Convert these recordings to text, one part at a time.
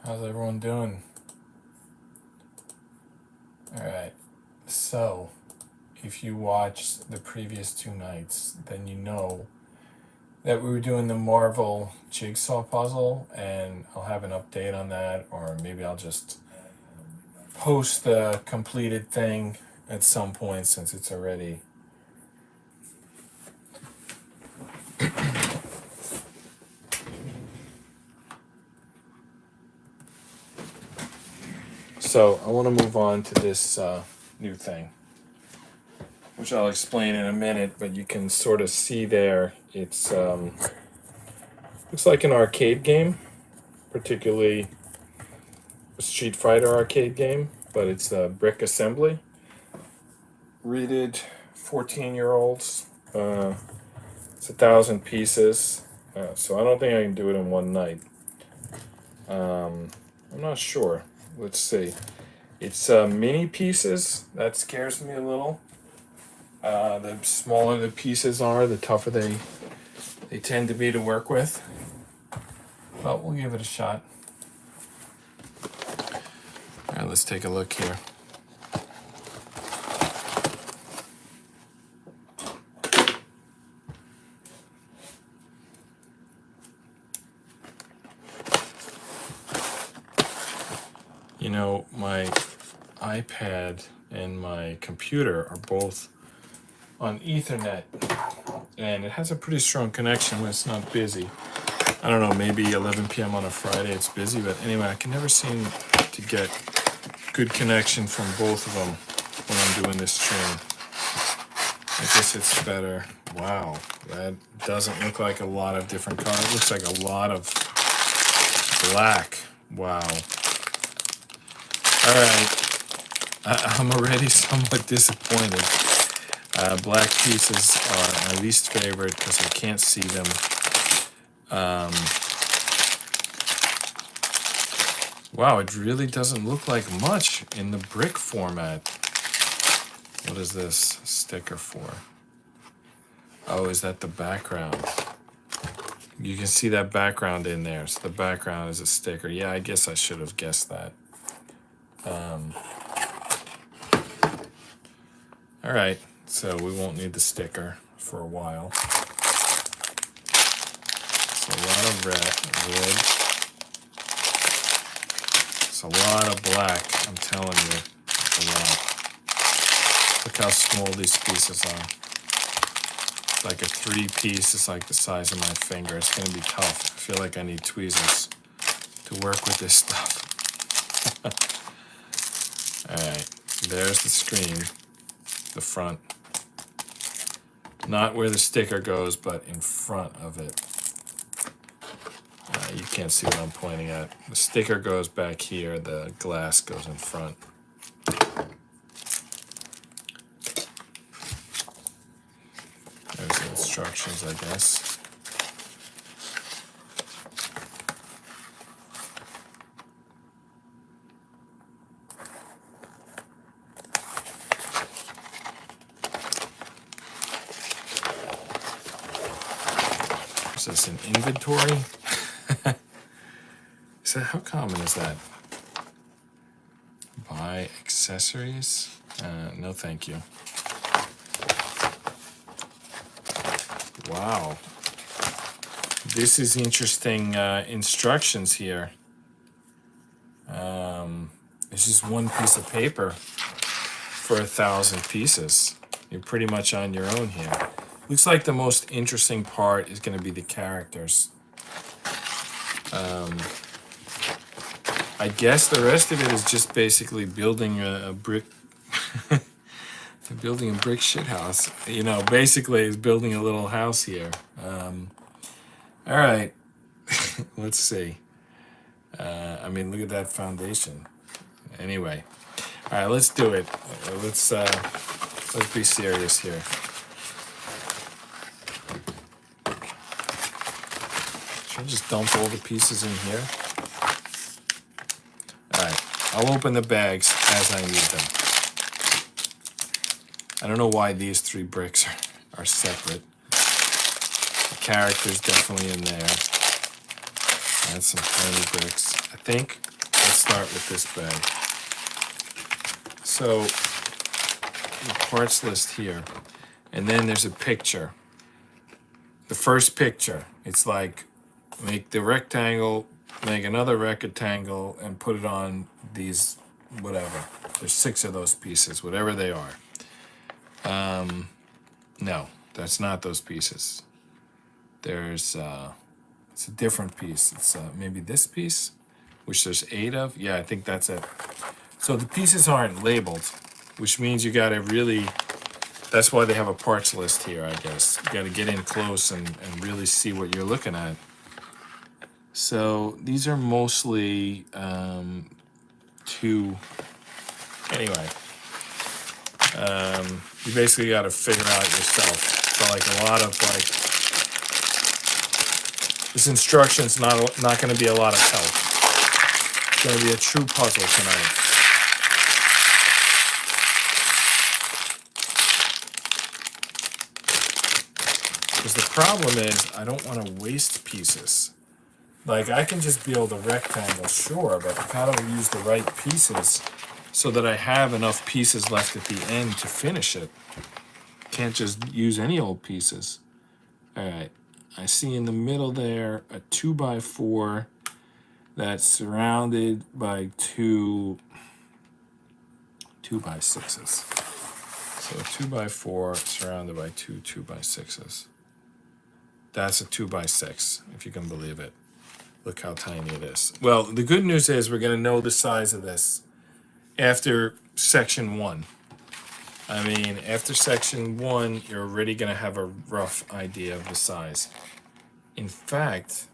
How's everyone doing? Alright, so if you watched the previous 2 nights, then you know that we were doing the Marvel jigsaw puzzle, and I'll have an update on that, or maybe I'll just post the completed thing at some point since it's already. So I want to move on to this new thing, which I'll explain in a minute, but you can sort of see there. It's looks like an arcade game, particularly a Street Fighter arcade game, but it's a brick assembly. Rated 14-year-olds. It's 1,000 pieces, so I don't think I can do it in one night. I'm not sure. Let's see. It's mini pieces. That scares me a little. The smaller the pieces are, the tougher they tend to be to work with. But we'll give it a shot. All right, let's take a look here. You know, my iPad and my computer are both on Ethernet, and it has a pretty strong connection when it's not busy. I don't know, maybe 11 p.m. on a Friday it's busy, but anyway, I can never seem to get good connection from both of them when I'm doing this stream. I guess it's better. Wow, that doesn't look like a lot of different colors. It looks like a lot of black. Wow. All right, I'm already somewhat disappointed. Black pieces are my least favorite because I can't see them. Wow, it really doesn't look like much in the brick format. What is this sticker for? Oh, is that the background? You can see that background in there. So the background is a sticker. Yeah, I guess I should have guessed that. All right, so we won't need the sticker for a while. It's a lot of wood. It's a lot of black, I'm telling you. It's a lot. Look how small these pieces are. Like a 3-piece, it's like the size of my finger. It's gonna be tough. I feel like I need tweezers to work with this stuff. All right, there's the screen, the front. Not where the sticker goes, but in front of it. You can't see what I'm pointing at. The sticker goes back here, the glass goes in front. There's the instructions, I guess. Is this an inventory? So how common is that? Buy accessories? No, thank you. Wow. This is interesting instructions here. It's just one piece of paper for 1,000 pieces. You're pretty much on your own here. Looks like the most interesting part is going to be the characters. I guess the rest of it is just basically building a brick, building a brick shithouse. You know, basically it's building a little house here. All right, let's see. I mean, look at that foundation. Anyway, all right, let's do it. Let's be serious here. Should I just dump all the pieces in here? All right, I'll open the bags as I need them. I don't know why these 3 bricks are separate. The character's definitely in there. That's some tiny bricks. I think let's start with this bag. So the parts list here, and then there's a picture. The first picture, it's like make the rectangle, make another rectangle, and put it on these whatever. There's 6 of those pieces, whatever they are. No, that's not those pieces. There's it's a different piece. It's maybe this piece, which there's 8 of. Yeah, I think that's it. So the pieces aren't labeled, which means you gotta really, that's why they have a parts list here, I guess. You gotta get in close and really see what you're looking at. So these are mostly anyway, you basically gotta figure out yourself. So like a lot of like, this instruction's not going to be a lot of help. It's going to be a true puzzle tonight. Because the problem is, I don't want to waste pieces. Like, I can just build a rectangle, sure, but I gotta use the right pieces so that I have enough pieces left at the end to finish it. Can't just use any old pieces. All right. I see in the middle there a 2x4 that's surrounded by two 2x6s. So a 2x4 surrounded by 2x6s. That's a 2x6, if you can believe it. Look how tiny it is. Well, the good news is we're going to know the size of this after section 1. I mean, after section 1, you're already going to have a rough idea of the size. In fact,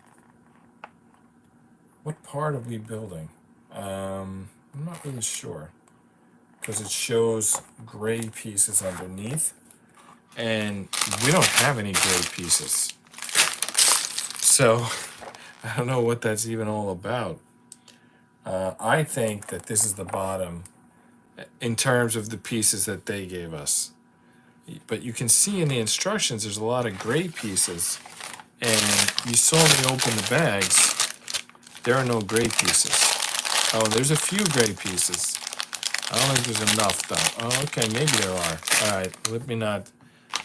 what part are we building? I'm not really sure, because it shows gray pieces underneath, and we don't have any gray pieces. So I don't know what that's even all about. I think that this is the bottom in terms of the pieces that they gave us. But you can see in the instructions there's a lot of gray pieces, and you saw me open the bags. There are no gray pieces. Oh, there's a few gray pieces. I don't think there's enough though. Oh, okay, maybe there are. All right, let me not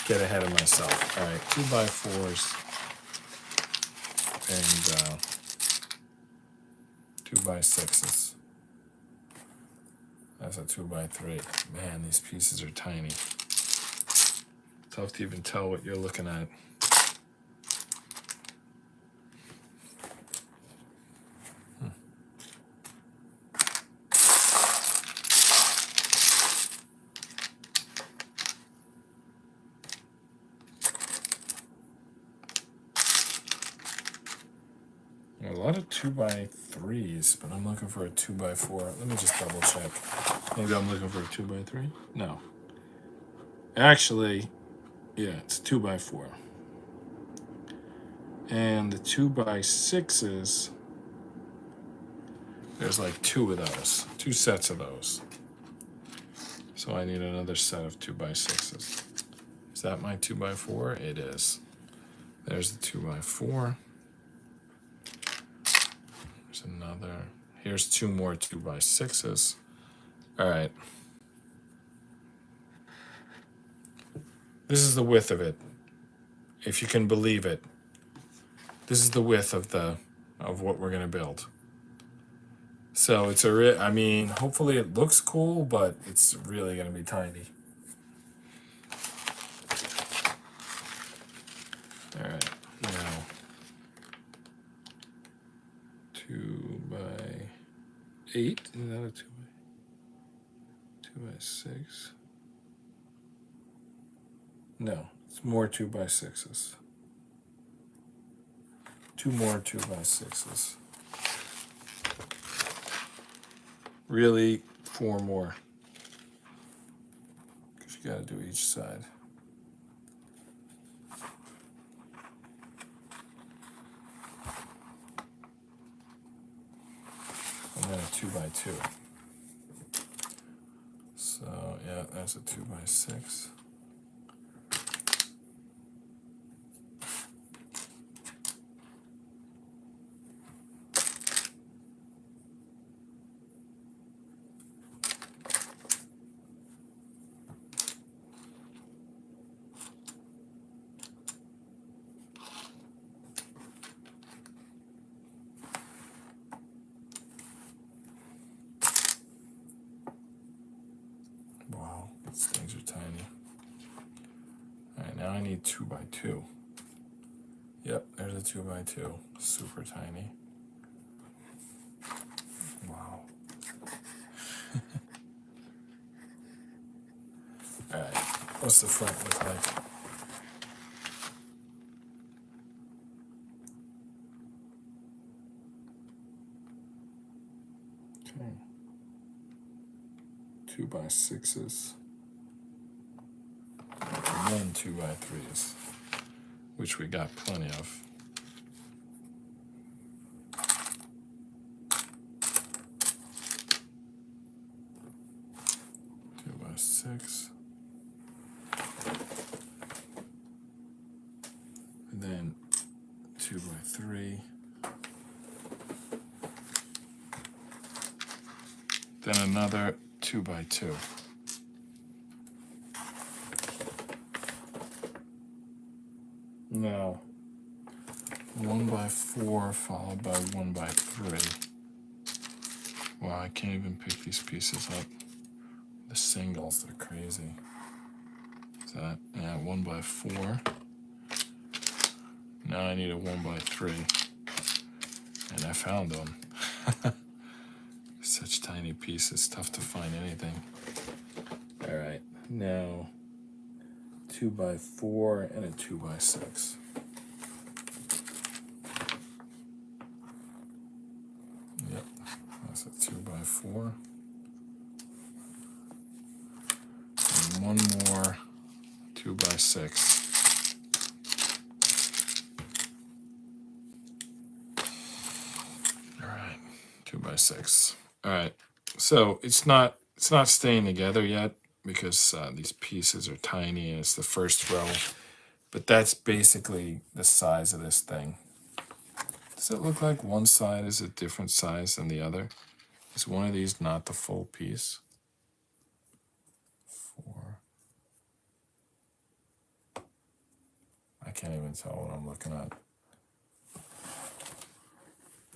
get ahead of myself. All right, 2x4s and 2x6s. That's a 2x3. Man, these pieces are tiny. Tough to even tell what you're looking at. A lot of 2x3s, but I'm looking for a 2x4. Let me just double check. Maybe I'm looking for a 2x3? No. Actually, yeah, it's 2x4. And the 2x6s, there's like 2 of those, 2 sets of those. So I need another set of 2x6s. Is that my 2x4? It is. There's the 2x4. There's another. Here's 2 more 2x6s. All right. This is the width of it, if you can believe it. This is the width of what we're gonna build. So it's I mean, hopefully it looks cool, but it's really gonna be tiny. All right, now 2x8. Is that a 2x6? No, it's more 2x6s. 2 more 2x6s. Really, 4 more. Because you gotta do each side. And then a 2x2. So, yeah, that's a 2x6. These things are tiny. All right, now I need 2 by 2. Yep, there's a 2 by 2. Super tiny. Wow. All right, what's the front look like? Okay. 2 by 6s. And then 2 by 3s, which we got plenty of. 2 by 6. And then 2 by 3. Then another 2 by 2. Now, 1 by 4 followed by 1 by 3. Wow, I can't even pick these pieces up. The singles, they're crazy. Is that, yeah, 1 by 4. Now I need a 1 by 3. And I found them. Such tiny pieces, tough to find anything. All right, now 2 by 4 and a 2 by 6. Yep, that's a 2 by 4. And one more 2 by 6. All right, 2 by 6. All right, so it's not staying together yet because these pieces are tiny and it's the first row, but that's basically the size of this thing. Does it look like one side is a different size than the other? Is one of these not the full piece? 4. I can't even tell what I'm looking at.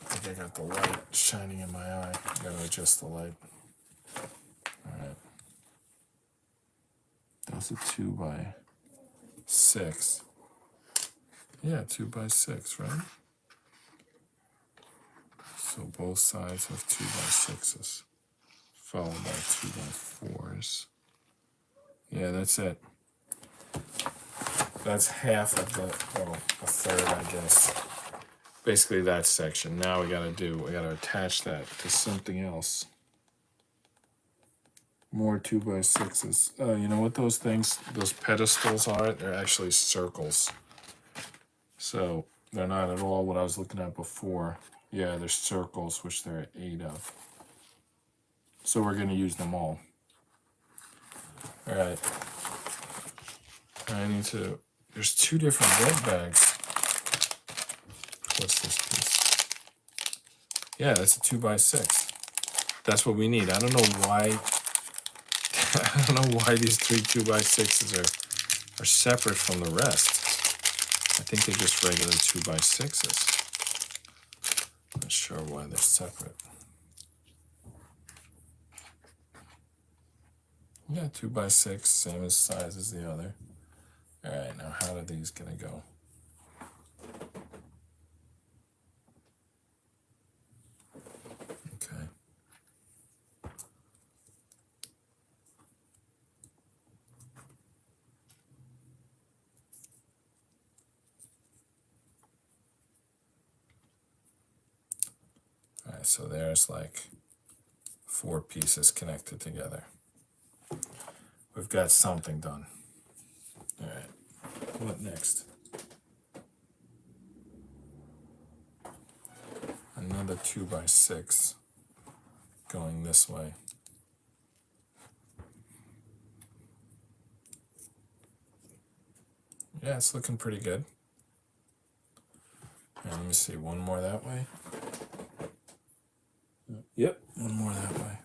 I think I got the light shining in my eye. I gotta adjust the light. All right. That's a 2 by 6. Yeah, 2 by 6, right? So both sides have 2 by 6s, followed by 2 by 4s. Yeah, that's it. That's half of the, well, a third, I guess. Basically that section. Now we gotta attach that to something else. More 2 by 6s. Oh, you know what those things, those pedestals are? They're actually circles. So they're not at all what I was looking at before. Yeah, they're circles, which there are 8 of. So we're gonna use them all. All right. I need to, there's 2 different bed bags. What's this piece? Yeah, that's a 2 by 6. That's what we need. I don't know why. I don't know why these 3 2 by 6s are separate from the rest. I think they're just regular 2 by 6s. Not sure why they're separate. Yeah, 2 by 6, same as size as the other. All right, now how are these gonna go? Okay. All right, so there's like 4 pieces connected together. We've got something done. All right, what next? Another 2 by 6 going this way. Yeah, it's looking pretty good. And let me see, one more that way. Yep, one more that way.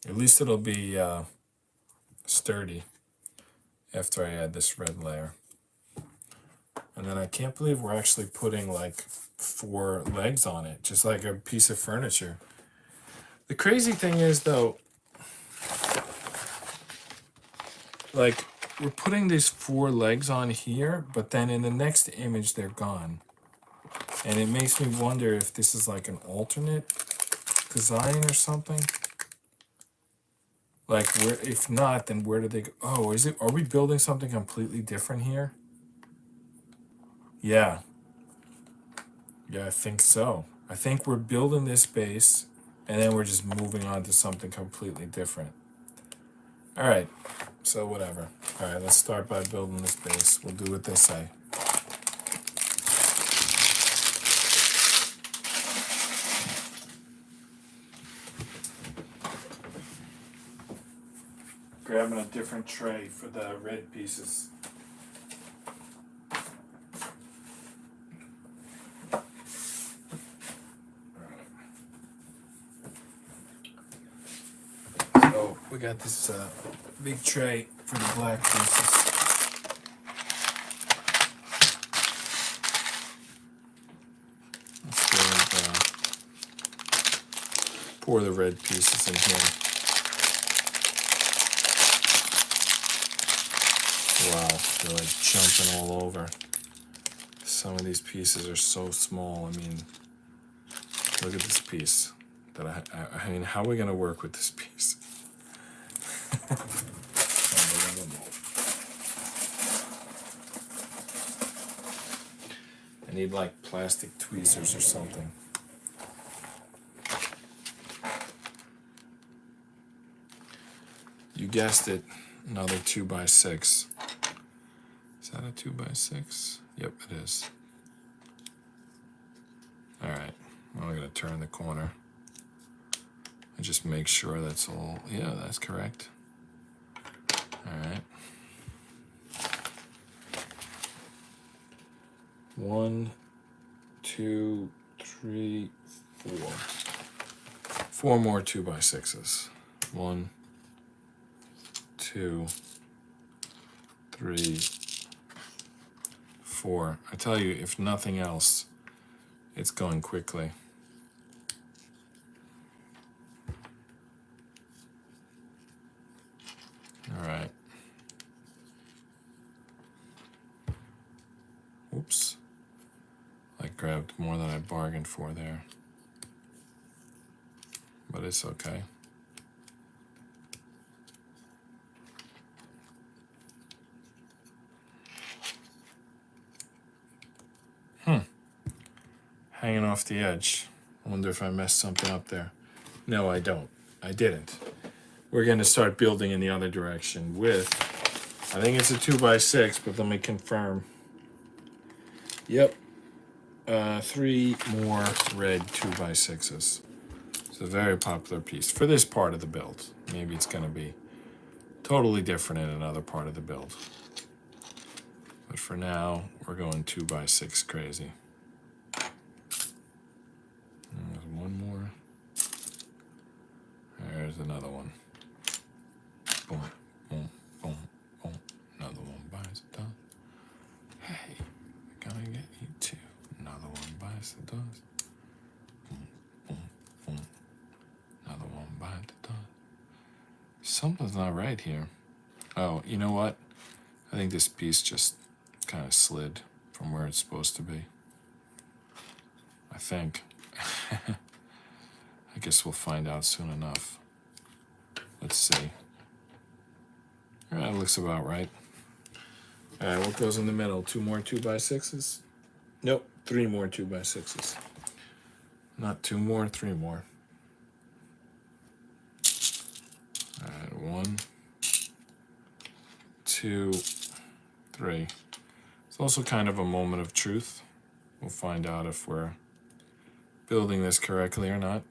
At least it'll be sturdy after I add this red layer. And then I can't believe we're actually putting like 4 legs on it, just like a piece of furniture. The crazy thing is, though, like, we're putting these 4 legs on here, but then in the next image, they're gone. And it makes me wonder if this is like an alternate design or something. Like, where, if not, then where do they go? Oh, is it, are we building something completely different here? Yeah. Yeah, I think so. I think we're building this base, and then we're just moving on to something completely different. All right, so whatever. All right, let's start by building this base. We'll do what they say. Grabbing a different tray for the red pieces. So we got this big tray for the black pieces. Let's go and pour the red pieces in here. Wow, they're like jumping all over. Some of these pieces are so small. I mean, look at this piece. That I mean, how are we gonna work with this piece? Unbelievable. I need like plastic tweezers or something. You guessed it, another 2x6. Is that a 2x6? Yep, it is. All right, well, I'm gonna turn the corner and just make sure that's all. Yeah, that's correct. All right. 1, 2, 3, 4. 4 more 2x6s. 1, 2, 3, 4. I tell you, if nothing else, it's going quickly. All right. Oops. I grabbed more than I bargained for there. But it's okay. Hanging off the edge. I wonder if I messed something up there. No, I don't. I didn't. We're going to start building in the other direction with, I think it's a 2x6, but let me confirm. Yep. 3 more red 2x6s. It's a very popular piece for this part of the build. Maybe it's going to be totally different in another part of the build. But for now, we're going 2x6 crazy. There's one more. There's another one. Boom, boom, boom, boom. Another one buys the dust. Hey, we're gonna get you too. Another one buys the dust. Boom, boom, boom. Another one buys the dust. Something's not right here. Oh, you know what? I think this piece just kind of slid from where it's supposed to be. I think. I guess we'll find out soon enough. Let's see. That looks about right. All right, what goes in the middle? 2 more 2x6s? Nope, 3 more 2x6s. Not 2 more, 3 more. All right, 1, 2, 3. It's also kind of a moment of truth. We'll find out if we're building this correctly or not.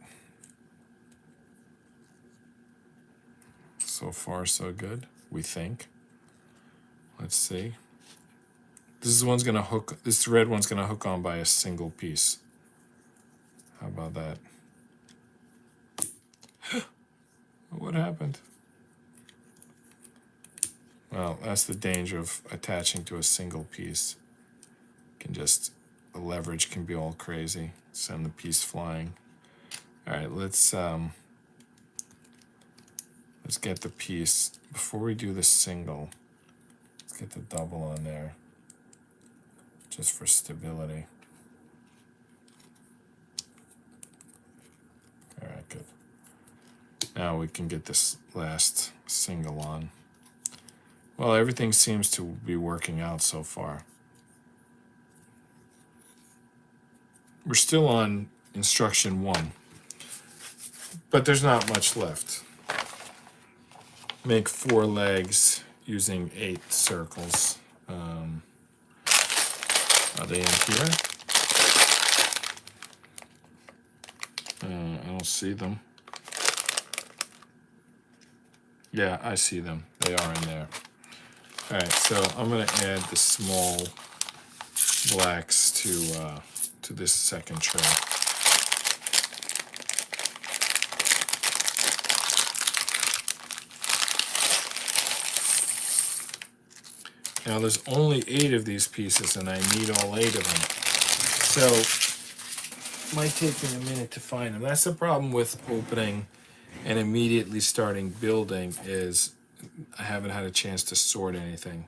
So far, so good, we think. Let's see. This one's gonna hook, this red one's gonna hook on by a single piece. How about that? What happened? Well, that's the danger of attaching to a single piece. Can just, the leverage can be all crazy. Send the piece flying. All right, let's Let's get the piece, before we do the single, let's get the double on there, just for stability. All right, good. Now we can get this last single on. Well, everything seems to be working out so far. We're still on instruction 1, but there's not much left. Make 4 legs using 8 circles. Are they in here? I don't see them. Yeah, I see them. They are in there. All right, so I'm going to add the small blacks to this second tray. Now there's only 8 of these pieces, and I need all 8 of them. So it might take me a minute to find them. That's the problem with opening and immediately starting building, is I haven't had a chance to sort anything.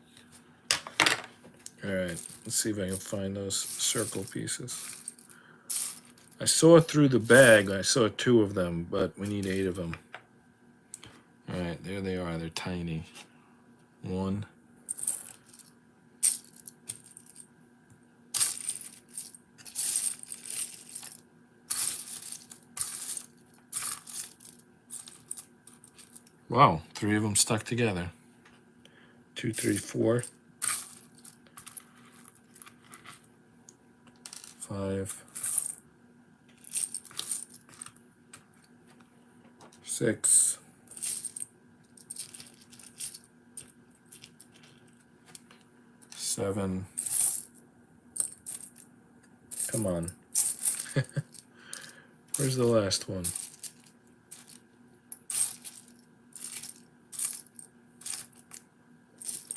All right, let's see if I can find those circle pieces. I saw through the bag, I saw 2 of them, but we need 8 of them. All right, there they are, they're tiny. 1. Wow, 3 of them stuck together. 2, 3, 4. 5. 6. 7. Come on. Where's the last one?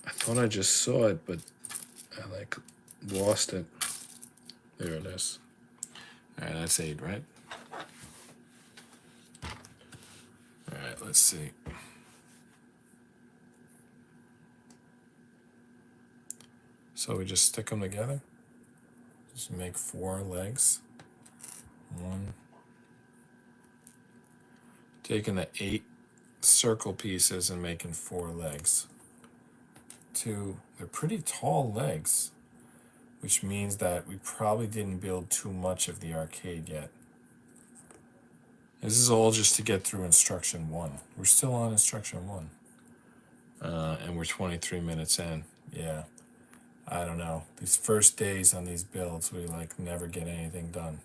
I thought I just saw it, but I lost it. There it is. All right, that's 8, right? All right, let's see. So we just stick them together. Just make 4 legs. 1. Taking the 8 circle pieces and making 4 legs. 2. They're pretty tall legs, which means that we probably didn't build too much of the arcade yet. This is all just to get through instruction 1. We're still on instruction 1. And we're 23 minutes in. Yeah. I don't know. These first days on these builds, we never get anything done.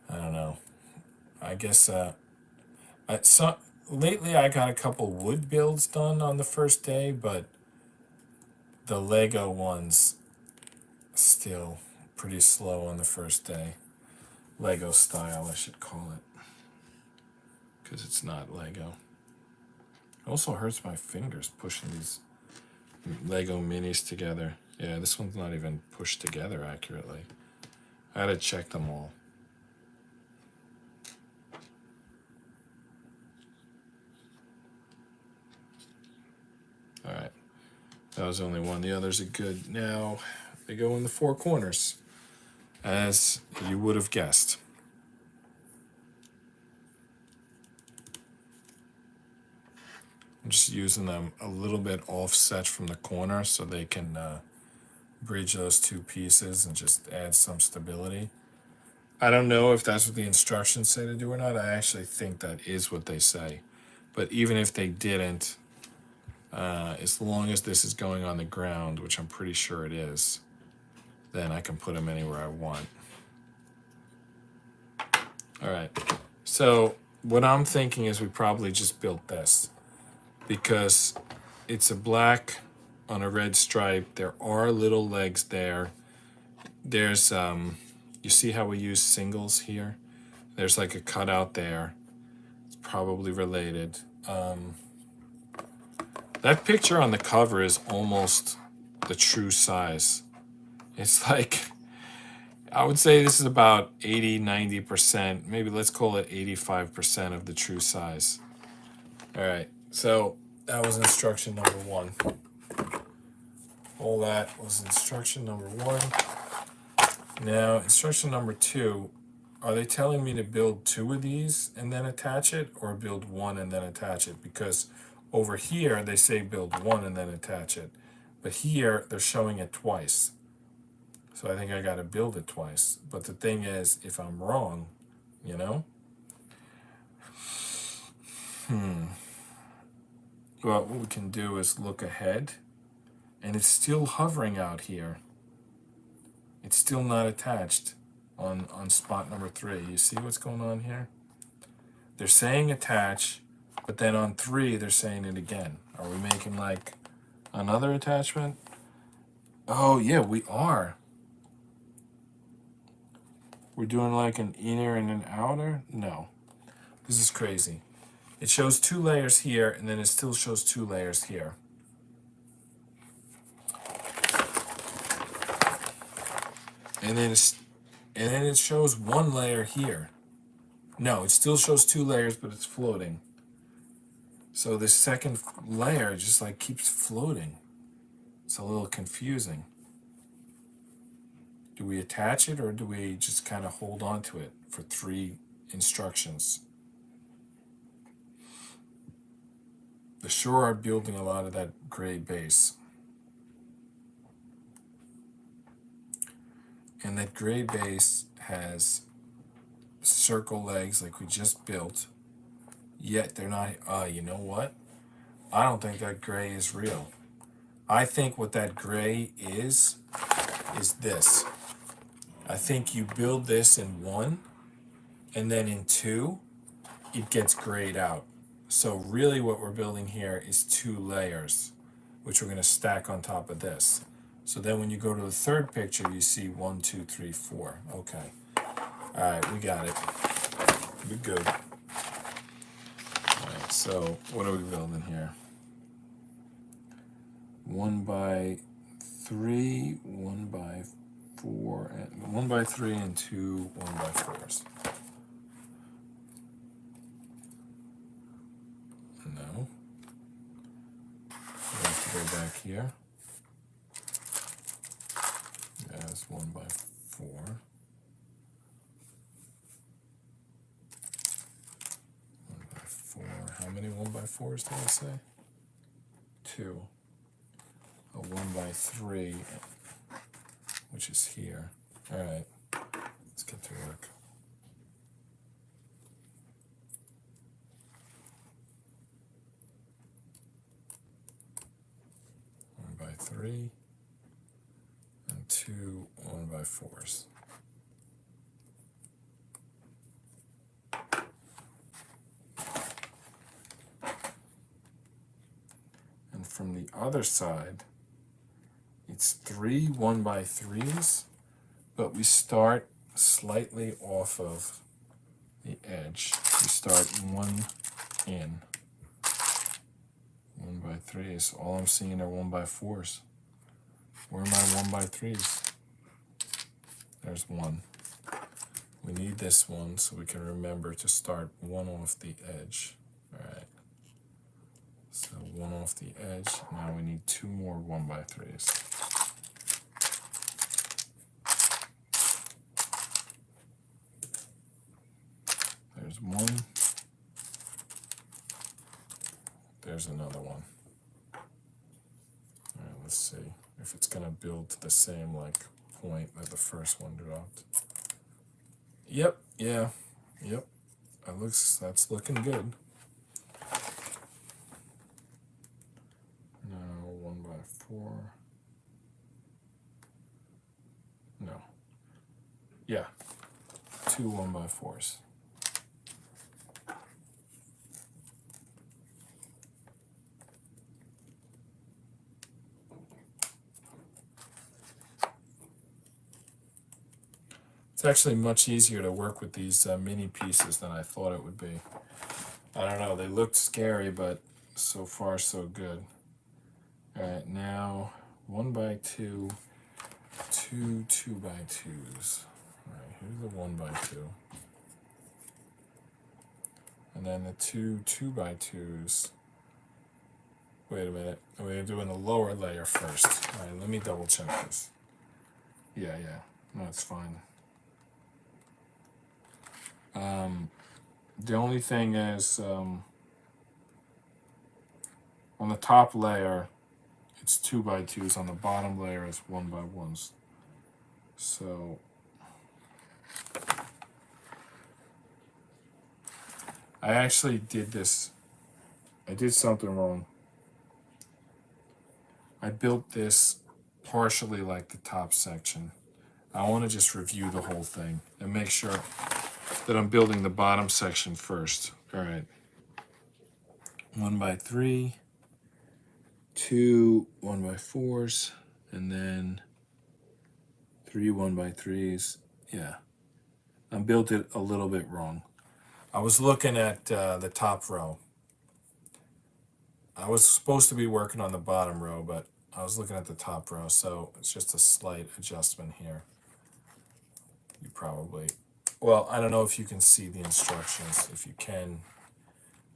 I don't know. I guess lately I got a couple wood builds done on the first day, but the Lego ones still pretty slow on the first day. Lego style, I should call it, because it's not Lego. It also hurts my fingers pushing these Lego minis together. Yeah, this one's not even pushed together accurately. I had to check them all. All right, that was only one. The others are good. Now they go in the 4 corners, as you would have guessed. I'm just using them a little bit offset from the corner so they can bridge those 2 pieces and just add some stability. I don't know if that's what the instructions say to do or not. I actually think that is what they say. But even if they didn't, as long as this is going on the ground, which I'm pretty sure it is, then I can put them anywhere I want. All right. So what I'm thinking is we probably just built this, because it's a black on a red stripe. There are little legs there. There's you see how we use singles here? There's a cutout there. It's probably related. That picture on the cover is almost the true size. It's I would say this is about 80, 90%, maybe let's call it 85% of the true size. All right, so that was instruction number one. All that was instruction number one. Now, instruction number two, are they telling me to build two of these and then attach it, or build one and then attach it? Because over here, they say build one and then attach it. But here, they're showing it twice. So I think I got to build it twice. But the thing is, if I'm wrong, you know? Well, what we can do is look ahead. And it's still hovering out here. It's still not attached on spot number 3. You see what's going on here? They're saying attach, but then on 3, they're saying it again. Are we making like another attachment? Oh, yeah, we are. We're doing like an inner and an outer? No. This is crazy. It shows 2 layers here, and then it still shows 2 layers here. And then it shows 1 layer here. No, it still shows 2 layers, but it's floating. So this second layer just like keeps floating. It's a little confusing. Do we attach it, or do we just kind of hold on to it for 3 instructions? They sure are building a lot of that gray base. And that gray base has circle legs like we just built, yet they're not, you know what? I don't think that gray is real. I think what that gray is this. I think you build this in 1, and then in 2, it gets grayed out. So really what we're building here is 2 layers, which we're going to stack on top of this. So then when you go to the third picture, you see 1, 2, 3, 4. Okay. All right, we got it. We're good. All right, so what are we building here? 1 by 3, 1 by 4, and 1 by 3, and 2 1 by 4s. No. We have to go back here. That's 1 by 4. 1 by 4. How many 1 by 4s did I say? 2. A 1 by 3, which is here. All right, let's get to work. 1 by 3, and 2 1 by 4s. And from the other side, it's 3 1 by 3s, but we start slightly off of the edge. We start 1 in. 1 by 3s. All I'm seeing are 1 by 4s. Where are my 1 by 3s? There's 1. We need this one so we can remember to start 1 off the edge. All right. So 1 off the edge. Now we need 2 more 1 by 3s. There's 1. There's another one. All right, let's see if it's gonna build to the same like point that the first one dropped. Yep, yeah, yep. That's looking good. Now 1 by 4. No. Yeah. 2 1 by 4s. It's actually much easier to work with these mini pieces than I thought it would be. I don't know, they looked scary, but so far so good. All right, now 1 by 2, 2 2 by 2s. All right, here's the 1 by 2. And then the two 2x2s. Wait a minute. We're doing the lower layer first. All right, let me double check this. Yeah. No, it's fine. The only thing is, on the top layer, it's 2x2s. On the bottom layer, it's 1x1s. So I actually did this. I did something wrong. I built this partially like the top section. I want to just review the whole thing and make sure that I'm building the bottom section first. All right. 1x3, 2 1x4s, and then 3 1x3s. Yeah. I built it a little bit wrong. I was looking at the top row. I was supposed to be working on the bottom row, but I was looking at the top row, so it's just a slight adjustment here. You probably, well, I don't know if you can see the instructions. If you can,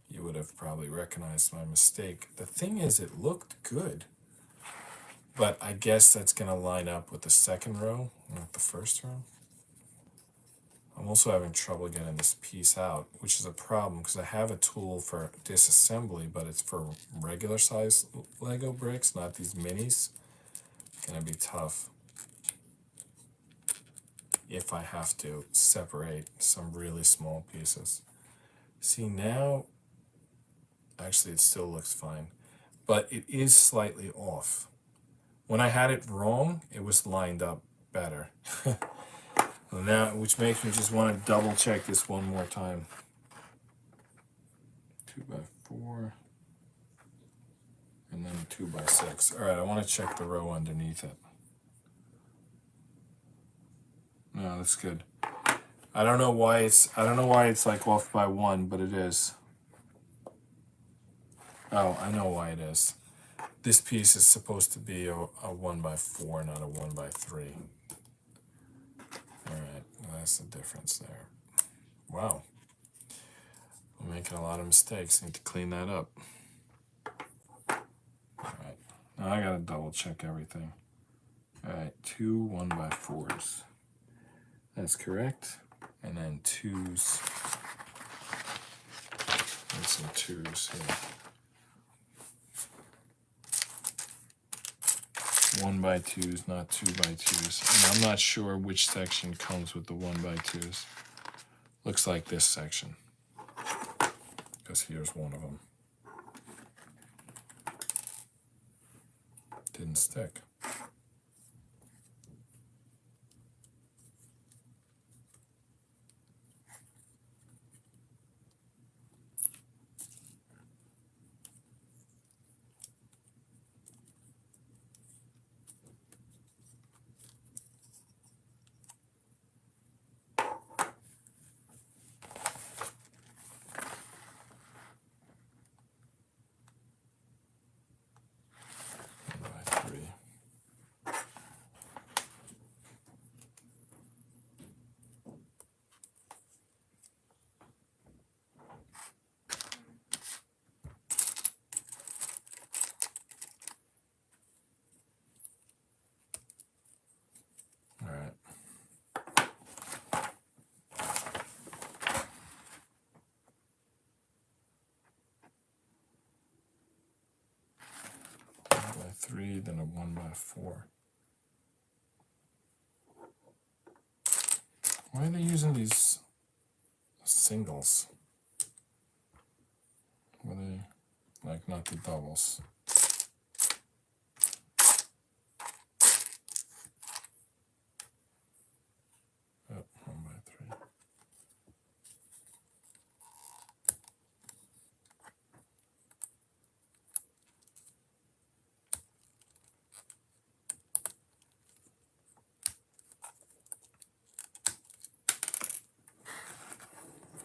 you would have probably recognized my mistake. The thing is, it looked good, but I guess that's going to line up with the second row, not the first row. I'm also having trouble getting this piece out, which is a problem because I have a tool for disassembly, but it's for regular size Lego bricks, not these minis. It's gonna be tough if I have to separate some really small pieces. See now, actually it still looks fine, but it is slightly off. When I had it wrong, it was lined up better. Now, which makes me just want to double check this one more time. 2x4, and then 2x6. All right, I want to check the row underneath it. No, that's good. I don't know why it's like off by 1, but it is. Oh, I know why it is. This piece is supposed to be a 1x4, not a 1x3. All right, well, that's the difference there. Wow. I'm making a lot of mistakes. Need to clean that up. All right, now I gotta double check everything. All right, 2 1x4s. That's correct. And then 2s. And some 2s here. 1x2s, not 2x2s. And I'm not sure which section comes with the 1x2s. Looks like this section, because here's one of them. Didn't stick. All right. By 3, then a 1x4. Why are they using these singles? Were they like not the doubles? Oh, 1x3.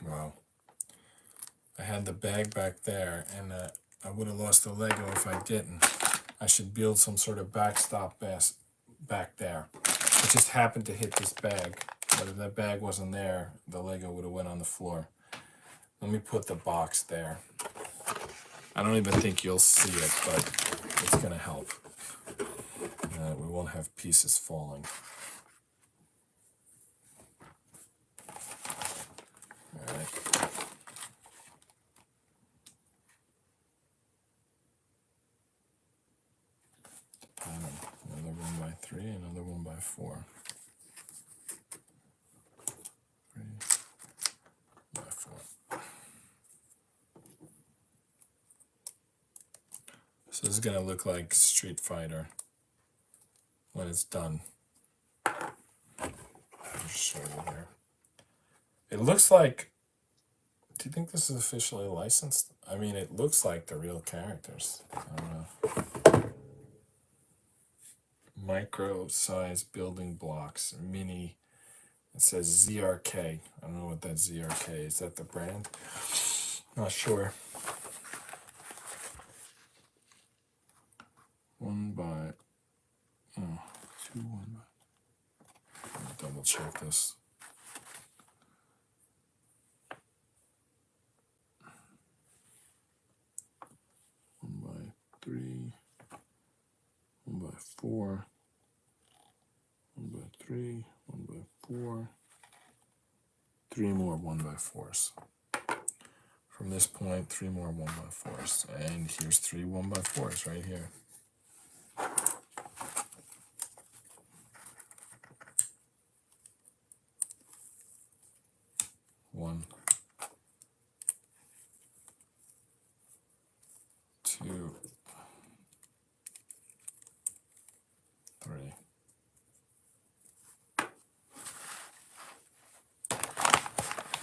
Wow. I had the bag back there, and I would have lost the Lego if I didn't. I should build some sort of backstop back there. It just happened to hit this bag, but if that bag wasn't there, the Lego would have went on the floor. Let me put the box there. I don't even think you'll see it, but it's going to help. We won't have pieces falling. All right. Another 1x3, another 1x4. 3x4. So this is going to look like Street Fighter when it's done. I'll just show you here. It looks like, do you think this is officially licensed? I mean, it looks like the real characters. I don't know. Micro size building blocks, mini. It says ZRK. I don't know what that ZRK is. Is that the brand? Not sure. 1x2, 1x. Let me double check this. One by 3, 1x4, 1x3, 1x4, 3 more 1x4s. From this point, 3 more 1x4s, and here's 3 1x4s right here. One, 2, 3.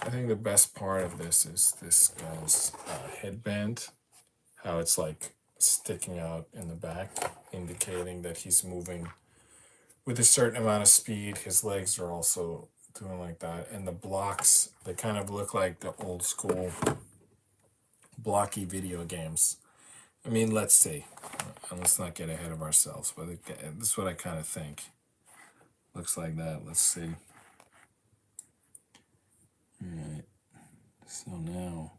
I think the best part of this is this guy's headband, how it's like sticking out in the back, indicating that he's moving with a certain amount of speed. His legs are also doing like that, and the blocks, they kind of look like the old school blocky video games. I mean, let's see, and let's not get ahead of ourselves, but this is what I kind of think. Looks like that. Let's see. All right, so now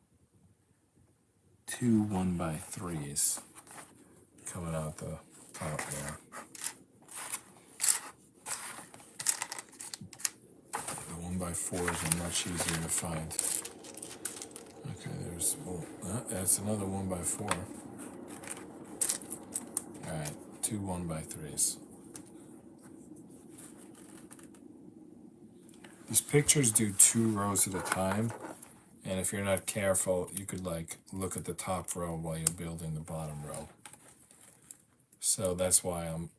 2 1x3s coming out the top there. The 1x4s are much easier to find. Okay, there's, well, that's another 1x4. All right, 2 1x3s. These pictures do 2 rows at a time, and if you're not careful, you could like look at the top row while you're building the bottom row. So that's why I'm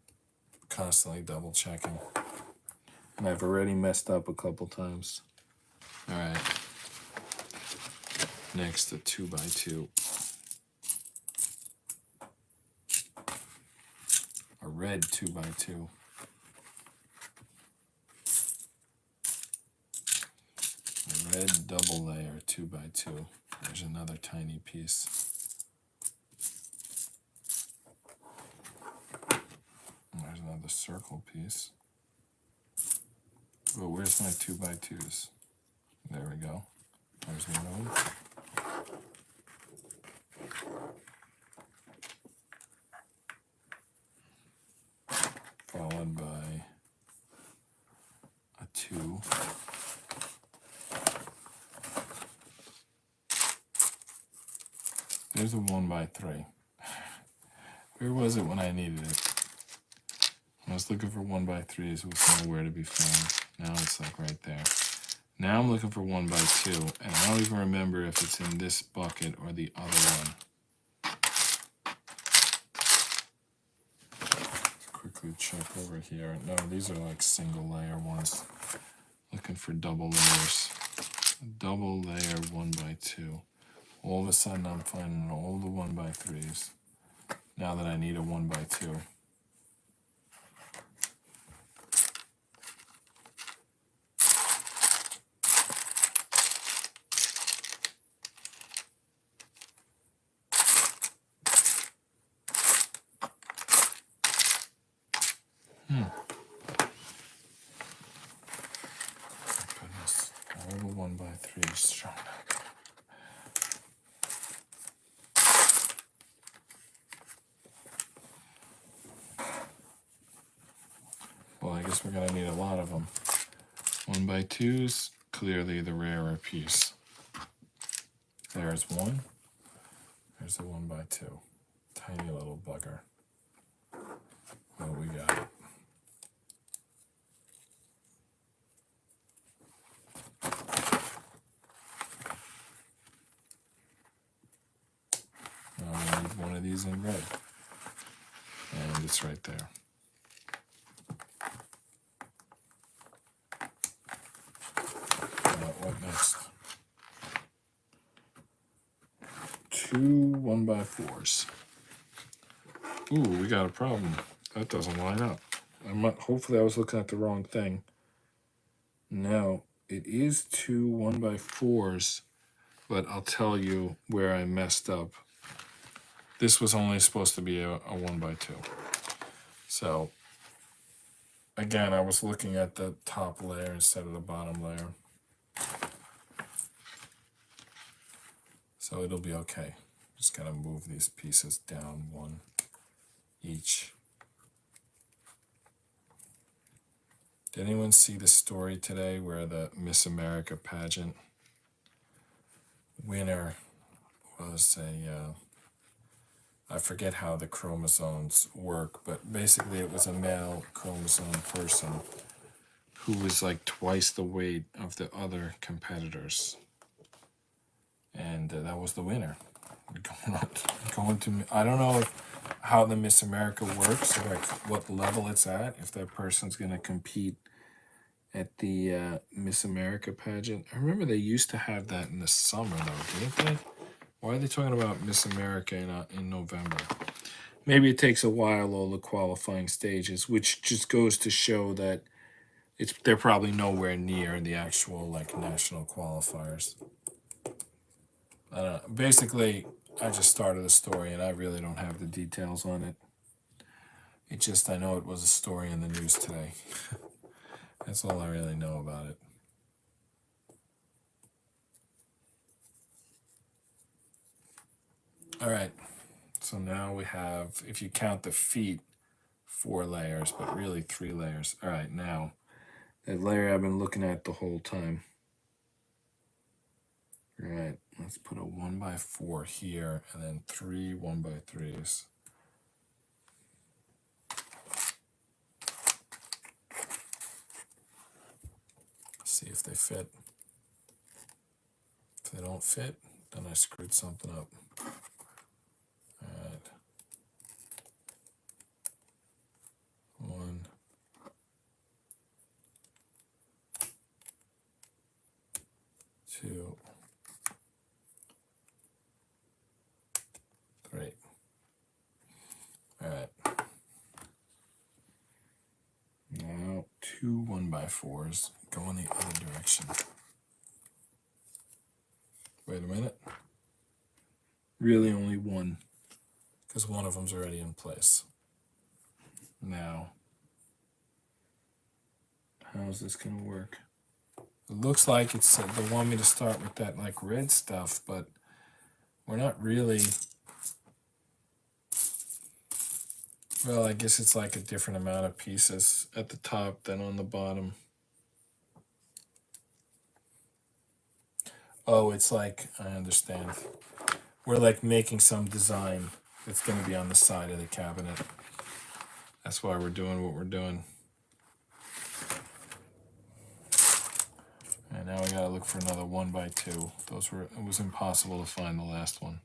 constantly double checking. And I've already messed up a couple times. All right. Next, a 2x2. A red 2x2. A red double layer 2x2. There's another tiny piece. And there's another circle piece. But where's my 2x2s? There we go. There's one of them. Followed by a 2. There's a 1x3. Where was it when I needed it? I was looking for 1x3s, it was nowhere to be found. Now it's like right there. Now I'm looking for 1x2, and I don't even remember if it's in this bucket or the other one. Let's quickly check over here. No, these are like single layer ones. Looking for double layers. Double layer 1x2. All of a sudden I'm finding all the 1x3s. Now that I need a 1x2. Goodness, all the 1x3s shown up. because we're gonna need a lot of them. 1x2s, clearly the rarer piece. There's one. There's a 1x2. Tiny little bugger. What we got? Now we need one of these in red. And it's right there. What next? 2 1x4s. Ooh, we got a problem. That doesn't line up. Hopefully I was looking at the wrong thing. No, it is 2 1x4s, but I'll tell you where I messed up. This was only supposed to be a 1x2. So, again, I was looking at the top layer instead of the bottom layer. So it'll be okay. Just gotta move these pieces down one each. Did anyone see the story today where the Miss America pageant winner was I forget how the chromosomes work, but basically it was a male chromosome person who was like twice the weight of the other competitors. And that was the winner. Going to, I don't know how the Miss America works, or like what level it's at, if that person's going to compete at the Miss America pageant. I remember they used to have that in the summer, though, didn't they? Why are they talking about Miss America in November? Maybe it takes a while, all the qualifying stages, which just goes to show that they're probably nowhere near the actual like national qualifiers. I don't know. Basically, I just started a story and I really don't have the details on it. I know it was a story in the news today. That's all I really know about it. All right, so now we have, if you count the feet, 4 layers, but really 3 layers. All right, now, that layer I've been looking at the whole time. All right, let's put a 1x4 here, and then 3 1x3s. See if they fit. If they don't fit, then I screwed something up. All right. 1, 2, 3. All right. Now 2 1x4s go in the other direction. Wait a minute. Really only one, because one of them's already in place. Now, how's this gonna work? It looks like it's they want me to start with that like red stuff, but we're not really. Well, I guess it's like a different amount of pieces at the top than on the bottom. Oh, it's like, I understand. We're like making some design that's going to be on the side of the cabinet. That's why we're doing what we're doing. And now we got to look for another 1x2. It was impossible to find the last one.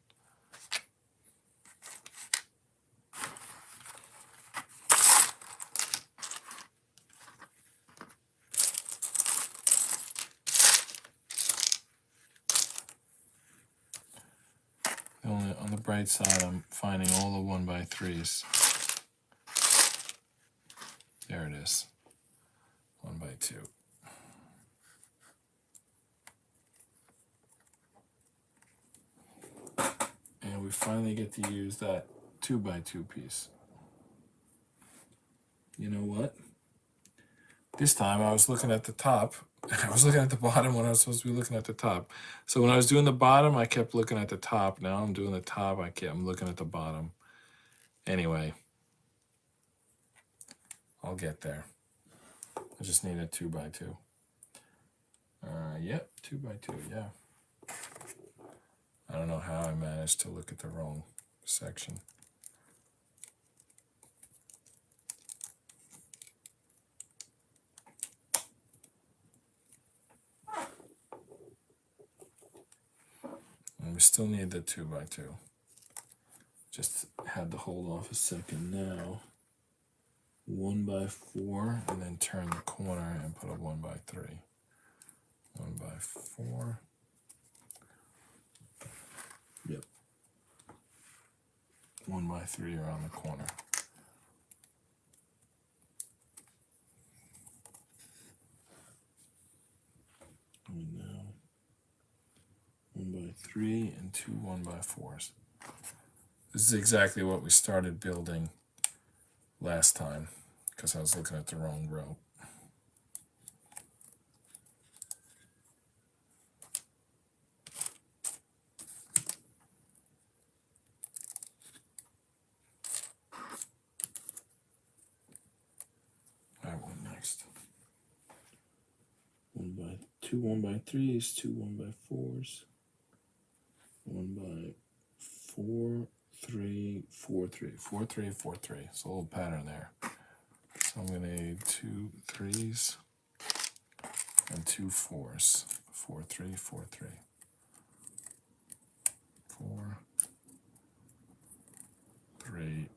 On the bright side, I'm finding all the 1x3s. There it is. 1x2. And we finally get to use that 2x2 piece. You know what? This time I was looking at the top. I was looking at the bottom when I was supposed to be looking at the top. So when I was doing the bottom, I kept looking at the top. Now I'm doing the top, I'm looking at the bottom. Anyway, I'll get there. I just need a 2x2. Yep, 2x2, yeah. I don't know how I managed to look at the wrong section. And we still need the 2x2. Just had to hold off a second now. 1x4, and then turn the corner and put a 1x3. 1x4. Yep. 1x3 around the corner. And now 1x3 and two 1x4s. This is exactly what we started building last time, because I was looking at the wrong row. Alright, what next? 2 1x3s, two 1x4s, 1x4, 3, 4, 3, 4, 3, 4, 3. It's a little pattern there. So I'm gonna need 2 3s and 2 4s. 4, 3, 4, 3. 4, 3,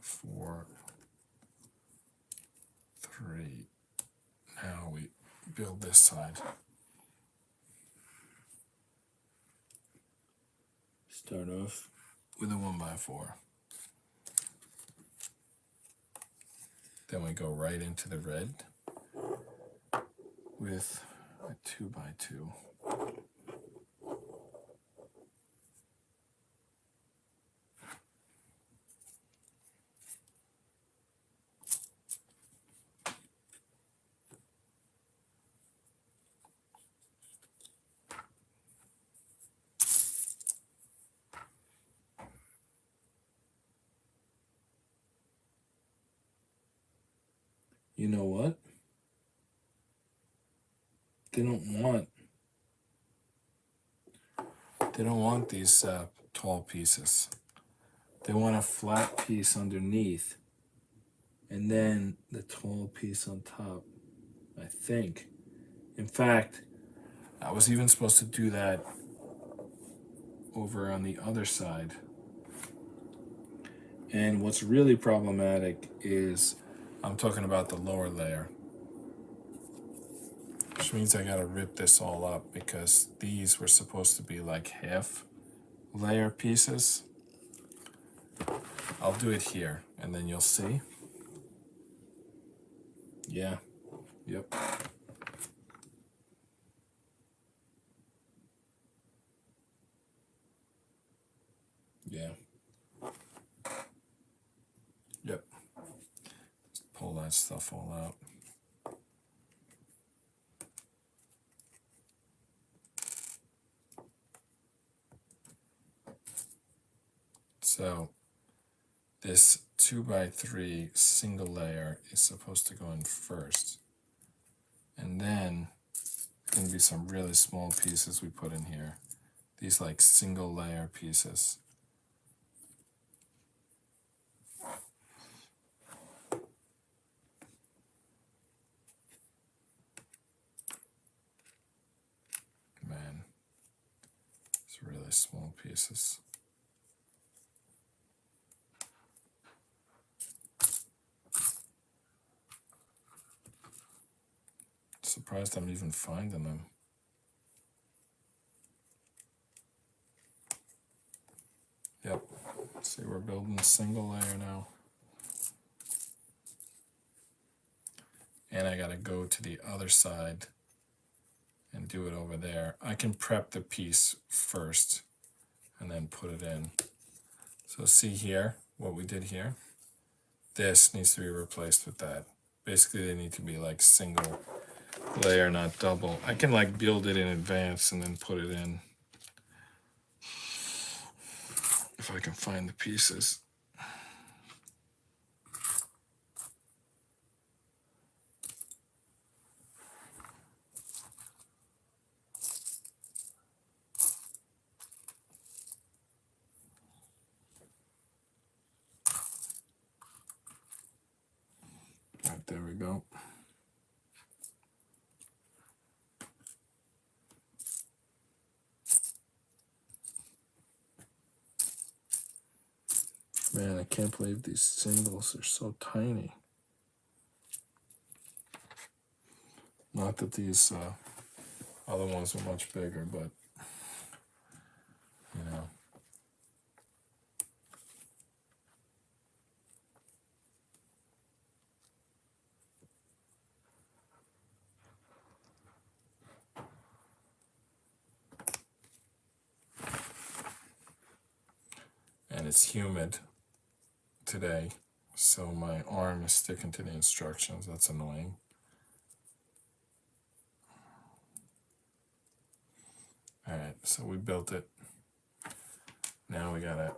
4, 3. Now we build this side. Start off with a 1x4. Then we go right into the red with a 2x2. You know what? They don't want these tall pieces. They want a flat piece underneath and then the tall piece on top, I think. In fact, I was even supposed to do that over on the other side. And what's really problematic is I'm talking about the lower layer, which means I gotta rip this all up because these were supposed to be like half layer pieces. I'll do it here and then you'll see. Yeah, yep. Yeah. Yep. Just pull that stuff all out. So this 2x3 single layer is supposed to go in first. And then there's going to be some really small pieces we put in here. These like single layer pieces. Man, it's really small pieces. Surprised I'm even finding them. Yep. See, we're building a single layer now. And I gotta go to the other side and do it over there. I can prep the piece first and then put it in. So see here, what we did here? This needs to be replaced with that. Basically, they need to be like single layer, not double. I can like build it in advance and then put it in. If I can find the pieces. go. Man, I can't believe these singles are so tiny. Not that these other ones are much bigger, but you know. And it's humid today, so my arm is sticking to the instructions. That's annoying. All right, so we built it. Now we gotta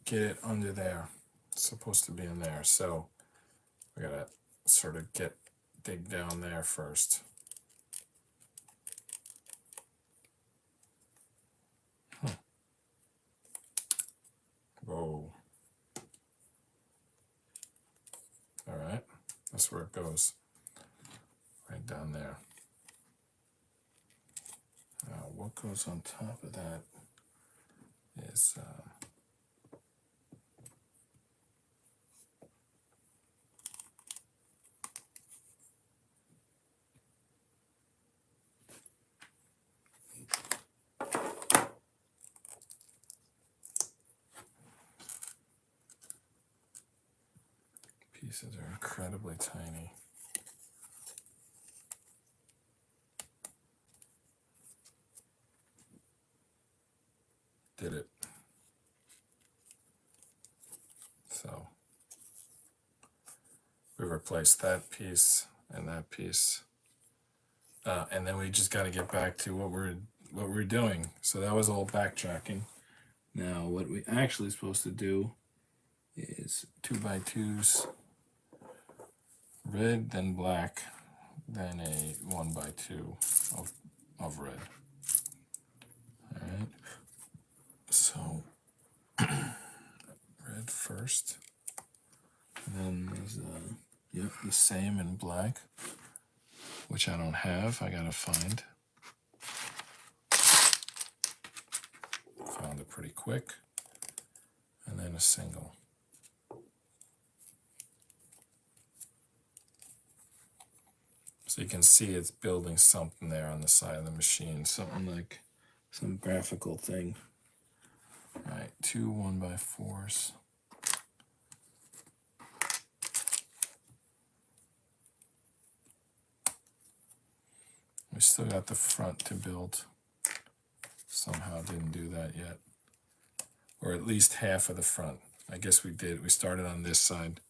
get it under there. It's supposed to be in there, so we gotta sort of dig down there first. Whoa. All right, that's where it goes. Right down there. Now, what goes on top of that is pieces are incredibly tiny. Did it. So we replaced that piece and that piece, and then we just got to get back to what we're doing. So that was all backtracking. Now what we actually supposed to do is 2x2s, red, then black, then a 1x2 of red. All right. So red first, and then there's the same in black, which I don't have. I gotta find. Found it pretty quick, and then a single. So you can see it's building something there on the side of the machine, something like some graphical thing. All right, 2 1x4s. We still got the front to build. Somehow didn't do that yet. Or at least half of the front. I guess we did. We started on this side.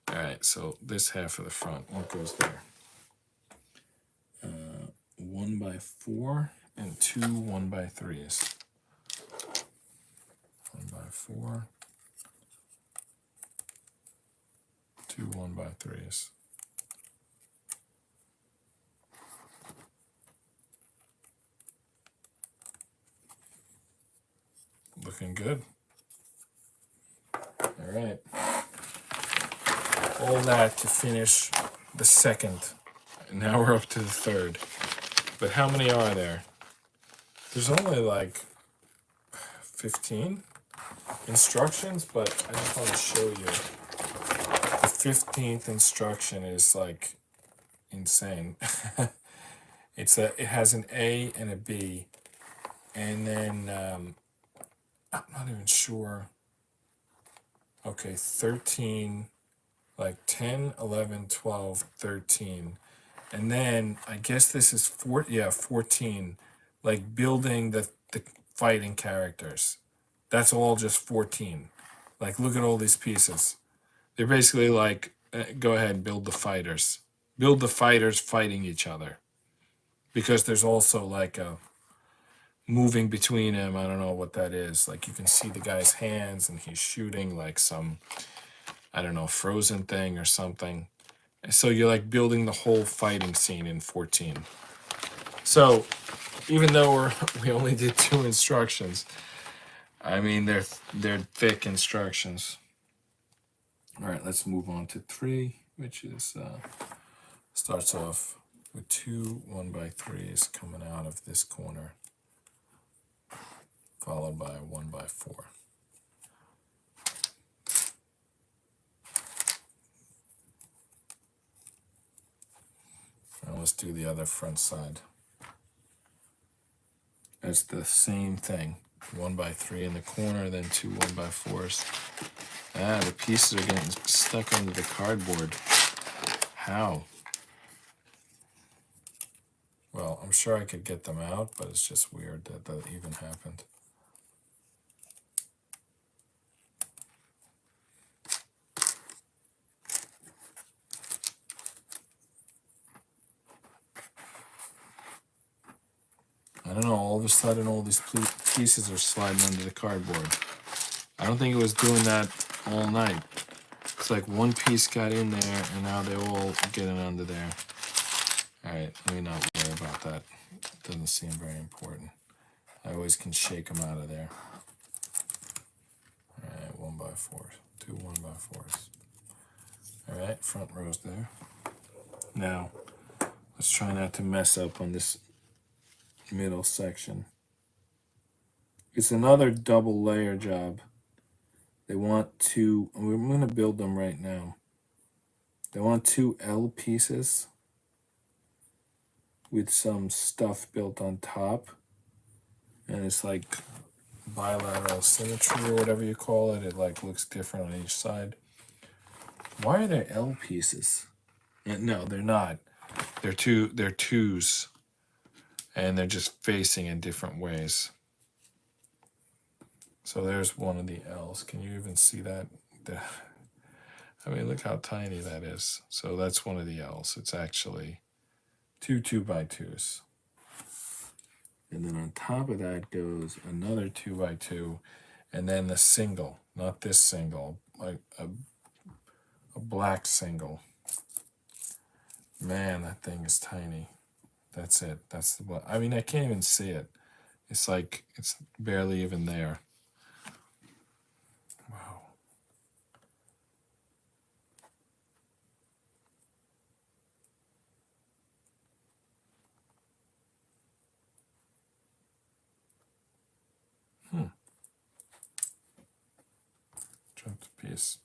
All right, so this half of the front, what goes there? 1x4 and 2 1x3s. 1x4, 2 1x3s. Looking good. All right. All that to finish the second. And now we're up to the third. But how many are there? There's only like 15 instructions, but I just want to show you. The 15th instruction is like insane. It has an A and a B, and then I'm not even sure. Okay, 13, like 10, 11, 12, 13. And then I guess this is 14, like building the fighting characters. That's all just 14. Like, look at all these pieces. They're basically like, go ahead and build the fighters. Build the fighters fighting each other. Because there's also like a moving between them. I don't know what that is. Like, you can see the guy's hands and he's shooting like some, I don't know, frozen thing or something. So you're like building the whole fighting scene in 14. So even though we only did 2 instructions, I mean, they're thick instructions. All right, let's move on to 3. which is starts off with two 1x3s coming out of this corner, followed by a 1x4. Now let's do the other front side. It's the same thing. 1x3 in the corner, then two 1x4s. Ah, the pieces are getting stuck under the cardboard. How? Well, I'm sure I could get them out, but it's just weird that that even happened. I don't know, all of a sudden all these pieces are sliding under the cardboard. I don't think it was doing that all night. It's like one piece got in there and now they're all getting under there. Alright, let me not worry about that. It doesn't seem very important. I always can shake them out of there. Alright, 1x4s. Two 1x4s. Alright, front row's there. Now, let's try not to mess up on this middle section. It's another double layer job. They want two, I'm going to build them right now. They want two L pieces with some stuff built on top. And it's like bilateral symmetry or whatever you call it. It like looks different on each side. Why are there L pieces? No, they're not. They're twos. And they're just facing in different ways. So there's one of the L's. Can you even see that? I mean, look how tiny that is. So that's one of the L's. It's actually two 2x2s. And then on top of that goes another 2x2. And then the single, not this single, like a black single. Man, that thing is tiny. That's it. That's the one. I mean, I can't even see it. It's like, it's barely even there. Wow. Dropped a piece.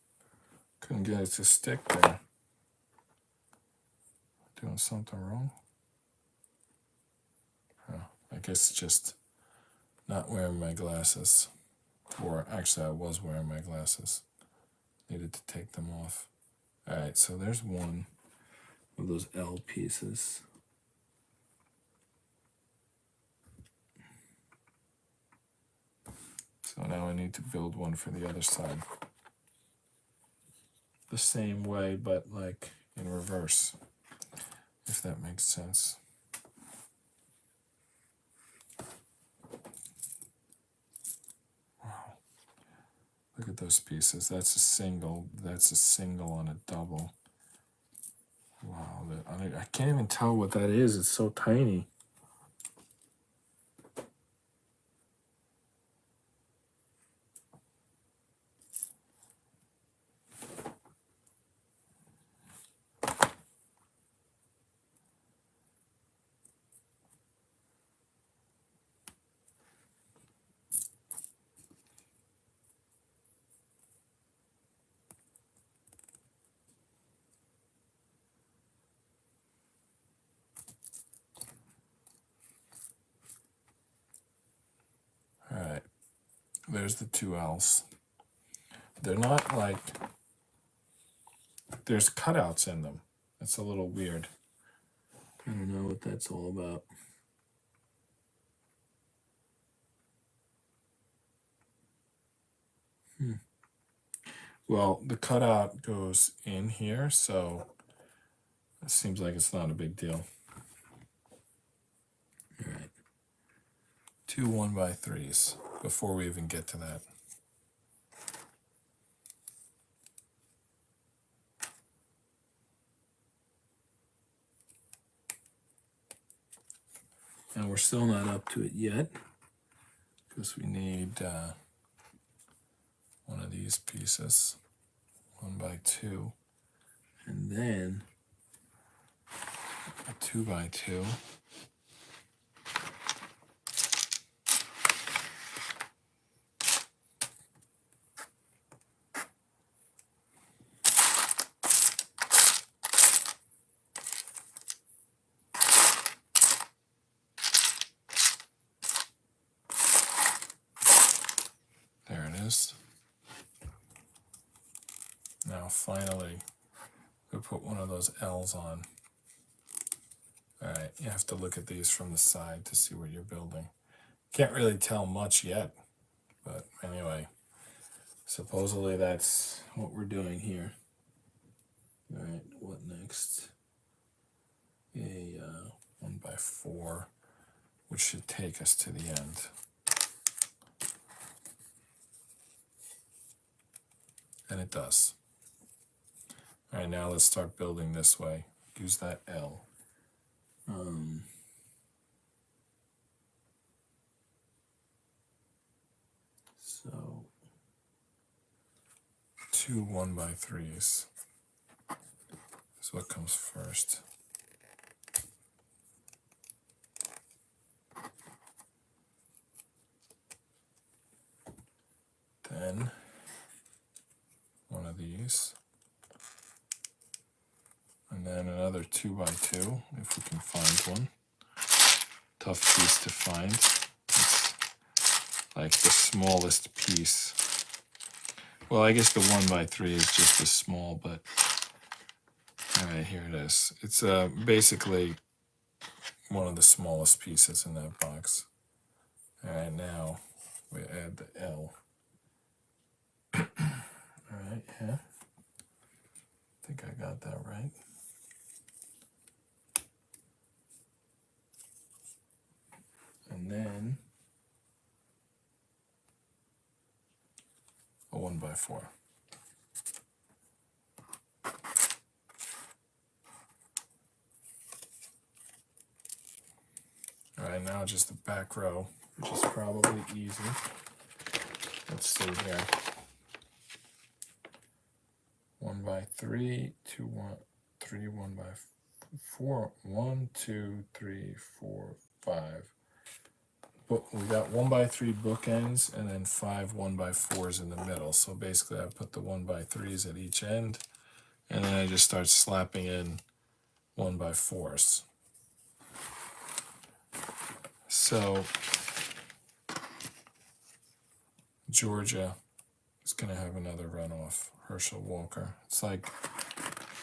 Couldn't get it to stick there. Doing something wrong? Oh, I guess just not wearing my glasses. Or actually, I was wearing my glasses. Needed to take them off. Alright, so there's one of those L pieces. So now I need to build one for the other side. The same way, but like in reverse, if that makes sense. Wow. Look at those pieces. That's a single. That's a single on a double. Wow. I can't even tell what that is. It's so tiny. Alright, there's the two L's. They're not like, there's cutouts in them. That's a little weird. I don't know what that's all about. Well, the cutout goes in here, so it seems like it's not a big deal. All right. Two 1x3s before we even get to that. And we're still not up to it yet because we need one of these pieces, 1x2, and And then a 2x2. There it is. Now finally, we put one of those L's on. All right, you have to look at these from the side to see what you're building. Can't really tell much yet, but anyway, supposedly that's what we're doing here. All right, what next? A 1x4, which should take us to the end. And it does. All right, now let's start building this way. Use that L. So 2 1x3s. So what comes first? Then one of these. And then another 2x2, if we can find one. Tough piece to find. It's like the smallest piece. Well, I guess the 1x3 is just as small, but all right, here it is. It's basically one of the smallest pieces in that box. All right, now we add the L. All right, yeah. I think I got that right. And then a 1x4. All right, now just the back row, which is probably easy. Let's see here. 1x3, 2, 1, 3, 1x4, 1, 2, 3, 4, 5. But we got 1x3 bookends and then 5 1x4s in the middle. So basically I put the 1x3s at each end and then I just start slapping in 1x4s. So Georgia is going to have another runoff. Herschel Walker. It's like,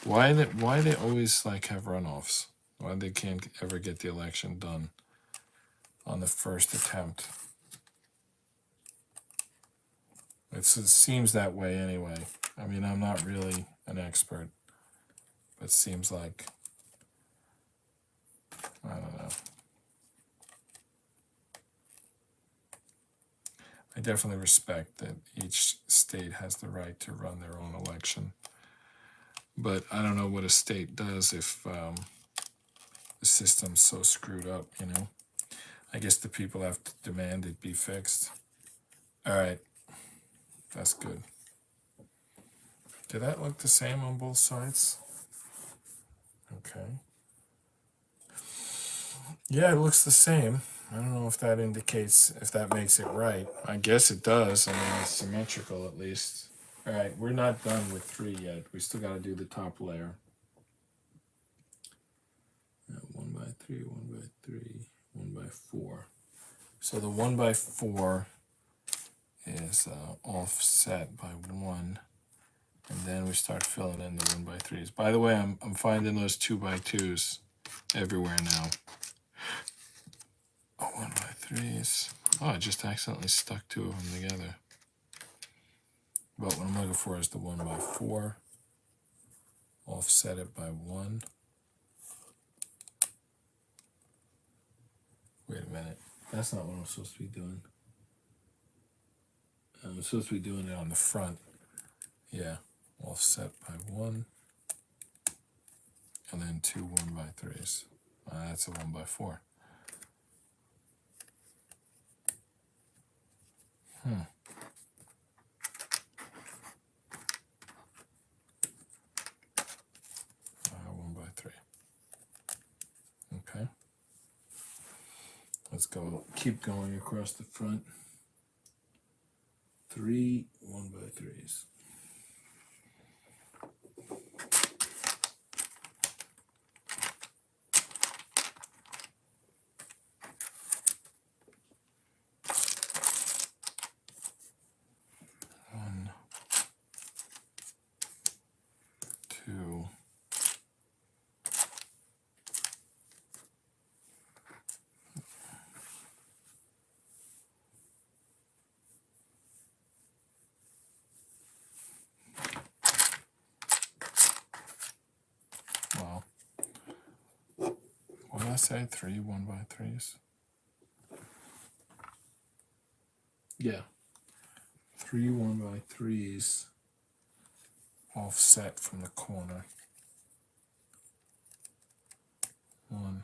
why they always like have runoffs? Why they can't ever get the election done on the first attempt? It seems that way anyway. I mean, I'm not really an expert, but it seems like, I don't know. I definitely respect that each state has the right to run their own election. But I don't know what a state does if the system's so screwed up, you know? I guess the people have to demand it be fixed. All right, that's good. Did that look the same on both sides? Okay. Yeah, it looks the same. I don't know if that indicates, if that makes it right. I guess it does. I mean, it's symmetrical at least. All right, we're not done with 3 yet. We still got to do the top layer. 1x3, 1x3, 1x4. So the 1x4 is offset by 1. And then we start filling in the 1x3s. By the way, I'm finding those 2x2s everywhere now. Oh, 1x3s. Oh, I just accidentally stuck 2 of them together. But what I'm looking for is the 1x4. Offset it by 1. Wait a minute. That's not what I'm supposed to be doing. I'm supposed to be doing it on the front. Yeah. Offset by 1. And then 2 1x3s. That's a 1x4. Let's go, keep going across the front. 3 1x3s. One, two, well, what did I say? 3 1x3s? Yeah. 3 1x3s offset from the corner. 1.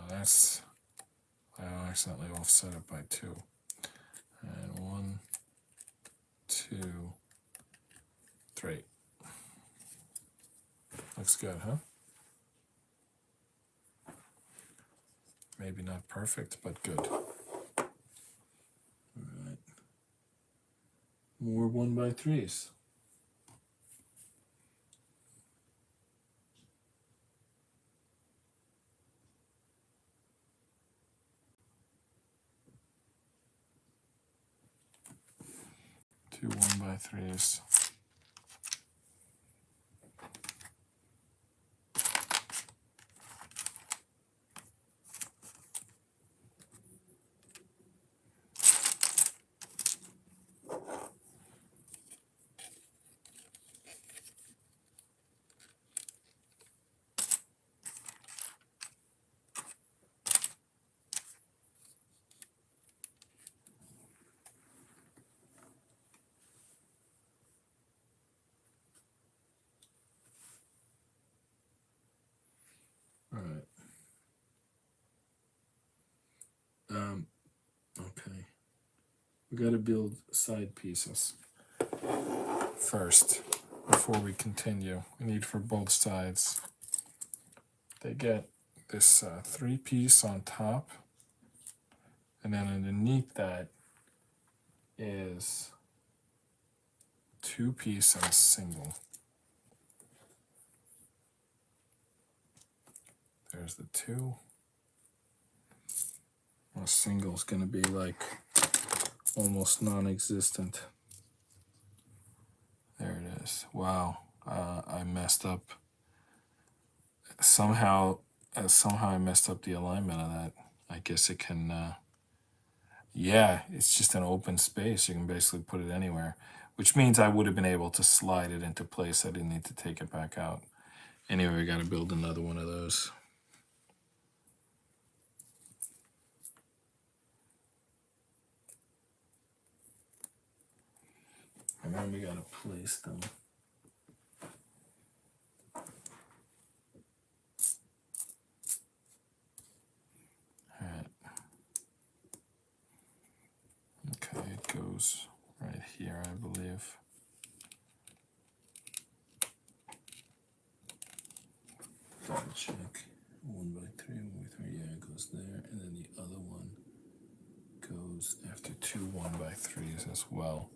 That's, I accidentally offset it by 2. And 1, 2, 3. Looks good, huh? Maybe not perfect, but good. All right. More 1x3s. Two 1x3s. All right. Okay. We got to build side pieces first before we continue. We need for both sides. They get this 3-piece on top, and then underneath that is 2-piece and a single. There's the 2. A single is going to be like almost non-existent. There it is. Wow, I messed up. Somehow I messed up the alignment of that. I guess it can. Yeah, it's just an open space. You can basically put it anywhere, which means I would have been able to slide it into place. I didn't need to take it back out. Anyway, we got to build another one of those. And then we got to place them. All right. Okay, it goes right here, I believe. Double check. 1x3, 1x3, yeah, it goes there. And then the other one goes after 2 1x3s as well.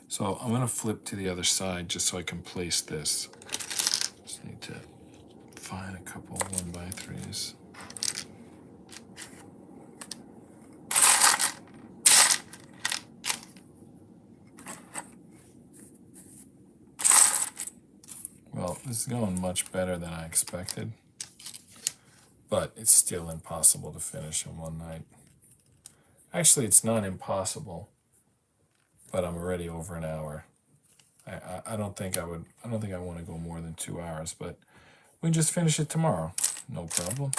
So I'm going to flip to the other side just so I can place this. Just need to find a couple 1x3s. Well, this is going much better than I expected, but it's still impossible to finish in one night. Actually, it's not impossible, but I'm already over an hour. I don't think I would. I don't think I want to go more than 2 hours, but we can just finish it tomorrow. No problem.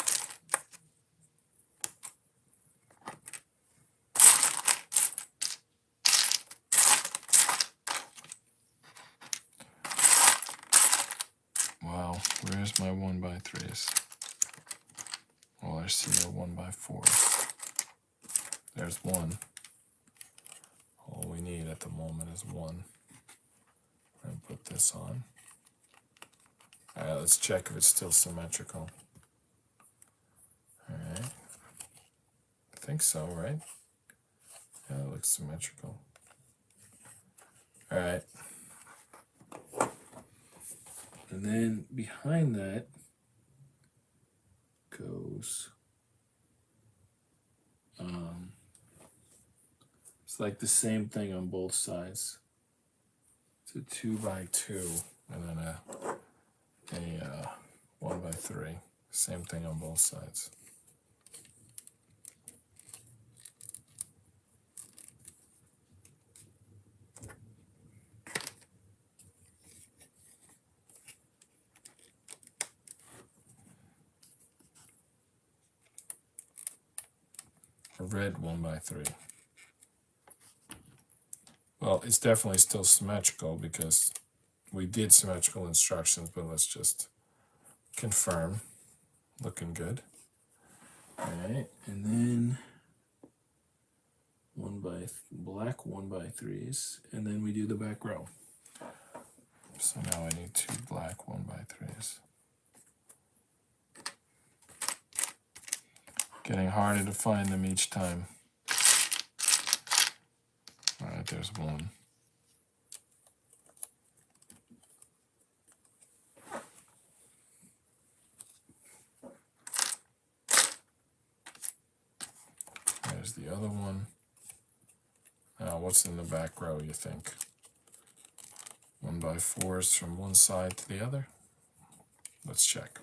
Wow, where's my 1x3s? Oh, I see a 1x4. There's one. All we need at the moment is one. And put this on. All right, let's check if it's still symmetrical. All right, think so, right? Yeah, it looks symmetrical. All right. And then behind that goes, it's like the same thing on both sides. It's a 2 by 2 and then a 1 by 3. Same thing on both sides. A red 1 by 3. Well, it's definitely still symmetrical because we did symmetrical instructions, but let's just confirm. Looking good. All right, and then black 1 by 3s, and then we do the back row. So now I need 2 black 1 by 3s. Getting harder to find them each time. All right, there's one. There's the other one. Now, what's in the back row, you think? 1 by 4s from one side to the other? Let's check.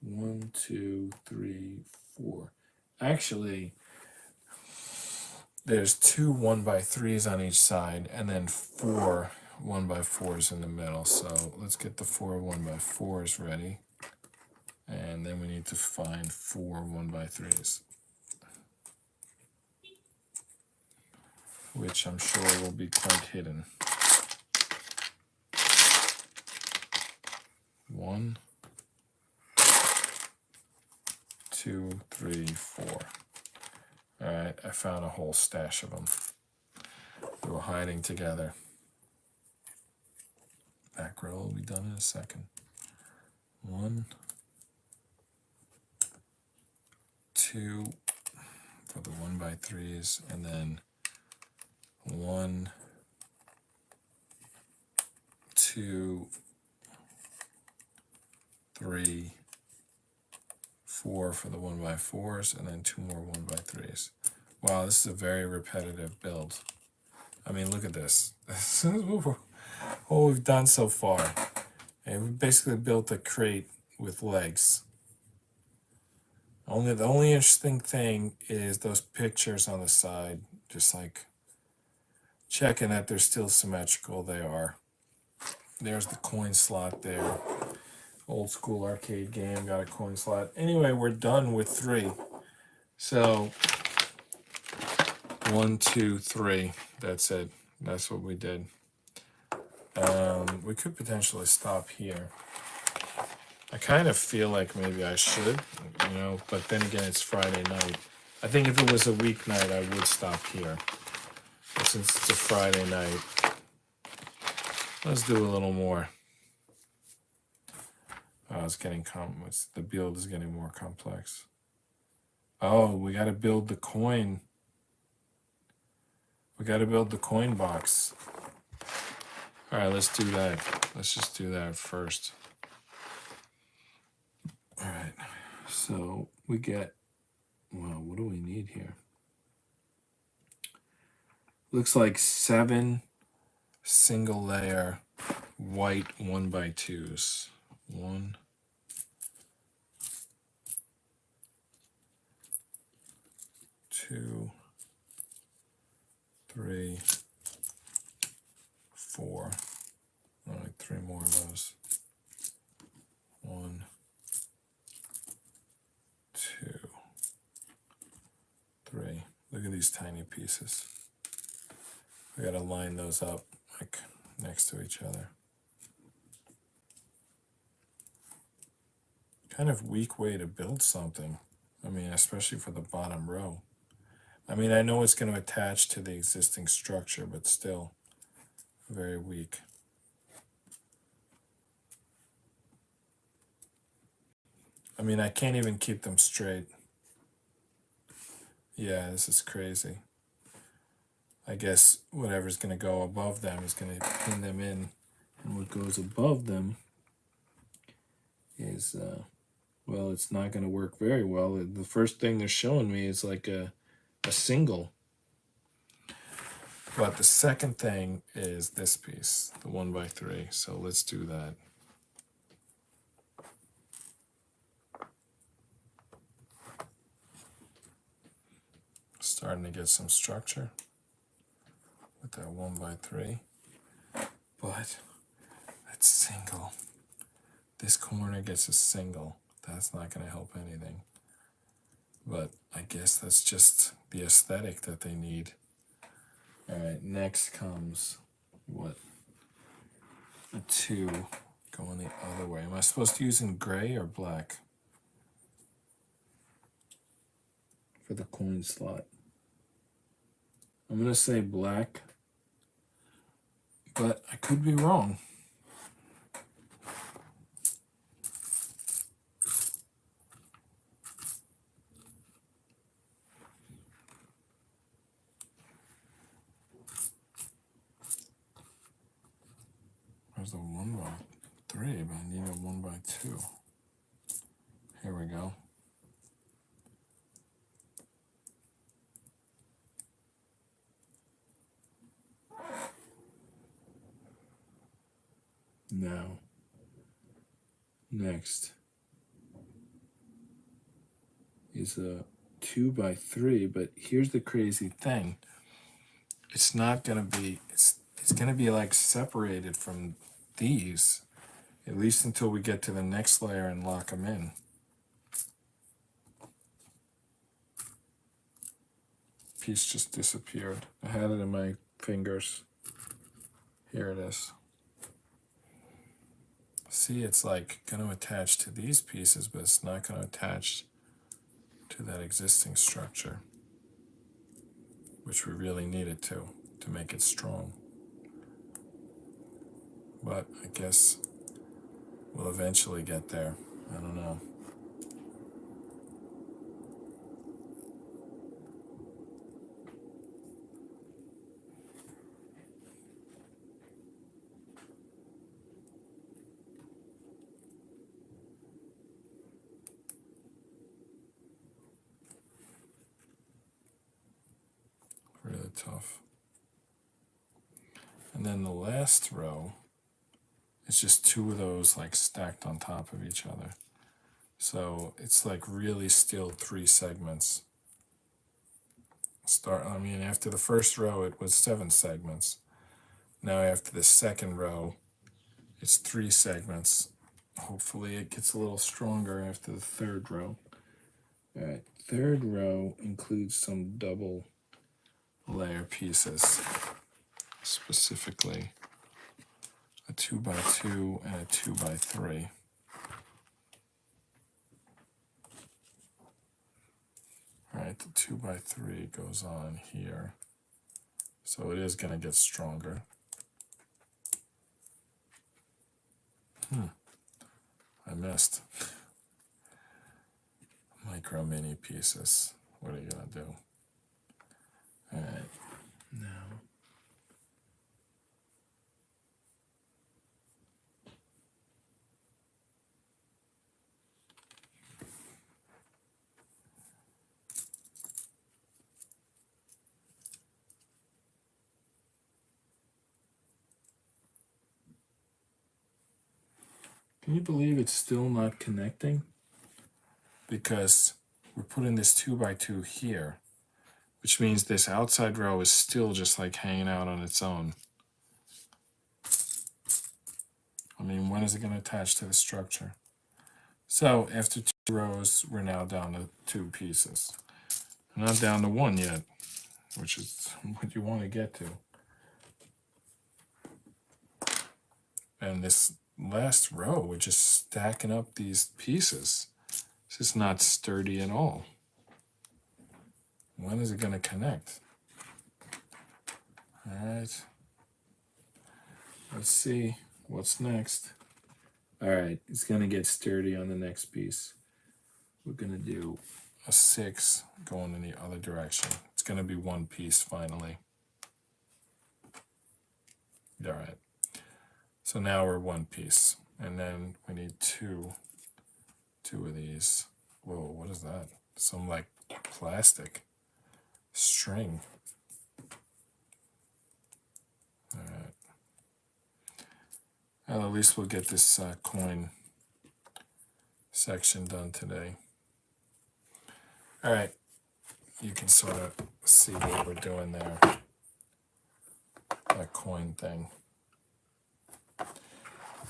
1, 2, 3, 4. Actually, there's 2 1 by 3s on each side, and then 4 1 by 4s in the middle. So let's get the 4 1 by 4s ready. And then we need to find 4 1 by 3s, which I'm sure will be quite hidden. 1, 2, 3, 4. All right, I found a whole stash of them. They were hiding together. Back row will be done in a second. 1, 2 for the 1 by 3s, and then 1, 2, 3, 4 for the 1 by 4s, and then 2 more 1 by 3s. Wow, this is a very repetitive build. I mean, look at this. This is what we've done so far. And we basically built a crate with legs. The only interesting thing is those pictures on the side, just like checking that they're still symmetrical. They are. There's the coin slot there. Old school arcade game, got a coin slot. Anyway, we're done with 3. So 1, 2, 3. That's it. That's what we did. We could potentially stop here. I kind of feel like maybe I should, but then again, it's Friday night. I think if it was a weeknight, I would stop here. But since it's a Friday night, let's do a little more. Oh, it's getting the build is getting more complex. Oh, we got to build the coin. We got to build the coin box. All right, let's do that. Let's just do that first. All right, so we get, well, what do we need here? Looks like 7 single layer white 1 by 2s. 1, 2, 3, 4. Like 3 more of those. 1, 2, 3. Look at these tiny pieces. We gotta line those up like next to each other. Kind of weak way to build something. I mean, especially for the bottom row. I mean, I know it's going to attach to the existing structure, but still very weak. I mean, I can't even keep them straight. Yeah, this is crazy. I guess whatever's going to go above them is going to pin them in. And what goes above them is, well, it's not going to work very well. The first thing they're showing me is like a single. But the second thing is this piece, the 1x3. So let's do that. Starting to get some structure with that 1x3. But that's single. This corner gets a single. That's not going to help anything. But I guess that's just the aesthetic that they need. All right, next comes what? A 2 going the other way. Am I supposed to use in gray or black for the coin slot? I'm going to say black, but I could be wrong. There's a 1x3, but I need a 1x2. Here we go. Now, next is a 2x3, but here's the crazy thing. It's not going to be, it's going to be like separated from these, at least until we get to the next layer and lock them in. Piece just disappeared. I had it in my fingers. Here it is. See, it's like going to attach to these pieces, but it's not going to attach to that existing structure, which we really need it to make it strong. But I guess we'll eventually get there. I don't know. Really tough. And then the last row is just 2 of those like stacked on top of each other. So it's like really still 3 segments. After the first row it was 7 segments. Now after the second row it's 3 segments. Hopefully it gets a little stronger after the third row. All right, third row includes some double layer pieces, specifically a 2x2 and a 2x3. All right, the 2x3 goes on here, so it is going to get stronger. I missed. Micro mini pieces. What are you going to do? All right, now. Can you believe it's still not connecting? Because we're putting this 2x2 here, which means this outside row is still just like hanging out on its own. I mean, when is it going to attach to the structure? So after 2 rows, we're now down to 2 pieces. We're not down to 1 yet, which is what you want to get to. And this last row, we're just stacking up these pieces. This is not sturdy at all. When is it going to connect? All right. Let's see what's next. All right, it's going to get sturdy on the next piece. we're gonna do a 6 going in the other direction. It's gonna be one piece finally. All right. So now we're one piece, and then we need two of these. Whoa, what is that? Some like plastic string. All right. Well, at least we'll get this coin section done today. All right. You can sort of see what we're doing there. That coin thing.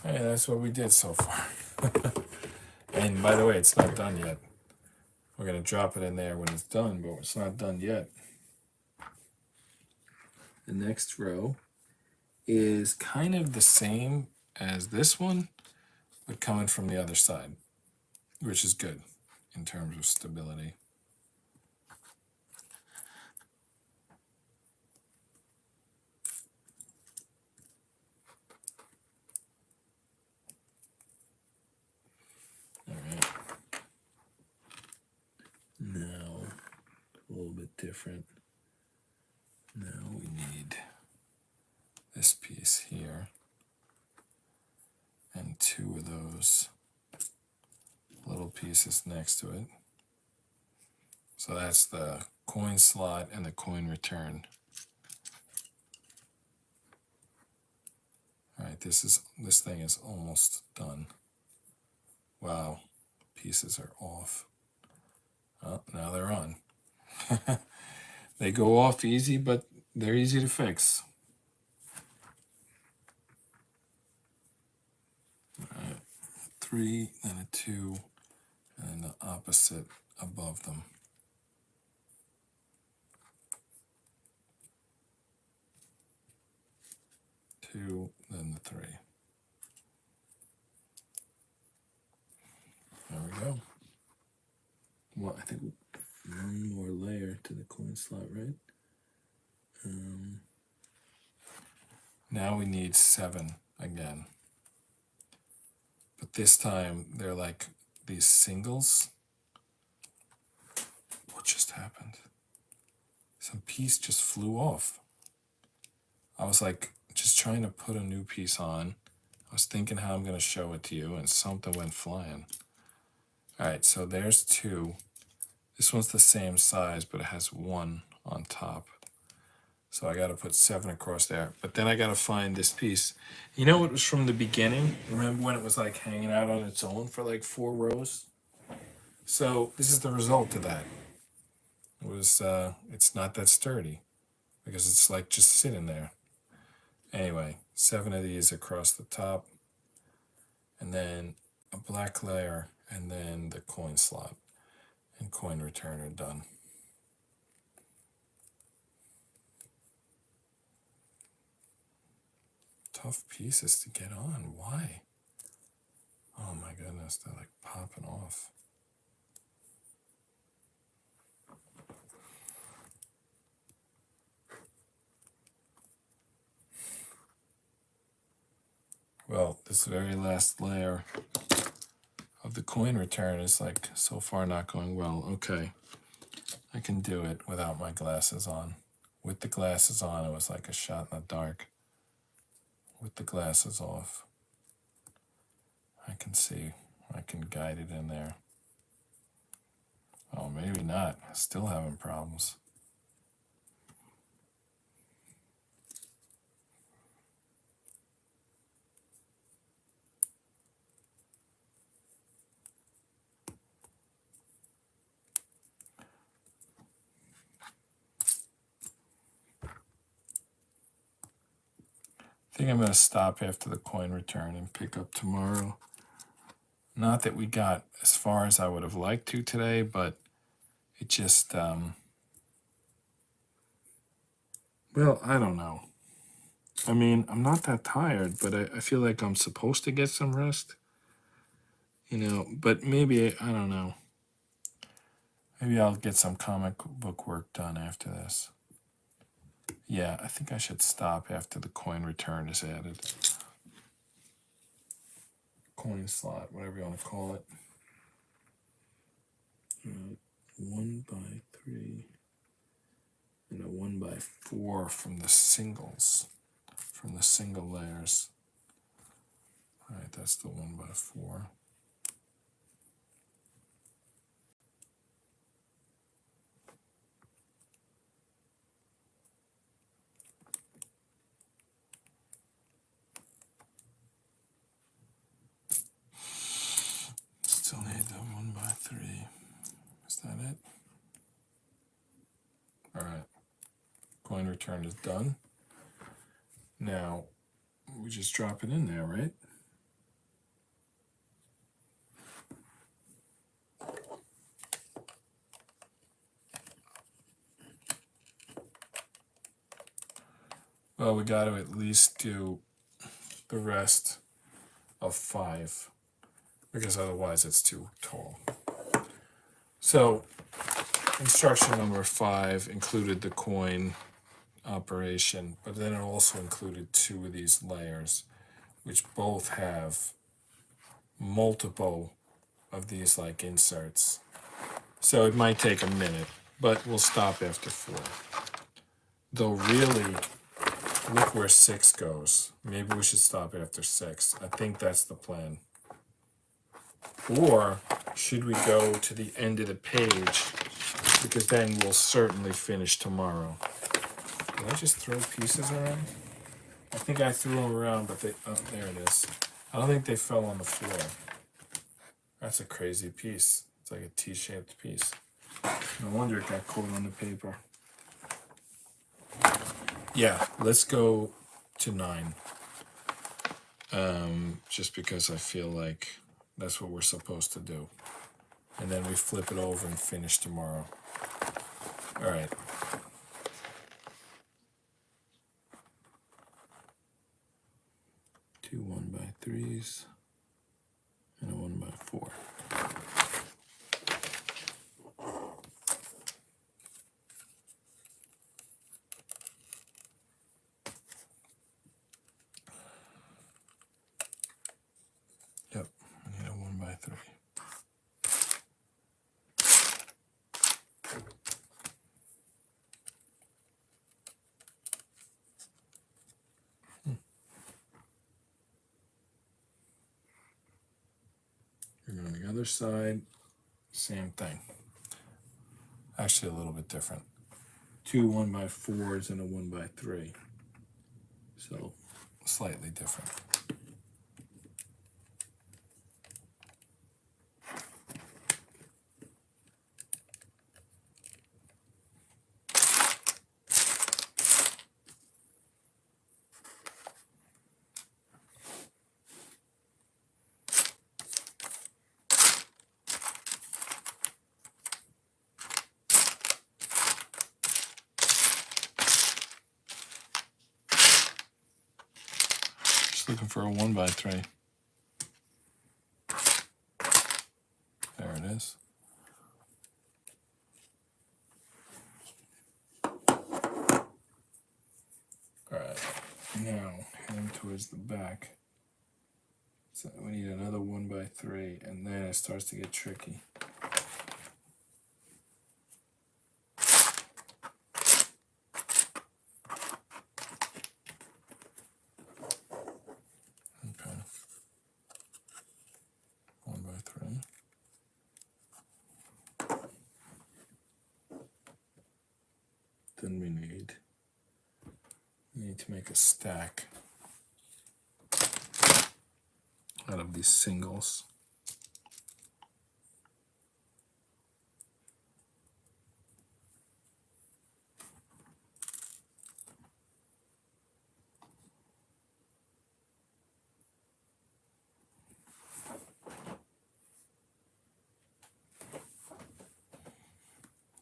Hey, that's what we did so far. And by the way, it's not done yet. We're going to drop it in there when it's done, but it's not done yet. The next row is kind of the same as this one, but coming from the other side, which is good in terms of stability. All right. Now, a little bit different. Now we need this piece here and 2 of those little pieces next to it. So that's the coin slot and the coin return. All right, this thing is almost done. Wow, pieces are off. Oh, now they're on. They go off easy, but they're easy to fix. All right, 3, then a 2, and the opposite above them. 2, then the 3. There we go. Well, I think one more layer to the coin slot, right? Now we need 7 again. But this time they're like these singles. What just happened? Some piece just flew off. I was like just trying to put a new piece on. I was thinking how I'm going to show it to you, and something went flying. All right, so there's 2. This one's the same size, but it has 1 on top. So I got to put 7 across there. But then I got to find this piece. You know, it was from the beginning. Remember when it was like hanging out on its own for like 4 rows? So this is the result of that. It was, it's not that sturdy because it's like just sitting there. Anyway, 7 of these across the top, and then a black layer, and then the coin slot and coin returner done. Tough pieces to get on. Why? Oh my goodness, they're like popping off. Well, this very last layer of the coin return is like so far not going well. Okay, I can do it without my glasses on. With the glasses on, it was like a shot in the dark. With the glasses off, I can see, I can guide it in there. Oh, maybe not. Still having problems. I think I'm going to stop after the coin return and pick up tomorrow. Not that we got as far as I would have liked to today, but it just, well, I don't know. I mean, I'm not that tired, but I feel like I'm supposed to get some rest. You know, but maybe, I don't know. Maybe I'll get some comic book work done after this. Yeah, I think I should stop after the coin return is added. Coin slot, whatever you want to call it. 1x3 and a 1x4 from the singles, from the single layers. All right, that's the 1x4. Still need the 1x3. Is that it? All right. Coin return is done. Now, we just drop it in there, right? Well, we got to at least do the rest of 5, because otherwise it's too tall. So, instruction number 5 included the coin operation, but then it also included 2 of these layers, which both have multiple of these like inserts. So it might take a minute, but we'll stop after 4. Though really, look where 6 goes. Maybe we should stop after 6. I think that's the plan. Or should we go to the end of the page? Because then we'll certainly finish tomorrow. Did I just throw pieces around? I think I threw them around, but they, oh, there it is. I don't think they fell on the floor. That's a crazy piece. It's like a T-shaped piece. No wonder it got caught on the paper. Yeah, let's go to 9. Just because I feel like that's what we're supposed to do. And then we flip it over and finish tomorrow. All right. Two 1x3s and a 1x4. Yep, I need a 1x3. And on the other side, same thing. Actually, a little bit different. 2 1x4s and a 1x3. So, slightly different. Just looking for a 1x3. There it is. Alright, now heading towards the back. So we need another 1x3, and then it starts to get tricky. Okay. 1x3. Then we need to make a stack out of these singles.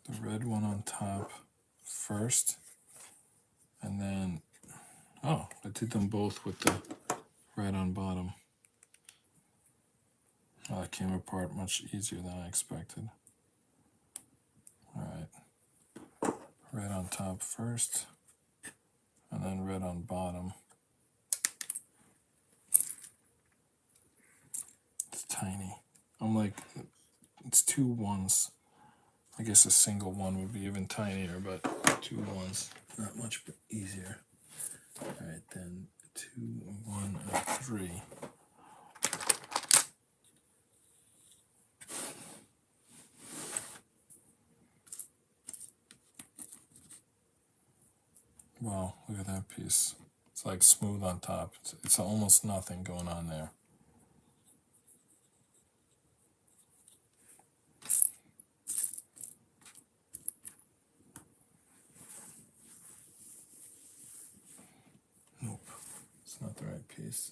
The red one on top first, and then, oh, I did them both with the red on bottom. Oh, it came apart much easier than I expected. All right, red on top first, and then red on bottom. It's tiny. I'm like, it's 2 1s. I guess a single one would be even tinier, but 2 ones, not much easier. All right, then 2, 1, and 3. Wow, look at that piece. It's like smooth on top. It's almost nothing going on there. Nope, it's not the right piece.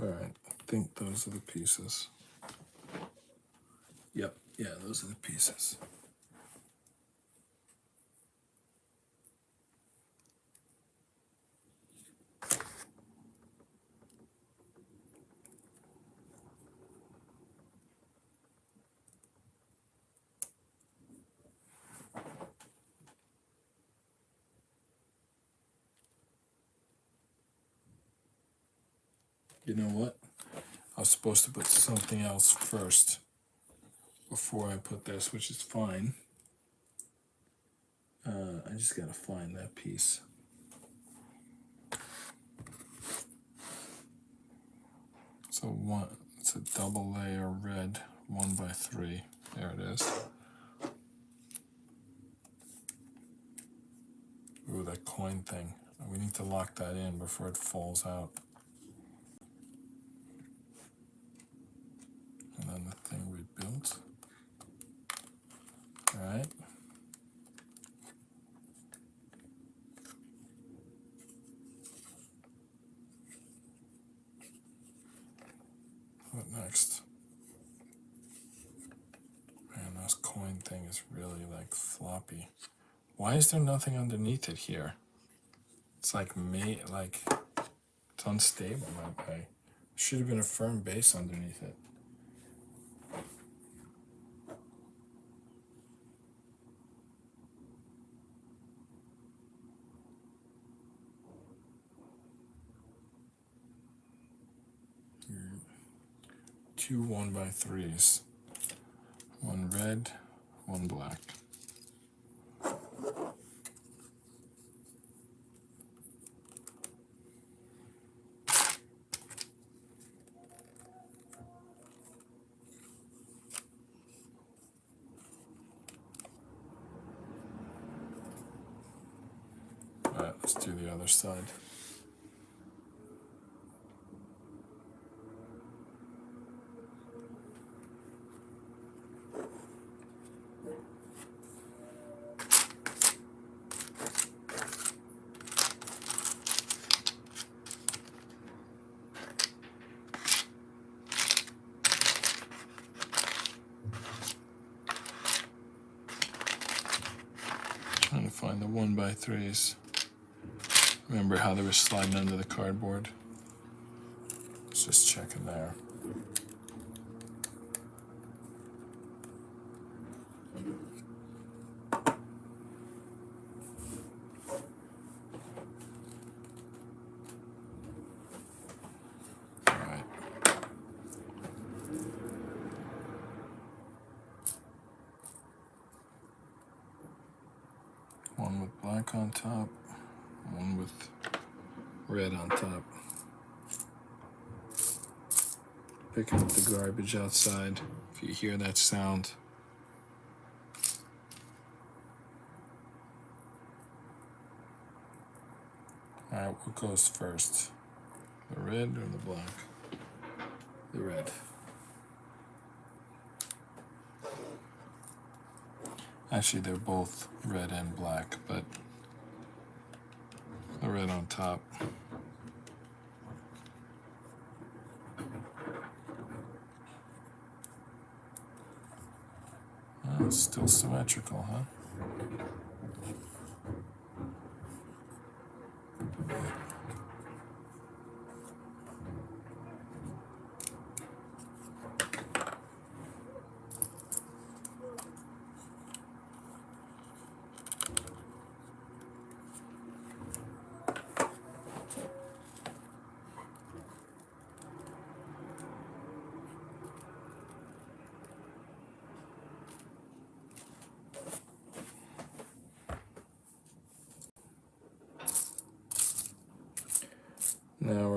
All right, I think those are the pieces. Yep, yeah, those are the pieces. You know what? I was supposed to put something else first before I put this, which is fine. I just gotta find that piece. So it's a double layer red, 1x3. There it is. Ooh, that coin thing. We need to lock that in before it falls out. And then the thing we built. All right. What next? Man, this coin thing is really like floppy. Why is there nothing underneath it here? It's like it's unstable that way. Should have been a firm base underneath it. Two 1x3s. One red, one black. All right, let's do the other side. Trying to find the 1x3s. Remember how they were sliding under the cardboard? Let's just check in there. All right. One with black on top, one with red on top. Picking up the garbage outside. If you hear that sound. All right, what goes first? The red or the black? The red. Actually, they're both red and black, but the red on top. Oh, it's still symmetrical, huh?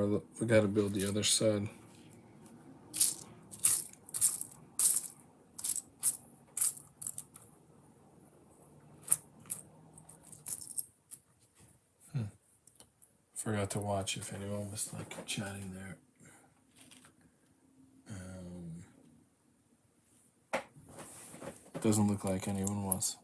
more. We got to build the other side. Forgot to watch if anyone was like chatting there. Doesn't look like anyone was.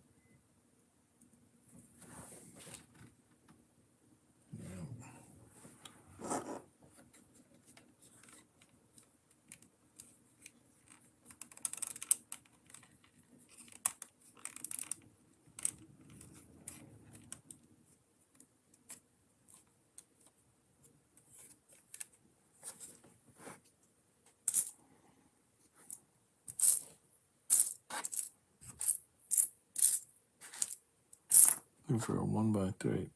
For a 1x3.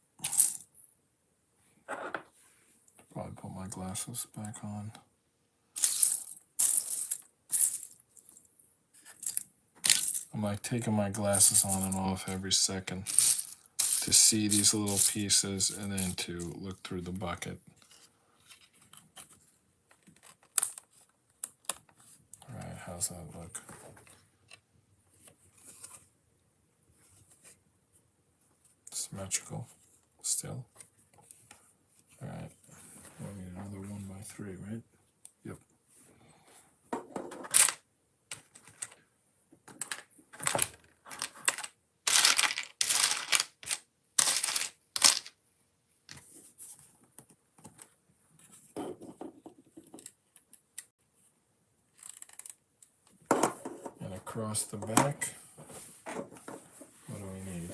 Probably put my glasses back on. I'm like taking my glasses on and off every second to see these little pieces and then to look through the bucket. All right, how's that look? Symmetrical still. All right, we need another 1x3, right? Yep. And across the back, what do we need?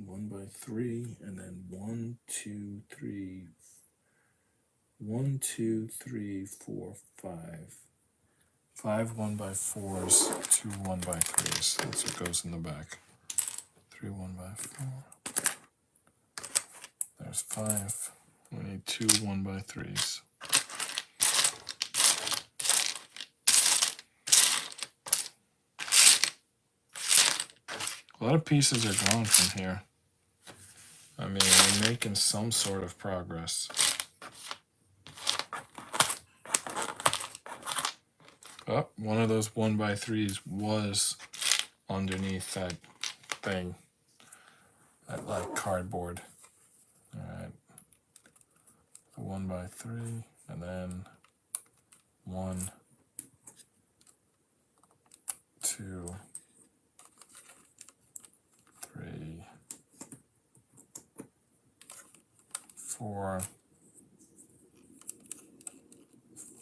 One by three, and then 1, 2, 3, 1, 2, 3, 4, 5. 5 1x4s, 2 1x3s. That's what goes in the back. 3 1x4. There's 5. We need 2 1x3s. A lot of pieces are gone from here. I mean, we're making some sort of progress. Oh, one of those 1x3s was underneath that thing, that like cardboard. All right, so 1x3, and then 1, 2, 3, 4,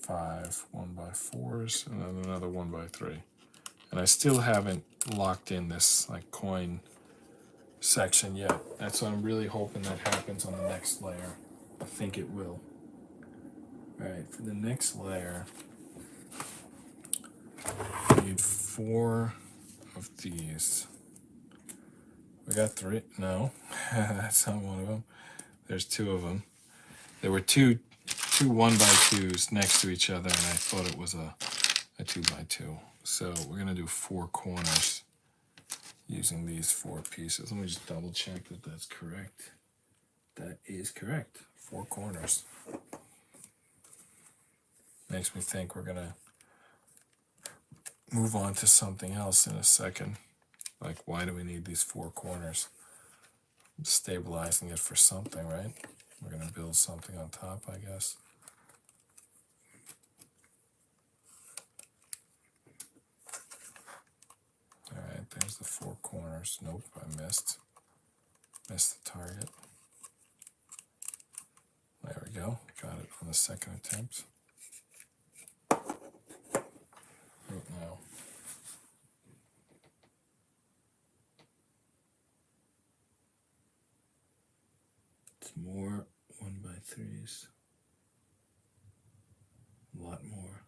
5 1x4s, and then another 1x3. And I still haven't locked in this like coin section yet. That's what I'm really hoping that happens on the next layer. I think it will. All right, for the next layer, we need 4 of these. We got 3. No, that's not one of them. There's 2 of them. There were two 1x2s next to each other, and I thought it was a 2x2. So we're gonna do 4 corners using these 4 pieces. Let me just double check that that's correct. That is correct. 4 corners. Makes me think we're gonna move on to something else in a second. Like, why do we need these 4 corners? Stabilizing it for something, right? We're gonna build something on top, I guess. All right, there's the 4 corners. Nope, I missed the target. There we go, got it on the second attempt. Right now. It's more 1x3s. A lot more.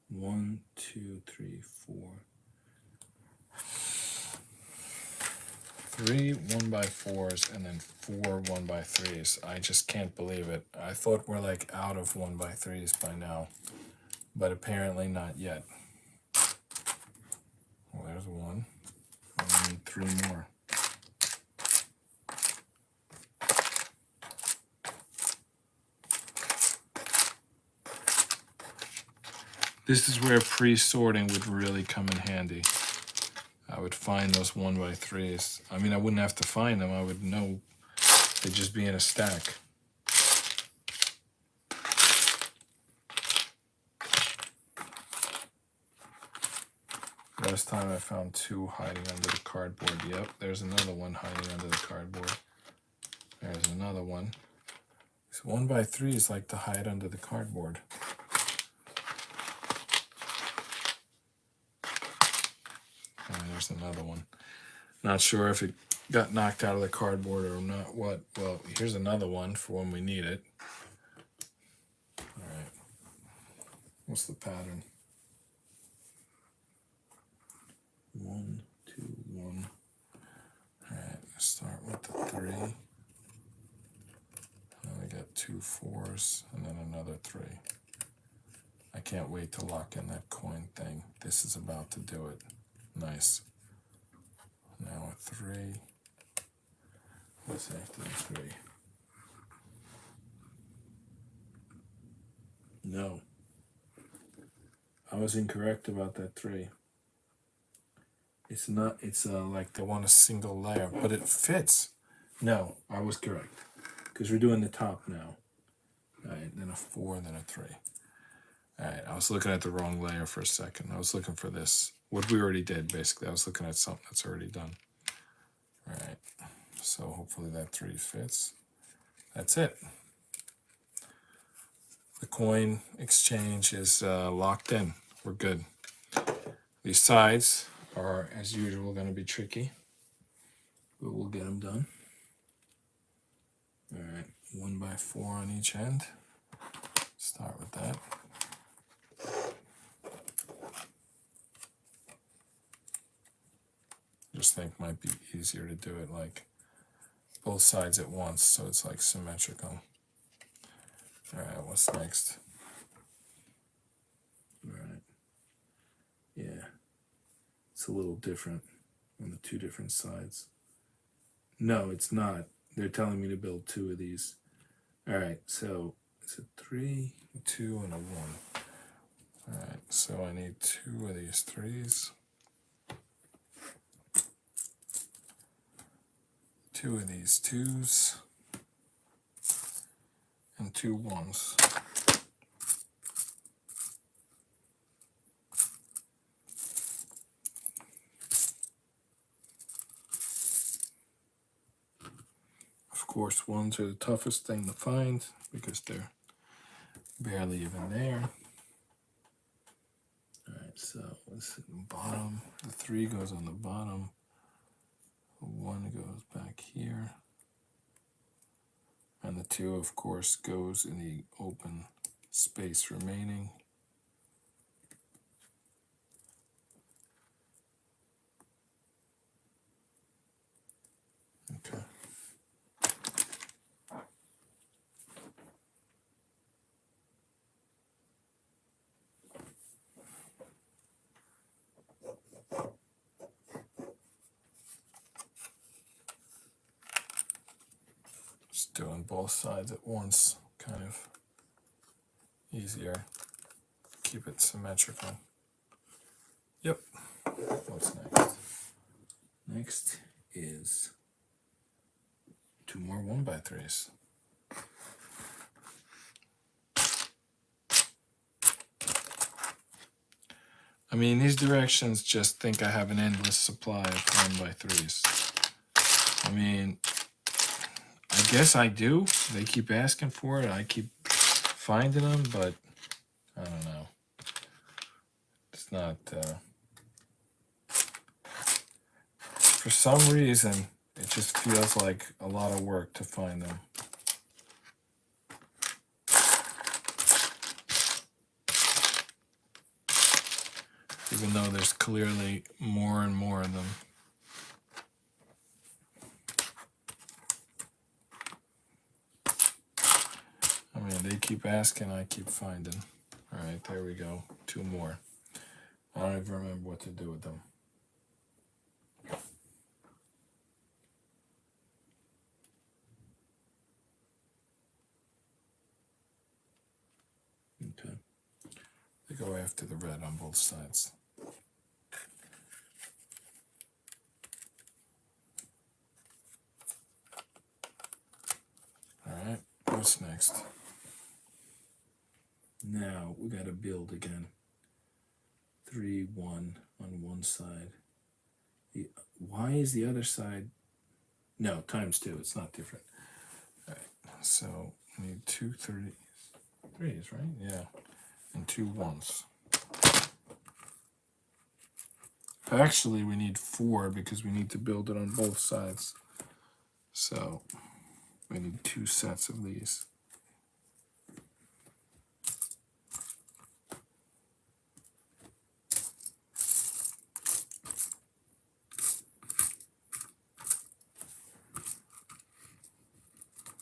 1, 2, 3, 4. 3 1x4s and then 4 1x3s. I just can't believe it. I thought we're like out of 1x3s by now, but apparently not yet. there's one. I need 3 more. This is where pre-sorting would really come in handy. I would find those 1x3s. I mean, I wouldn't have to find them. I would know they'd just be in a stack. Last time I found 2 hiding under the cardboard. Yep, there's another one hiding under the cardboard. There's another one. So 1x3s like to hide under the cardboard. And there's another one. Not sure if it got knocked out of the cardboard or not. What? Well, here's another one for when we need it. All right. What's the pattern? 1, 2, 1. All right. Let's start with the 3. And then we got 2 4s and then another 3. I can't wait to lock in that coin thing. This is about to do it. Nice. Now a 3. What's after the 3? No. I was incorrect about that 3. It's not, it's like they want a single layer, but it fits. No, I was correct. Because we're doing the top now. All right, then a 4, then a 3. All right, I was looking at the wrong layer for a second. I was looking for this. What we already did, basically. I was looking at something that's already done. All right, so hopefully that 3 fits. That's it. The coin exchange is locked in. We're good. These sides are, as usual, going to be tricky, but we'll get them done. All right, 1x4 on each end. Start with that. Just think might be easier to do it like both sides at once, so it's like symmetrical. All right, what's next? All right, yeah, it's a little different on the 2 different sides. No, it's not. They're telling me to build 2 of these. All right, so it's a 3, a 2, and a 1. All right, so I need 2 of these 3s. 2 of these 2s. And 2 1s. Of course, 1s are the toughest thing to find because they're barely even there. All right, so let's hit the bottom. The 3 goes on the bottom. The 1 goes back here. And the 2, of course, goes in the open space remaining. Okay. Just doing both sides at once, kind of easier. Keep it symmetrical. Yep. What's next? Next is 2 more 1x3s. I mean, these directions just think I have an endless supply of 1x3s. I mean, I guess I do. They keep asking for it. I keep finding them, but I don't know. It's not... for some reason, it just feels like a lot of work to find them. Even though there's clearly more and more of them. I mean, they keep asking, I keep finding. All right, there we go. 2 more. I don't even remember what to do with them. Okay. They go after the red on both sides. All right, what's next? Now we got to build again. 3, 1 on one side. Why is the other side? No, times 2. It's not different. All right, so we need 2 threes, right? Yeah, and 2 1s. Actually, we need 4 because we need to build it on both sides. So we need 2 sets of these.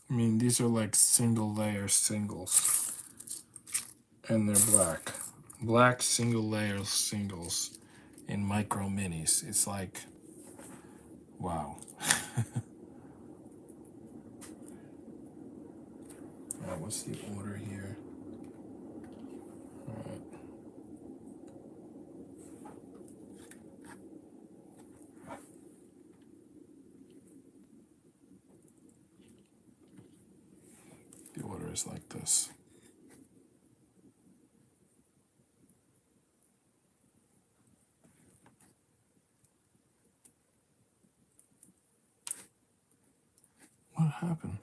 I mean, these are like single layer singles, and they're black. Black single layer singles in micro minis. It's like, wow. All right, what's the order here? All right. The order is like this. What happened?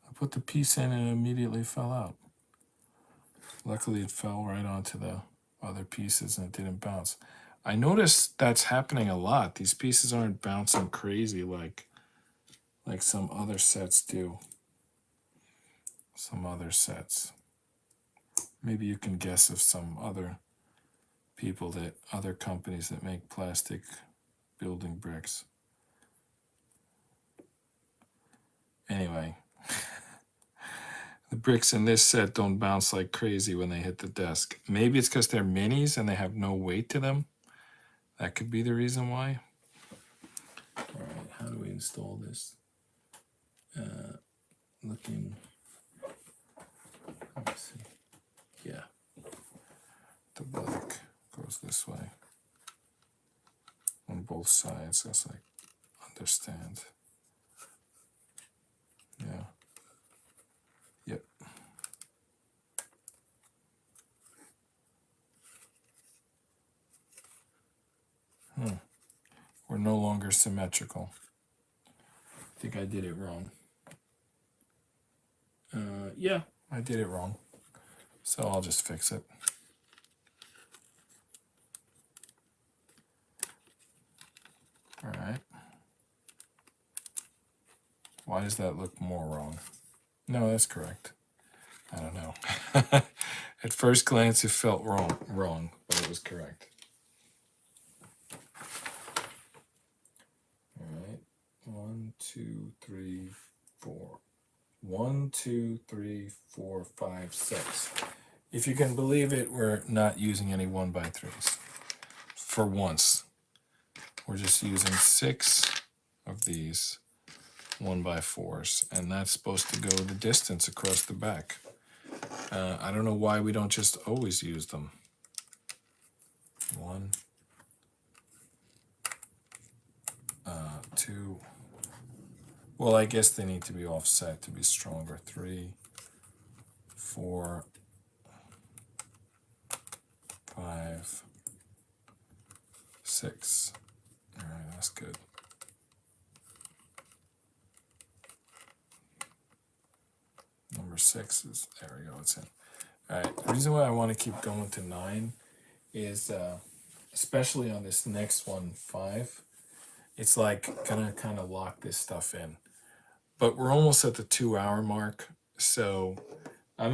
I put the piece in and it immediately fell out. Luckily, it fell right onto the other pieces and it didn't bounce. I noticed that's happening a lot. These pieces aren't bouncing crazy like some other sets do. Some other sets. Maybe you can guess of some other other companies that make plastic building bricks. Anyway, the bricks in this set don't bounce like crazy when they hit the desk. Maybe it's because they're minis and they have no weight to them. That could be the reason why. All right, how do we install this? Looking, let me see. Yeah, the black goes this way on both sides, as I understand. Yeah. Yep. We're no longer symmetrical. I think I did it wrong. Yeah, I did it wrong. So I'll just fix it. All right. Why does that look more wrong? No, that's correct. I don't know. At first glance, it felt wrong, but it was correct. All right. 1, 2, 3, 4. 1, 2, 3, 4, 5, 6. If you can believe it, we're not using any 1x3s. For once. We're just using 6 of these 1x4s, and that's supposed to go the distance across the back. I don't know why we don't just always use them. 1, 2. Well, I guess they need to be offset to be stronger. 3, 4, 5, 6. All right, that's good. Number 6 is, there we go, it's in. All right, the reason why I want to keep going to 9 is, especially on this next one, 5, it's like gonna kind of lock this stuff in. But we're almost at the 2-hour mark, so I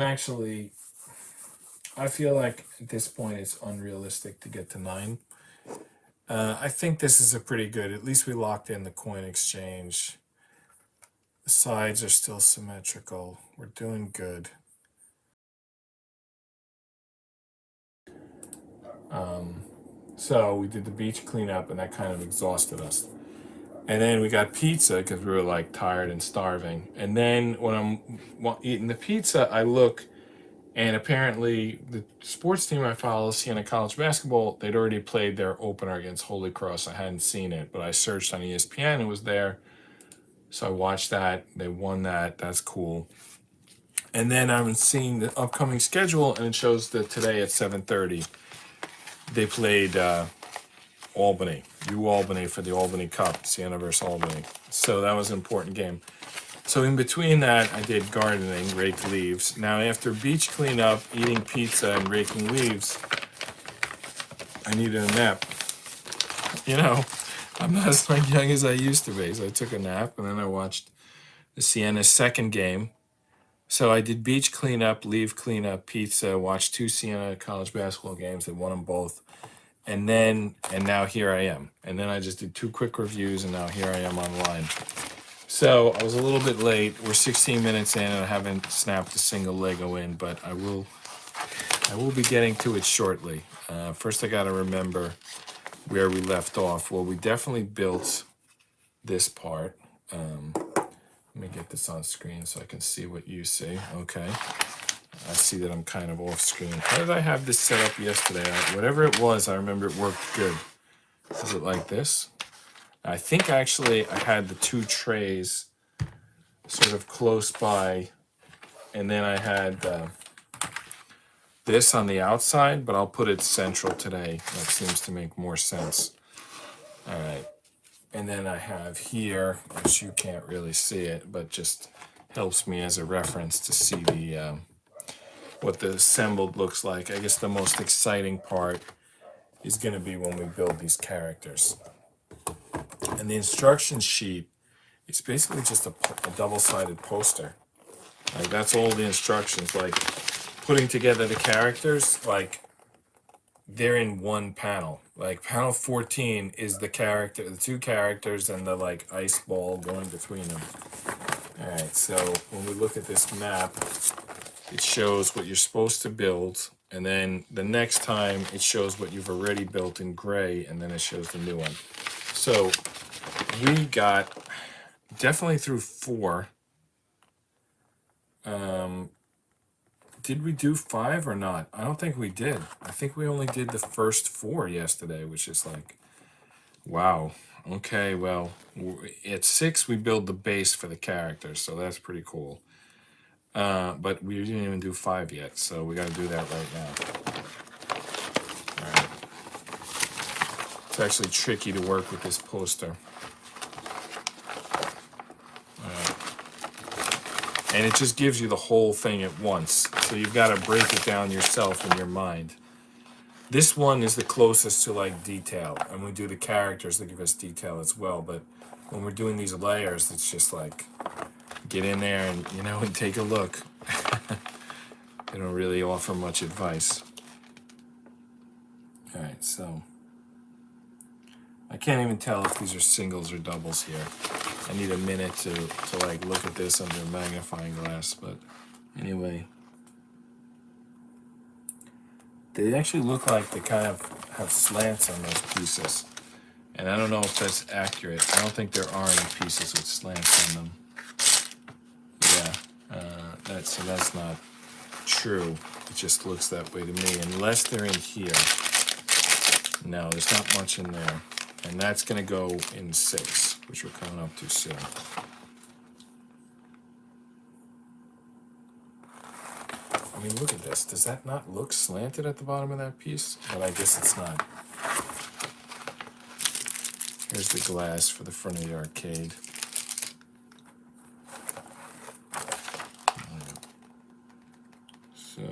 feel like at this point it's unrealistic to get to 9. I think this is a pretty good, at least we locked in the coin exchange. The sides are still symmetrical. We're doing good. So we did the beach cleanup and that kind of exhausted us. And then we got pizza because we were like tired and starving. And then when I'm eating the pizza, I look And apparently, the sports team I follow, Siena College Basketball, they'd already played their opener against Holy Cross. I hadn't seen it, but I searched on ESPN. It was there. So I watched that. They won that. That's cool. And then I'm seeing the upcoming schedule, and it shows that today at 7:30, they played Albany, Albany for the Albany Cup, Siena versus Albany. So that was an important game. So in between that, I did gardening, raked leaves. Now after beach cleanup, eating pizza, and raking leaves, I needed a nap. You know, I'm not as young as I used to be. So I took a nap, and then I watched the Siena's second game. So I did beach cleanup, leaf cleanup, pizza, watched 2 Siena college basketball games. They won them both. And now here I am. And then I just did 2 quick reviews, and now here I am online. So I was a little bit late. We're 16 minutes in, and I haven't snapped a single Lego in, but I will be getting to it shortly. First, I got to remember where we left off. Well, we definitely built this part. Let me get this on screen so I can see what you see. Okay. I see that I'm kind of off screen. How did I have this set up yesterday? Whatever it was, I remember it worked good. Is it like this? I think actually I had the 2 trays sort of close by, and then I had this on the outside, but I'll put it central today. That seems to make more sense. All right. And then I have here, which you can't really see it, but just helps me as a reference to see the what the assembled looks like. I guess the most exciting part is going to be when we build these characters. And the instruction sheet, it's basically just a double-sided poster. Like, that's all the instructions. Like, putting together the characters, like, they're in one panel. Like, panel 14 is the 2 characters and the, like, ice ball going between them. All right, so when we look at this map, it shows what you're supposed to build, and then the next time it shows what you've already built in gray, and then it shows the new one. So we got definitely through 4. Did we do 5 or not? I don't think we did. I think we only did the first 4 yesterday, which is like, wow. Okay, well, at 6 we build the base for the characters, so that's pretty cool. But we didn't even do 5 yet, so we got to do that right now. All right. It's actually tricky to work with this poster. And it just gives you the whole thing at once. So you've got to break it down yourself in your mind. This one is the closest to like detail. And we do the characters that give us detail as well. But when we're doing these layers, it's just like, get in there and, and take a look. They don't really offer much advice. All right, so I can't even tell if these are singles or doubles here. I need a minute to like look at this under a magnifying glass, but anyway. They actually look like they kind of have slants on those pieces. And I don't know if that's accurate. I don't think there are any pieces with slants on them. Yeah, that's not true. It just looks that way to me, unless they're in here. No, there's not much in there. And that's going to go in 6, which we're coming up to soon. I mean, look at this. Does that not look slanted at the bottom of that piece? But I guess it's not. Here's the glass for the front of the arcade. So...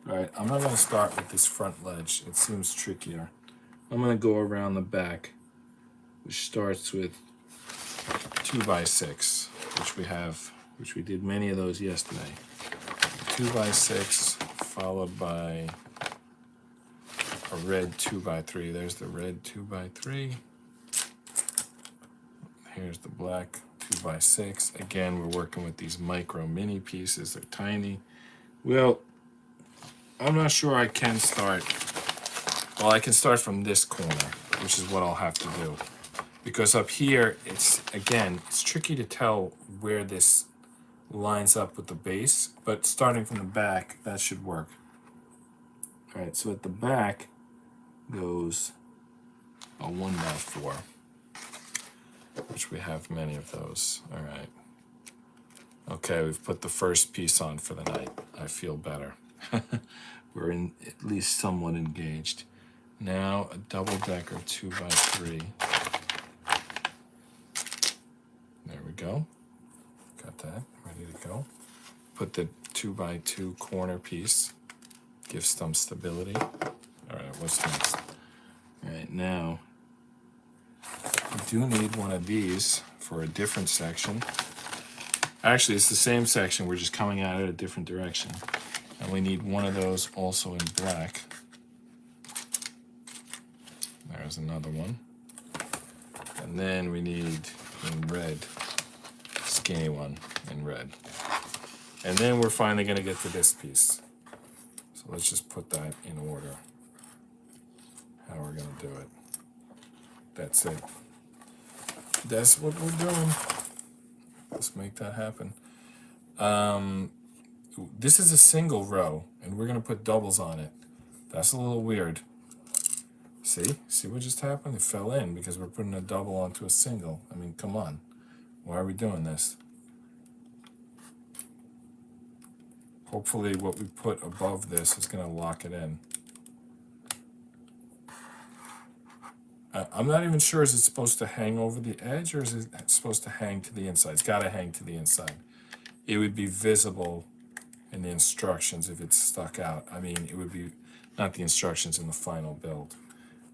Alright, I'm not going to start with this front ledge. It seems trickier. I'm going to go around the back, which starts with 2x6, which we did many of those yesterday. 2x6 followed by a red 2x3. There's the red 2x3. Here's the black 2x6. Again, we're working with these micro mini pieces. They're tiny. Well, I'm not sure I can start. Well, I can start from this corner, which is what I'll have to do. because up here, it's tricky to tell where this lines up with the base, but starting from the back, that should work. All right, so at the back goes a 1x4, which we have many of those. All right. Okay, we've put the first piece on for the night. I feel better. We're at least somewhat engaged. Now a double-decker 2x3. There we go. Got that, ready to go. Put the 2x2 corner piece. Give some stability. All right, what's next? All right, now we do need one of these for a different section. Actually, it's the same section, we're just coming at it a different direction. And we need one of those also in black. There's another one. And then we need in red, skinny one in red. And then we're finally gonna get to this piece. So let's just put that in order, how we're gonna do it. That's it. That's what we're doing. Let's make that happen. This is a single row, and we're gonna put doubles on it. That's a little weird. See what just happened? It fell in because we're putting a double onto a single. I mean, come on. Why are we doing this? Hopefully what we put above this is gonna lock it in. I'm not even sure, is it supposed to hang over the edge or is it supposed to hang to the inside? It's gotta hang to the inside. It would be visible in the instructions if it's stuck out. I mean, it would be, not the instructions in the final build.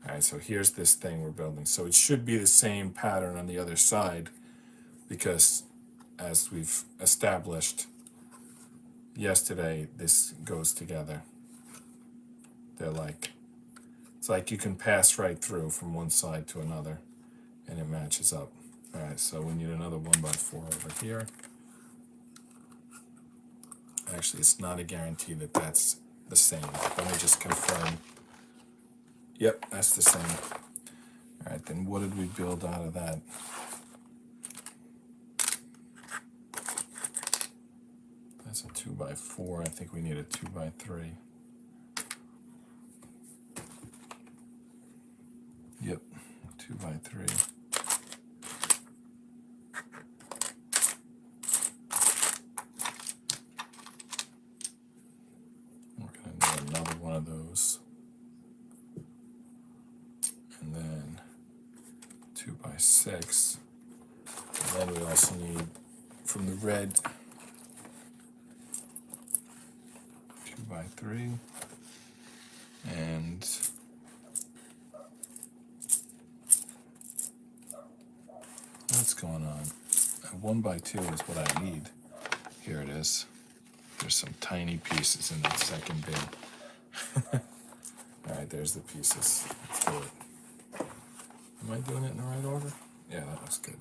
All right, so here's this thing we're building. So it should be the same pattern on the other side because as we've established yesterday, this goes together. They're like, it's like you can pass right through from one side to another and it matches up. All right, so we need another 1x4 over here. Actually, it's not a guarantee that that's the same. Let me just confirm. Yep, that's the same. All right, then what did we build out of that? That's a 2x4. I think we need a 2x3. Yep, 2x3. We're gonna do another one of those. And then 2x6. And then we also need, from the red, 2x3. And what's going on? A 1x2 is what I need. Here it is. There's some tiny pieces in that second bin. All right, there's the pieces. Let's do it. Am I doing it in the right order? Yeah, that was good.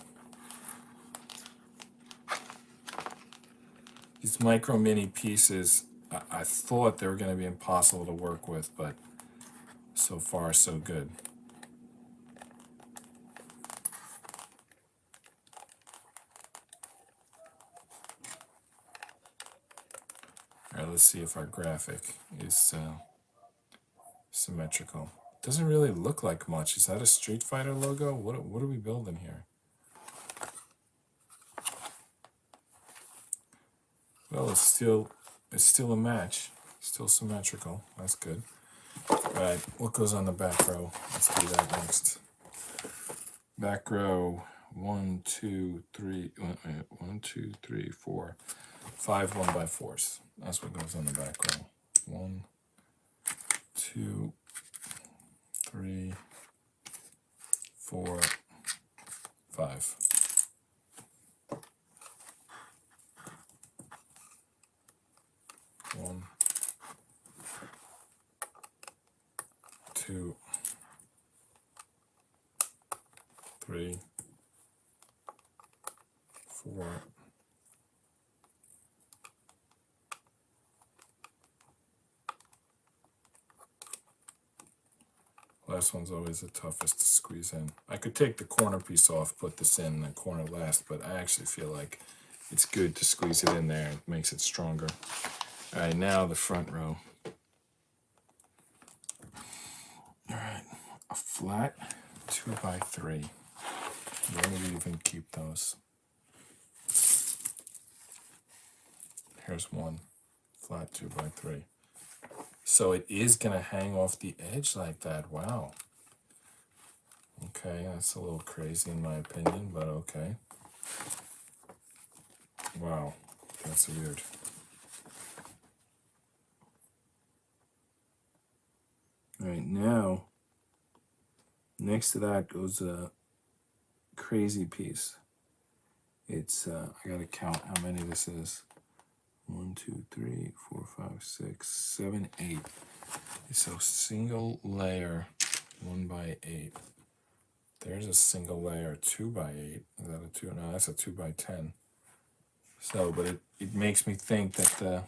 These micro mini pieces, I thought they were going to be impossible to work with, but so far so good. All right, let's see if our graphic is symmetrical. Doesn't really look like much. Is that a Street Fighter logo? What are we building here? Well, it's still a match. Still symmetrical. That's good. All right, what goes on the back row? Let's do that next. Back row, 1, 2, 3, 1, 2, 3, 4, 5 1x4s. That's what goes on the back row. 1, 2, 3, 4, 5. One, 2, 3, 4. Well, this one's always the toughest to squeeze in. I could take the corner piece off, put this in the corner last, but I actually feel like it's good to squeeze it in there. It makes it stronger. All right, now the front row. All right, a flat 2x3. Where do we even keep those? Here's one, flat 2x3. So it is gonna hang off the edge like that, wow. Okay, that's a little crazy in my opinion, but okay. Wow, that's weird. All right, now, next to that goes a crazy piece. It's, I gotta count how many this is. 1, 2, 3, 4, 5, 6, 7, 8. So single layer 1x8. There's a single layer 2x8. Is that a 2? No, that's a 2x10. So, but it makes me think that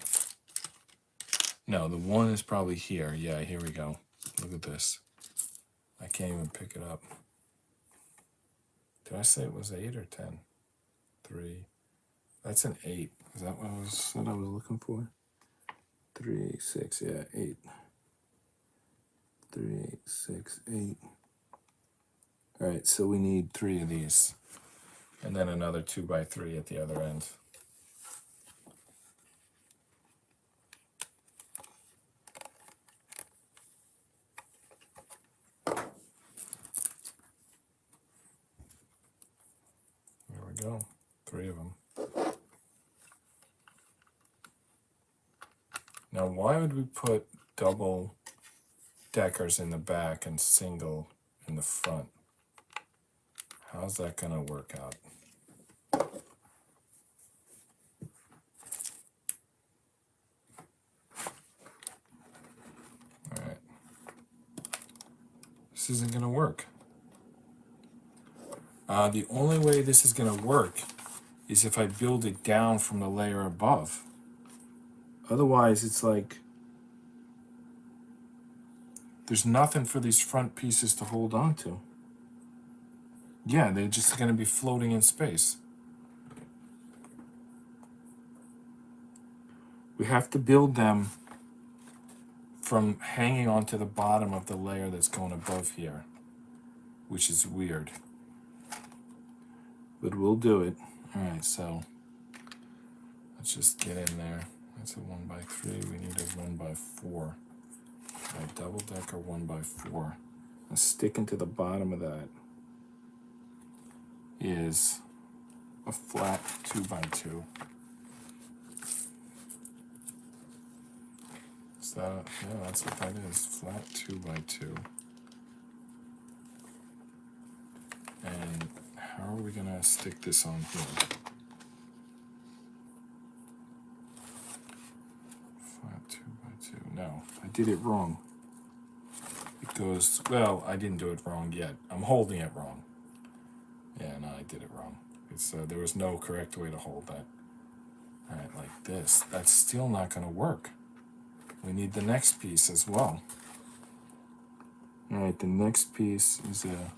no, the 1 is probably here. Yeah, here we go. Look at this. I can't even pick it up. Did I say it was 8 or 10? 3. That's an 8. Is that what I was looking for? 3, 6, yeah, 8. 3, 6, 8. All right, so we need 3 of these. And then another 2x3 at the other end. There we go, 3 of them. Now, why would we put double deckers in the back and single in the front? How's that gonna work out? All right. This isn't gonna work. The only way this is gonna work is if I build it down from the layer above. Otherwise, it's like there's nothing for these front pieces to hold on to. Yeah, they're just going to be floating in space. We have to build them from hanging onto the bottom of the layer that's going above here, which is weird. But we'll do it. All right, so let's just get in there. That's a 1x3. We need a 1x4. A double decker 1x4. And sticking to the bottom of that is a flat 2x2. Is that, yeah, that's what that is. Flat 2x2. And how are we gonna stick this on here? Flat 2x2. No, I did it wrong. It goes, well, I didn't do it wrong yet. I'm holding it wrong. Yeah, no, I did it wrong. It's there was no correct way to hold that. All right, like this. That's still not gonna work. We need the next piece as well. All right, the next piece is a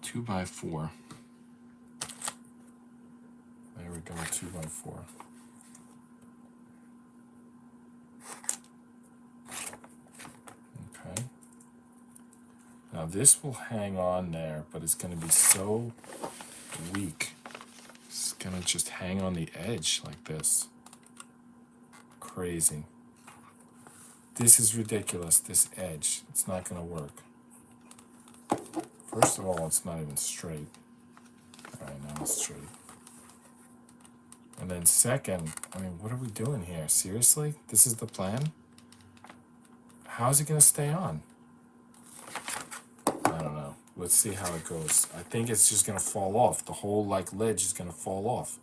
2x4. There we go, 2x4. Okay. Now this will hang on there, but it's going to be so weak. It's going to just hang on the edge like this. Crazy. This is ridiculous, this edge. It's not going to work. First of all, it's not even straight. All right, now it's straight. And then second, I mean, what are we doing here? Seriously? This is the plan? How is it going to stay on? I don't know. Let's see how it goes. I think it's just going to fall off. The whole like ledge is going to fall off.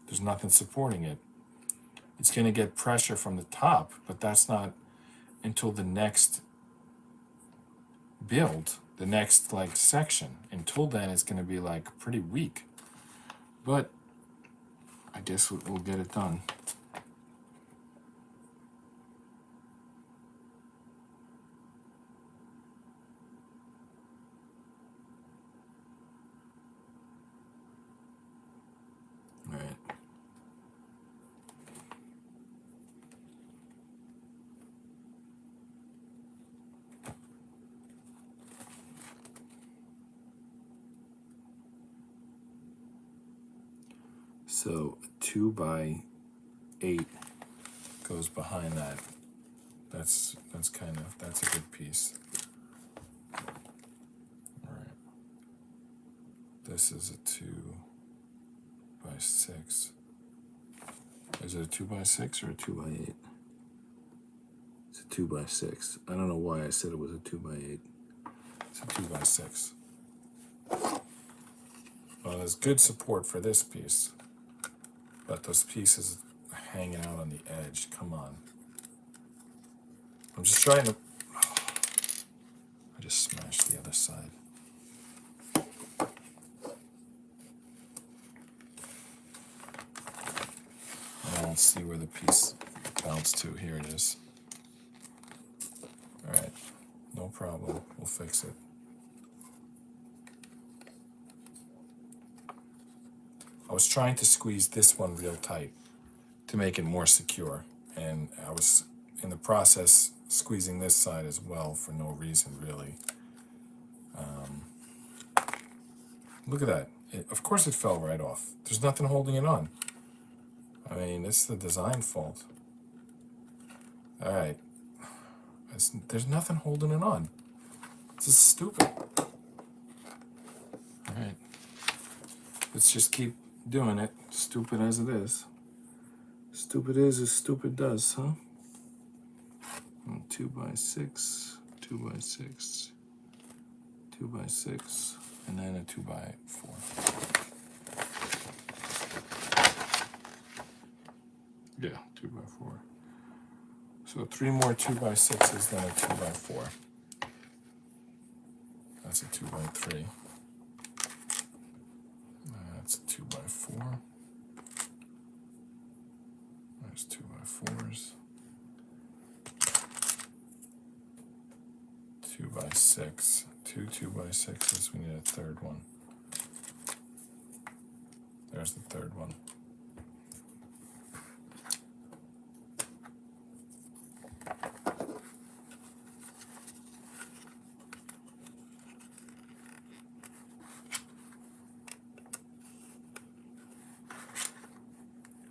There's nothing supporting it. It's going to get pressure from the top, but that's not until the next build, the next like section. Until then, it's going to be like pretty weak. But I guess we'll get it done. So 2 by 8 goes behind that. That's a good piece. All right. This is a 2 by 6. Is it a 2 by 6 or a 2 by 8? It's a 2 by 6. I don't know why I said it was a 2 by 8. It's a 2 by 6. Well, there's good support for this piece, but those pieces hanging out on the edge, come on. I'm just trying to, I just smashed the other side. I don't see where the piece bounced to. Here it is. All right, no problem, we'll fix it. I was trying to squeeze this one real tight to make it more secure, and I was in the process squeezing this side as well for no reason really. Look at that. Of course it fell right off. There's nothing holding it on. I mean, it's the design fault. All right. There's nothing holding it on. This is stupid. All right. Let's just keep doing it, stupid as it is. Stupid is as stupid does, huh? 2 by 6, 2 by 6, 2 by 6, and then a 2 by 4. Yeah, 2 by 4. So 3 more 2 by 6s, then a 2 by 4. That's a 2 by 3. That's a 2 by 4. There's 2 by 4s. 2 by 6. 2 by 6s. We need a third one. There's the third one.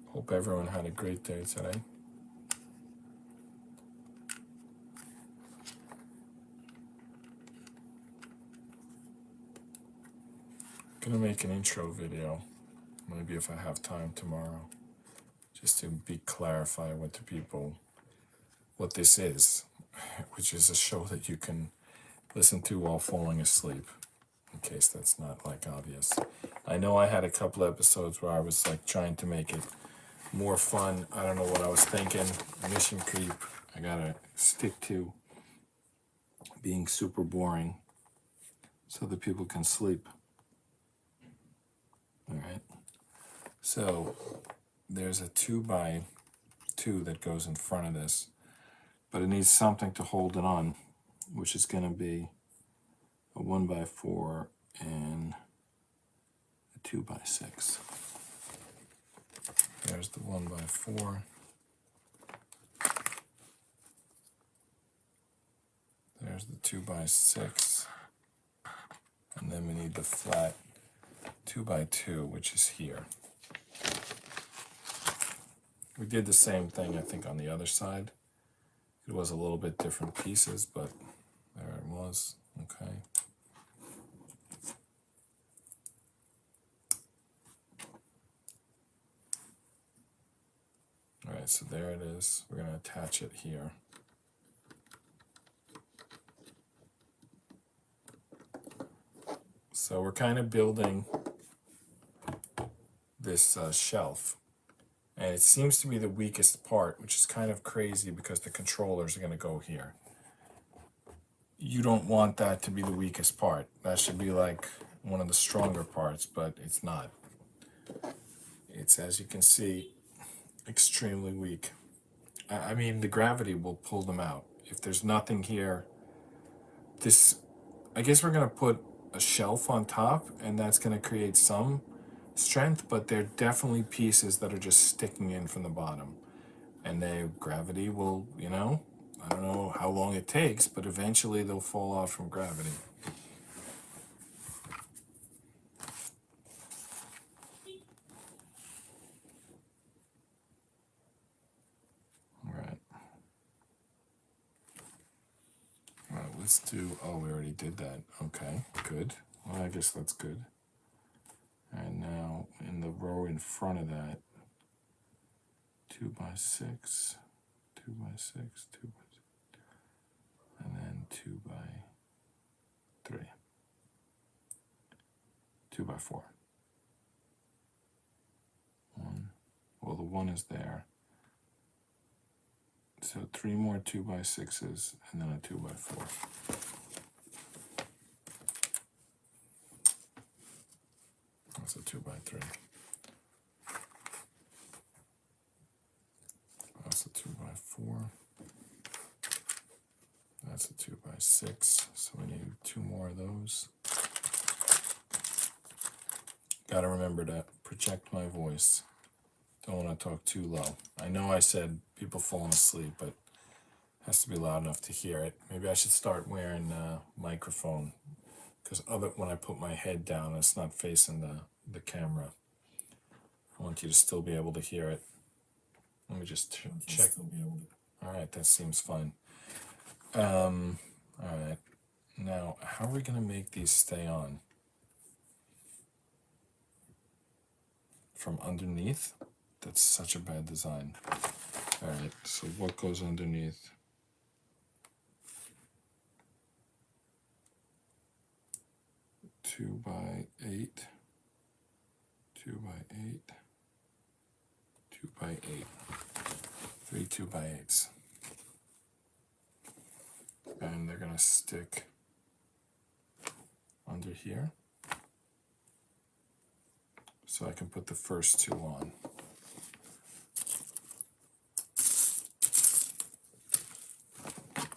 Hope everyone had a great day today. Gonna make an intro video, maybe if I have time tomorrow, just to clarify what to people what this is, which is a show that you can listen to while falling asleep, in case that's not like obvious. I know I had a couple episodes where I was like trying to make it more fun. I don't know what I was thinking. Mission creep. I gotta stick to being super boring so that people can sleep. All right. So there's a 2 by 2 that goes in front of this, but it needs something to hold it on, which is going to be a 1 by 4 and a 2 by 6. There's the 1 by 4. There's the 2 by 6. And then we need the flat 2 by 2, which is here. We did the same thing, I think, on the other side. It was a little bit different pieces, but there it was. Okay. All right, so there it is. We're going to attach it here. So we're kind of building this shelf, and it seems to be the weakest part, which is kind of crazy because the controllers are going to go here. You don't want that to be the weakest part. That should be like one of the stronger parts, but it's not. It's, as you can see, extremely weak. I mean, the gravity will pull them out. If there's nothing here, I guess we're going to put a shelf on top, and that's going to create some strength, but they're definitely pieces that are just sticking in from the bottom. And gravity will, I don't know how long it takes, but eventually they'll fall out from gravity. let's do, oh, we already did that. Okay, good. Well, I guess that's good. And now in the row in front of that, 2 by 6, 2 by 6, 2 by 6, and then 2 by 3, 2 by 4. 1. Well, the 1 is there. So 3 more 2 by 6s, and then a 2 by 4. That's a 2 by 3. That's a 2 by 4. That's a 2 by 6. So we need 2 more of those. Gotta remember to project my voice. Don't want to talk too low. I know I said people falling asleep, but it has to be loud enough to hear it. Maybe I should start wearing a microphone, because when I put my head down, it's not facing the camera. I want you to still be able to hear it. Let me just check. All right, that seems fine. All right. Now, how are we going to make these stay on? From underneath? That's such a bad design. All right, so what goes underneath? Two by 8, 2 by 8, 2 by 8, 3 2 by 8s. And they're gonna stick under here. So I can put the first 2 on.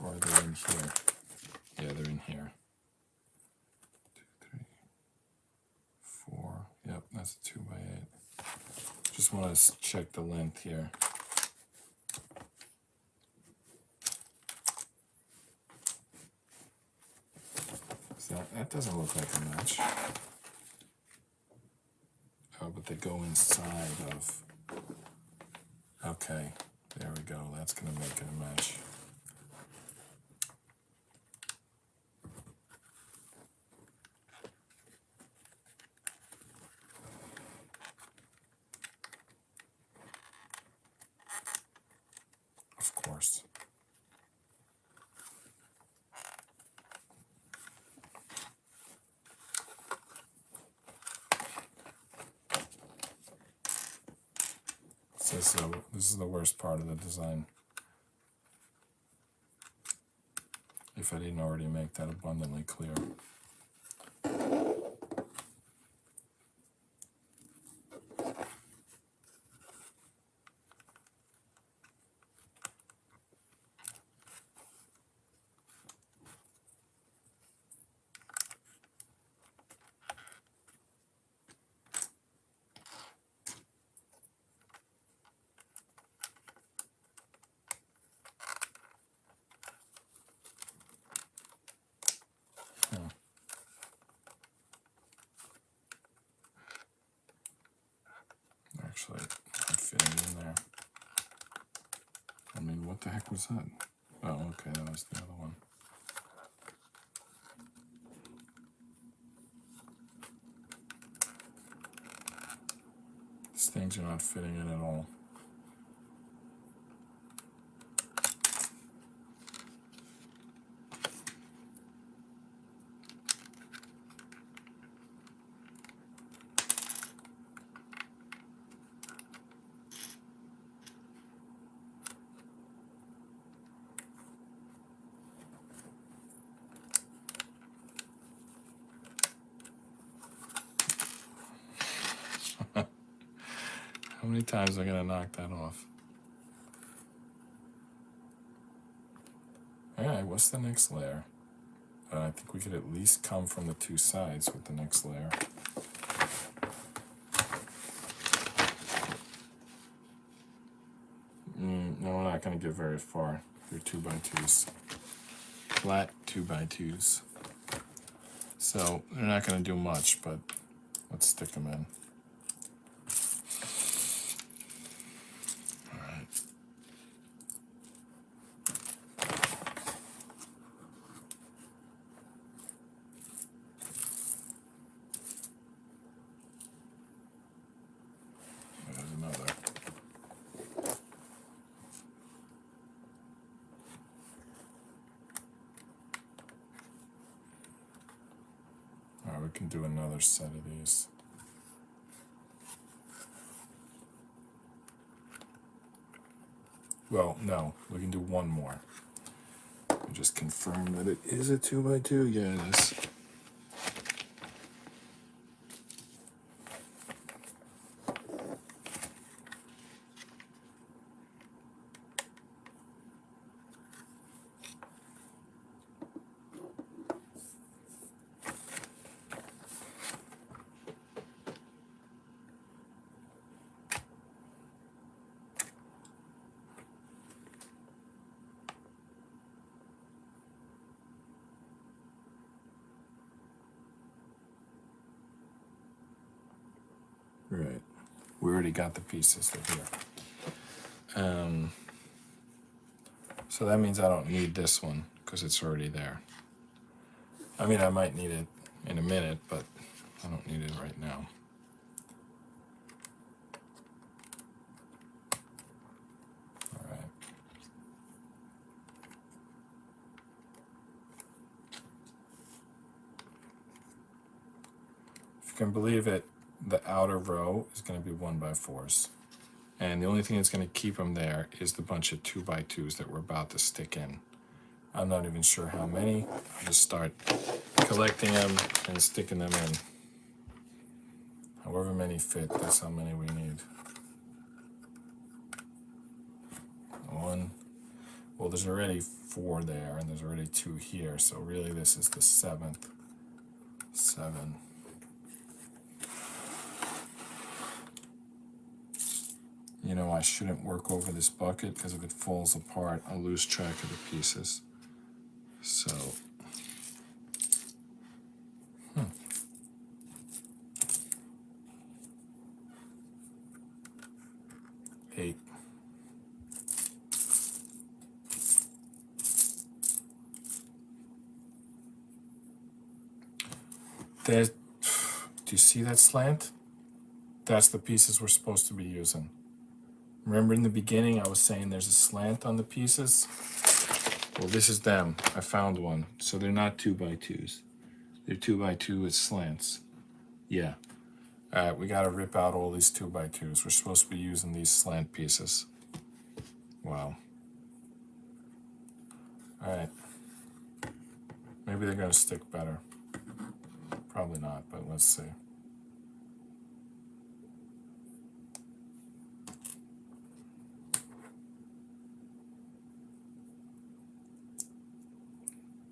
Or they're in here. Yeah, they're in here. 2, 3, 4. Yep, that's a 2 by 8. Just want to check the length here. So that doesn't look like a match. Oh, but they go inside of. Okay, there we go. That's going to make it a match. Of course. This is the worst part of the design. If I didn't already make that abundantly clear. Actually, I'm fitting in there. I mean, what the heck was that? Oh, okay, that was the other one. These things are not fitting in at all. How many times am I going to knock that off? All right, what's the next layer? I think we could at least come from the 2 sides with the next layer. No, we're not going to get very far. They're 2 by 2s. Flat 2 by 2s. So they're not going to do much, but let's stick them in. All right. we can do another set of these. Well, no, we can do one more. Just confirm that it is a 2x2. Yeah, it is. Right. We already got the pieces. They're here. So that means I don't need this one because it's already there. I mean, I might need it in a minute, but I don't need it right now. All right. If you can believe it, the outer row is going to be 1x4s. And the only thing that's going to keep them there is the bunch of 2x2s that we're about to stick in. I'm not even sure how many. I'll just start collecting them and sticking them in. However many fit, that's how many we need. One. Well, there's already 4 there, and there's already 2 here, so really this is the 7th. 7. You know, I shouldn't work over this bucket because if it falls apart, I'll lose track of the pieces. So, 8. There's, do you see that slant? That's the pieces we're supposed to be using. Remember in the beginning I was saying there's a slant on the pieces? Well, this is them. I found one. So they're not 2x2s. They're 2x2 with slants. Yeah. All right, we got to rip out all these 2x2s. We're supposed to be using these slant pieces. Wow. All right. Maybe they're going to stick better. Probably not, but let's see.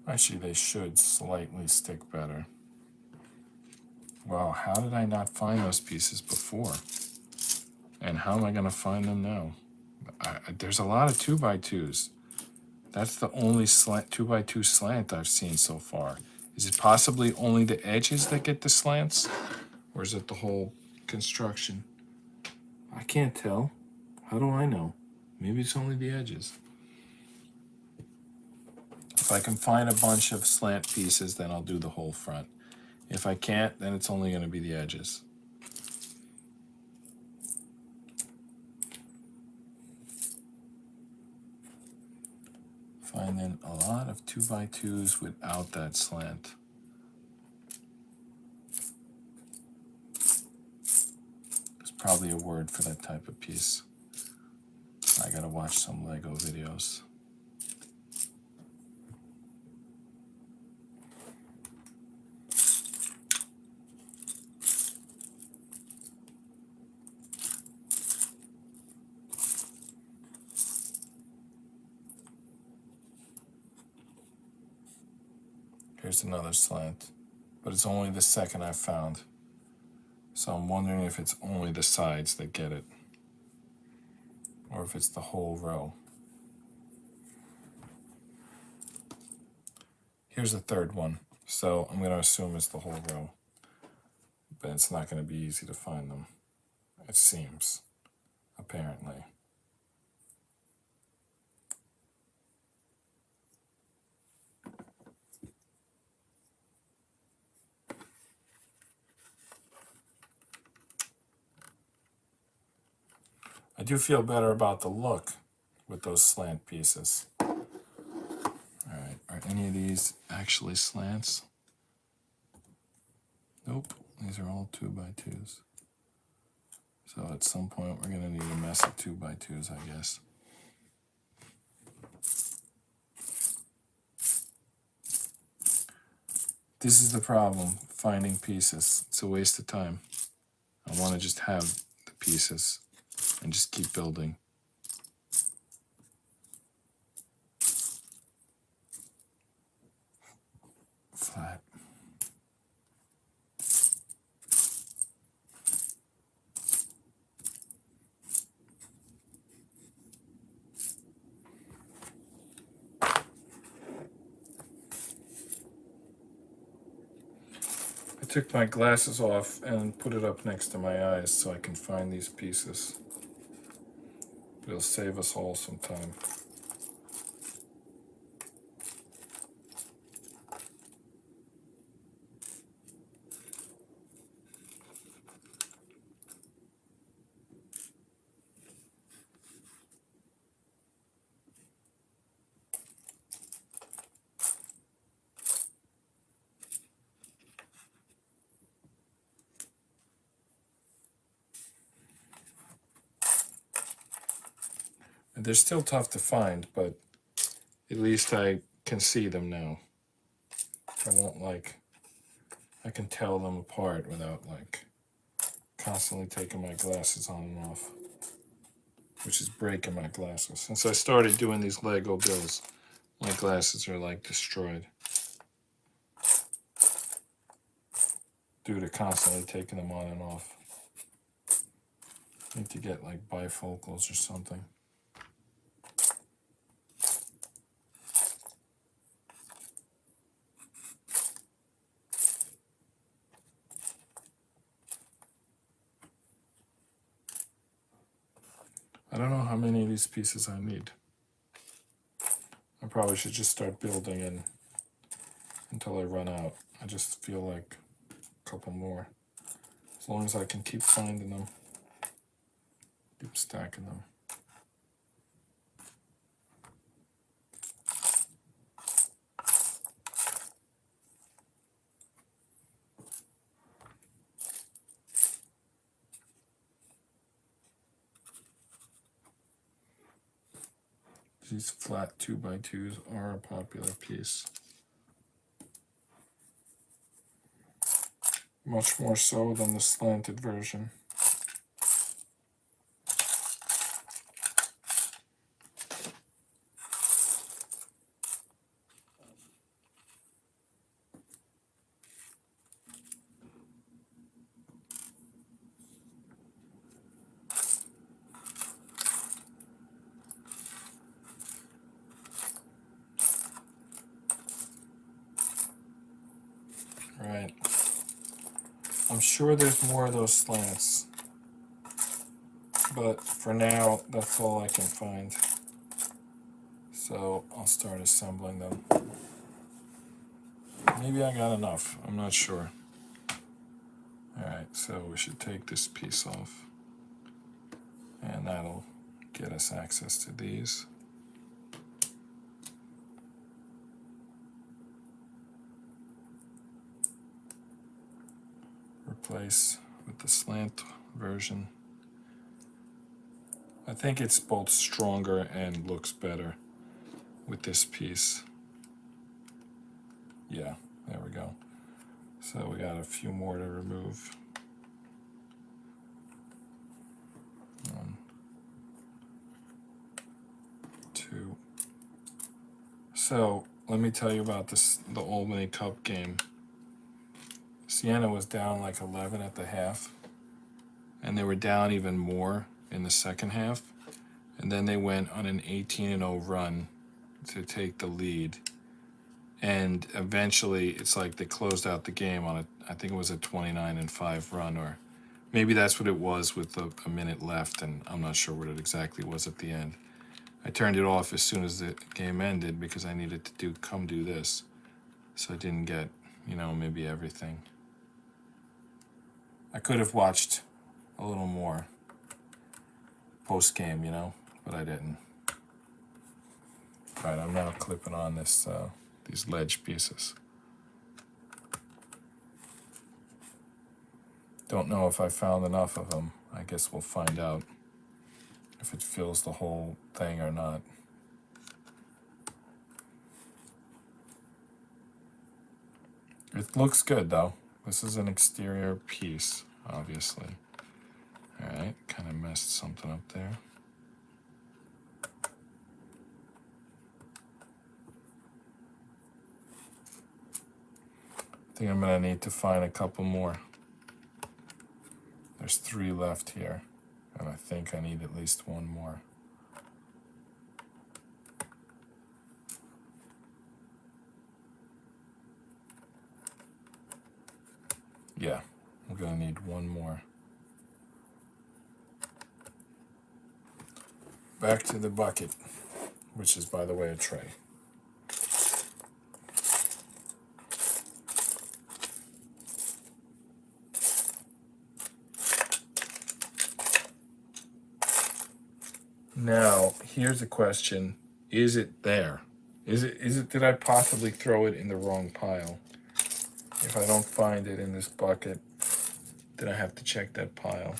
Actually, they should slightly stick better. Wow, how did I not find those pieces before? And how am I going to find them now? There's a lot of 2x2s. That's the only 2x2 slant I've seen so far. Is it possibly only the edges that get the slants? Or is it the whole construction? I can't tell. How do I know? Maybe it's only the edges. If I can find a bunch of slant pieces, then I'll do the whole front. If I can't, then it's only going to be the edges. Finding a lot of 2x2s without that slant. There's probably a word for that type of piece. I gotta watch some Lego videos. Here's another slant, but it's only the second I found. So I'm wondering if it's only the sides that get it, or if it's the whole row. Here's the third one, so I'm going to assume it's the whole row, but it's not going to be easy to find them, it seems, apparently. I do feel better about the look with those slant pieces. All right, are any of these actually slants? Nope, these are all 2x2s. So at some point we're gonna need a mess of 2x2s, I guess. This is the problem, finding pieces. It's a waste of time. I want to just have the pieces and just keep building. Flat. I took my glasses off and put it up next to my eyes so I can find these pieces. It'll save us all some time. And they're still tough to find, but at least I can see them now. I won't I can tell them apart without constantly taking my glasses on and off, which is breaking my glasses. Since I started doing these Lego builds, my glasses are destroyed due to constantly taking them on and off. I need to get bifocals or something. I don't know how many of these pieces I need. I probably should just start building until I run out. I just feel like a couple more. As long as I can keep finding them, keep stacking them. These flat 2x2s are a popular piece. Much more so than the slanted version. Right. I'm sure there's more of those slants, but for now, that's all I can find. So I'll start assembling them. Maybe I got enough, I'm not sure. Alright, so we should take this piece off, and that'll get us access to these. Replace with the slant version. I think it's both stronger and looks better with this piece. Yeah, there we go. So we got a few more to remove. 1, 2. So let me tell you about the Albany Cup game. Siena was down 11 at the half, and they were down even more in the second half, and then they went on an 18-0 run to take the lead, and eventually it's they closed out the game on I think it was a 29-5 run, or maybe that's what it was with a minute left, and I'm not sure what it exactly was at the end. I turned it off as soon as the game ended because I needed to come do this, so I didn't get maybe everything. I could have watched a little more post-game, but I didn't. All right, I'm now clipping on these ledge pieces. Don't know if I found enough of them. I guess we'll find out if it fills the whole thing or not. It looks good though. This is an exterior piece, obviously. All right, kind of messed something up there. I think I'm gonna need to find a couple more. There's 3 left here, and I think I need at least one more. Yeah, I'm gonna need one more. Back to the bucket, which is, by the way, a tray. Now, here's a question. Is it there? Is it, did I possibly throw it in the wrong pile? If I don't find it in this bucket, then I have to check that pile.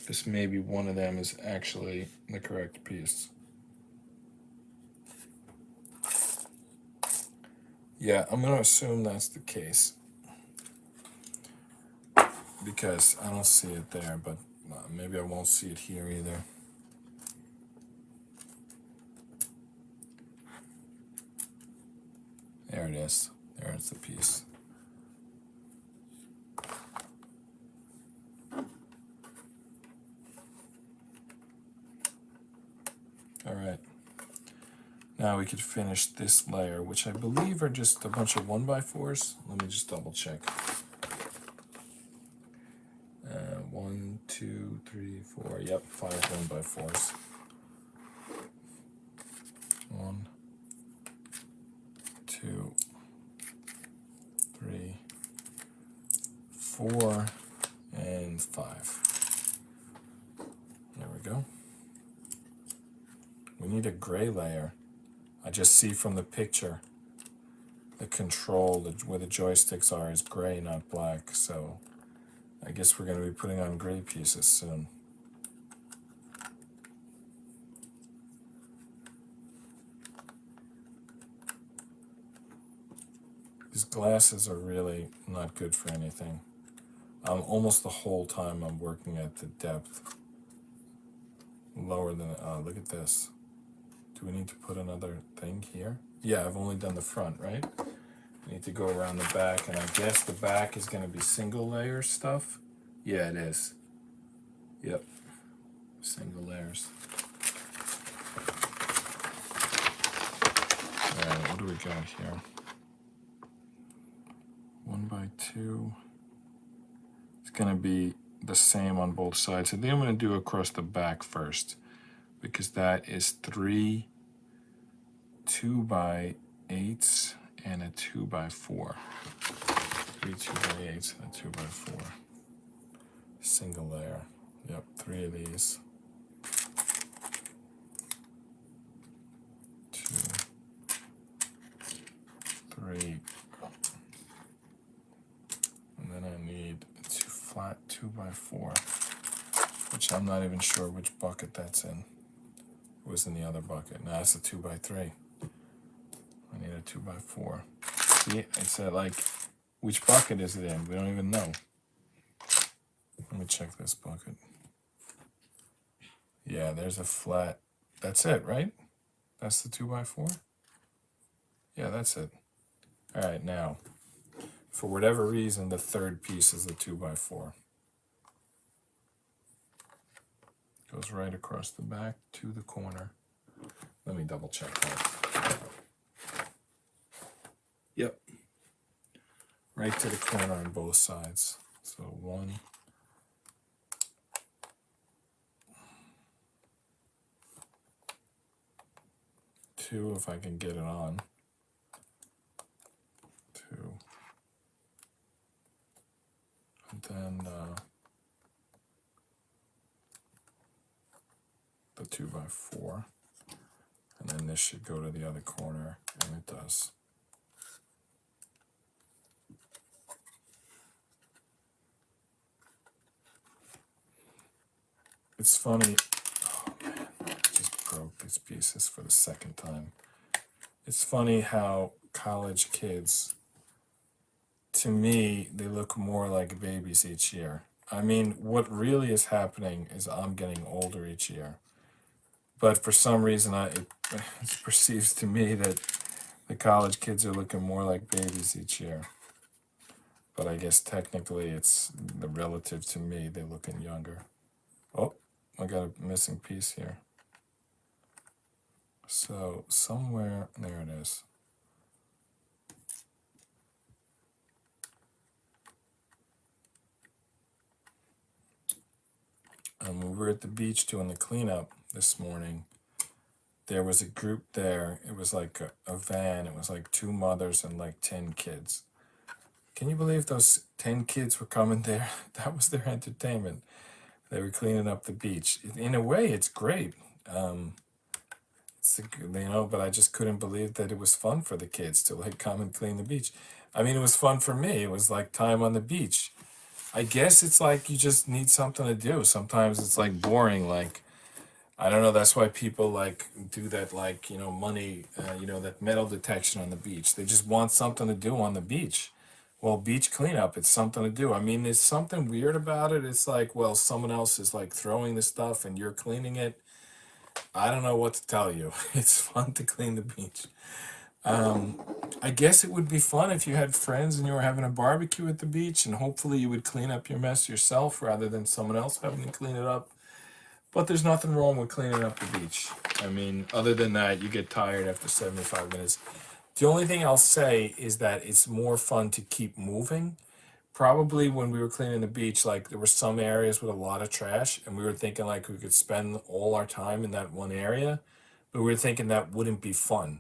This maybe one of them is actually the correct piece. Yeah, I'm gonna assume that's the case, because I don't see it there, but maybe I won't see it here either. There it is. There's the piece. All right. Now we could finish this layer, which I believe are just a bunch of 1x4s. Let me just double check. 1, 2, 3, 4. Yep, 5 1x4s. 1, 2, 3, 4, and 5. There we go. We need a gray layer. I just see from the picture the control, where the joysticks are, is gray, not black. So I guess we're going to be putting on gray pieces soon. These glasses are really not good for anything. Almost the whole time I'm working at the depth lower than, look at this. Do we need to put another thing here? Yeah, I've only done the front, right? I need to go around the back, and I guess the back is going to be single layer stuff. Yeah, it is. Yep, single layers. All right, what do we got here? 1x2. It's going to be the same on both sides. I think I'm going to do across the back first, because that is 3 2x8s and a 2x4. 3 2x8s and a 2x4. Single layer. Yep, 3 of these. 2, 3. And then I need 2 flat 2x4, which I'm not even sure which bucket that's in. It was in the other bucket. Now it's a 2x3. I need a 2x4. See, it's like, which bucket is it in? We don't even know. Let me check this bucket. Yeah, there's a flat. That's it, right? That's the 2x4? Yeah, that's it. All right, now, for whatever reason, the third piece is the 2x4. Goes right across the back to the corner. Let me double check that. Yep. Right to the corner on both sides. So 1, 2, if I can get it on. 2. And then the 2x4. And then this should go to the other corner, and it does. It's funny. Oh man, I just broke these pieces for the second time. It's funny how college kids, to me, they look more like babies each year. I mean, what really is happening is I'm getting older each year. But for some reason, it perceives to me that the college kids are looking more like babies each year. But I guess technically it's the relative to me, they're looking younger. Oh, I got a missing piece here. So somewhere, there it is. When we were at the beach doing the cleanup this morning, there was a group there. It was like a van. It was like 2 mothers and like 10 kids. Can you believe those 10 kids were coming there? That was their entertainment. They were cleaning up the beach. In a way, it's great. But I just couldn't believe that it was fun for the kids to like come and clean the beach. I mean, it was fun for me. It was like time on the beach. I guess it's like you just need something to do. Sometimes it's like boring. Like, I don't know. That's why people like do that, like, money, that metal detection on the beach. They just want something to do on the beach. Well, beach cleanup, it's something to do. I mean, there's something weird about it. It's like, well, someone else is like throwing the stuff and you're cleaning it. I don't know what to tell you. It's fun to clean the beach. I guess it would be fun if you had friends and you were having a barbecue at the beach, and hopefully you would clean up your mess yourself rather than someone else having to clean it up. But there's nothing wrong with cleaning up the beach. I mean, other than that, you get tired after 75 minutes. The only thing I'll say is that it's more fun to keep moving. Probably when we were cleaning the beach, like there were some areas with a lot of trash, and we were thinking like we could spend all our time in that one area, but we were thinking that wouldn't be fun.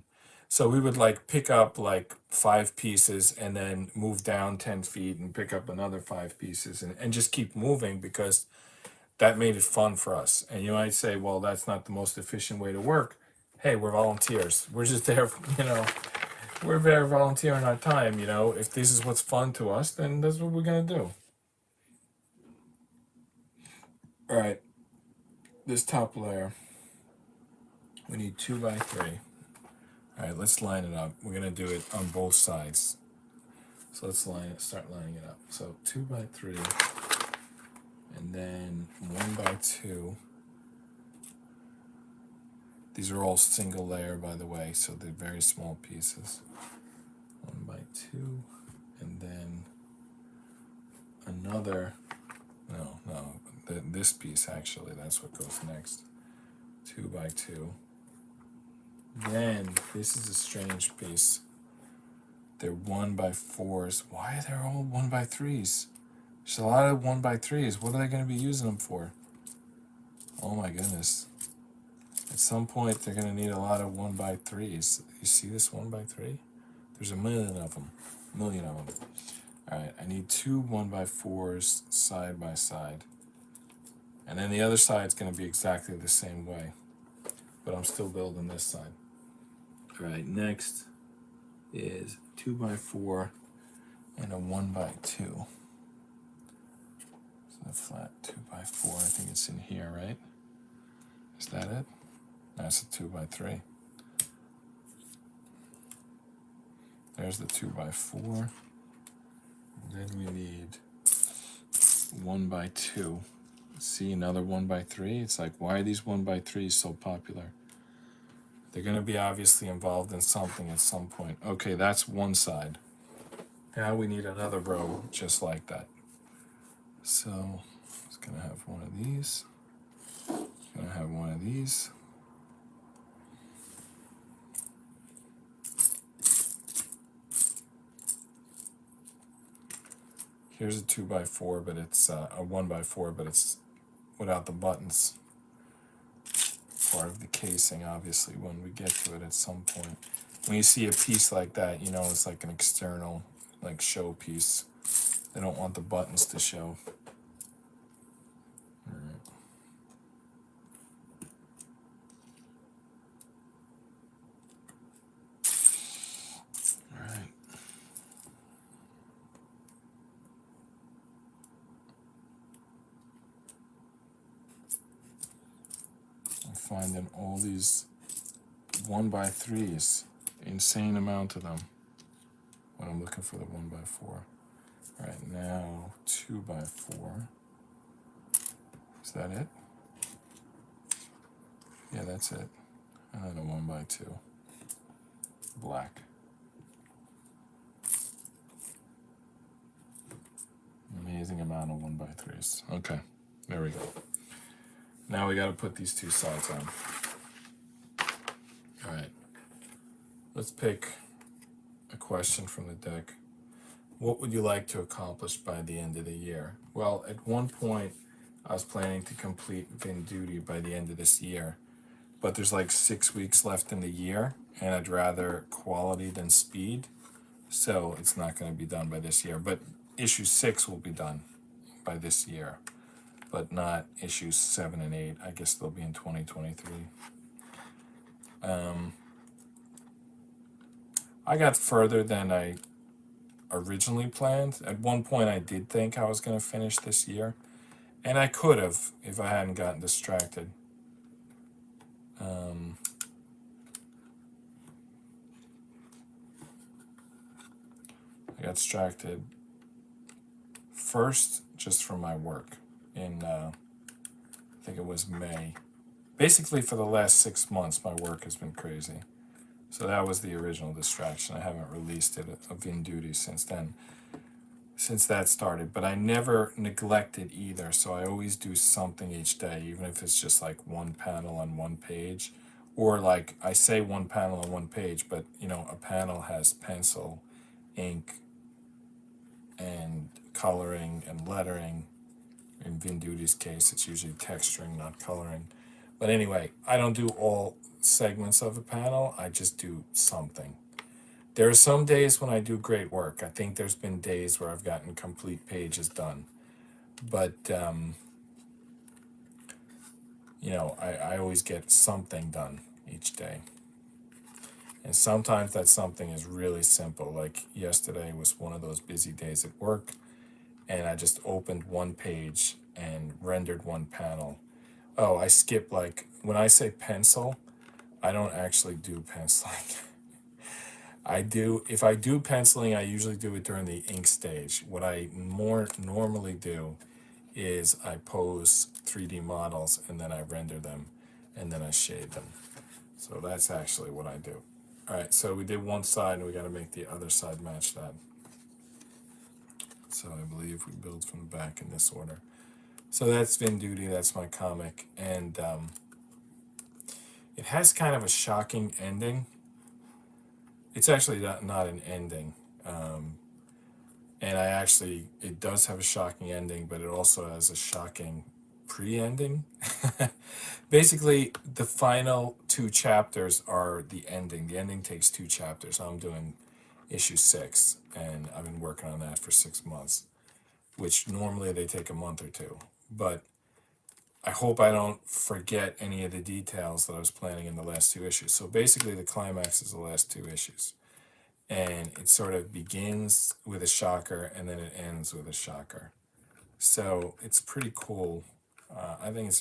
So we would like pick up like 5 pieces and then move down 10 feet and pick up another 5 pieces and just keep moving because that made it fun for us. And you might say, well, that's not the most efficient way to work. Hey, we're volunteers. We're just there, we're there volunteering our time. If this is what's fun to us, then that's what we're going to do. All right, this top layer, we need 2 by 3. All right, let's line it up. We're going to do it on both sides. So let's start lining it up. So 2 by 3, and then 1 by 2. These are all single layer, by the way, so they're very small pieces. 1 by 2, and then another, this piece actually, that's what goes next. 2 by 2. Then, this is a strange piece. They're 1 by 4s. Why are they all 1 by 3s? There's a lot of 1 by 3s. What are they going to be using them for? Oh my goodness. At some point, they're going to need a lot of 1 by 3s. You see this 1 by 3? There's a million of them. All right, I need 2 1 by 4s side by side. And then the other side's going to be exactly the same way. But I'm still building this side. All right, next is 2 by 4 and a 1 by 2. So a flat 2 by 4, I think it's in here, right? Is that it? That's a 2 by 3. There's the 2 by 4. Then we need 1 by 2. See, another 1 by 3. It's like, why are these 1 by 3s so popular? They're going to be obviously involved in something at some point. Okay, that's one side. Now we need another row just like that. So it's going to have one of these. It's going to have one of these. Here's a 2 by 4, but it's a 1 by 4, but it's without the buttons. Part of the casing, obviously, when we get to it at some point. When you see a piece like that, it's like an external, like, show piece. They don't want the buttons to show. All right. finding all these 1x3s, insane amount of them, when I'm looking for the 1x4. All right, now 2x4. Is that it? Yeah, that's it. And then a 1x2. Black. Amazing amount of 1x3s. Okay, there we go. Now we got to put these two sides on. All right, let's pick a question from the deck. What would you like to accomplish by the end of the year? Well, at one point, I was planning to complete Vin Duty by the end of this year, but there's like 6 weeks left in the year, and I'd rather quality than speed, so it's not going to be done by this year. But issue 6 will be done by this year, but not issues 7 and 8. I guess they'll be in 2023. I got further than I originally planned. At one point, I did think I was going to finish this year, and I could have if I hadn't gotten distracted. I got distracted first just from my work in, I think it was May. Basically, for the last 6 months, my work has been crazy. So that was the original distraction. I haven't released it of In Duty since then, since that started. But I never neglect it either, so I always do something each day, even if it's just like one panel on one page. Or like, I say one panel on one page, but you know, a panel has pencil, ink, and coloring and lettering. In Vin Duty's case, it's usually texturing, not coloring. But anyway, I don't do all segments of a panel. I just do something. There are some days when I do great work. I think there's been days where I've gotten complete pages done. But, you know, I always get something done each day. And sometimes that something is really simple. Like yesterday was one of those busy days at work, and I just opened one page and rendered one panel. Oh, I skip, like, when I say pencil, I don't actually do penciling. If I do penciling, I usually do it during the ink stage. What I more normally do is I pose 3D models and then I render them and then I shade them. So that's actually what I do. All right, so we did one side and we got to make the other side match that. So I believe we build from the back in this order. So that's Vin Duty, that's my comic, and it has kind of a shocking ending. It's actually not an ending, and it does have a shocking ending, but it also has a shocking pre-ending. Basically, the final 2 chapters are the ending. The ending takes 2 chapters. I'm doing issue 6, and I've been working on that for 6 months, which normally they take a month or 2. But I hope I don't forget any of the details that I was planning in the last 2 issues. So basically, the climax is the last 2 issues. And it sort of begins with a shocker, and then it ends with a shocker. So it's pretty cool. I think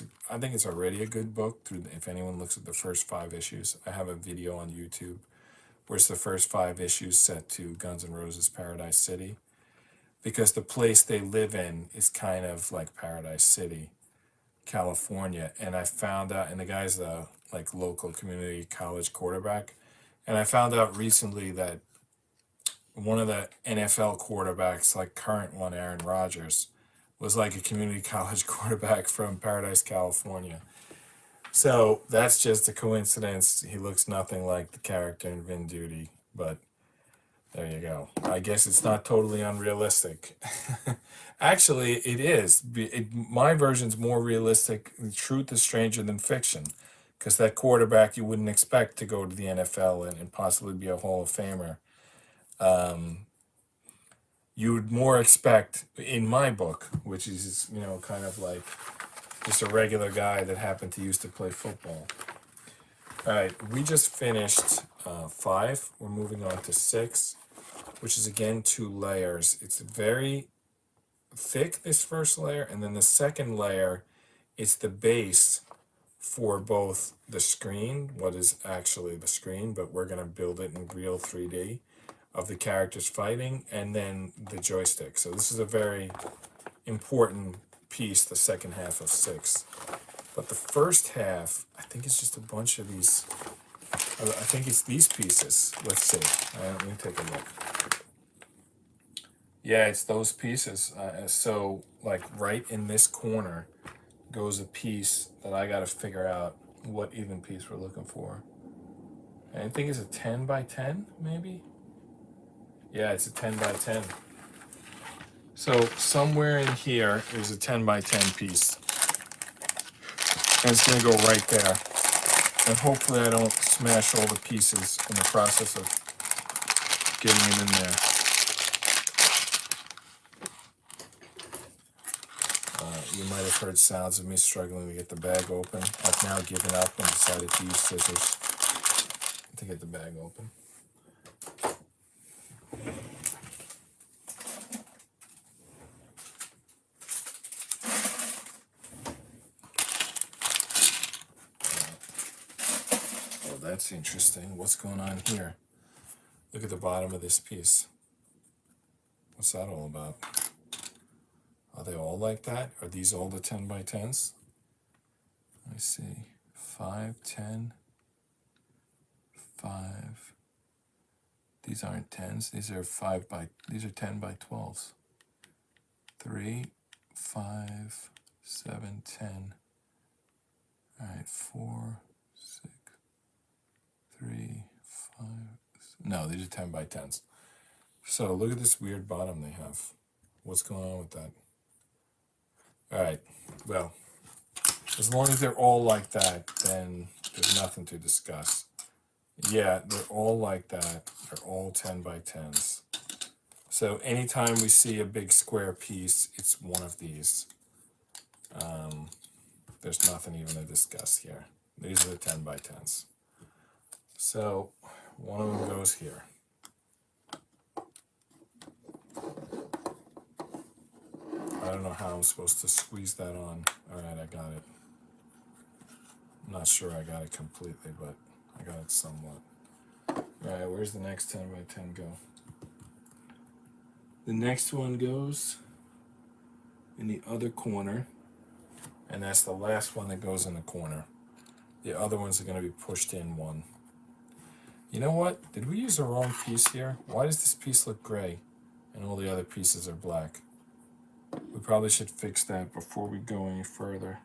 it's already a good book. If anyone looks at the first 5 issues, I have a video on YouTube where it's the first 5 issues set to Guns N' Roses' Paradise City, because the place they live in is kind of like Paradise City, California. And I found out, and the guy's a like local community college quarterback, and I found out recently that one of the NFL quarterbacks, like current one, Aaron Rodgers, was like a community college quarterback from Paradise, California. So that's just a coincidence. He looks nothing like the character in Vin Duty, but there you go. I guess it's not totally unrealistic. Actually, it is. My version's more realistic. Truth is stranger than fiction, because that quarterback you wouldn't expect to go to the NFL and possibly be a Hall of Famer. You would more expect, in my book, which is, you know, kind of like just a regular guy that happened to used to play football. All right, we just finished 5. We're moving on to 6, which is again 2 layers. It's very thick, this first layer, and then the second layer is the base for both the screen, what is actually the screen, but we're going to build it in real 3D of the characters fighting, and then the joystick. So this is a very important piece, the second half of 6. But the first half, I think it's just a bunch of these. I think it's these pieces. Let's see. Let me take a look. Yeah, it's those pieces. So, like, right in this corner goes a piece that I got to figure out what even piece we're looking for. And I think it's a 10 by 10, maybe? Yeah, it's a 10 by 10. So somewhere in here is a 10 by 10 piece. And it's going to go right there. And hopefully I don't smash all the pieces in the process of getting it in there. You might have heard sounds of me struggling to get the bag open. I've now given up and decided to use scissors to get the bag open. Oh, that's interesting. What's going on here? Look at the bottom of this piece. What's that all about? Are they all like that? Are these all the 10 by 10s? Let me see. 5, 10, 5. These aren't 10s. These are 10 by 12s. 3, 5, 7, 10. All right, 4, 6, 3, 5. No, these are 10 by 10s. So look at this weird bottom they have. What's going on with that? All right, well, as long as they're all like that, then there's nothing to discuss. Yeah, they're all like that. They're all 10 by 10s. So anytime we see a big square piece, it's one of these. There's nothing even to discuss here. These are the 10 by 10s. So one of them goes here. I don't know how I'm supposed to squeeze that on. All right, I got it. I'm not sure I got it completely, but I got it somewhat. All right, where's the next 10 by 10 go? The next one goes in the other corner, and that's the last one that goes in the corner. The other ones are going to be pushed in one. You know what? Did we use the wrong piece here? Why does this piece look gray and all the other pieces are black? We probably should fix that before we go any further.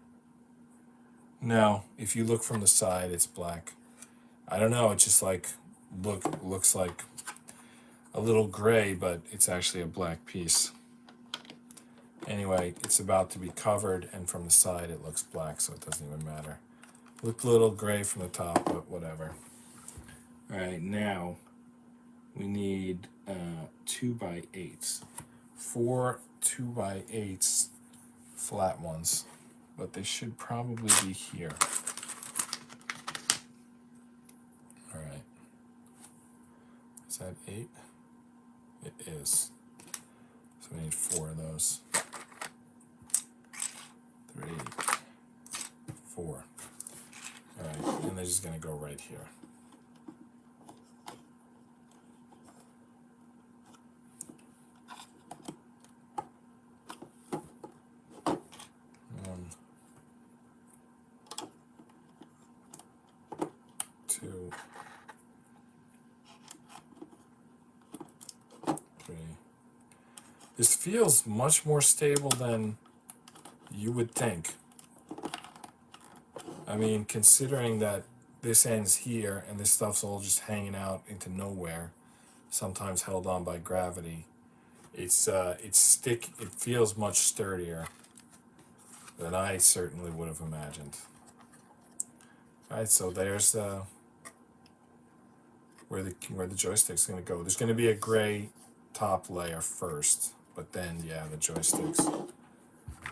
No, if you look from the side, it's black. I don't know, it just like looks like a little gray, but it's actually a black piece. Anyway, it's about to be covered, and from the side it looks black, so it doesn't even matter. Looked a little gray from the top, but whatever. All right, now we need 2 by 8s. 4 2 by 8s, flat ones, but they should probably be here. All right. Is that 8? It is. So we need 4 of those. 3, 4. All right, and they're just going to go right here. This feels much more stable than you would think. I mean, considering that this ends here and this stuff's all just hanging out into nowhere, sometimes held on by gravity, it feels much sturdier than I certainly would have imagined. All right, so there's where the joystick's going to go. There's going to be a gray top layer first, but then yeah, the joysticks. All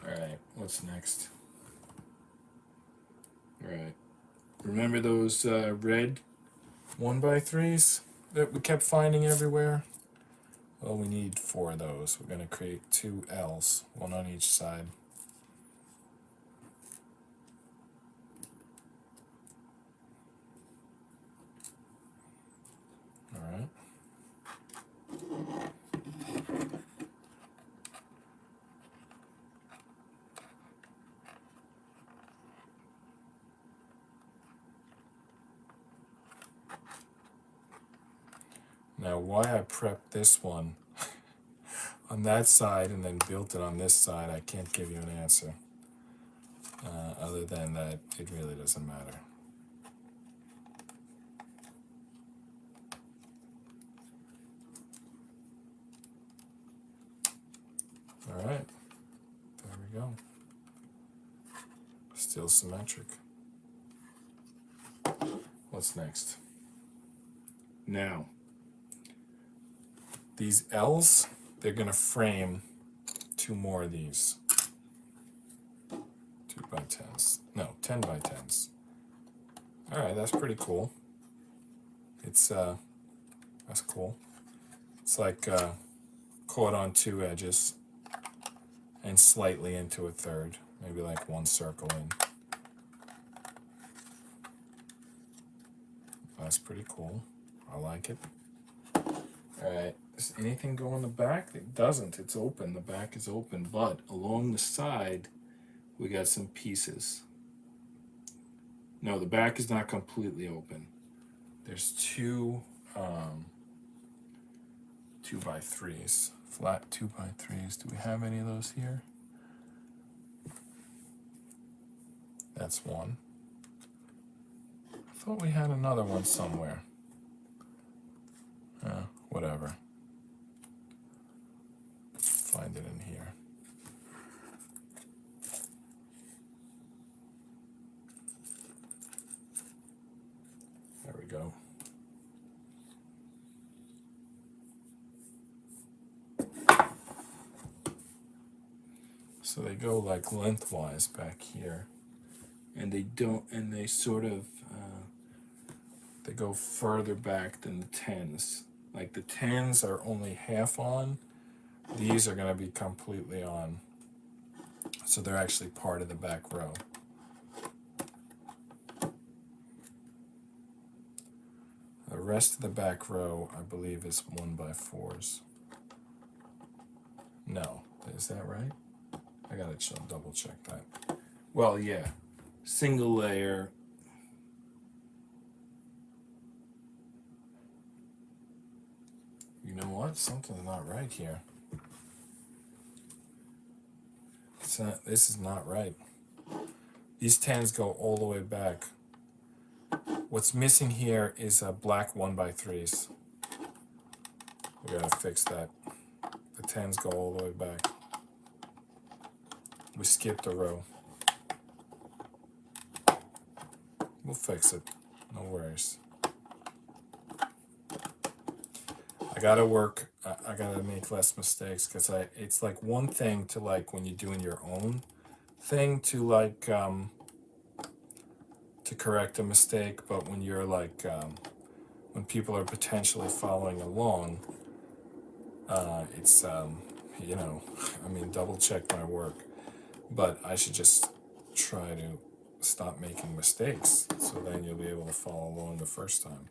right, what's next? All right, remember those red 1x3s that we kept finding everywhere? Well, we need 4 of those. We're going to create 2 L's, one on each side. Now, why I prepped this one on that side and then built it on this side, I can't give you an answer. Other than that, it really doesn't matter. All right, there we go. Still symmetric. What's next? Now, these L's, they're going to frame 2 more of these. 2x10s. No, 10x10s. All right, that's pretty cool. It's that's cool. It's like caught on 2 edges and slightly into a third, maybe like 1 circle in. That's pretty cool. I like it. All right, does anything go on the back? It doesn't. It's open. The back is open, but along the side, we got some pieces. No, the back is not completely open. There's 2 2x3s, flat 2x3s. Do we have any of those here? That's one. I thought we had another one somewhere. Whatever. Find it in here. There we go. So they go like lengthwise back here, and they don't, and they sort of they go further back than the 10s. Like the 10s are only half on. These are going to be completely on. So they're actually part of the back row. The rest of the back row, I believe, is 1x4s. No, is that right? I gotta double check that. Well, yeah, single layer. You know what? Something's not right here. It's not, this is not right. These 10s go all the way back. What's missing here is a black 1x3s. We gotta fix that. The 10s go all the way back. We skipped a row. We'll fix it. No worries. I gotta work. I gotta make less mistakes because it's like one thing to like when you're doing your own thing to like to correct a mistake, but when you're like when people are potentially following along, it's you know, I mean, double check my work, but I should just try to stop making mistakes so then you'll be able to follow along the first time.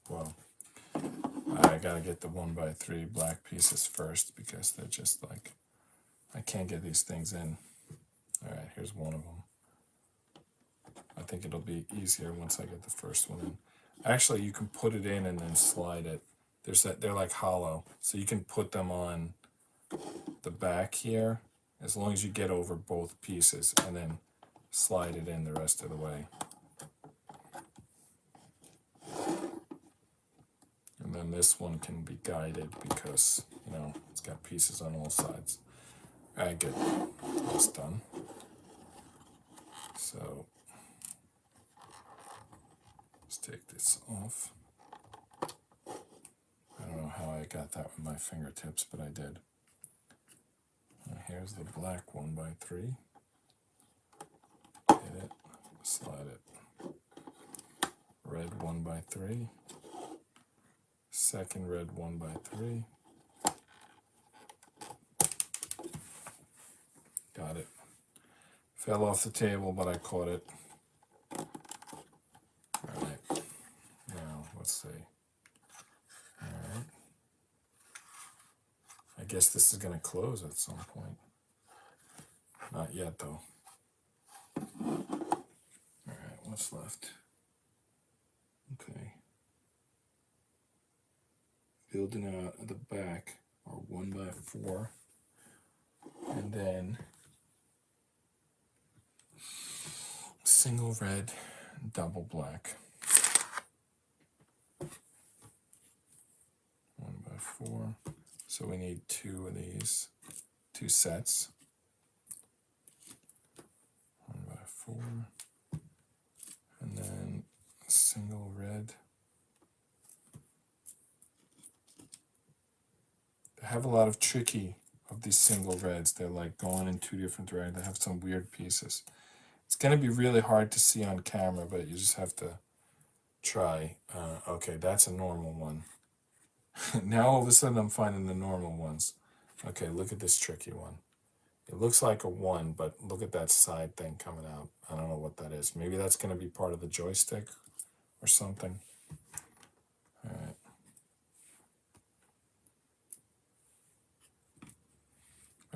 Well, I gotta get the 1x3 black pieces first because they're just like, I can't get these things in. All right, here's one of them. I think it'll be easier once I get the first one in. Actually, you can put it in and then slide it. They're like hollow, so you can put them on the back here as long as you get over both pieces and then slide it in the rest of the way. And then this one can be guided because, you know, it's got pieces on all sides. All right, good. That's done. So let's take this off. I don't know how I got that with my fingertips, but I did. Here's the black 1x3. Hit it, slide it. Red 1x3. Second red 1x3. Got it. Fell off the table, but I caught it. All right. Now, let's see. guess this is going to close at some point. Not yet, though. All right, what's left? Okay. Building out at the back are 1x4. And then single red, double black. 1x4. So we need 2 of these, 2 sets. 1x4. And then single red. They have a lot of tricky of these single reds. They're like going in 2 different directions. They have some weird pieces. It's going to be really hard to see on camera, but you just have to try. Okay, that's a normal one. Now all of a sudden I'm finding the normal ones. Okay, look at this tricky one. It looks like a 1, but look at that side thing coming out. I don't know what that is. Maybe that's going to be part of the joystick or something. All right.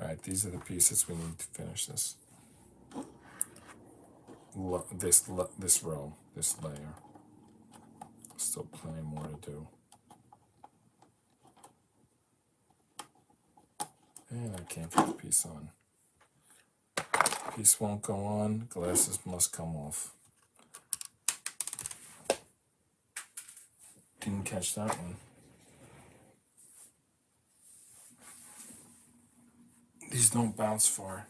All right, these are the pieces we need to finish this. This row, this layer. Still plenty more to do. And I can't get the piece on. Piece won't go on, glasses must come off. Didn't catch that one. These don't bounce far.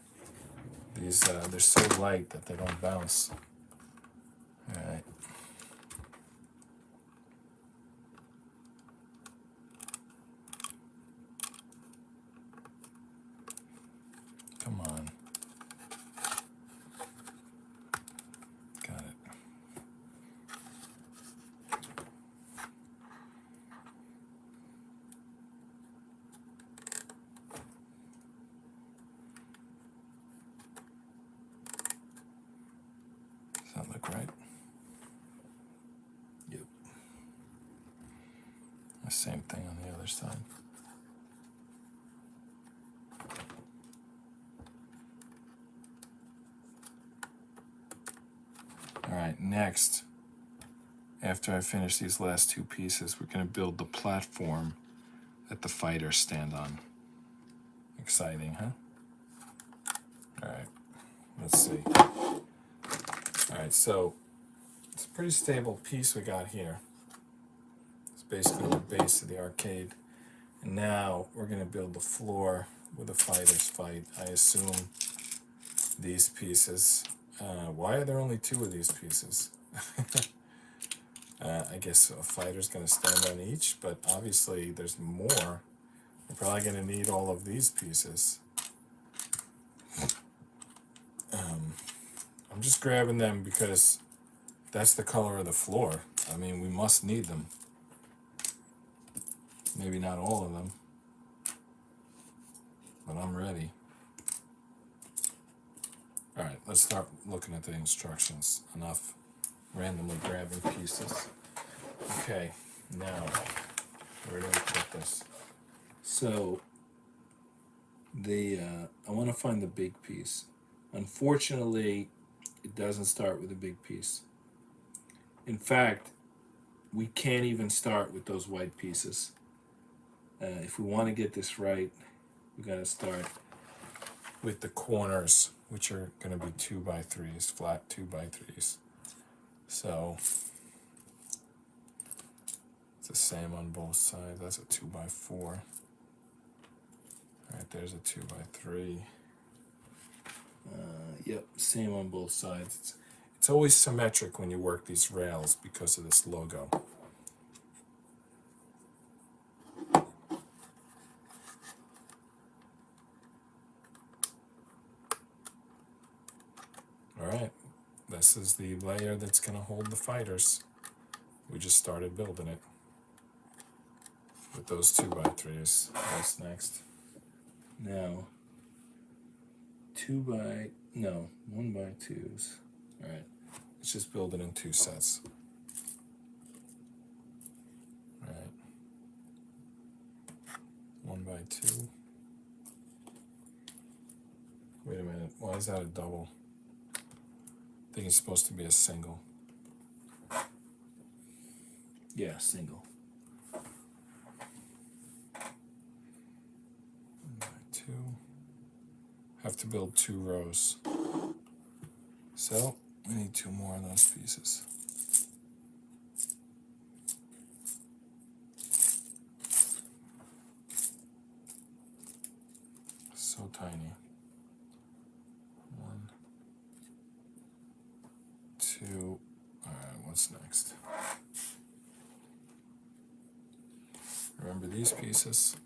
These, they're so light that they don't bounce. All right. Come on. Got it. Does that look right? Yep. The same thing on the other side. All right, next, after I finish these last 2 pieces, we're going to build the platform that the fighters stand on. Exciting, huh? All right, let's see. All right, so it's a pretty stable piece we got here. It's basically the base of the arcade. And now we're going to build the floor where the fighters fight. I assume these pieces. Why are there only 2 of these pieces? I guess a fighter's going to stand on each, but obviously there's more. We're probably going to need all of these pieces. I'm just grabbing them because that's the color of the floor. I mean, we must need them. Maybe not all of them, but I'm ready. All right, let's start looking at the instructions. Enough randomly grabbing pieces. Okay, now, where do we put this? So, I want to find the big piece. Unfortunately, it doesn't start with a big piece. In fact, we can't even start with those white pieces. If we want to get this right, we got to start with the corners, which are going to be 2x3s, flat 2x3s. So it's the same on both sides. That's a 2x4. All right, there's a 2x3. Yep, same on both sides. It's always symmetric when you work these rails because of this logo. All right, this is the layer that's going to hold the fighters. We just started building it with those 2x3s. What's next? Now, 1x2s. All right, let's just build it in 2 sets. All right, 1x2. Wait a minute, why is that a double? I think it's supposed to be a single. Yeah, single. 2. Have to build 2 rows. So we need 2 more of those pieces. So tiny. 1, 2. All right, what's next? Remember these pieces?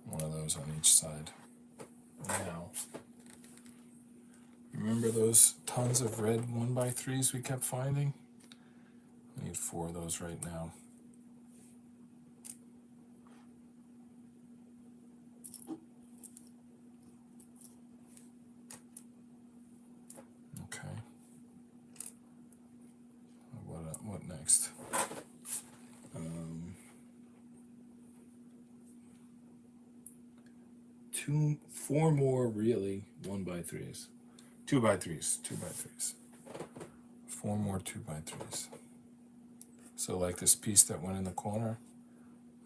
One of those on each side. Now, remember those tons of red 1x3s we kept finding? I need 4 of those right now. Okay. What next? 4 more really 1x3s. 2x3s. 2x3s. 4 more 2x3s. So like this piece that went in the corner,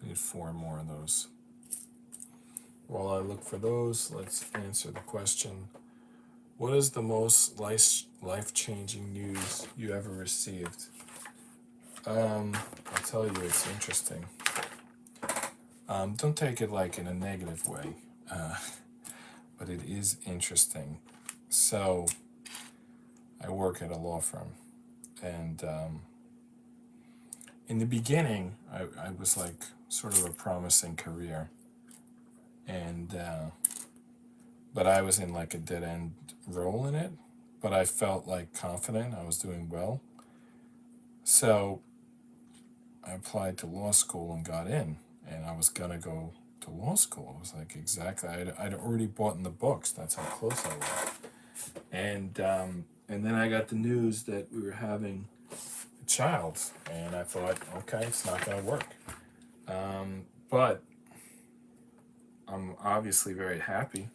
I need 4 more of those. While I look for those, let's answer the question. What is the most life-changing news you ever received? I'll tell you, it's interesting. Don't take it like in a negative way, but it is interesting. So, I work at a law firm, and in the beginning, I was like sort of a promising career, and but I was in like a dead-end role in it, but I felt like confident, I was doing well. So I applied to law school and got in, and I was gonna go to law school. I was like, exactly, I'd already bought in the books, that's how close I was. And then I got the news that we were having a child, and I thought, okay, it's not gonna work. But I'm obviously very happy.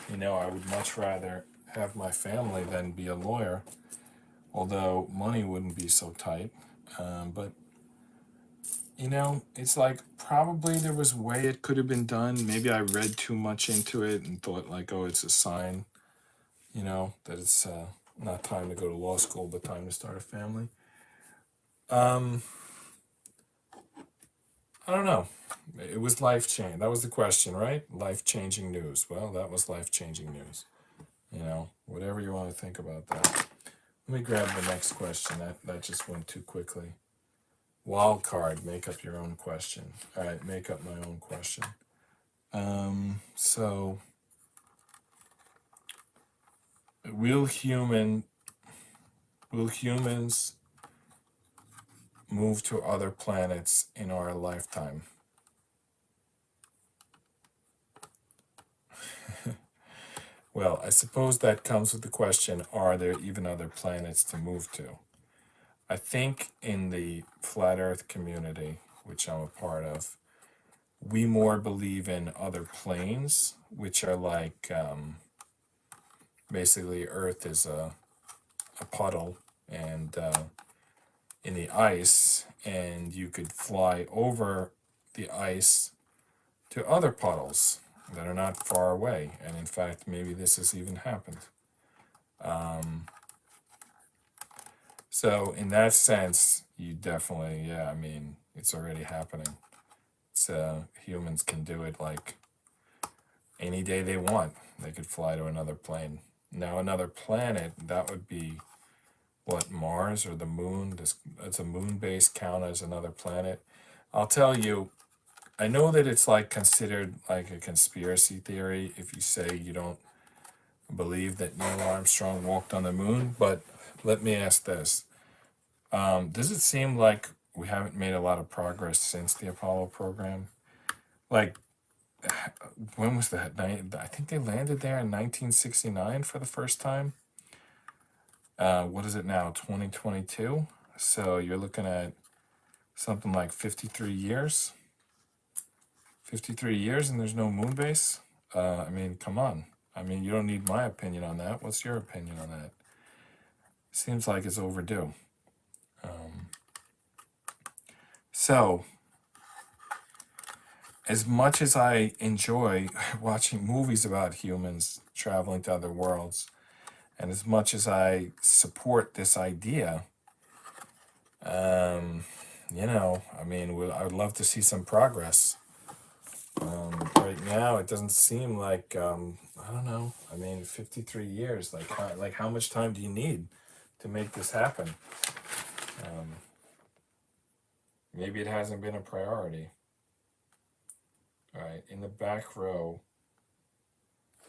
You know, I would much rather have my family than be a lawyer, although money wouldn't be so tight. But, you know, it's like probably there was a way it could have been done. Maybe I read too much into it and thought like, oh, it's a sign, you know, that it's not time to go to law school, but time to start a family. I don't know. It was life-changing. That was the question, right? Life-changing news. Well, that was life-changing news. You know, whatever you want to think about that. Let me grab the next question. That just went too quickly. Wild card, make up your own question. All right, make up my own question. So, will humans move to other planets in our lifetime? Well, I suppose that comes with the question, are there even other planets to move to? I think in the flat earth community, which I'm a part of, we more believe in other planes, which are like basically Earth is a puddle and in the ice, and you could fly over the ice to other puddles that are not far away. And in fact, maybe this has even happened. So in that sense, you definitely, yeah, I mean, it's already happening. So humans can do it like any day they want. They could fly to another plane. Now another planet, that would be what, Mars or the moon? Does a moon base count as another planet? I'll tell you, I know that it's like considered like a conspiracy theory if you say you don't believe that Neil Armstrong walked on the moon, but let me ask this. Does it seem like we haven't made a lot of progress since the Apollo program? Like, when was that? I think they landed there in 1969 for the first time. What is it now, 2022? So you're looking at something like 53 years. 53 years and there's no moon base? I mean, come on. I mean, you don't need my opinion on that. What's your opinion on that? Seems like it's overdue. So, as much as I enjoy watching movies about humans traveling to other worlds, and as much as I support this idea, I mean, I would love to see some progress. Right now, it doesn't seem like, I don't know. I mean, 53 years. Like how much time do you need to make this happen? Maybe it hasn't been a priority. All right, in the back row,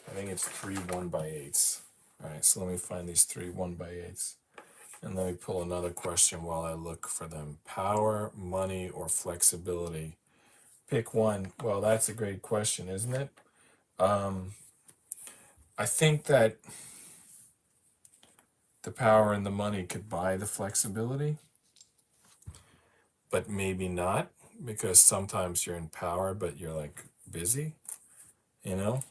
I think it's 3 1x8s. All right, so let me find these 3 1x8s. And let me pull another question while I look for them. Power, money, or flexibility? Pick one. Well, that's a great question, isn't it? I think that the power and the money could buy the flexibility, but maybe not, because sometimes you're in power, but you're like busy, you know?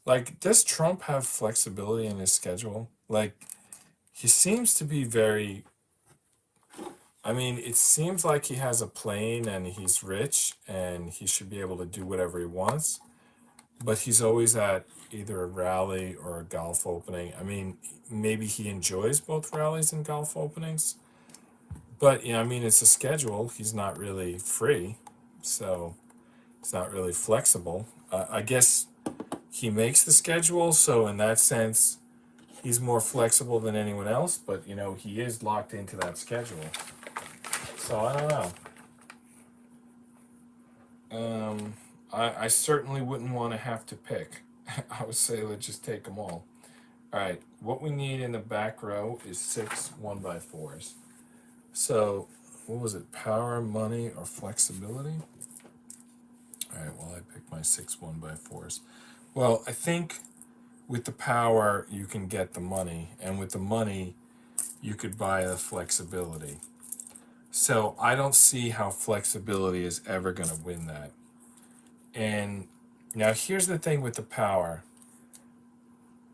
Like, does Trump have flexibility in his schedule? Like, he seems to be very, I mean, it seems like he has a plane and he's rich and he should be able to do whatever he wants, but he's always at either a rally or a golf opening. I mean, maybe he enjoys both rallies and golf openings, but yeah, I mean, it's a schedule. He's not really free, so it's not really flexible. I guess he makes the schedule, so in that sense, he's more flexible than anyone else, but he is locked into that schedule. So I don't know. I certainly wouldn't want to have to pick. I would say let's just take them all. All right, what we need in the back row is 6 1x4s. So, what was it? Power, money, or flexibility? All right, well, I picked my 6 1x4s. Well, I think with the power, you can get the money, and with the money, you could buy the flexibility. So, I don't see how flexibility is ever going to win that. And now, here's the thing with the power.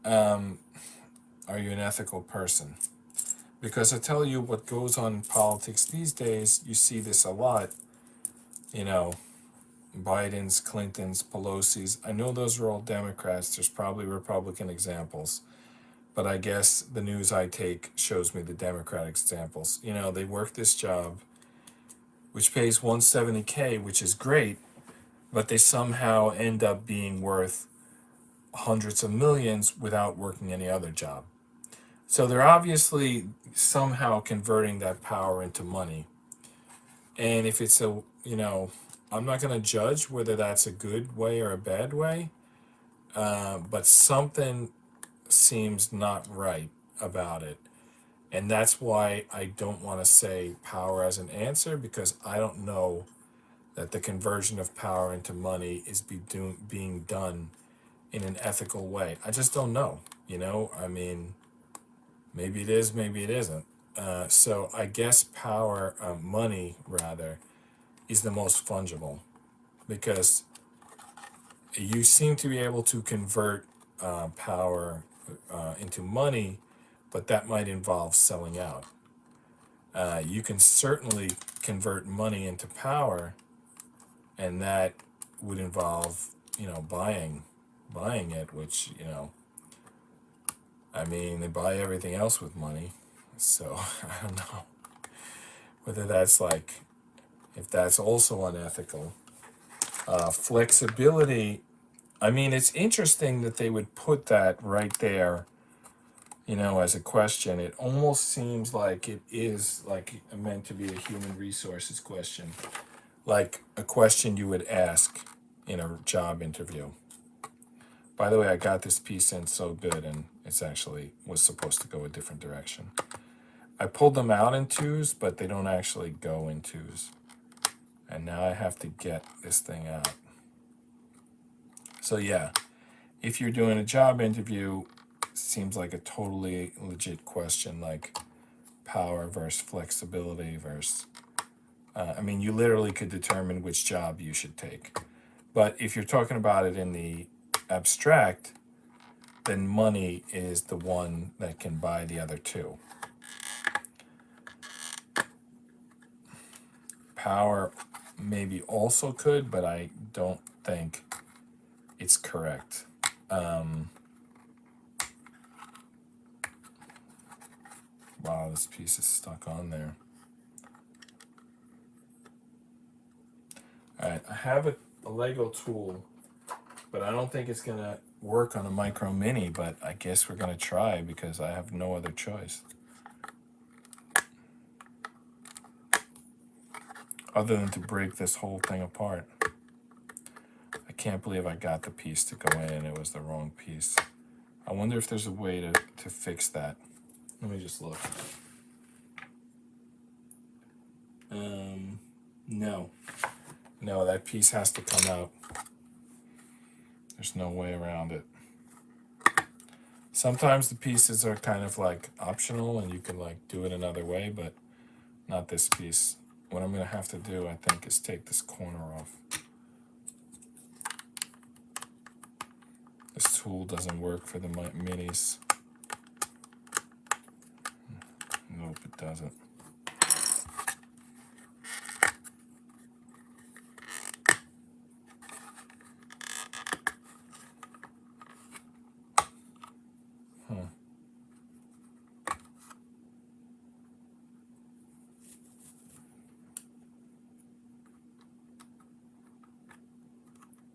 Are you an ethical person? Because I tell you what goes on in politics these days, you see this a lot. Biden's, Clinton's, Pelosi's. I know those are all Democrats. There's probably Republican examples. But I guess the news I take shows me the Democratic examples. They work this job, which pays 170K, which is great, but they somehow end up being worth hundreds of millions without working any other job. So they're obviously somehow converting that power into money. And if it's I'm not going to judge whether that's a good way or a bad way, but something seems not right about it. And that's why I don't want to say power as an answer, because I don't know that the conversion of power into money is being done in an ethical way. I just don't know. I mean, maybe it is, maybe it isn't. So I guess power, money rather, is the most fungible, because you seem to be able to convert power into money, but that might involve selling out. You can certainly convert money into power, and that would involve, buying it, which, I mean, they buy everything else with money. So I don't know whether that's if that's also unethical. Flexibility, I mean, it's interesting that they would put that right there, as a question. It almost seems like it is meant to be a human resources question, like a question you would ask in a job interview. By the way, I got this piece in so good, and it's actually was supposed to go a different direction. I pulled them out in twos, but they don't actually go in twos. And now I have to get this thing out. So yeah, if you're doing a job interview, seems like a totally legit question, like power versus flexibility versus, I mean, you literally could determine which job you should take. But if you're talking about it in the abstract, then money is the one that can buy the other two. Power maybe also could, but I don't think it's correct. Wow, this piece is stuck on there. All right, I have a Lego tool, but I don't think it's gonna work on a Micro Mini, but I guess we're gonna try because I have no other choice. Other than to break this whole thing apart. I can't believe I got the piece to go in and it was the wrong piece. I wonder if there's a way to fix that. Let me just look. No. No, that piece has to come out. There's no way around it. Sometimes the pieces are kind of like optional and you can like do it another way, but not this piece. What I'm gonna have to do, I think, is take this corner off. This tool doesn't work for the minis. Nope, it doesn't.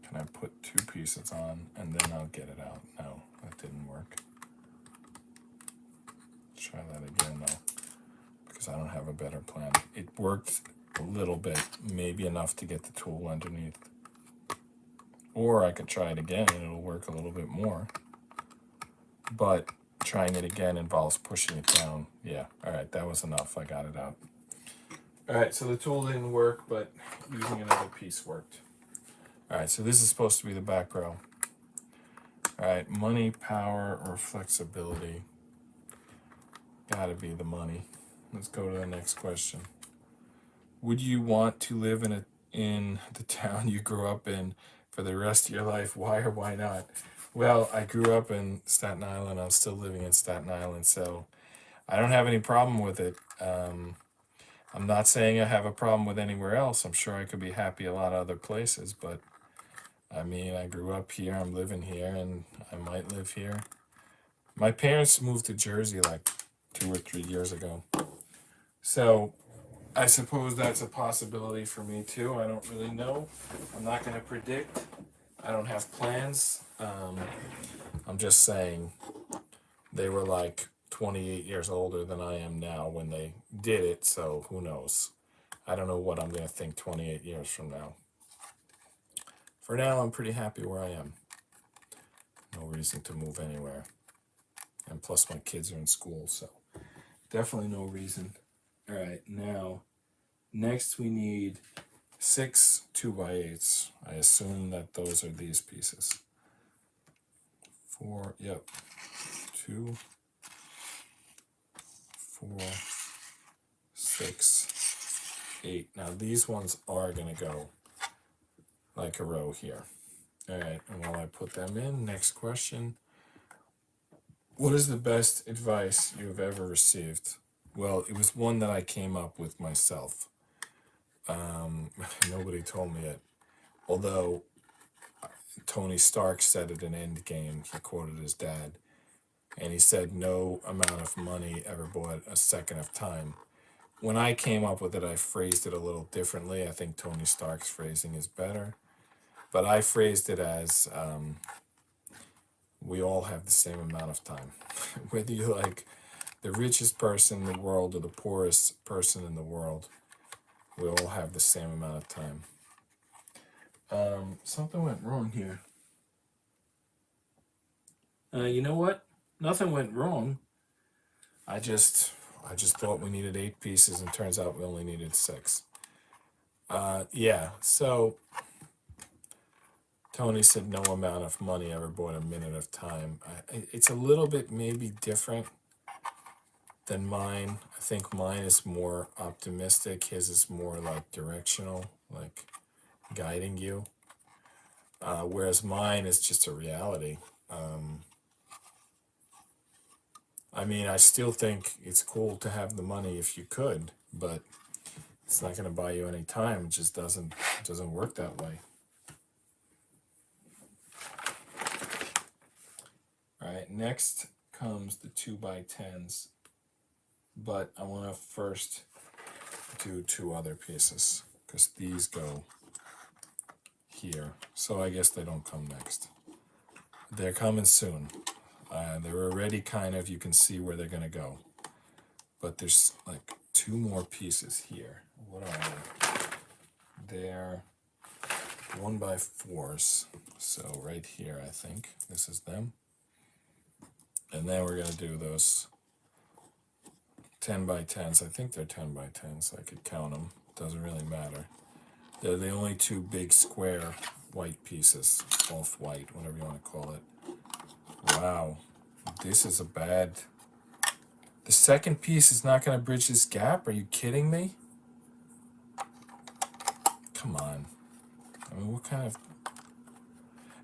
Can I put two pieces on and then I'll get it out? No, that didn't work. Let's try that again though, because I don't have a better plan. It worked a little bit, maybe enough to get the tool underneath. Or I could try it again and it'll work a little bit more. But trying it again involves pushing it down. Yeah, all right, that was enough. I got it out. All right, so the tool didn't work, but using another piece worked. All right, so this is supposed to be the back row. All right, money, power, or flexibility. Gotta be the money. Let's go to the next question. Would you want to live in the town you grew up in for the rest of your life? Why or why not? Well, I grew up in Staten Island. I'm still living in Staten Island, so I don't have any problem with it. I'm not saying I have a problem with anywhere else. I'm sure I could be happy a lot of other places, but I mean, I grew up here, I'm living here, and I might live here. My parents moved to Jersey like 2 or 3 years ago. So I suppose that's a possibility for me too. I don't really know. I'm not going to predict. I don't have plans. I'm just saying they were like 28 years older than I am now when they did it, so who knows? I don't know what I'm going to think 28 years from now. For now, I'm pretty happy where I am. No reason to move anywhere. And plus my kids are in school, so definitely no reason. All right, now, next we need 6 2x8s. I assume that those are these pieces. 4, yep. 2, 4, 6, 8. Now these ones are gonna go like a row here. All right, and while I put them in, next question. What is the best advice you have ever received? Well, it was one that I came up with myself. Nobody told me it. Although Tony Stark said it in Endgame, he quoted his dad, and he said no amount of money ever bought a second of time. When I came up with it, I phrased it a little differently. I think Tony Stark's phrasing is better. But I phrased it as we all have the same amount of time. Whether you're like the richest person in the world or the poorest person in the world, we all have the same amount of time. Something went wrong here. You know what? Nothing went wrong. I just thought we needed 8 pieces, and turns out we only needed 6. Yeah, so Tony said no amount of money ever bought a minute of time. It's a little bit maybe different than mine. I think mine is more optimistic. His is more like directional, like guiding you. whereas mine is just a reality. I mean, I still think it's cool to have the money if you could, but it's not going to buy you any time. It just doesn't work that way. All right, next comes the 2x10s, but I want to first do two other pieces because these go here. So I guess they don't come next. They're coming soon. They're already kind of, you can see where they're going to go. But there's like two more pieces here. What are they? They're 1x4s. So right here, I think this is them. And then we're going to do those 10x10s. I think they're 10x10s. I could count them. Doesn't really matter. They're the only two big square white pieces. Off-white, whatever you want to call it. Wow. This is a bad... The second piece is not going to bridge this gap? Are you kidding me? Come on. I mean, what kind of...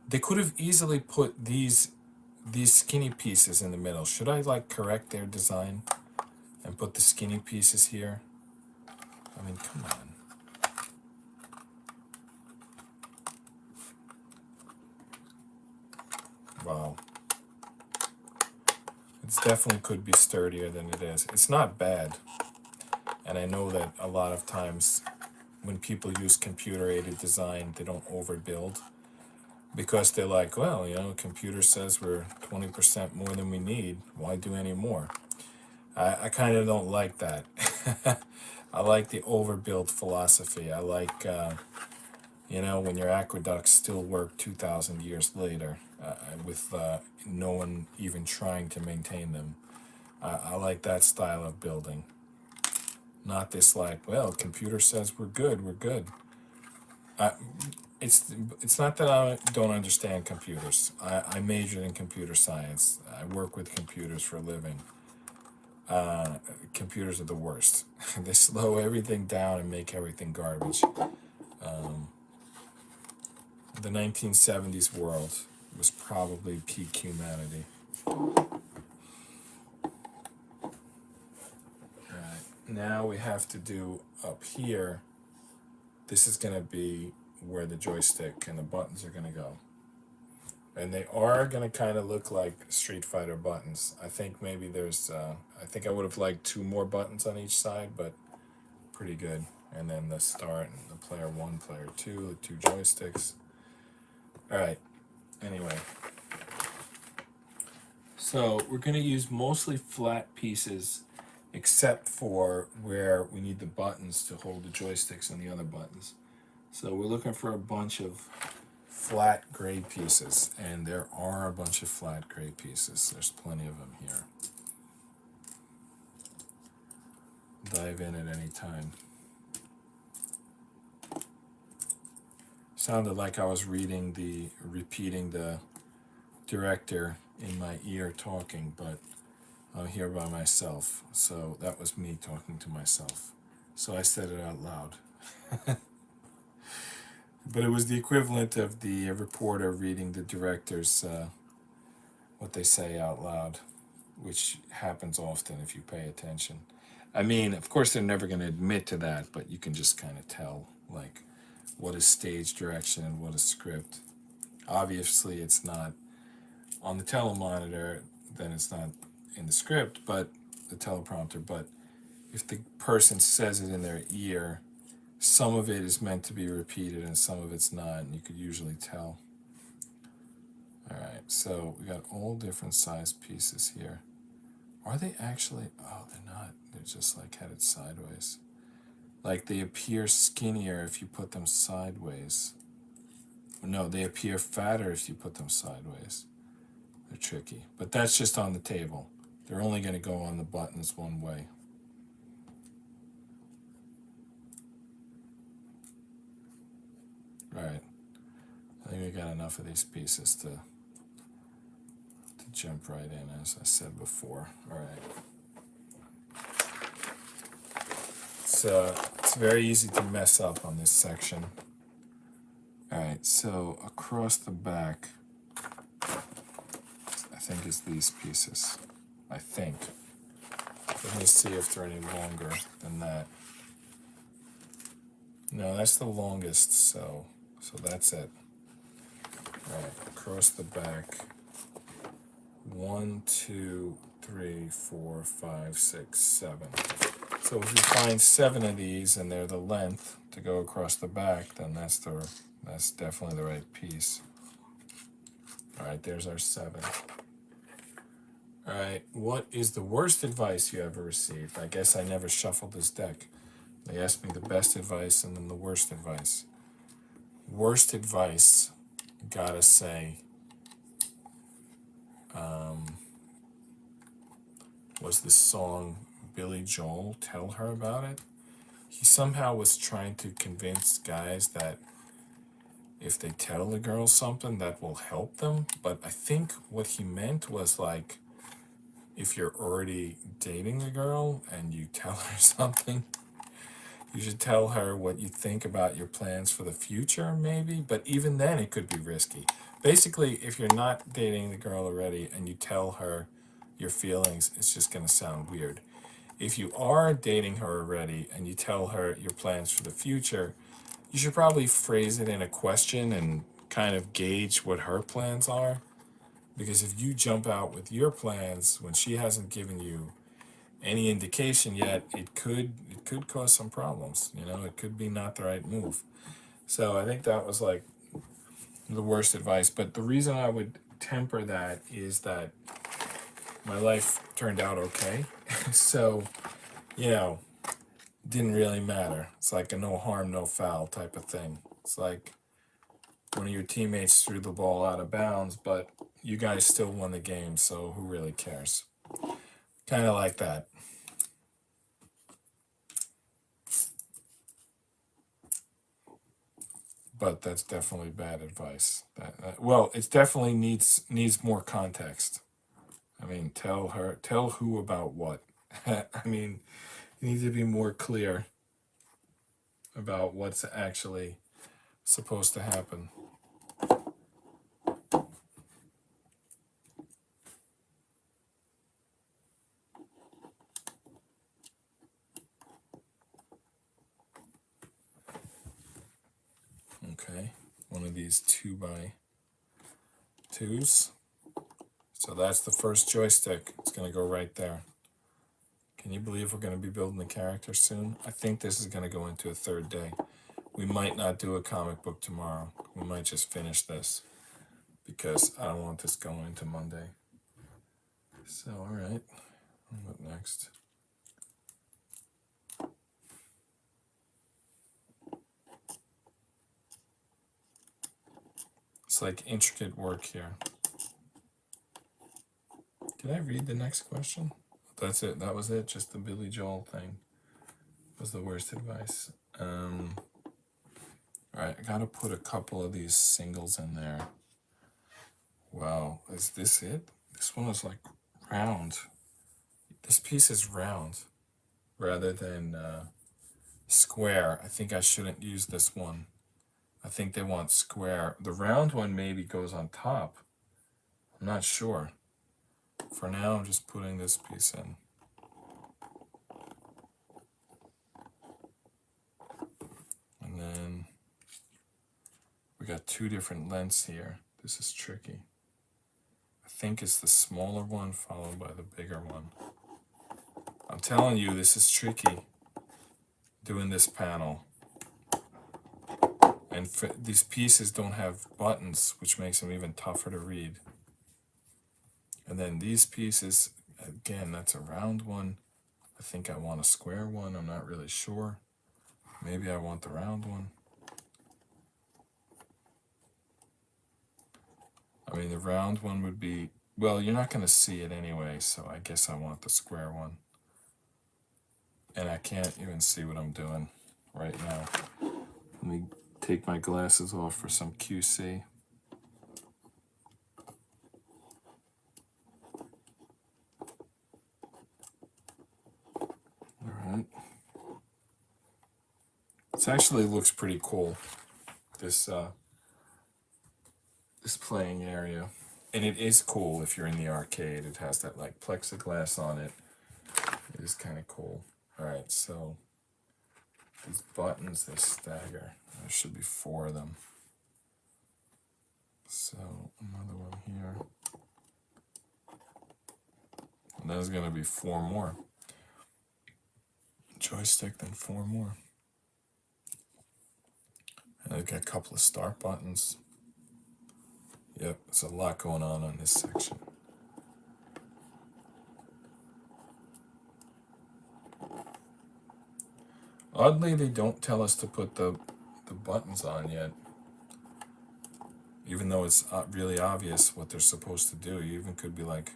They could have easily put these skinny pieces in the middle. Should I, like, correct their design and put the skinny pieces here? I mean, come on. Wow. It definitely could be sturdier than it is. It's not bad. And I know that a lot of times when people use computer-aided design, they don't overbuild. Because they're like, well, you know, computer says we're 20% more than we need. Why do any more? I kind of don't like that. I like the overbuild philosophy. I like, you know, when your aqueducts still work 2,000 years later with no one even trying to maintain them. I like that style of building. Not this like, well, computer says we're good, we're good. It's not that I don't understand computers. I majored in computer science. I work with computers for a living. Computers are the worst. They slow everything down and make everything garbage. The 1970s world was probably peak humanity. Alright, now we have to do up here. This is going to be where the joystick and the buttons are going to go. And they are going to kind of look like Street Fighter buttons. I think maybe there's, I think I would have liked 2 more buttons on each side, but pretty good. And then the start and the player 1, player 2, the 2 joysticks. Alright, anyway. So we're going to use mostly flat pieces, except for where we need the buttons to hold the joysticks and the other buttons. So we're looking for a bunch of flat gray pieces, and there are a bunch of flat gray pieces. There's plenty of them here. Dive in at any time. Sounded like I was repeating the director in my ear talking, but I'm here by myself. So that was me talking to myself. So I said it out loud. But it was the equivalent of the reporter reading the director's, what they say out loud, which happens often if you pay attention. I mean, of course, they're never going to admit to that, but you can just kind of tell, like, what is stage direction and what is script. Obviously, it's not on the telemonitor, then it's not in the script, but the teleprompter. But if the person says it in their ear, some of it is meant to be repeated and some of it's not, and you could usually tell. Alright, so we got all different size pieces here. Are they actually? Oh, they're not. They're just like headed sideways. Like they appear skinnier if you put them sideways. No, they appear fatter if you put them sideways. They're tricky. But that's just on the table. They're only going to go on the buttons one way. Alright, I think we got enough of these pieces to jump right in, as I said before. Alright. It's very easy to mess up on this section. right, so across the back, I think it's these pieces. I think. Let me see if they're any longer than that. No, that's the longest, so that's it. All right, across the back. 1, 2, 3, 4, 5, 6, 7. So if you find 7 of these and they're the length to go across the back, then that's definitely the right piece. All right, there's our 7. All right, what is the worst advice you ever received? I guess I never shuffled this deck. They asked me the best advice and then the worst advice. Worst advice, gotta say, was this song Billy Joel, Tell Her About It. He somehow was trying to convince guys that if they tell the girls something, that will help them. But I think what he meant was like, if you're already dating a girl and you tell her something, you should tell her what you think about your plans for the future, maybe. But even then, it could be risky. Basically, if you're not dating the girl already and you tell her your feelings, it's just going to sound weird. If you are dating her already and you tell her your plans for the future, you should probably phrase it in a question and kind of gauge what her plans are. Because if you jump out with your plans when she hasn't given you any indication yet, it could cause some problems. You know, it could be not the right move. So I think that was like the worst advice. But the reason I would temper that is that my life turned out okay. So, you know, didn't really matter. It's like a no harm, no foul type of thing. It's like one of your teammates threw the ball out of bounds, but you guys still won the game, so who really cares? Kind of like that. But that's definitely bad advice. Well, it definitely needs more context. I mean, tell who about what. I mean, you need to be more clear about what's actually supposed to happen. Okay, one of these 2x2s. So that's the first joystick. It's going to go right there. Can you believe we're going to be building the character soon? I think this is going to go into a third day. We might not do a comic book tomorrow. We might just finish this because I don't want this going into Monday. So, all right. What next? It's like intricate work here. Did I read the next question? That's it. That was it. Just the Billy Joel thing was the worst advice. All right, I gotta put a couple of these singles in there. Wow, is this it? This one is like round. This piece is round rather than square. I think I shouldn't use this one. I think they want square. The round one maybe goes on top. I'm not sure. For now, I'm just putting this piece in. And then we got 2 different lengths here. This is tricky. I think it's the smaller one followed by the bigger one. I'm telling you, this is tricky doing this panel. And these pieces don't have buttons, which makes them even tougher to read. And then these pieces, again, that's a round one. I think I want a square one. I'm not really sure. Maybe I want the round one. I mean, the round one would be, well, you're not going to see it anyway, so I guess I want the square one. And I can't even see what I'm doing right now. Let me take my glasses off for some QC. All right. This actually looks pretty cool. This playing area. And it is cool if you're in the arcade. It has that like plexiglass on it. It is kind of cool. All right, so these buttons, they stagger. There should be 4 of them. So another one here. And there's going to be 4 more. Joystick, then 4 more. And I've got a couple of start buttons. Yep, there's a lot going on this section. Oddly, they don't tell us to put the buttons on yet. Even though it's really obvious what they're supposed to do. You even could be like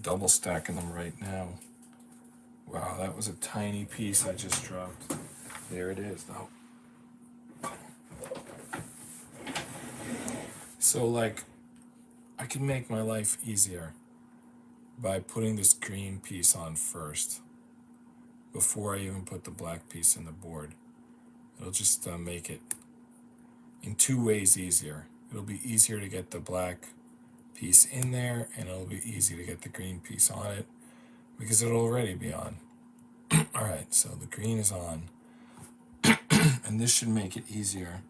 double stacking them right now. Wow, that was a tiny piece I just dropped. There it is, though. So, like, I can make my life easier by putting this green piece on first before I even put the black piece in the board. It'll just make it in 2 ways easier. It'll be easier to get the black piece in there, and it'll be easy to get the green piece on it because it'll already be on. All right, so the green is on, and this should make it easier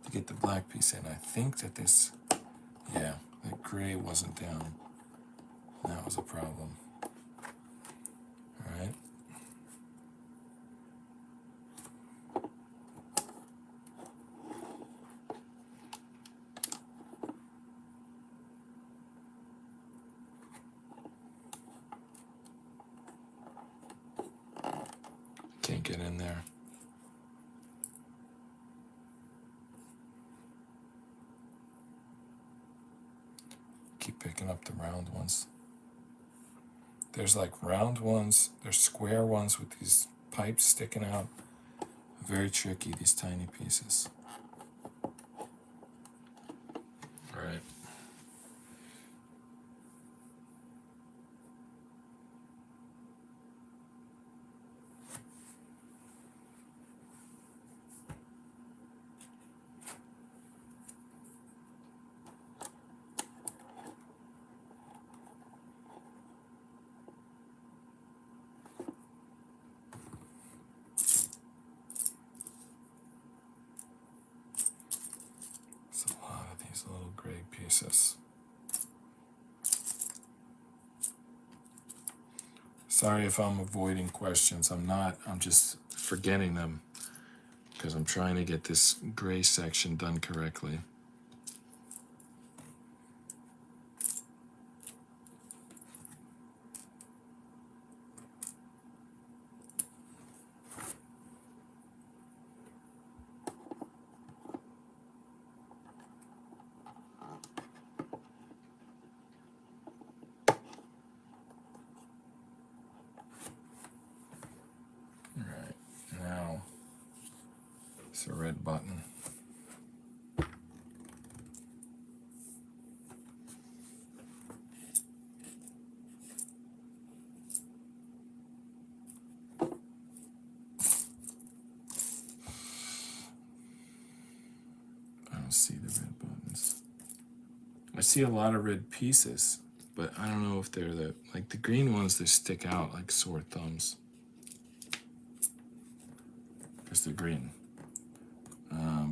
to get the black piece in. I think that this, yeah, that gray wasn't down. That was a problem. All right. Can't get in there. Keep picking up the round ones. There's like round ones, there's square ones with these pipes sticking out. Very tricky, these tiny pieces. All right. Little gray pieces. Sorry if I'm avoiding questions. I'm not. I'm just forgetting them because I'm trying to get this gray section done correctly. It's a red button. I don't see the red buttons. I see a lot of red pieces, but I don't know if they're like the green ones, they stick out like sore thumbs. Because they're green.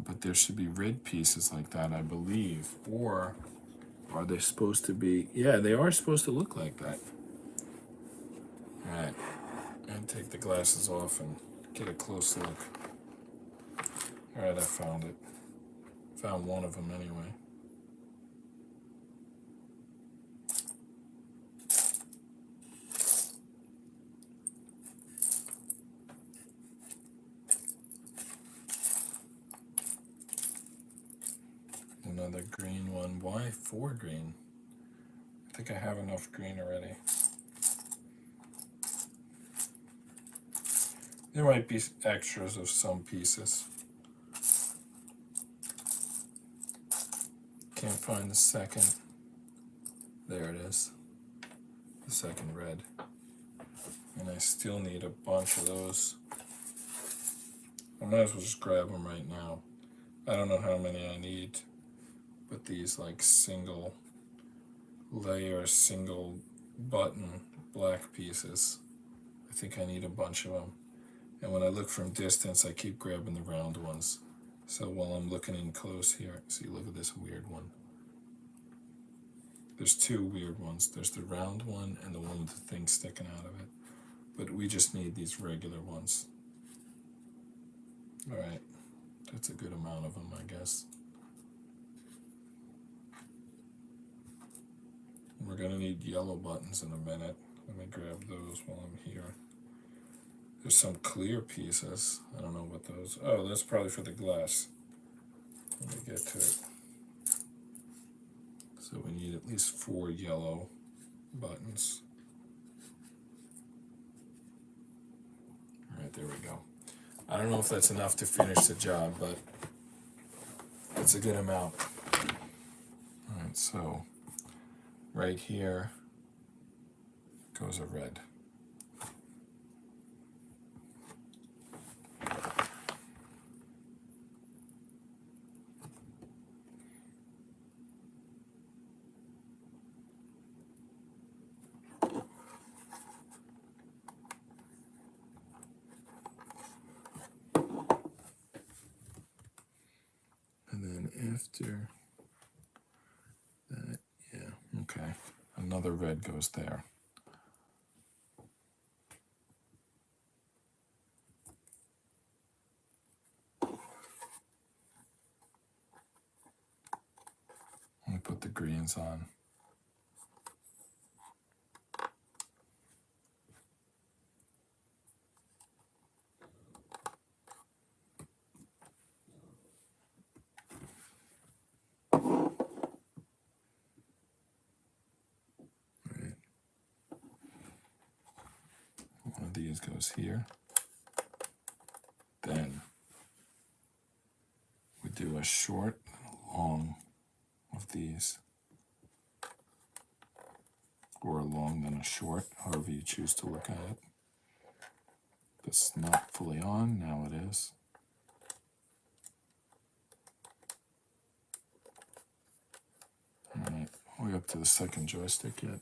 But there should be red pieces like that, I believe. Or are they supposed to be? Yeah, they are supposed to look like that. All right. And take the glasses off and get a close look. All right, I found it. Found one of them anyway. Another green one. Why 4 green? I think I have enough green already. There might be extras of some pieces. Can't find the second. There it is. The second red. And I still need a bunch of those. I might as well just grab them right now. I don't know how many I need, put these like single layer, single button black pieces. I think I need a bunch of them. And when I look from distance, I keep grabbing the round ones. So while I'm looking in close here, see, look at this weird one. There's two weird ones. There's the round one and the one with the thing sticking out of it. But we just need these regular ones. All right, that's a good amount of them, I guess. We're gonna need yellow buttons in a minute. Let me grab those while I'm here. There's some clear pieces. I don't know what those. Oh, that's probably for the glass. Let me get to it. So we need at least 4 yellow buttons. All right, there we go. I don't know if that's enough to finish the job, but it's a good amount. All right, so right here goes a red. And then after that, yeah, okay, another red goes there. Let me put the greens on. One of these goes here. Then we do a short and a long of these, or a long then a short, however you choose to look at it. This is not fully on, now it is. All right, are we up to the second joystick yet?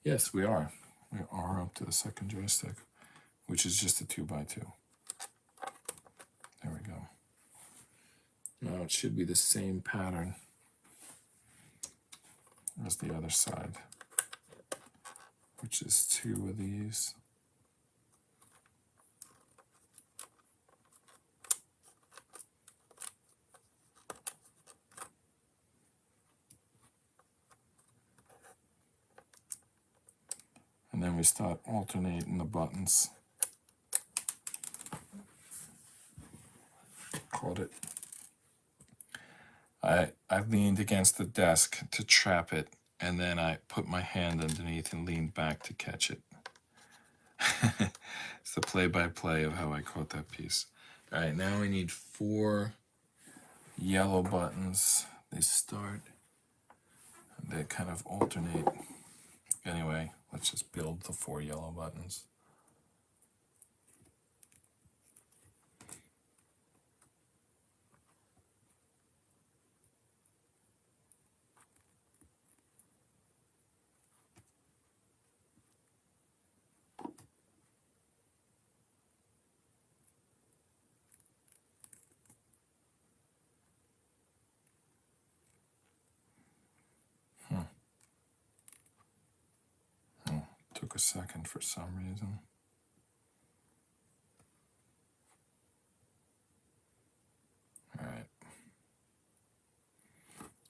Yes, we are. We are up to the second joystick, which is just a 2x2. There we go. Now it should be the same pattern as the other side, which is 2 of these. And then we start alternating the buttons. Caught it. I leaned against the desk to trap it, and then I put my hand underneath and leaned back to catch it. It's the play-by-play of how I caught that piece. All right, now we need 4 yellow buttons. They start, they kind of alternate. Anyway, let's just build the 4 yellow buttons. Took a second for some reason. All right.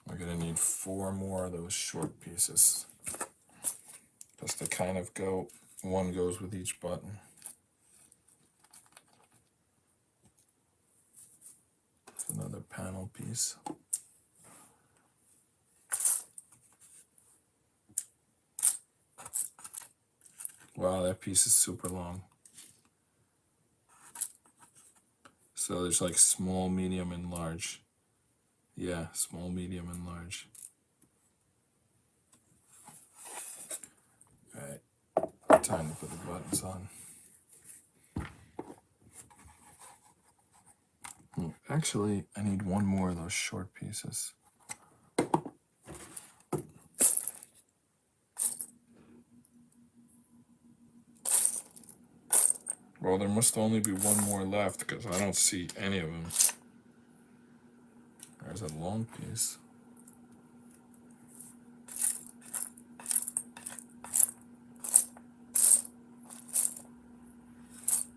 We're gonna need 4 more of those short pieces. Just to kind of go, one goes with each button. Another panel piece. Wow, that piece is super long. So there's like small, medium, and large. Yeah, small, medium, and large. All right, time to put the buttons on. Actually, I need 1 more of those short pieces. Well, there must only be one more left because I don't see any of them. There's a long piece.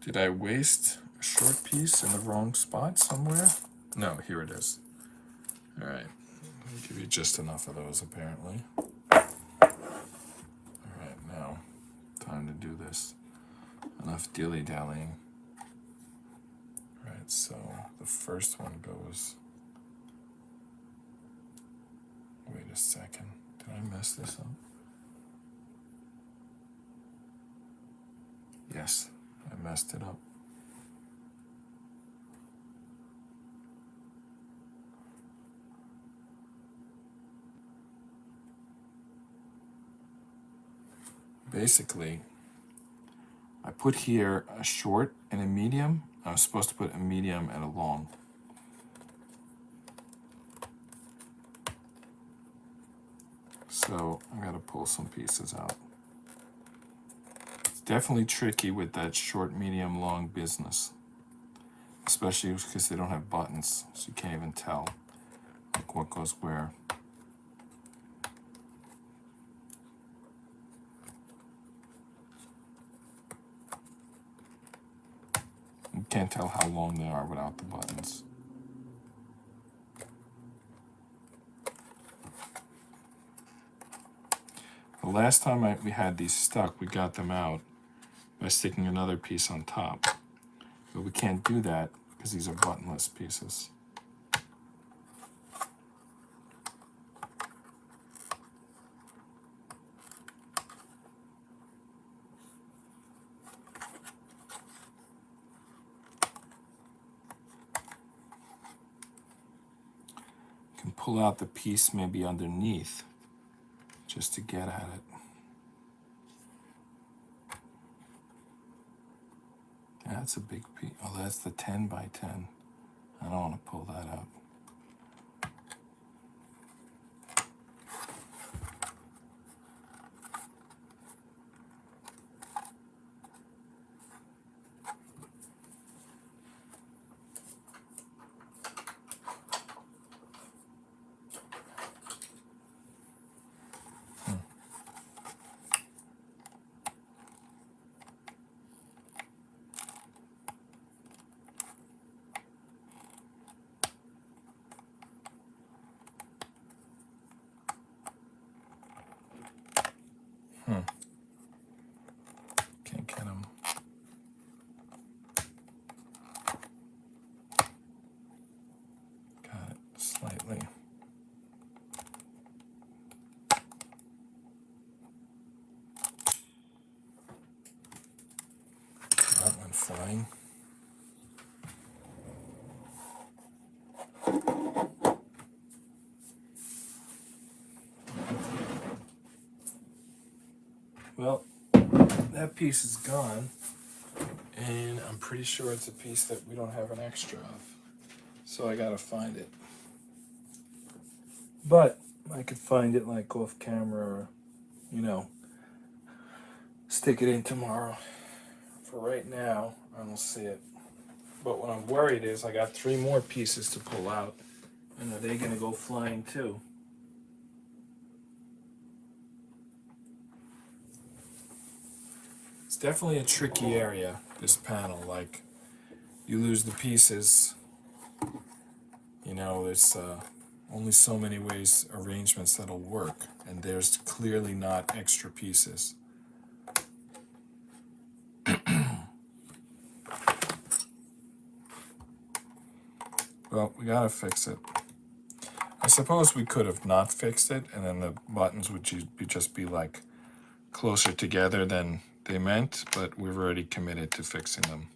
Did I waste a short piece in the wrong spot somewhere? No, here it is. All right, I'll give you just enough of those apparently. All right, now time to do this. Enough dilly-dallying. All right, so the first one goes. Wait a second. Did I mess this up? Yes, I messed it up. Basically, I put here a short and a medium. I was supposed to put a medium and a long. So I gotta pull some pieces out. It's definitely tricky with that short, medium, long business. Especially because they don't have buttons, so you can't even tell like what goes where. You can't tell how long they are without the buttons. The last time we had these stuck, we got them out by sticking another piece on top. But we can't do that because these are buttonless pieces. You can pull out the piece maybe underneath just to get at it. Yeah, that's a big piece. Oh, that's the 10 by 10. I don't want to pull that out. Can't get them. Got it slightly. That went flying. Well, that piece is gone, and I'm pretty sure it's a piece that we don't have an extra of. So I gotta find it. But I could find it like off camera or, stick it in tomorrow. For right now, I don't see it. But what I'm worried is I got 3 more pieces to pull out, and are they gonna go flying too? It's definitely a tricky area, this panel. Like, you lose the pieces, there's only so many ways, arrangements that'll work, and there's clearly not extra pieces. Well, we gotta fix it. I suppose we could have not fixed it, and then the buttons would just be like closer together than they meant, but we've already committed to fixing them.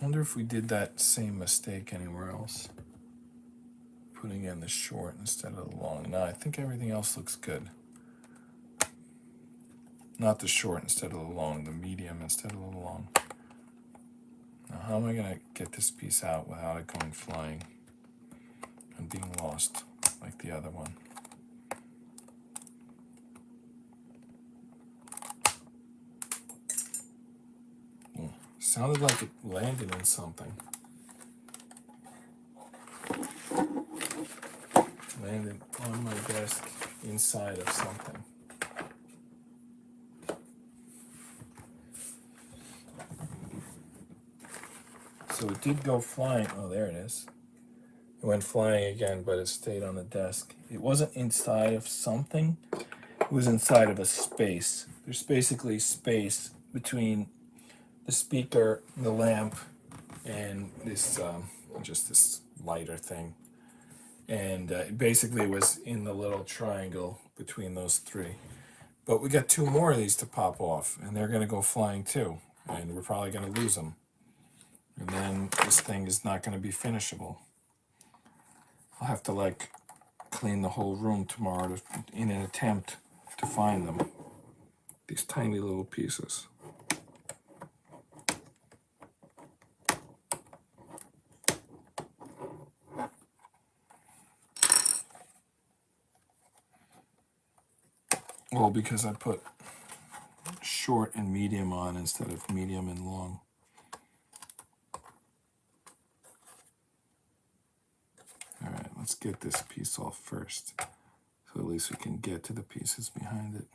I wonder if we did that same mistake anywhere else. Putting in the short instead of the long. No, I think everything else looks good. not the short instead of the long, the medium instead of the long. Now how am I going to get this piece out without it going flying and being lost like the other one? Sounded like it landed in something. Landed on my desk inside of something. So it did go flying. Oh, there it is. It went flying again, but it stayed on the desk. It wasn't inside of something. It was inside of a space. There's basically space between the speaker, the lamp, and this just this lighter thing. And it basically was in the little triangle between those three. But we got two more of these to pop off, and they're going to go flying too. And we're probably going to lose them. And then this thing is not going to be finishable. I'll have to like clean the whole room tomorrow in an attempt to find them. These tiny little pieces. Well, because I put short and medium on instead of medium and long. All right, let's get this piece off first, so at least we can get to the pieces behind it.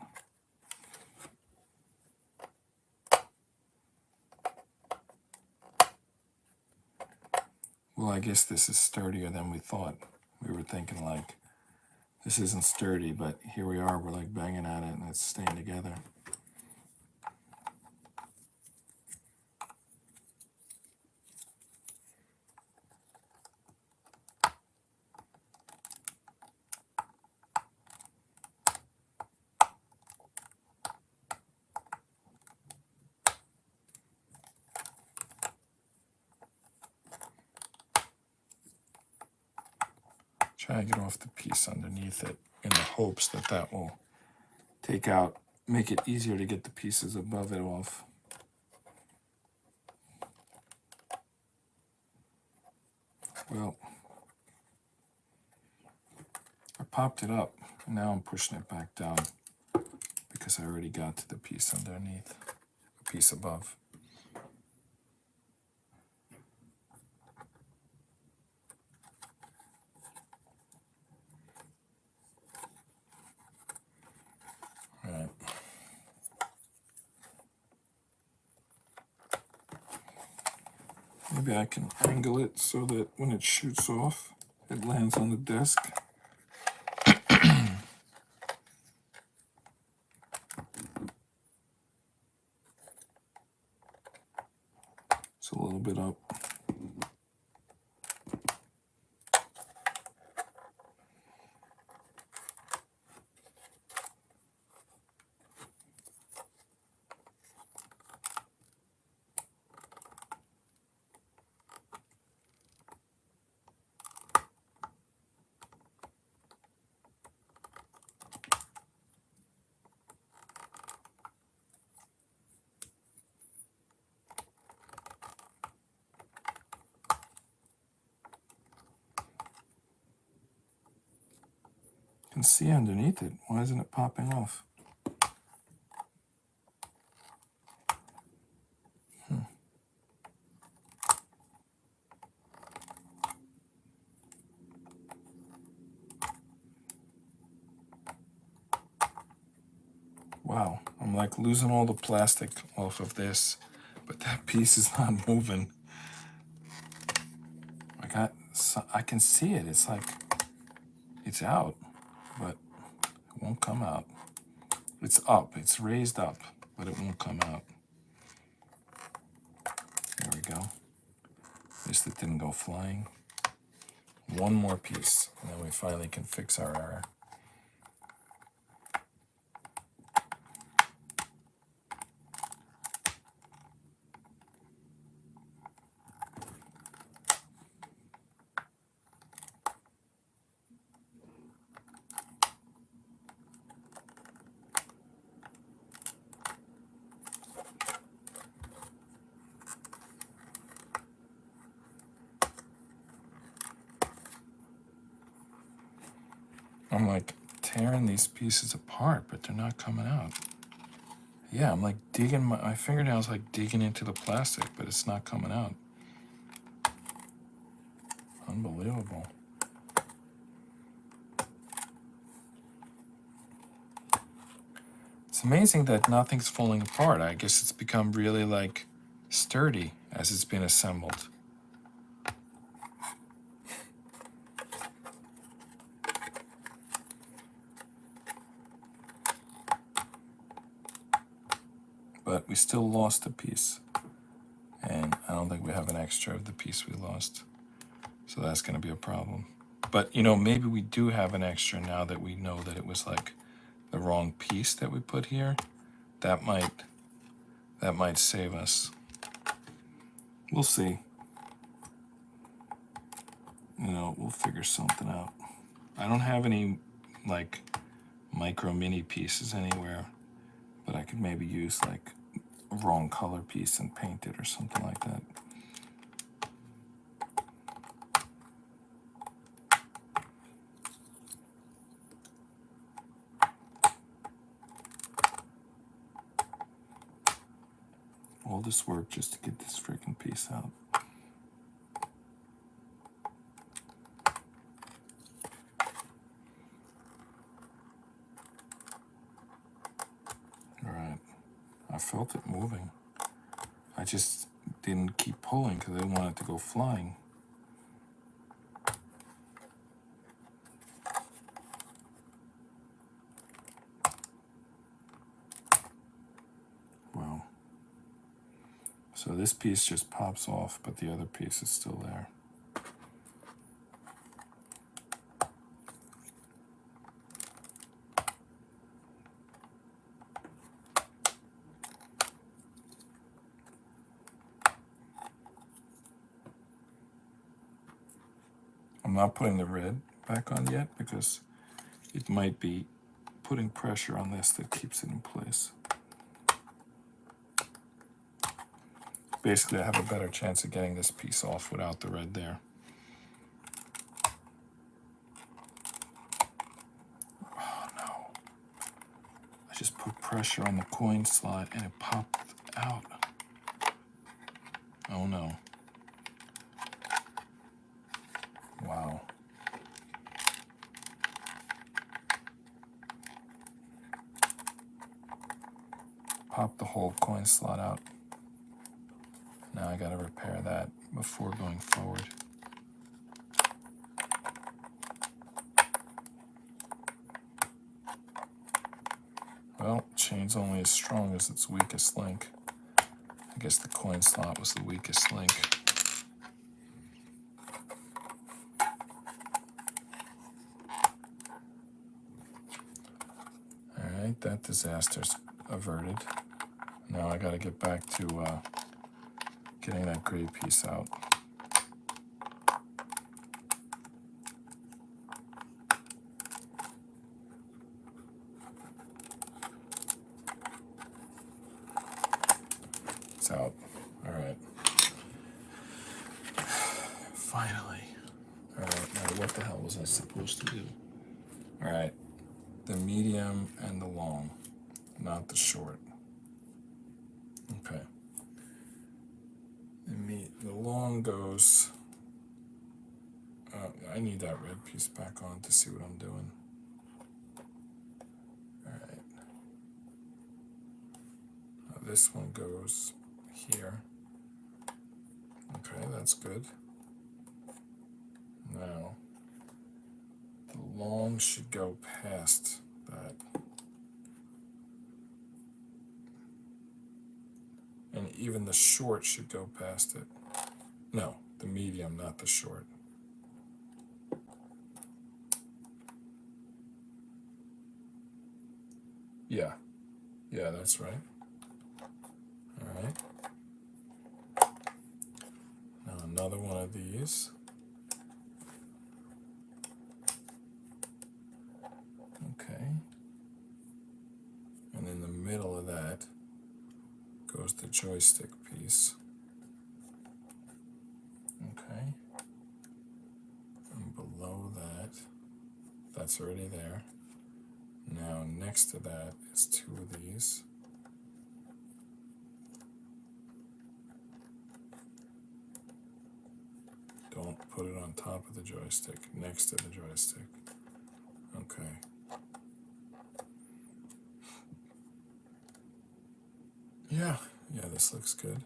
Well, I guess this is sturdier than we thought. We were thinking like, this isn't sturdy, but here we are, we're like banging at it and it's staying together. Try to get off the piece underneath it in the hopes that that will make it easier to get the pieces above it off. Well, I popped it up, and now I'm pushing it back down because I already got to the piece underneath, the piece above. All right. Maybe I can angle it so that when it shoots off, it lands on the desk. It's a little bit up. You can see underneath it. Why isn't it popping off? Wow, I'm like losing all the plastic off of this, but that piece is not moving. I can see it. It's like it's out, but it won't come out. It's up. It's raised up, but it won't come out. There we go. At least it didn't go flying. One more piece, and then we finally can fix our error. I'm like tearing these pieces apart, but they're not coming out. Yeah, I'm like digging, my fingernails like digging into the plastic, but it's not coming out. Unbelievable. It's amazing that nothing's falling apart. I guess it's become really like sturdy as it's been assembled. But we still lost a piece. And I don't think we have an extra of the piece we lost. So that's going to be a problem. But, you know, maybe we do have an extra now that we know that it was like the wrong piece that we put here. That might save us. We'll see. You know, we'll figure something out. I don't have any like micro mini pieces anywhere, but I could maybe use like a wrong color piece and paint it or something like that. All this work just to get this freaking piece out. All right, I felt it moving. I just didn't keep pulling because I didn't want it to go flying. Wow. So this piece just pops off, but the other piece is still there. I'm not putting the red back on yet because it might be putting pressure on this that keeps it in place. Basically, I have a better chance of getting this piece off without the red there. Oh no. I just put pressure on the coin slot and it popped out. Oh no. Wow. Pop the whole coin slot out. Now I gotta repair that before going forward. Well, chain's only as strong as its weakest link. I guess the coin slot was the weakest link. Alright, that disaster's averted. Now I gotta get back to getting that gray piece out. It's out. Alright. Finally. Alright, now what the hell was I supposed to do? Alright. The medium and the long, not the short. Okay. The long goes. I need that red piece back on to see what I'm doing. Alright. This one goes here. Okay, that's good. Now, the long should go past that. And even the short should go past it. No, the medium, not the short. Yeah, that's right. All right. Now another one of these. Okay. And in the middle of that goes the joystick piece. Okay. And below that That's already there. Now next to that is 2 of these. Don't put it on top of the joystick, next to the joystick. Okay. Yeah, this looks good.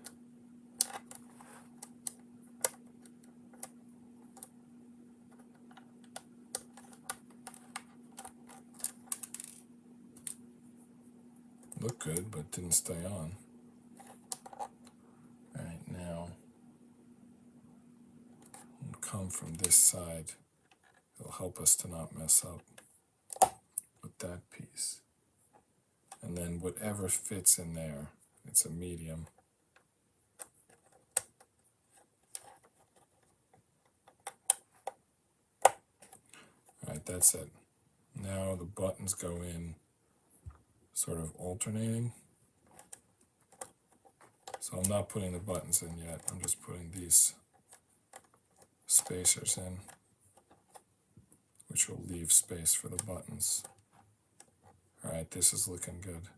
Looked good, but didn't stay on. Alright, now we'll come from this side. It'll help us to not mess up with that piece. And then whatever fits in there, it's a medium. Alright, that's it. Now the buttons go in sort of alternating. So I'm not putting the buttons in yet. I'm just putting these spacers in, which will leave space for the buttons. Alright, this is looking good.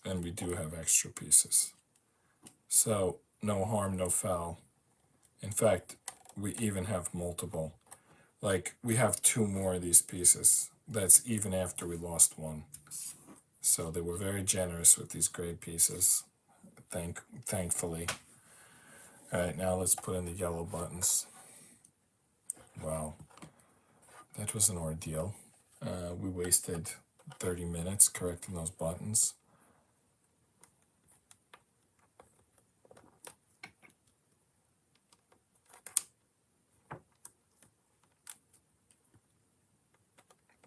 And we do have extra pieces. So no harm, no foul. In fact, we even have multiple. Like, we have 2 more of these pieces. That's even after we lost 1. So they were very generous with these gray pieces, thankfully. All right, now let's put in the yellow buttons. Wow, that was an ordeal. We wasted 30 minutes correcting those buttons.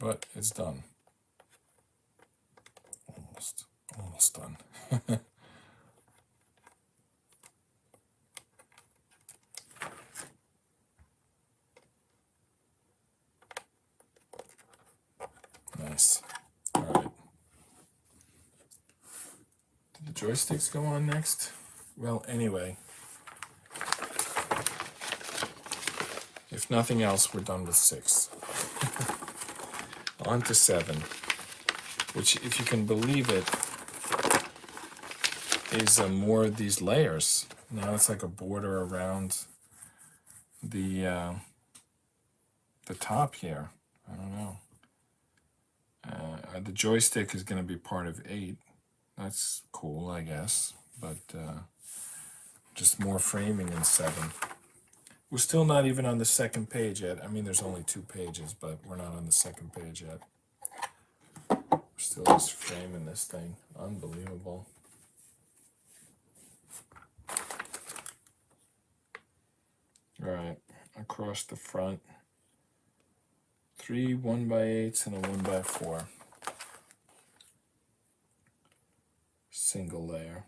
But it's done. Almost done. Nice. All right. Did the joysticks go on next? Well, anyway, if nothing else, we're done with 6. On to 7, which, if you can believe it, is more of these layers. Now it's like a border around the top here. I don't know. The joystick is going to be part of 8. That's cool, I guess. But just more framing in 7. We're still not even on the 2nd page yet. I mean, there's only 2 pages, but we're not on the 2nd page yet. We're still just framing this thing. Unbelievable. All right, across the front, 3 1x8s and a 1x4. Single layer.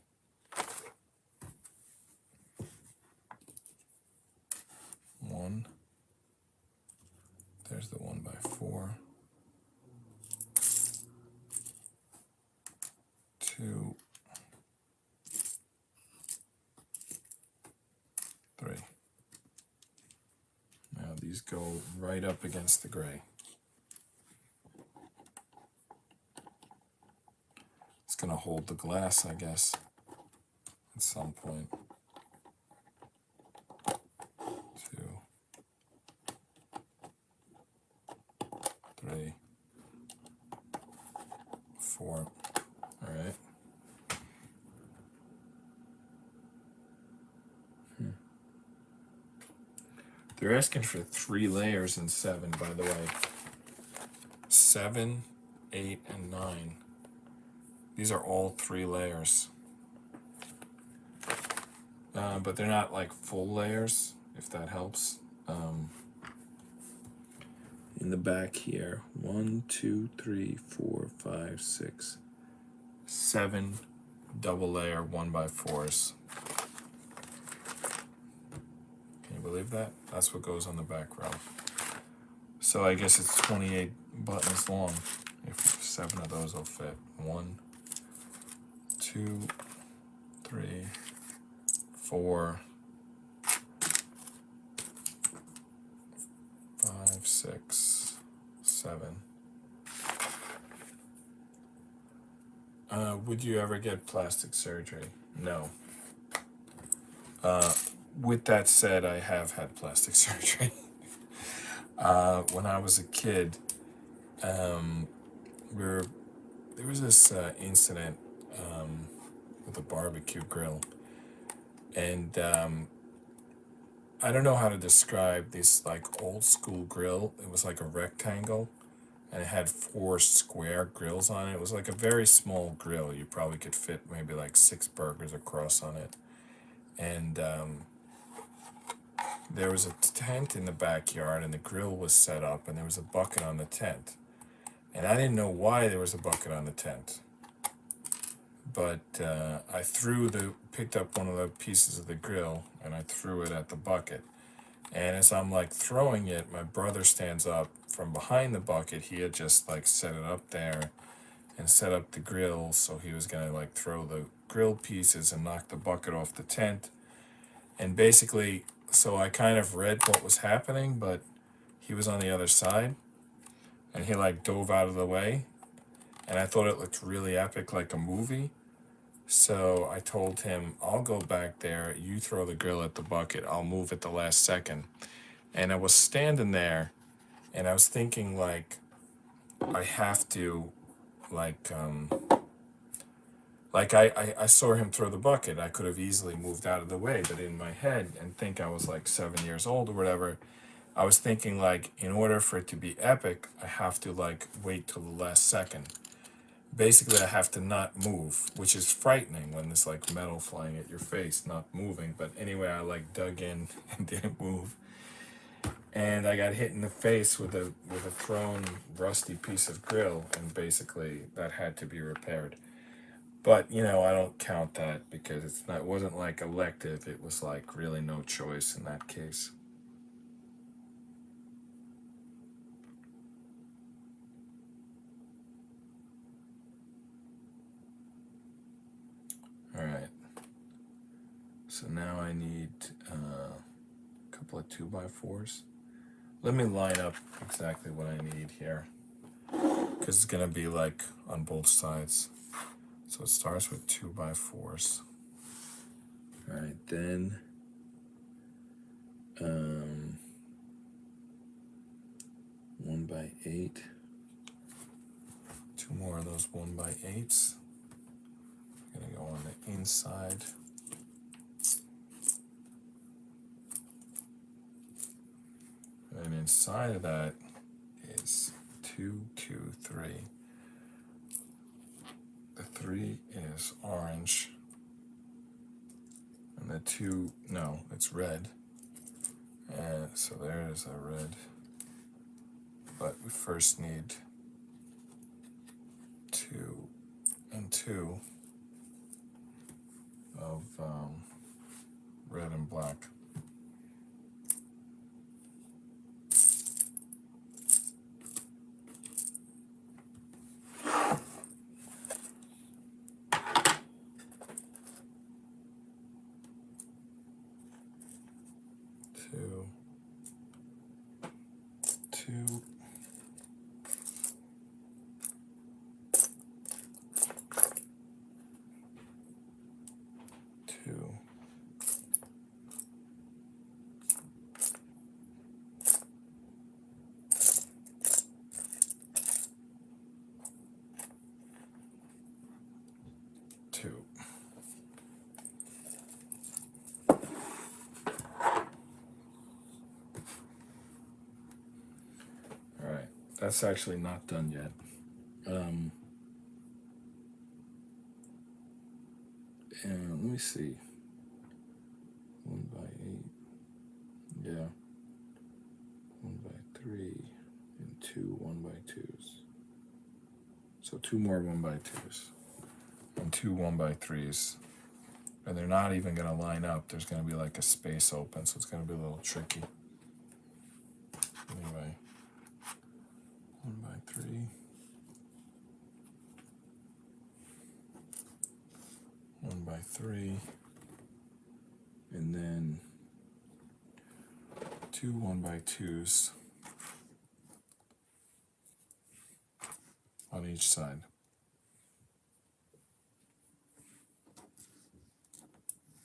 One. There's the 1x4. 2. 3. Now these go right up against the gray. It's going to hold the glass, I guess, at some point. 2, 3, 4. All right. They're asking for 3 layers in 7, by the way. 7, 8, and 9. These are all 3 layers. But they're not like full layers, if that helps. In the back here, 1, 2, 3, 4, 5, 6, 7 double layer 1x4s. Can you believe that? That's what goes on the back row. So I guess it's 28 buttons long. If 7 of those will fit. 1, 2, 3, 4, 5, 6, 7. Would you ever get plastic surgery? No. With that said, I have had plastic surgery. When I was a kid, there was this incident with a barbecue grill, and I don't know how to describe this like old school grill. It was like a rectangle, and it had 4 square grills on it. It was like a very small grill. You probably could fit maybe like 6 burgers across on it, and there was a tent in the backyard, and the grill was set up, and there was a bucket on the tent. And I didn't know why there was a bucket on the tent. But I picked up one of the pieces of the grill, and I threw it at the bucket. And as I'm like throwing it, my brother stands up from behind the bucket. He had just like set it up there and set up the grill, so he was gonna like throw the grill pieces and knock the bucket off the tent. And basically, so I kind of read what was happening, but he was on the other side, and he like dove out of the way, and I thought it looked really epic, like a movie. So I told him, I'll go back there, you throw the grill at the bucket, I'll move at the last second. And I was standing there, and I was thinking like, I have to, like, I saw him throw the bucket. I could have easily moved out of the way, but in my head, and think I was like 7 years old or whatever, I was thinking like, in order for it to be epic, I have to like wait till the last second. Basically, I have to not move, which is frightening when there's like metal flying at your face, not moving. But anyway, I like dug in and didn't move, and I got hit in the face with a thrown rusty piece of grill, and basically that had to be repaired. But you know, I don't count that because it wasn't like elective. It was like really no choice in that case. All right. So now I need a couple of 2x4s. Let me line up exactly what I need here, because it's gonna be like on both sides. So it starts with 2x4s. All right, then 1x8. 2 more of those 1x8s. Gonna go on the inside. And inside of that is 2, 2, 3. The 3 is orange. And the 2, no, it's red. And so there is a red. But we first need 2 and 2 of red and black. Two, 2, 2, 2. All right, that's actually not done yet. And let me see. 1x8. Yeah. 1x3 and 2 1x2s. So 2 more 1x2s and 2 1x3s. And they're not even going to line up. There's going to be like a space open, so it's going to be a little tricky. Anyway, 3, 1 by 3, and then 2 1 by 2s on each side.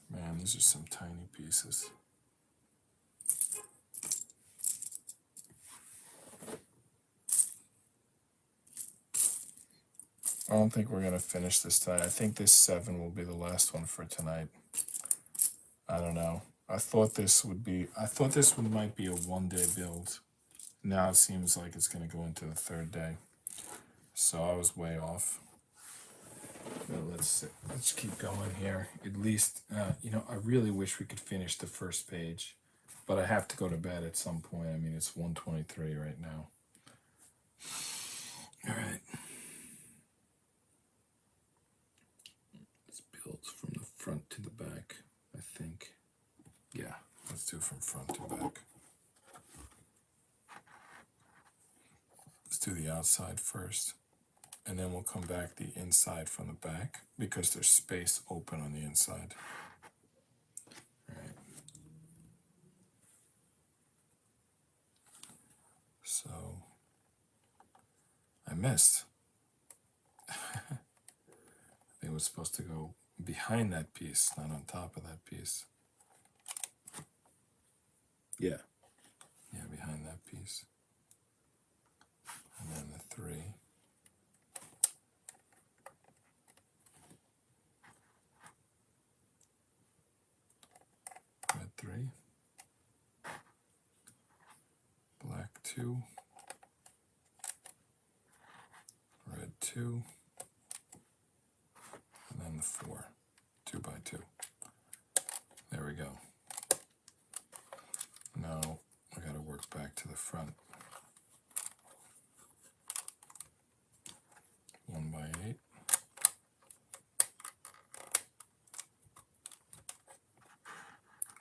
Man, these are some tiny pieces. I don't think we're going to finish this tonight. I think this 7 will be the last one for tonight. I don't know. I thought this one might be a 1-day build. Now it seems like it's going to go into the 3rd day. So I was way off. Well, let's keep going here. At least, I really wish we could finish the first page, but I have to go to bed at some point. I mean, it's 1:23 right now. All right. Let's build from the front to the back, I think. Yeah, let's do from front to back. Let's do the outside first. And then we'll come back the inside from the back because there's space open on the inside. All right. So I missed. I think it was supposed to go behind that piece, not on top of that piece. Yeah. Yeah, behind that piece. And then the 3. Red 3, black 2, red 2, and then the 4, 2 by 2. There we go. Now I got to work back to the front. 1 by 8.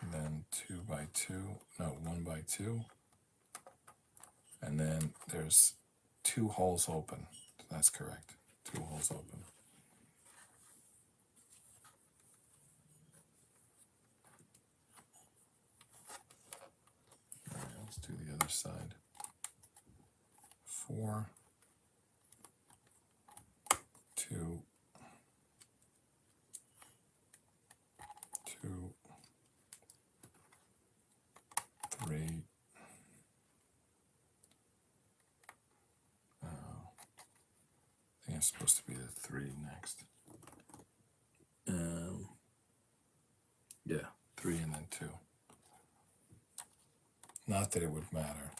And then 2 by 2, no, 1 by 2. And then there's 2 holes open. That's correct. 2 holes open. All right, let's do the other side. 4, 2, 2, 3. I think it's supposed to be the 3 next. Yeah, 3 and then 2. Not that it would matter.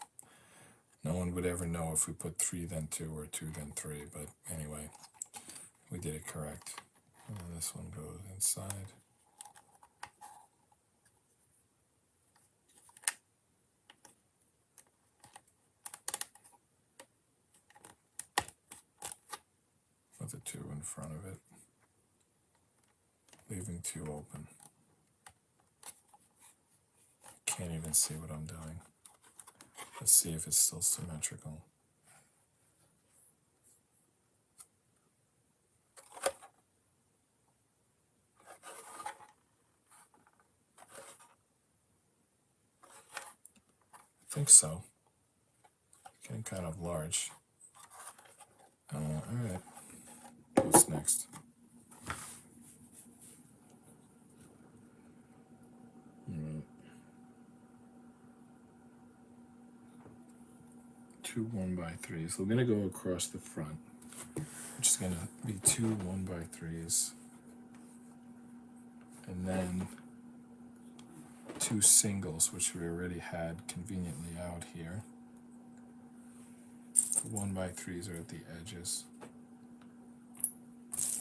No one would ever know if we put 3 then 2 or 2 then 3, but anyway, we did it correct. And then this one goes inside. With a 2 in front of it, leaving 2 open. Can't even see what I'm doing. Let's see if it's still symmetrical. I think so. Getting kind of large. All right. What's next? Two 1 by 3s. So we're gonna go across the front, which is gonna be 2 1 by 3s, and then 2 singles, which we already had conveniently out here. The 1 by 3s are at the edges.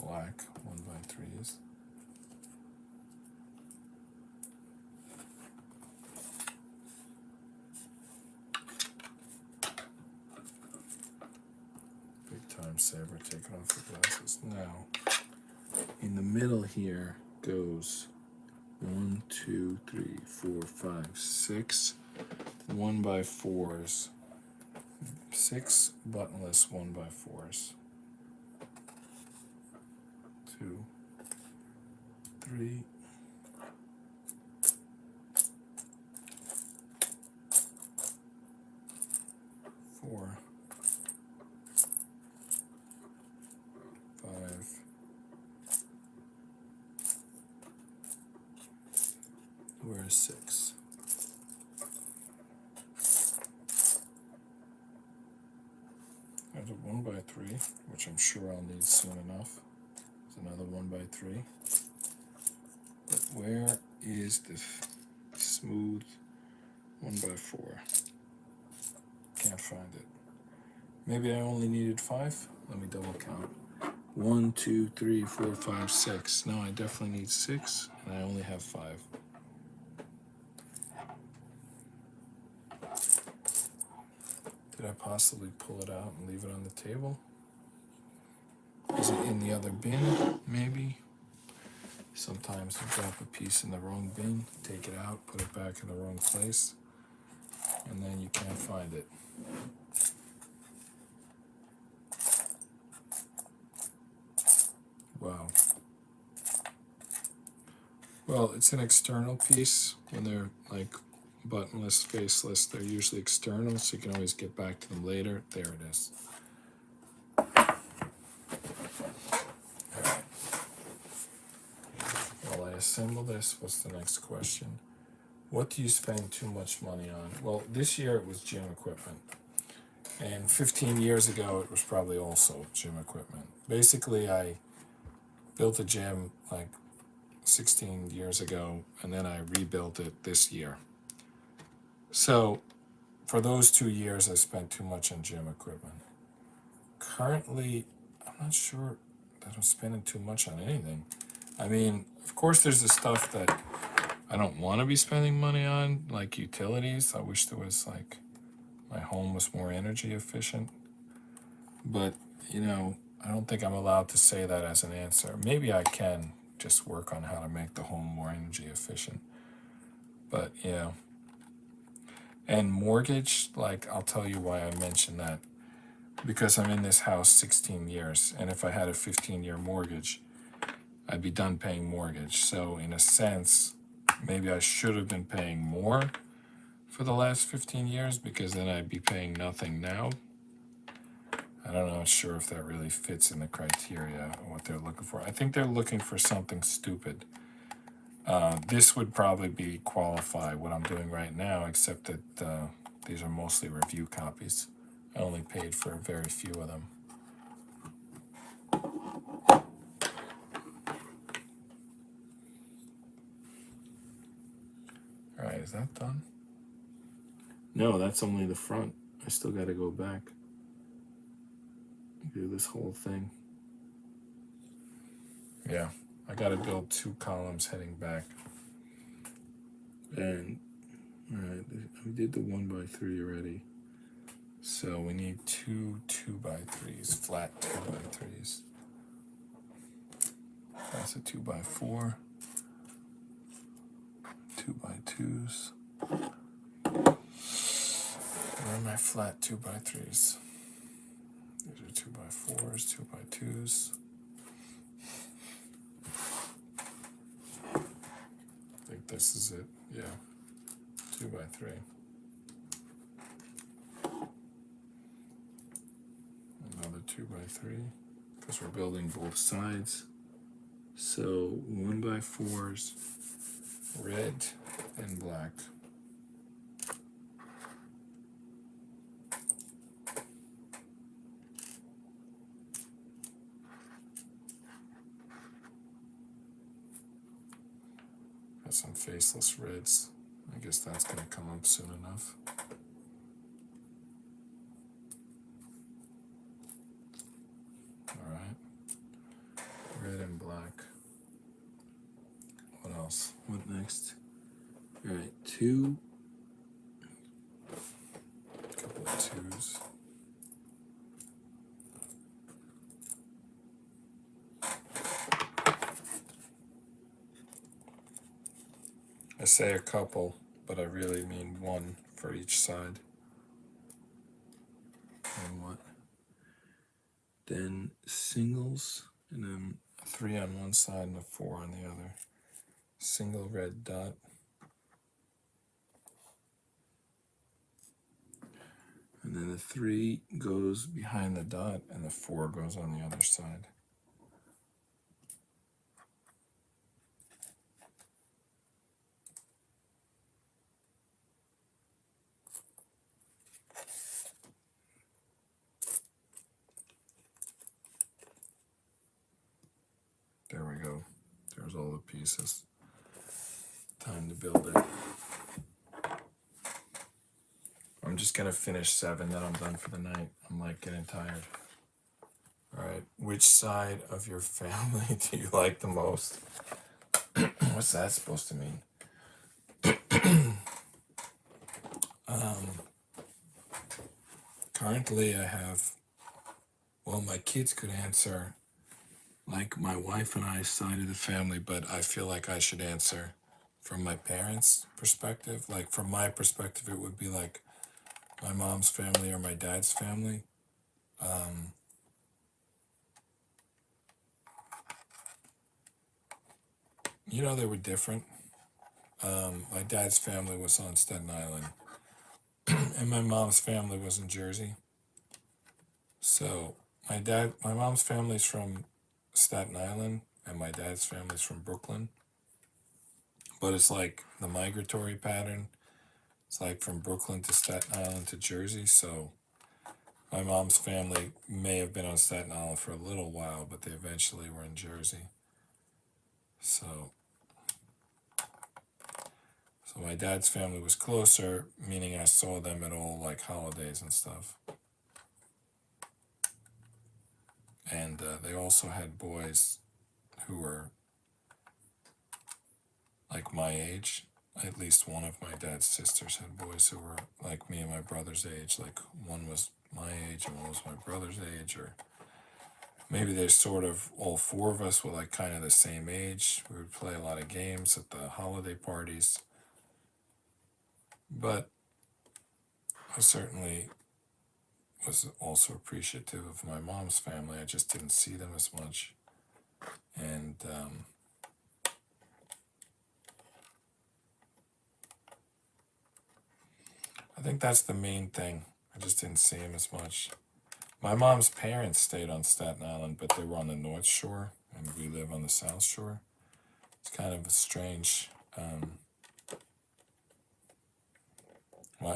Black 1 by 3s. Time saver, taking off the glasses. Now, in the middle here goes 1, 2, 3, 4, 5, 6 1 by 4s 6 buttonless 1x4s. 2, 3, 4, 5, 6. There's a 1x3, which I'm sure I'll need soon enough. There's another 1x3. But where is the smooth 1x4? Can't find it. Maybe I only needed 5? Let me double count. 1, 2, 3, 4, 5, 6. No, I definitely need 6, and I only have 5. Did I possibly pull it out and leave it on the table? Is it in the other bin? Maybe. Sometimes you drop a piece in the wrong bin, take it out, put it back in the wrong place, and then you can't find it. Wow. Well, it's an external piece. When they're like buttonless, faceless, they're usually external, so you can always get back to them later. There it is. All right. While I assemble this, what's the next question? What do you spend too much money on? Well, this year it was gym equipment. And 15 years ago, it was probably also gym equipment. Basically, I built a gym like 16 years ago, and then I rebuilt it this year. So for those 2 years, I spent too much on gym equipment. Currently, I'm not sure that I'm spending too much on anything. I mean, of course, there's the stuff that I don't want to be spending money on, like utilities. I wish there was like, my home was more energy efficient. But, you know, I don't think I'm allowed to say that as an answer. Maybe I can just work on how to make the home more energy efficient. But, you know. And mortgage, like, I'll tell you why I mentioned that. Because I'm in this house 16 years. And if I had a 15-year mortgage, I'd be done paying mortgage. So in a sense, maybe I should have been paying more for the last 15 years, because then I'd be paying nothing now. I don't know, sure if that really fits in the criteria of what they're looking for. I think they're looking for something stupid. This would probably qualify what I'm doing right now, except that these are mostly review copies. I only paid for very few of them. All right, is that done? No, that's only the front. I still got to go back. Do this whole thing. Yeah, I got to build 2 columns heading back. And, all right, we did the 1x3 already. So we need 2 2x3s, flat 2x3s. That's a 2x4. 2x2s. Where are my flat 2x3s? These are 2x4s, 2x2s. I think this is it. Yeah, 2x3. Another 2x3, because we're building both sides. So 1x4s, red and black. Got some faceless reds. I guess that's going to come up soon enough. All right. Red and black. What else? What next? All right, 2. A couple of 2s. I say a couple, but I really mean 1 for each side. then singles, and then a 3 on one side and a 4 on the other. Single red dot. And then the 3 goes behind the dot and the 4 goes on the other side. There we go. There's all the pieces. Time to build it. I'm just gonna finish 7, then I'm done for the night. I'm like getting tired. All right, which side of your family do you like the most? What's that supposed to mean? Currently I have, well, my kids could answer like my wife and I's side of the family, but I feel like I should answer from my parents' perspective. Like from my perspective, it would be like my mom's family or my dad's family. You know, they were different. My dad's family was on Staten Island, and my mom's family was in Jersey. So my mom's family's from Staten Island, and my dad's family's from Brooklyn. But it's like the migratory pattern. It's like from Brooklyn to Staten Island to Jersey. So my mom's family may have been on Staten Island for a little while, but they eventually were in Jersey. So my dad's family was closer, meaning I saw them at all like holidays and stuff. And they also had boys who were like my age. At least one of my dad's sisters had boys who were like me and my brother's age. Like one was my age and one was my brother's age, or maybe there's sort of all 4 of us were like kind of the same age. We would play a lot of games at the holiday parties. But I certainly was also appreciative of my mom's family. I just didn't see them as much. And I think that's the main thing. I just didn't see him as much. My mom's parents stayed on Staten Island, but they were on the North Shore, and we live on the South Shore. It's kind of a strange.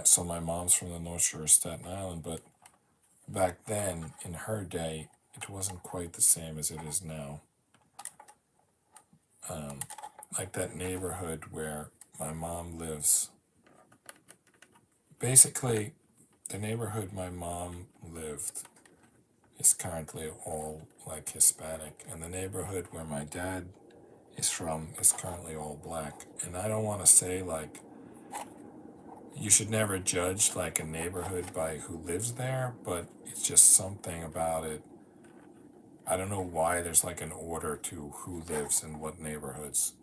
So my mom's from the North Shore of Staten Island, but back then, in her day, it wasn't quite the same as it is now. Like that neighborhood where my mom lives. Basically, the neighborhood my mom lived is currently all like Hispanic, and the neighborhood where my dad is from is currently all black. And I don't want to say like you should never judge like a neighborhood by who lives there, but it's just something about it. I don't know why there's like an order to who lives in what neighborhoods,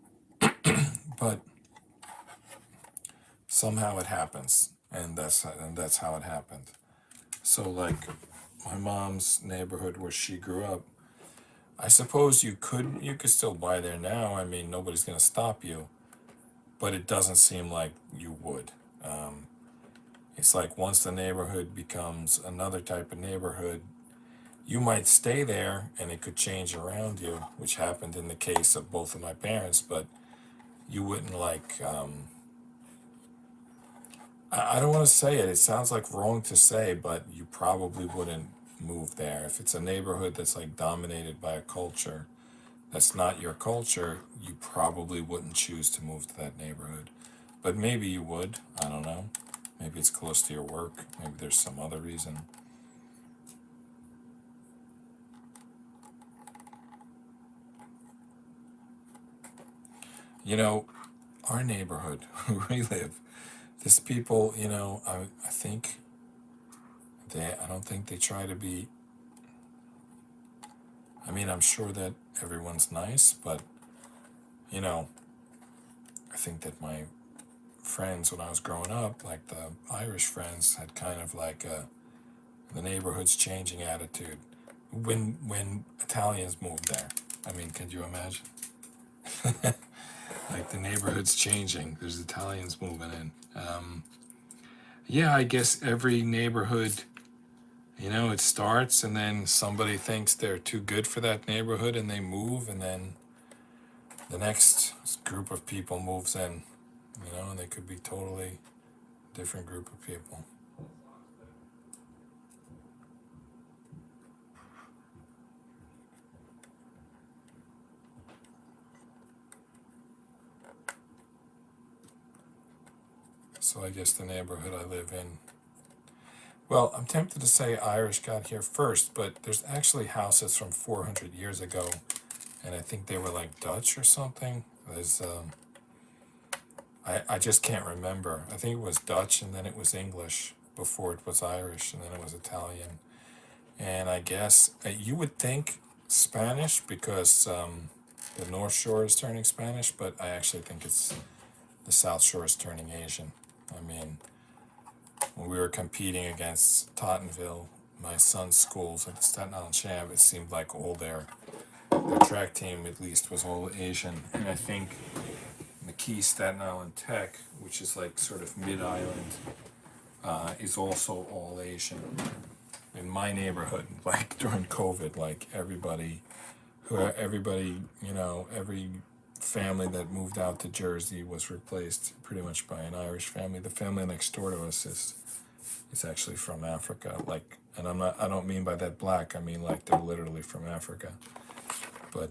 but somehow it happens, and that's how it happened. So like my mom's neighborhood where she grew up, I suppose you could still buy there now. I mean, nobody's gonna stop you, but it doesn't seem like you would. It's like once the neighborhood becomes another type of neighborhood, you might stay there and it could change around you, which happened in the case of both of my parents, but you wouldn't like, I don't want to say it, it sounds like wrong to say, but you probably wouldn't move there. If it's a neighborhood that's like dominated by a culture that's not your culture, you probably wouldn't choose to move to that neighborhood. But maybe you would, I don't know. Maybe it's close to your work, maybe there's some other reason. You know, our neighborhood where we live, there's people, you know, I think I don't think they try to be, I mean, I'm sure that everyone's nice, but, you know, I think that my friends when I was growing up, like the Irish friends, had kind of like the neighborhood's changing attitude. when Italians moved there. I mean, could you imagine? Like the neighborhood's changing. There's Italians moving in. Yeah, I guess every neighborhood, it starts and then somebody thinks they're too good for that neighborhood and they move, and then the next group of people moves in, and they could be totally different group of people. So I guess the neighborhood I live in, well, I'm tempted to say Irish got here first, but there's actually houses from 400 years ago, and I think they were like Dutch or something. I just can't remember. I think it was Dutch and then it was English before it was Irish and then it was Italian. And I guess you would think Spanish because the North Shore is turning Spanish, but I actually think it's the South Shore is turning Asian. I mean, when we were competing against Tottenville, my son's schools at the Staten Island Shab, it seemed like all their track team at least was all Asian. And I think McKee Staten Island Tech, which is like sort of mid-island, is also all Asian. In my neighborhood, like during COVID, like every family that moved out to Jersey was replaced pretty much by an Irish family. The family next door to us is actually from Africa. Like, and I don't mean by that black. I mean like they're literally from Africa. But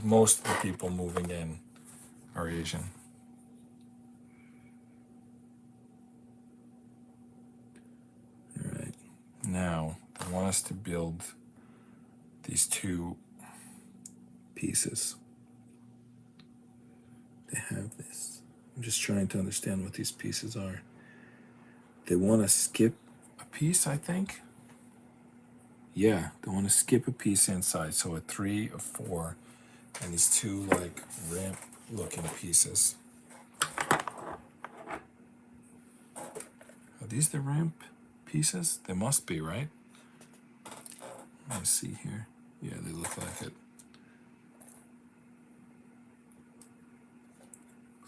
most of the people moving in are Asian. All right. Now, I want us to build these two pieces. They have this. I'm just trying to understand what these pieces are. They want to skip a piece, I think. Yeah, they want to skip a piece inside. So a 3, a 4, and these two like ramp looking pieces. Are these the ramp pieces? They must be, right? Let me see here. Yeah, they look like it.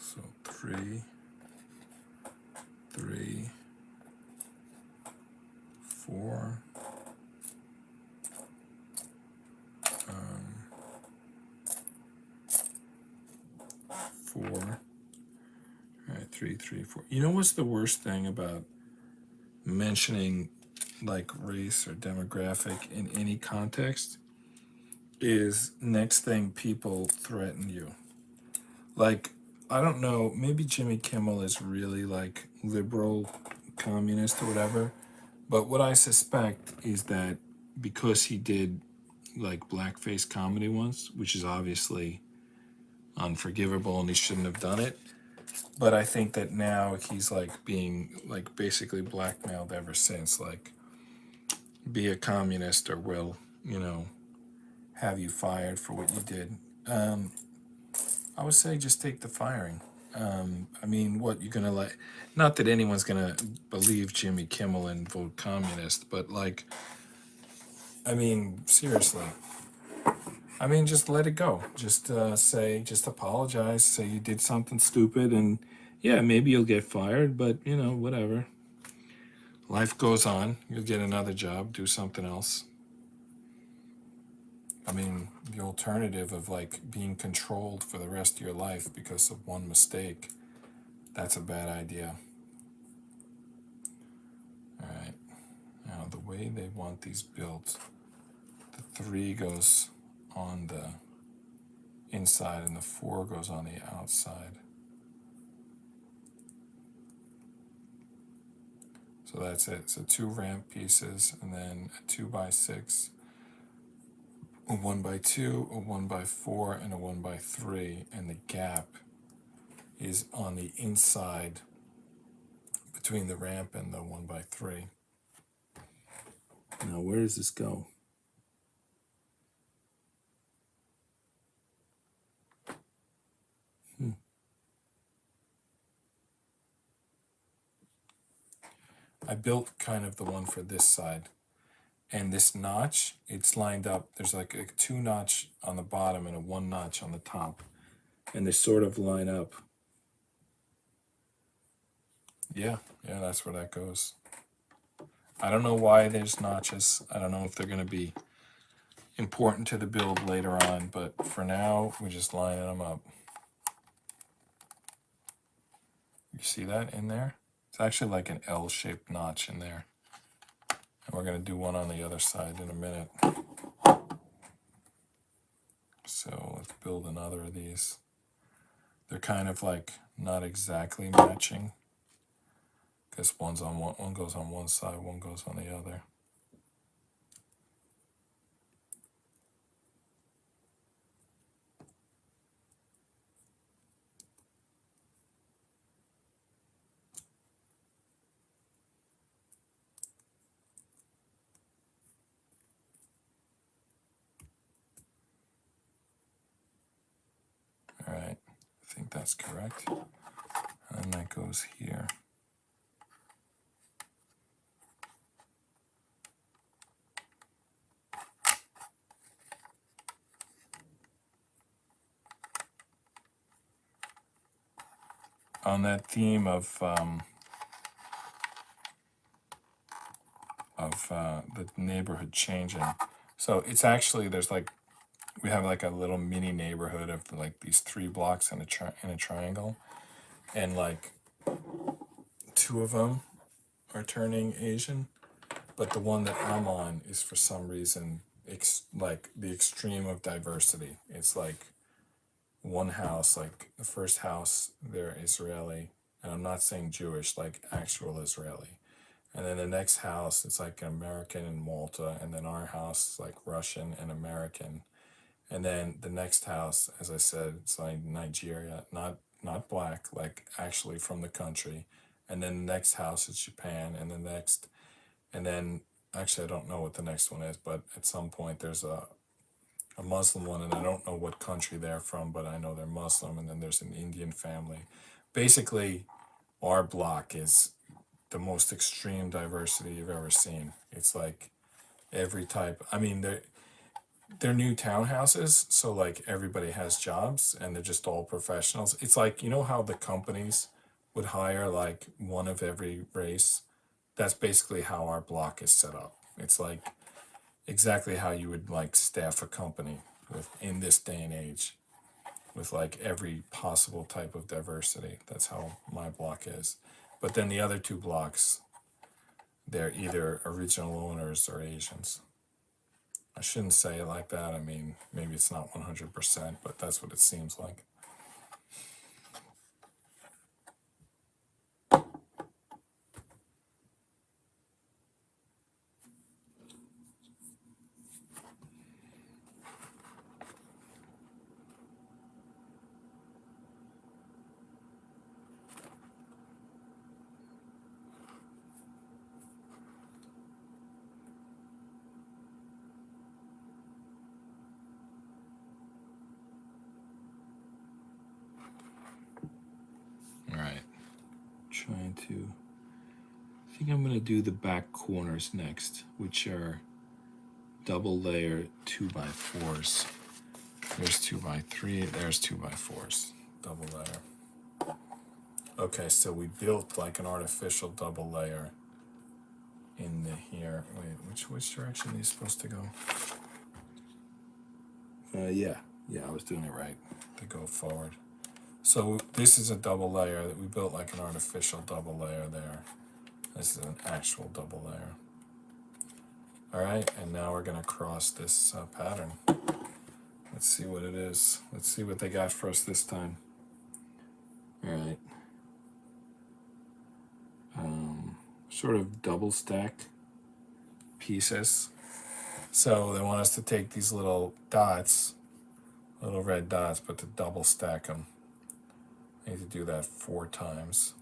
So 3, 3, 4. 4. All right, 3, 3, 4. You know what's the worst thing about mentioning like race or demographic in any context is next thing people threaten you. Like, I don't know, maybe Jimmy Kimmel is really like liberal, communist or whatever, but what I suspect is that because he did like blackface comedy once, which is obviously unforgivable and he shouldn't have done it, but I think that now he's like being like basically blackmailed ever since, like be a communist or we'll have you fired for what you did. I would say just take the firing. I mean, what you're gonna like? Not that anyone's gonna believe Jimmy Kimmel and vote communist, but like, I mean, seriously. I mean, just let it go. Just just apologize. Say you did something stupid, and yeah, maybe you'll get fired, but whatever. Life goes on. You'll get another job, do something else. I mean, the alternative of like being controlled for the rest of your life because of one mistake, that's a bad idea. All right. Now, the way they want these built, the 3 goes on the inside and the 4 goes on the outside. So that's it. So 2 ramp pieces and then a 2x6, a 1x2, a 1x4, and a 1x3. And the gap is on the inside between the ramp and the 1x3. Now, where does this go? I built kind of the one for this side, And this notch, it's lined up. There's like a 2 notch on the bottom and a 1 notch on the top. And they sort of line up. Yeah, that's where that goes. I don't know why there's notches. I don't know if they're going to be important to the build later on, but for now, we're just lining them up. You see that in there? It's actually like an L-shaped notch in there. And we're going to do one on the other side in a minute. So let's build another of these. They're kind of like not exactly matching, because one goes on one side, one goes on the other. All right, I think that's correct. And that goes here. On that theme of the neighborhood changing, so it's actually, we have like a little mini neighborhood of like these 3 blocks in a triangle, and like 2 of them are turning Asian, but the one that I'm on is for some reason like the extreme of diversity. It's like one house, like the first house, they're Israeli, and I'm not saying Jewish, like actual Israeli. And then the next house, it's like American and Malta, and then our house is like Russian and American. And then the next house, as I said, it's like Nigeria, not black, like actually from the country. And then the next house is Japan, and then actually I don't know what the next one is, but at some point there's a Muslim one, and I don't know what country they're from, but I know they're Muslim. And then there's an Indian family. Basically, our block is the most extreme diversity you've ever seen. It's like every type. I mean, they're new townhouses, so like everybody has jobs and they're just all professionals. It's like, you know how the companies would hire like one of every race? That's basically how our block is set up. It's like exactly how you would like staff a company with in this day and age, with like every possible type of diversity. That's how my block is. But then the other 2 blocks, they're either original owners or Asians. I shouldn't say it like that. I mean, maybe it's not 100%, but that's what it seems like. All right. I think I'm going to do the back corners next, which are double layer 2x4s. There's 2x3, there's 2x4s, double layer. Okay, so we built like an artificial double layer in here. Wait, which direction are these supposed to go? Yeah, I was doing it right. They go forward. So this is a double layer that we built, like an artificial double layer there. This is an actual double layer. All right, and now we're gonna cross this pattern. Let's see what it is. Let's see what they got for us this time. All right. Sort of double stack pieces. So they want us to take these little dots, little red dots, but to double stack them. I need to do that 4 times.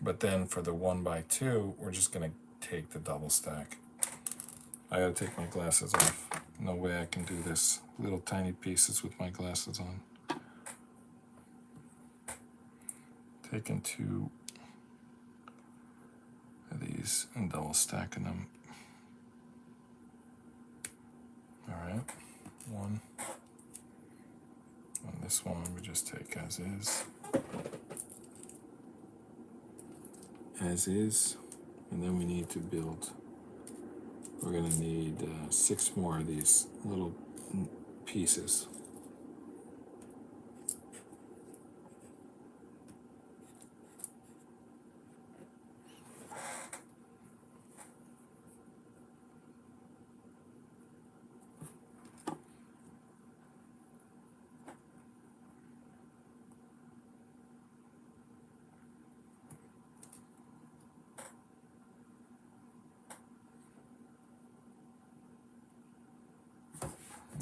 But then for the 1x2, we're just gonna take the double stack. I gotta take my glasses off. No way I can do this. Little tiny pieces with my glasses on. Taking 2. of these and double stacking them. All right, one. And this one we just take as is. As is. And then we need to build. We're going to need 6 more of these little pieces.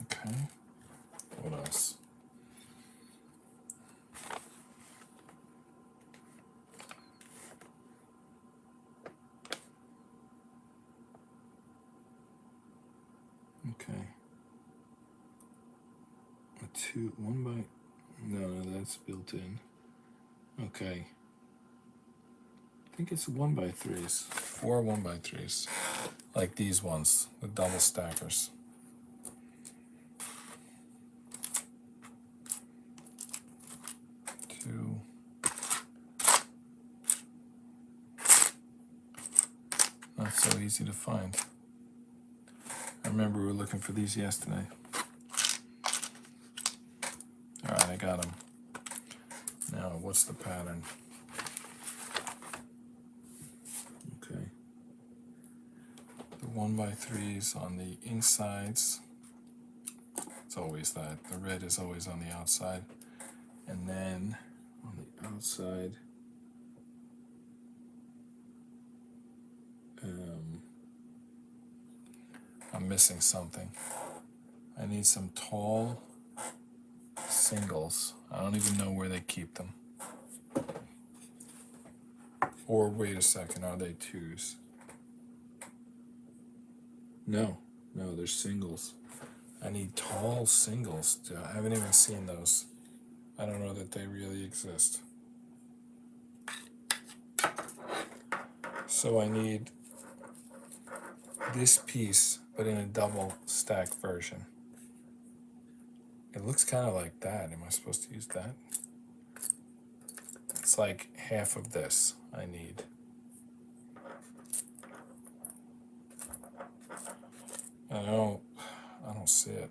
Okay. What else? Okay. A 2, 1 by, no, that's built in. Okay. I think it's 1 by 3s. 4 1 by 3s. Like these ones, the double stackers. Two. Not so easy to find. I remember we were looking for these yesterday. All right, I got them. Now, what's the pattern? Okay. The 1 by 3s on the insides. It's always that. The red is always on the outside. And then on the outside, I'm missing something. I need some tall singles. I don't even know where they keep them. Or wait a second, are they 2s? No, they're singles. I need tall singles. I haven't even seen those. I don't know that they really exist. So I need this piece, but in a double stack version. It looks kind of like that. Am I supposed to use that? It's like half of this I need. I don't see it.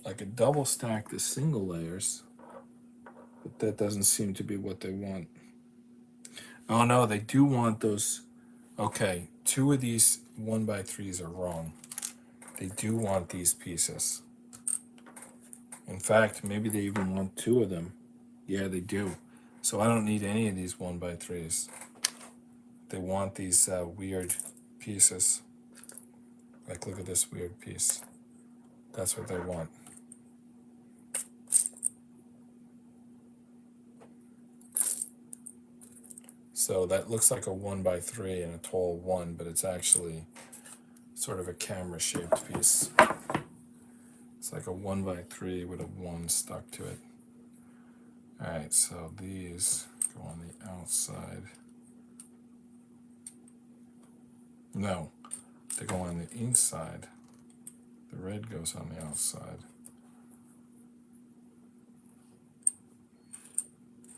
Like a double stack the single layers, but that doesn't seem to be what they want. Oh no, they do want those. Okay, 2 of these 1 by 3s are wrong. They do want these pieces. In fact, maybe they even want 2 of them. Yeah, they do. So I don't need any of these 1 by 3s. They want these weird pieces. Like, look at this weird piece. That's what they want. So that looks like a 1 by 3 and a tall 1, but it's actually sort of a camera-shaped piece. It's like a 1 by 3 with a 1 stuck to it. All right, so these go on the outside. No, they go on the inside. The red goes on the outside.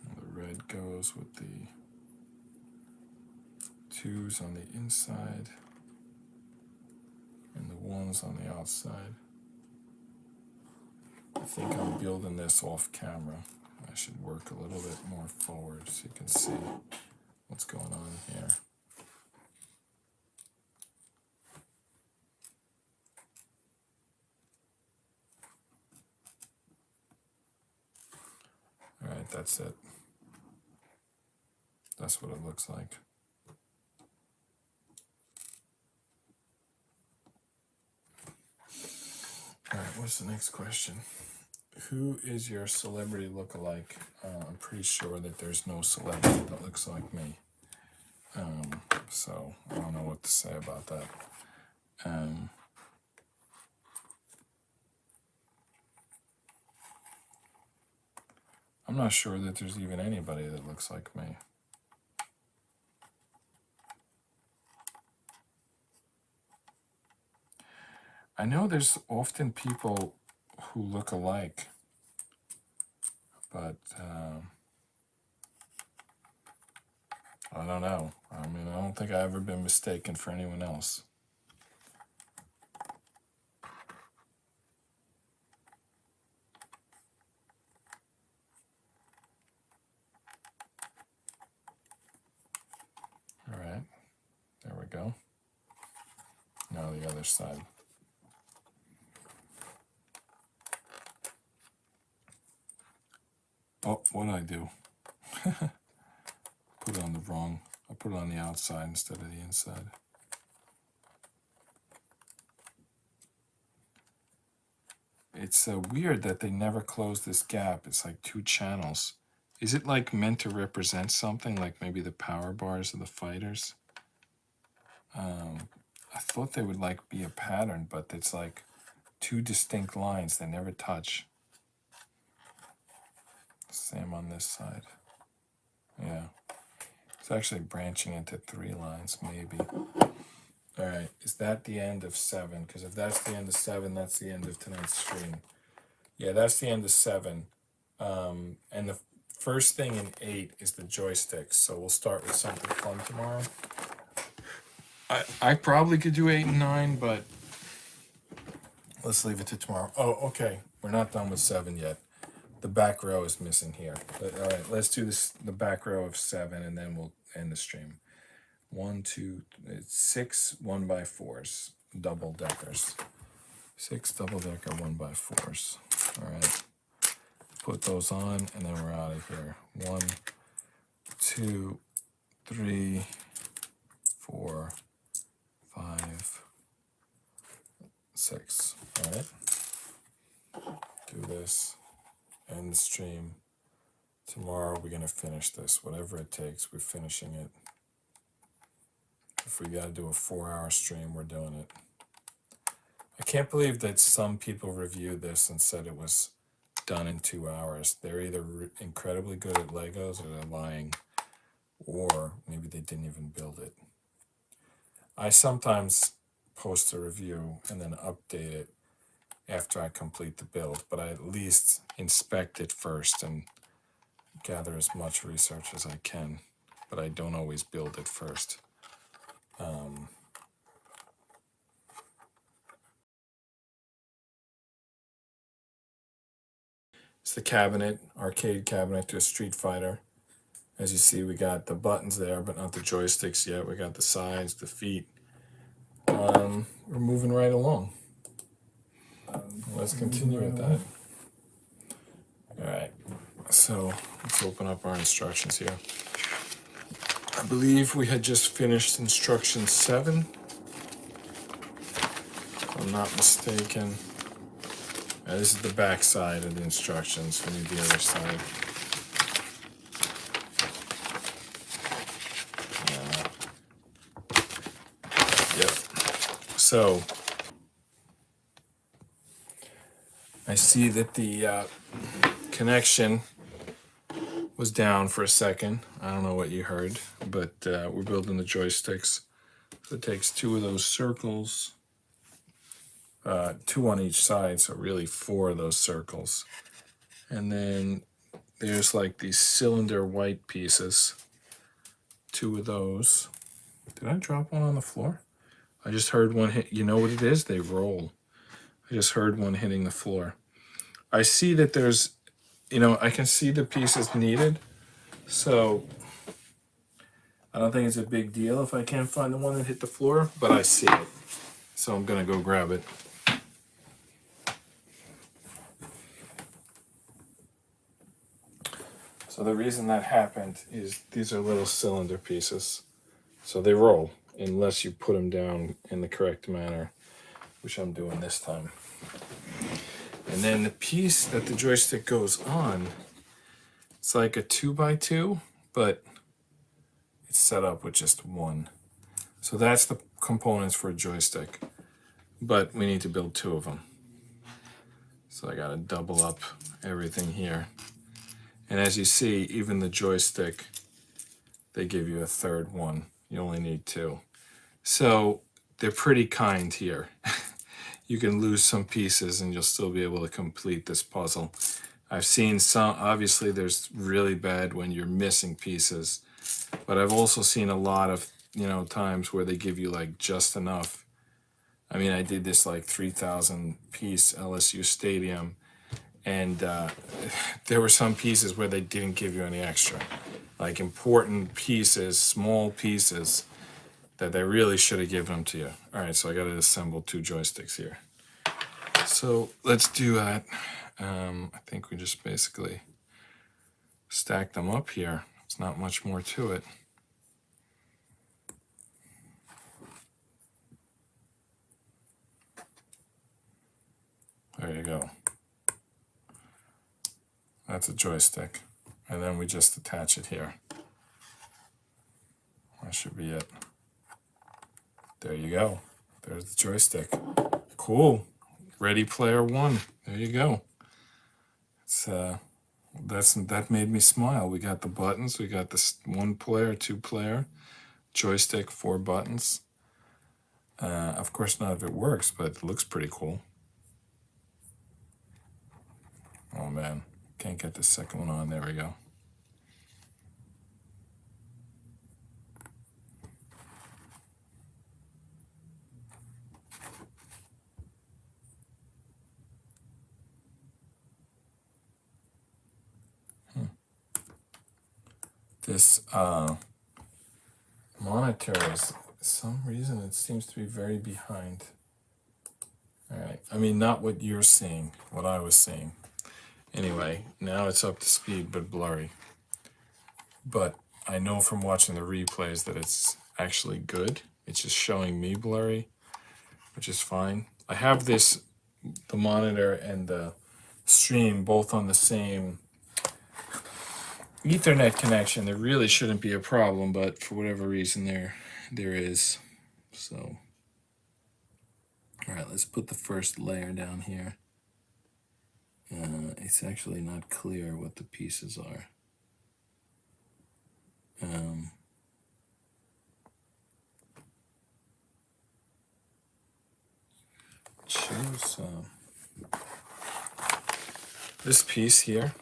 And the red goes with the 2s on the inside and the 1s on the outside. I think I'm building this off camera. I should work a little bit more forward so you can see what's going on here. All right, that's it. That's what it looks like. All right, what's the next question? Who is your celebrity look-alike? I'm pretty sure that there's no celebrity that looks like me. So I don't know what to say about that. I'm not sure that there's even anybody that looks like me. I know there's often people who look alike, but I don't know. I mean, I don't think I've ever been mistaken for anyone else. All right, there we go. Now the other side. Oh, what did I do? Put it on the wrong. I put it on the outside instead of the inside. It's weird that they never close this gap. It's like 2 channels. Is it like meant to represent something, like maybe the power bars of the fighters? I thought they would like be a pattern, but it's like 2 distinct lines. They never touch. Same on this side. Yeah. It's actually branching into 3 lines, maybe. All right, is that the end of 7? Because if that's the end of 7, that's the end of tonight's stream. Yeah, that's the end of 7. And the first thing in 8 is the joysticks. So we'll start with something fun tomorrow. I probably could do 8 and 9, but let's leave it to tomorrow. Oh, okay. We're not done with 7 yet. The back row is missing here. But, all right, let's do this. The back row of 7, and then we'll end the stream. 1, 2, 6 1x4s, double deckers. 6 double decker 1x4s. All right. Put those on, and then we're out of here. 1, 2, 3, 4, 5, 6. All right. Do this. End the stream. Tomorrow we're gonna finish this. Whatever it takes, we're finishing it. If we gotta do a 4-hour stream, we're doing it. I can't believe that some people reviewed this and said it was done in 2 hours. They're either incredibly good at Legos or they're lying, or maybe they didn't even build it. I sometimes post a review and then update it after I complete the build, but I at least inspect it first and gather as much research as I can, but I don't always build it first. It's the cabinet, arcade cabinet to a Street Fighter. As you see, we got the buttons there, but not the joysticks yet. We got the sides, the feet. We're moving right along. Let's continue with that. All right, so let's open up our instructions here. I believe we had just finished instruction 7. If I'm not mistaken. This is the back side of the instructions. We need the other side. Yep. So I see that the connection was down for a second. I don't know what you heard, but we're building the joysticks. So it takes 2 of those circles, 2 on each side, so really 4 of those circles. And then there's like these cylinder white pieces, 2 of those. Did I drop one on the floor? I just heard one hit. You know what it is? They roll. I just heard one hitting the floor. I see that there's, I can see the pieces needed. So I don't think it's a big deal if I can't find the one that hit the floor, but I see it. So I'm going to go grab it. So the reason that happened is these are little cylinder pieces. So they roll unless you put them down in the correct manner, which I'm doing this time. And then the piece that the joystick goes on, it's like a 2x2, but it's set up with just 1. So that's the components for a joystick, but we need to build 2 of them. So I gotta double up everything here. And as you see, even the joystick, they give you a 3rd one. You only need 2. So they're pretty kind here. you can lose some pieces and you'll still be able to complete this puzzle. I've seen some, obviously there's really bad when you're missing pieces, but I've also seen a lot of, times where they give you like just enough. I mean, I did this like 3,000 piece LSU stadium, and there were some pieces where they didn't give you any extra, like important pieces, small pieces that they really should have given them to you. All right, so I got to assemble 2 joysticks here. So let's do that. I think we just basically stack them up here. It's not much more to it. There you go. That's a joystick. And then we just attach it here. That should be it. There you go. There's the joystick. Cool. Ready Player One. There you go. It's that made me smile. We got the buttons. We got this 1 player, 2 player joystick, 4 buttons. Of course, none of it works, but it looks pretty cool. Oh man, can't get the second one on. There we go. This monitor is, for some reason, it seems to be very behind. All right, I mean, not what you're seeing, what I was seeing. Anyway, now it's up to speed, but blurry. But I know from watching the replays that it's actually good. It's just showing me blurry, which is fine. I have the monitor and the stream both on the same Ethernet connection. There really shouldn't be a problem, but for whatever reason there is. So, all right, let's put the first layer down here. It's actually not clear what the pieces are. Choose this piece here.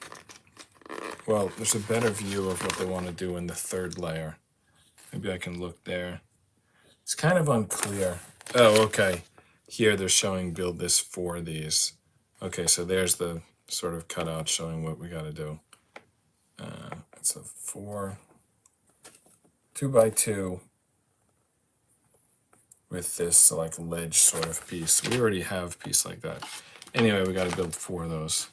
Well, there's a better view of what they want to do in the 3rd layer. Maybe I can look there. It's kind of unclear. Oh, okay. Here they're showing build this for these. Okay, so there's the sort of cutout showing what we got to do. It's a 2x2 with this like ledge sort of piece. We already have a piece like that. Anyway, we got to build 4 of those.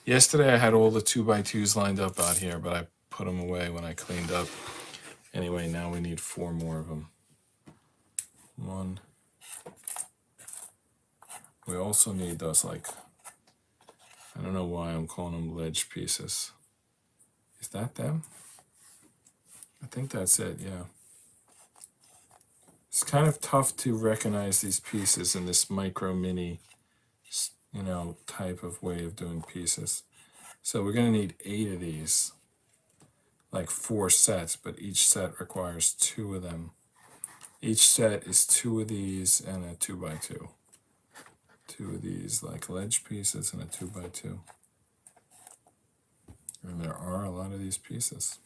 Yesterday I had all the 2x2s lined up out here, but I put them away when I cleaned up. Anyway, now we need 4 more of them. 1. We also need those, like, I don't know why I'm calling them ledge pieces. Is that them? I think that's it, yeah. It's kind of tough to recognize these pieces in this micro mini, type of way of doing pieces. So we're going to need 8 of these, like 4 sets, but each set requires 2 of them. Each set is 2 of these and a 2x2. 2 of these like ledge pieces and a 2x2. And there are a lot of these pieces.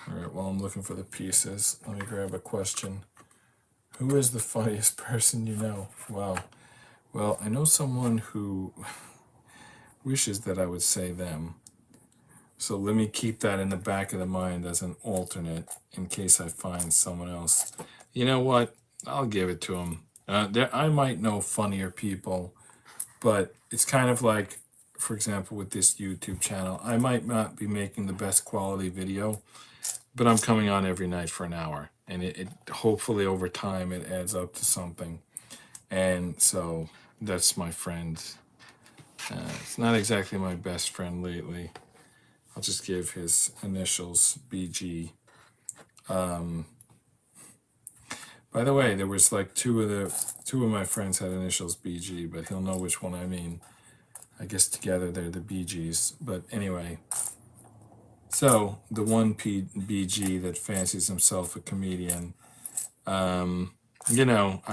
All right, while I'm looking for the pieces, let me grab a question. Who is the funniest person you know? Wow. Well, I know someone who wishes that I would say them. So let me keep that in the back of the mind as an alternate in case I find someone else. You know what? I'll give it to him. I might know funnier people, but it's kind of like, for example, with this YouTube channel, I might not be making the best quality video, but I'm coming on every night for an hour, and it hopefully over time it adds up to something. And so that's my friend. It's not exactly my best friend lately. I'll just give his initials, BG. By the way, there was like two of my friends had initials BG, but he'll know which one I mean. I guess together they're the BGs. But anyway, So the one BG that fancies himself a comedian, I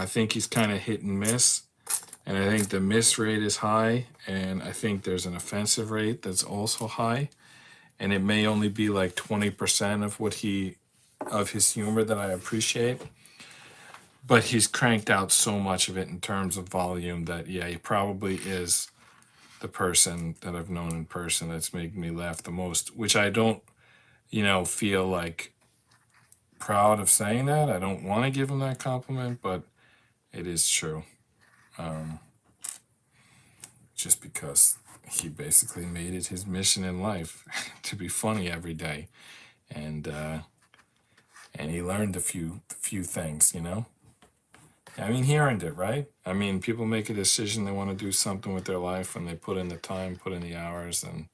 think he's kind of hit and miss. And I think the miss rate is high. And I think there's an offensive rate that's also high. And it may only be like 20% of his humor that I appreciate. But he's cranked out so much of it in terms of volume that, yeah, he probably is the person that I've known in person that's making me laugh the most, which I don't, feel like proud of saying that. I don't want to give him that compliment, but it is true. Just because he basically made it his mission in life to be funny every day, and he learned a few things. I mean, he earned it, right? I mean, people make a decision they want to do something with their life when they put in the time, put in the hours, and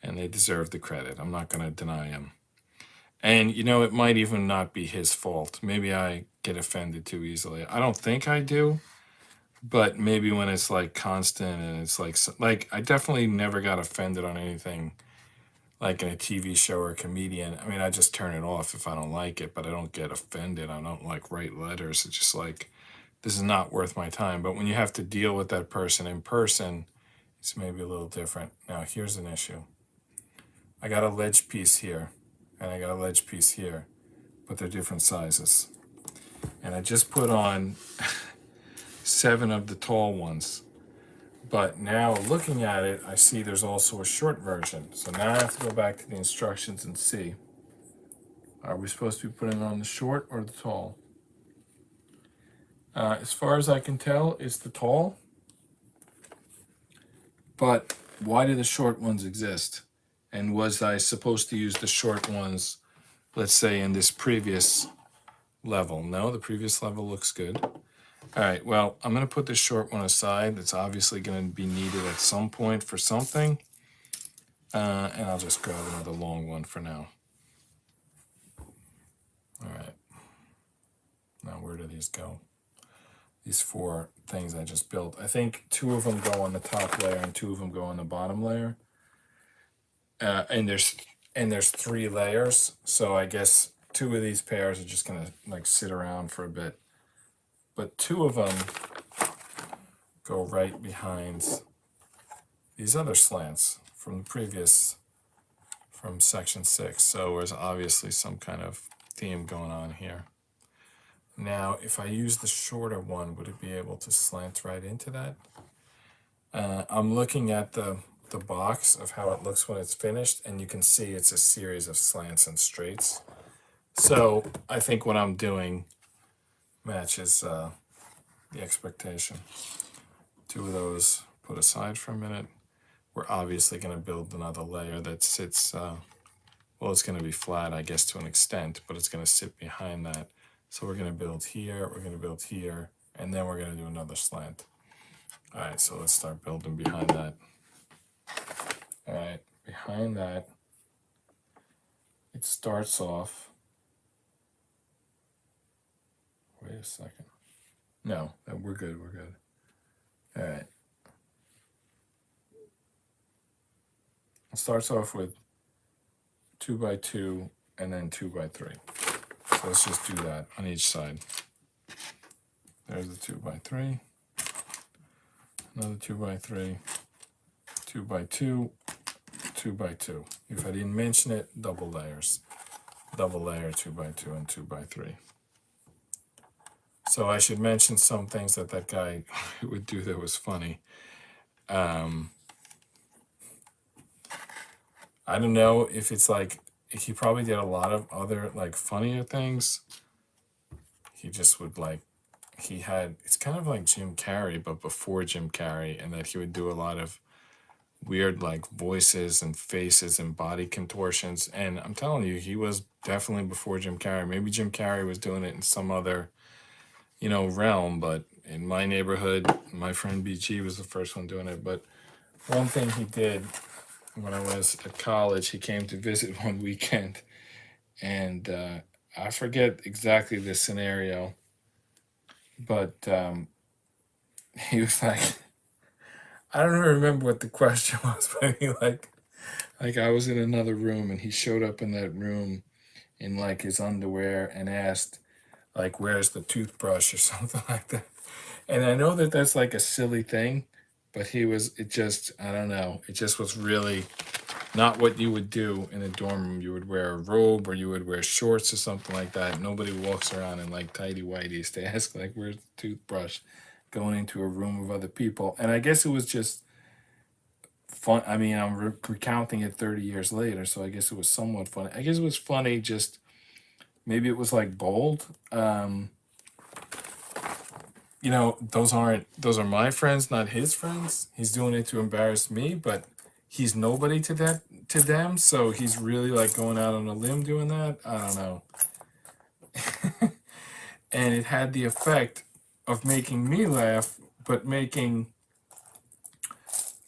they deserve the credit. I'm not going to deny him. And it might even not be his fault. Maybe I get offended too easily. I don't think I do, but maybe when it's like constant and it's like I definitely never got offended on anything like in a TV show or a comedian. I mean, I just turn it off if I don't like it, but I don't get offended. I don't like write letters. It's just like, this is not worth my time. But when you have to deal with that person in person, it's maybe a little different. Now, here's an issue. I got a ledge piece here, and I got a ledge piece here, but they're different sizes. And I just put on 7 of the tall ones. But now looking at it, I see there's also a short version. So now I have to go back to the instructions and see. Are we supposed to be putting it on the short or the tall? As far as I can tell, it's the tall. But why do the short ones exist? And was I supposed to use the short ones, let's say, in this previous level? No, the previous level looks good. All right, well, I'm going to put the short one aside. It's obviously going to be needed at some point for something. And I'll just grab another long one for now. All right. Now, where do these go? These 4 things I just built. I think 2 of them go on the top layer and 2 of them go on the bottom layer. And there's 3 layers. So I guess 2 of these pairs are just going to like sit around for a bit. But 2 of them go right behind these other slants from section 6. So there's obviously some kind of theme going on here. Now, if I use the shorter one, would it be able to slant right into that? I'm looking at the box of how it looks when it's finished, and you can see it's a series of slants and straights. So I think what I'm doing matches the expectation. 2 of those put aside for a minute. We're obviously going to build another layer that sits, well, it's going to be flat, I guess, to an extent, but it's going to sit behind that. So we're going to build here, we're going to build here, and then we're going to do another slant. All right, so let's start building behind that. All right, behind that, it starts off. Wait a second. No, we're good. All right. It starts off with 2 by 2 and then 2 by 3. So let's just do that on each side. There's the 2 by 3. Another 2 by 3. 2 by 2. 2 by 2. If I didn't mention it, double layers. Double layer 2 by 2 and 2 by 3. So I should mention some things that guy would do that was funny. I don't know if it's like, he probably did a lot of other like funnier things. He just would like, it's kind of like Jim Carrey, but before Jim Carrey, and that he would do a lot of weird like voices and faces and body contortions. And I'm telling you, he was definitely before Jim Carrey. Maybe Jim Carrey was doing it in some other, realm, but in my neighborhood, my friend BG was the first one doing it. But one thing he did when I was at college, he came to visit one weekend, and I forget exactly the scenario, but he was like, I don't remember what the question was, but he like Like I was in another room and he showed up in that room in like his underwear and asked like where's the toothbrush or something like that. And I know that that's like a silly thing, but it just, I don't know, it just was really not what you would do in a dorm room. You would wear a robe or you would wear shorts or something like that. Nobody walks around in like tidy whities to ask like where's the toothbrush going into a room of other people. And I guess it was just fun. I mean, I'm recounting it 30 years later, so I guess it was somewhat funny. I guess it was funny, just maybe it was like bold. Those are my friends, not his friends. He's doing it to embarrass me, but he's nobody to them, so he's really like going out on a limb doing that. I don't know. And it had the effect of making me laugh, but making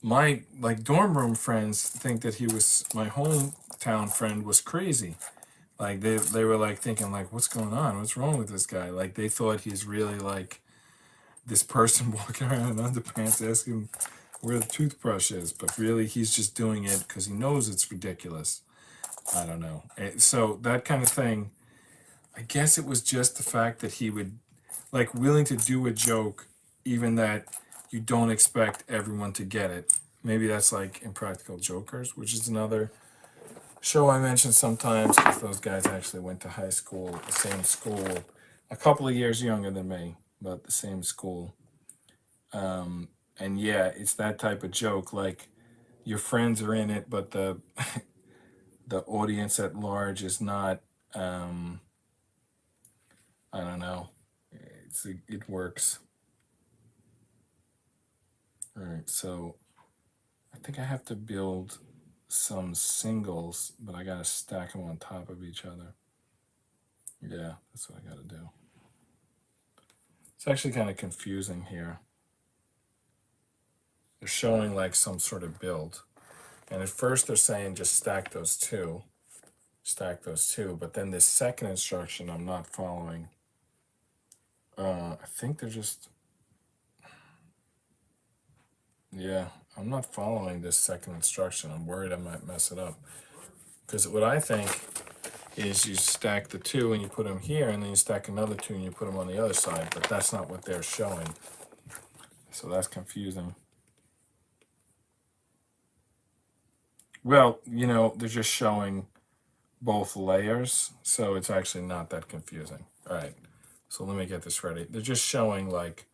my like dorm room friends think that he was my hometown friend was crazy. Like they were like thinking like what's going on? What's wrong with this guy? Like they thought he's really like this person walking around in underpants asking where the toothbrush is, but really he's just doing it because he knows it's ridiculous. I don't know. So that kind of thing, I guess it was just the fact that he would like willing to do a joke, even that you don't expect everyone to get it. Maybe that's like Impractical Jokers, which is another show I mention sometimes because those guys actually went to high school, the same school, a couple of years younger than me, but the same school. And yeah, it's that type of joke. Like your friends are in it, but the audience at large is not. Um, I don't know. It works. All right, so I think I have to build some singles, but I gotta stack them on top of each other. Yeah, that's what I gotta do. It's actually kind of confusing here. They're showing like some sort of build, and at first they're saying just stack those two, but then this second instruction I'm not following. I think they're just, yeah, I'm not following this second instruction. I'm worried I might mess it up. Because what I think is you stack the two and you put them here, and then you stack another two and you put them on the other side, but that's not what they're showing. So that's confusing. Well, they're just showing both layers, so it's actually not that confusing. All right, so let me get this ready. They're just showing like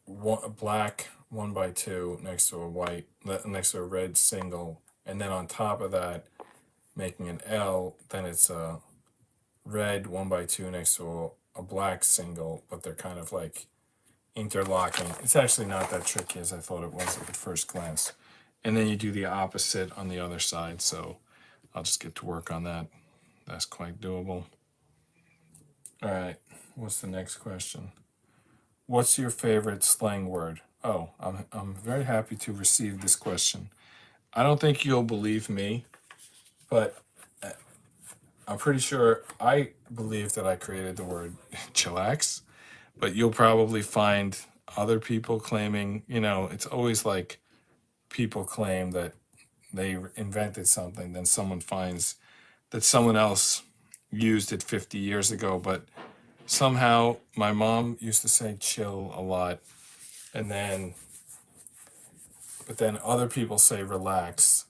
a black 1x2 next to a white, next to a red single, and then on top of that, making an L. Then it's a red 1x2 next to a black single, but they're kind of like interlocking. It's actually not that tricky as I thought it was at first glance. And then you do the opposite on the other side. So I'll just get to work on that. That's quite doable. All right. What's the next question? What's your favorite slang word? Oh, I'm very happy to receive this question. I don't think you'll believe me, but I'm pretty sure I believe that I created the word chillax, but you'll probably find other people claiming, it's always like people claim that they invented something, then someone finds that someone else used it 50 years ago, but somehow my mom used to say chill a lot, and but then other people say relax.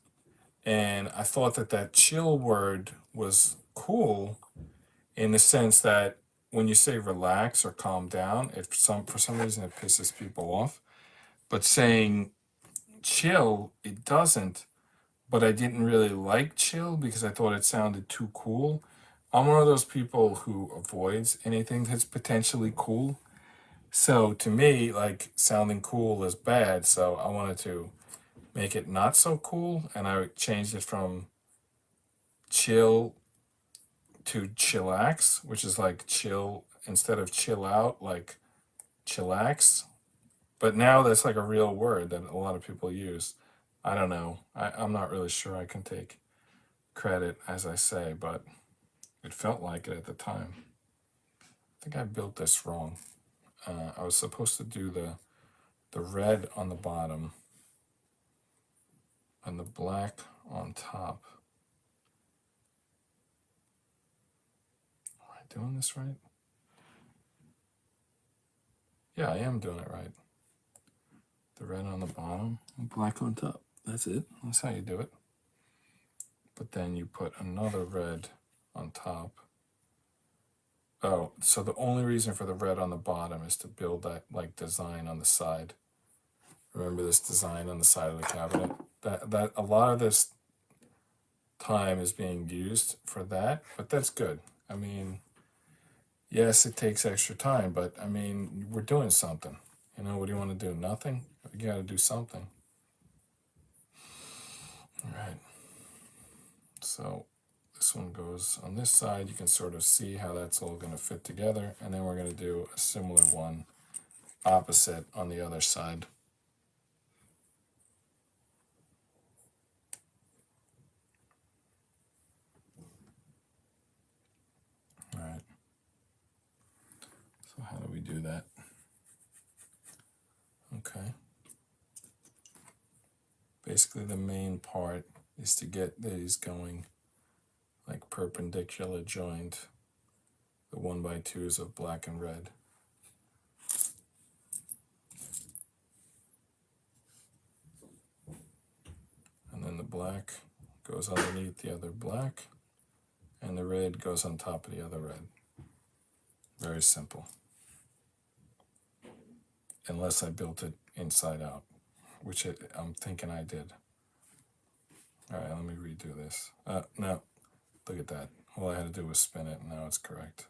And I thought that chill word was cool in the sense that when you say relax or calm down, for some reason it pisses people off. But saying chill, it doesn't. But I didn't really like chill because I thought it sounded too cool. I'm one of those people who avoids anything that's potentially cool. So to me, like sounding cool is bad. So I wanted to make it not so cool, and I changed it from chill to chillax, which is like chill instead of chill out, like chillax. But now that's like a real word that a lot of people use. I don't know. I'm not really sure I can take credit as I say, but it felt like it at the time. I think I built this wrong. I was supposed to do the red on the bottom and the black on top. Am I doing this right? Yeah, I am doing it right. The red on the bottom and black on top. That's it. That's how you do it. But then you put another red on top. Oh, so the only reason for the red on the bottom is to build that like design on the side. Remember this design on the side of the cabinet? That a lot of this time is being used for that, but that's good. I mean, yes, it takes extra time, but I mean, we're doing something. You know, what do you want to do? Nothing? You got to do something. All right. So this one goes on this side. You can sort of see how that's all going to fit together. And then we're going to do a similar one opposite on the other side. All right. So how do we do that? Okay. Basically the main part is to get these going like perpendicular joined, the 1x2s of black and red. And then the black goes underneath the other black, and the red goes on top of the other red. Very simple. Unless I built it inside out, which I'm thinking I did. All right, let me redo this. No, look at that. All I had to do was spin it, and now it's correct.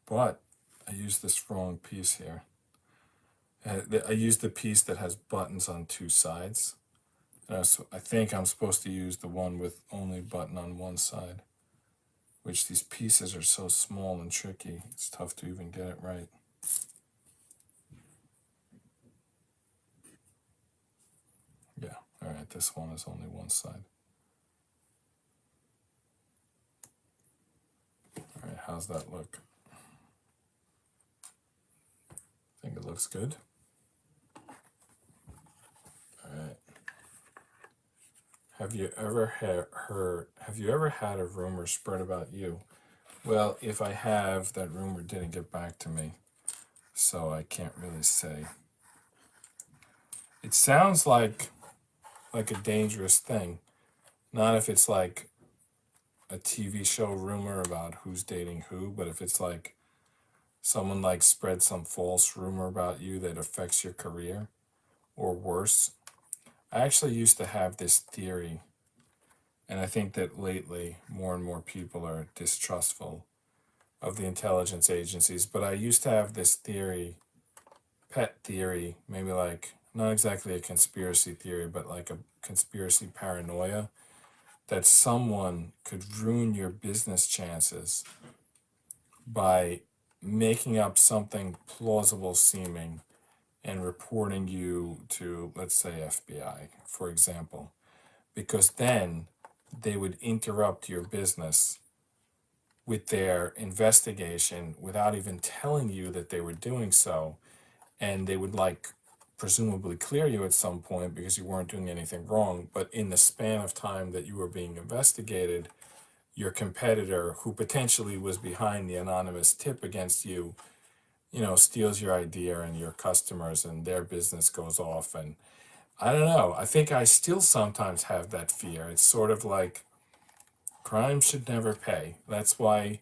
But I used this wrong piece here. I used the piece that has buttons on two sides. I think I'm supposed to use the one with only button on one side, which these pieces are so small and tricky, it's tough to even get it right. Yeah, all right, this one is only one side. All right, how's that look? I think it looks good. All right. Have you ever had a rumor spread about you? Well, if I have, that rumor didn't get back to me, so I can't really say. It sounds like a dangerous thing. Not if it's like a TV show rumor about who's dating who, but if it's like someone like spread some false rumor about you that affects your career, or worse. I actually used to have this theory, and I think that lately more and more people are distrustful of the intelligence agencies, but I used to have this theory, pet theory, maybe like not exactly a conspiracy theory, but like a conspiracy paranoia, that someone could ruin your business chances by making up something plausible seeming and reporting you to, let's say, FBI, for example, because then they would interrupt your business with their investigation without even telling you that they were doing so, and they would like presumably clear you at some point because you weren't doing anything wrong, but in the span of time that you were being investigated, your competitor, who potentially was behind the anonymous tip against you, steals your idea and your customers, and their business goes off. And I don't know, I think I still sometimes have that fear. It's sort of like crime should never pay. That's why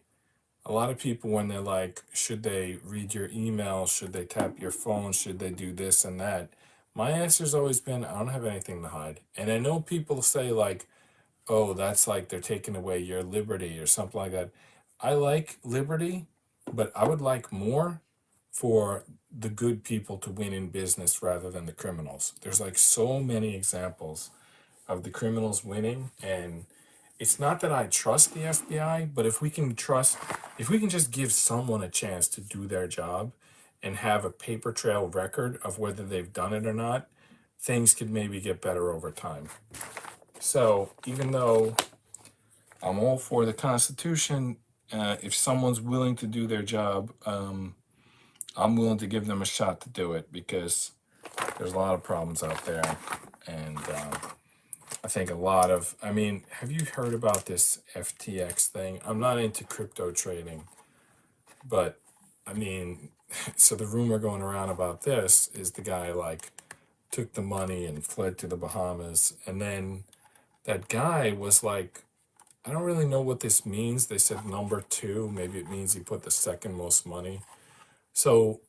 a lot of people, when they're like, should they read your email? Should they tap your phone? Should they do this and that? My answer's always been, I don't have anything to hide. And I know people say like, oh, that's like they're taking away your liberty or something like that. I like liberty, but I would like more for the good people to win in business rather than the criminals. There's like so many examples of the criminals winning, and it's not that I trust the FBI, but if we can just give someone a chance to do their job and have a paper trail record of whether they've done it or not, things could maybe get better over time. So even though I'm all for the Constitution, if someone's willing to do their job, I'm willing to give them a shot to do it because there's a lot of problems out there. And I think a lot of, I mean, have you heard about this FTX thing? I'm not into crypto trading, but I mean, so the rumor going around about this is the guy like took the money and fled to the Bahamas. And then that guy was like, I don't really know what this means. They said number two, maybe it means he put the second most money. So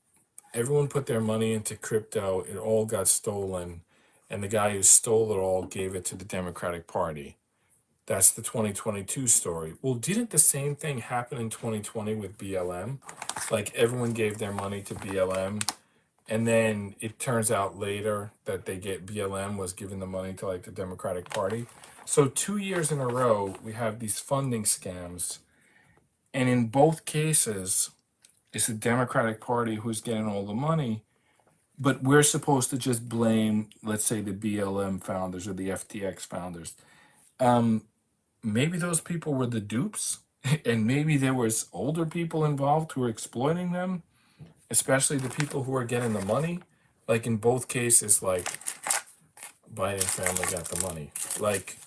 everyone put their money into crypto, it all got stolen, and the guy who stole it all gave it to the Democratic Party. That's the 2022 story. Well, didn't the same thing happen in 2020 with BLM? Like everyone gave their money to BLM, and then it turns out later that BLM was giving the money to like the Democratic Party. So 2 years in a row, we have these funding scams, and in both cases, it's the Democratic Party who's getting all the money, but we're supposed to just blame, let's say, the BLM founders or the FTX founders. Maybe those people were the dupes, and maybe there was older people involved who were exploiting them, especially the people who are getting the money. Like in both cases, like Biden family got the money, like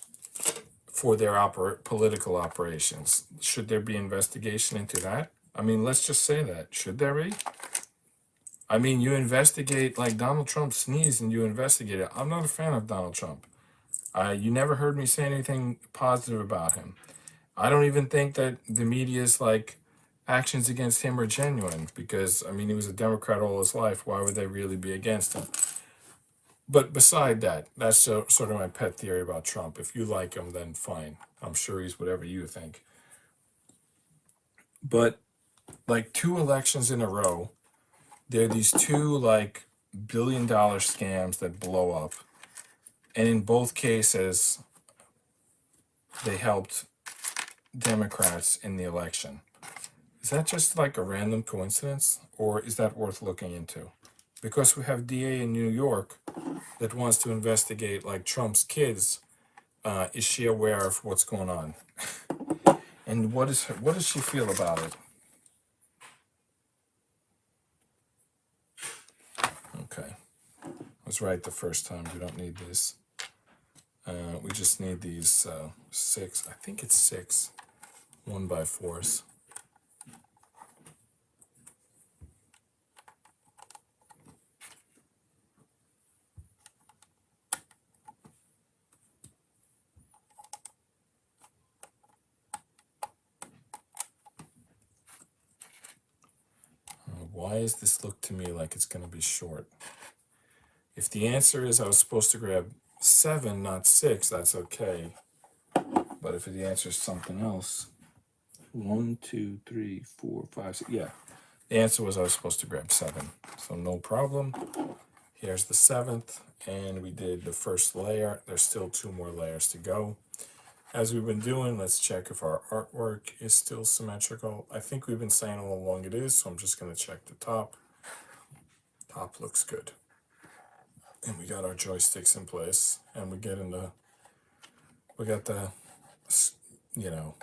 for their political operations. Should there be investigation into that? I mean, let's just say that. Should there be? I mean, you investigate, like Donald Trump sneezed and you investigate it. I'm not a fan of Donald Trump. You never heard me say anything positive about him. I don't even think that the media's like actions against him are genuine because, I mean, he was a Democrat all his life. Why would they really be against him? But beside that, that's sort of my pet theory about Trump. If you like him, then fine. I'm sure he's whatever you think. But like 2 elections in a row, there are these two like $1 billion scams that blow up. And in both cases, they helped Democrats in the election. Is that just like a random coincidence, or is that worth looking into? Because we have DA in New York that wants to investigate like Trump's kids. Is she aware of what's going on? And what does she feel about it? Okay, I was right the first time. We don't need this. We just need these 6. I think it's 6 1x4s. Why does this look to me like it's going to be short? If the answer is I was supposed to grab 7, not 6, that's okay. But if the answer is something else, 1, 2, 3, 4, 5, 6, yeah. The answer was I was supposed to grab 7, so no problem. Here's the 7th, and we did the first layer. There's still 2 more layers to go. As we've been doing, let's check if our artwork is still symmetrical. I think we've been saying all along it is, so I'm just going to check the top. Top looks good. And we got our joysticks in place, and we got the, you know,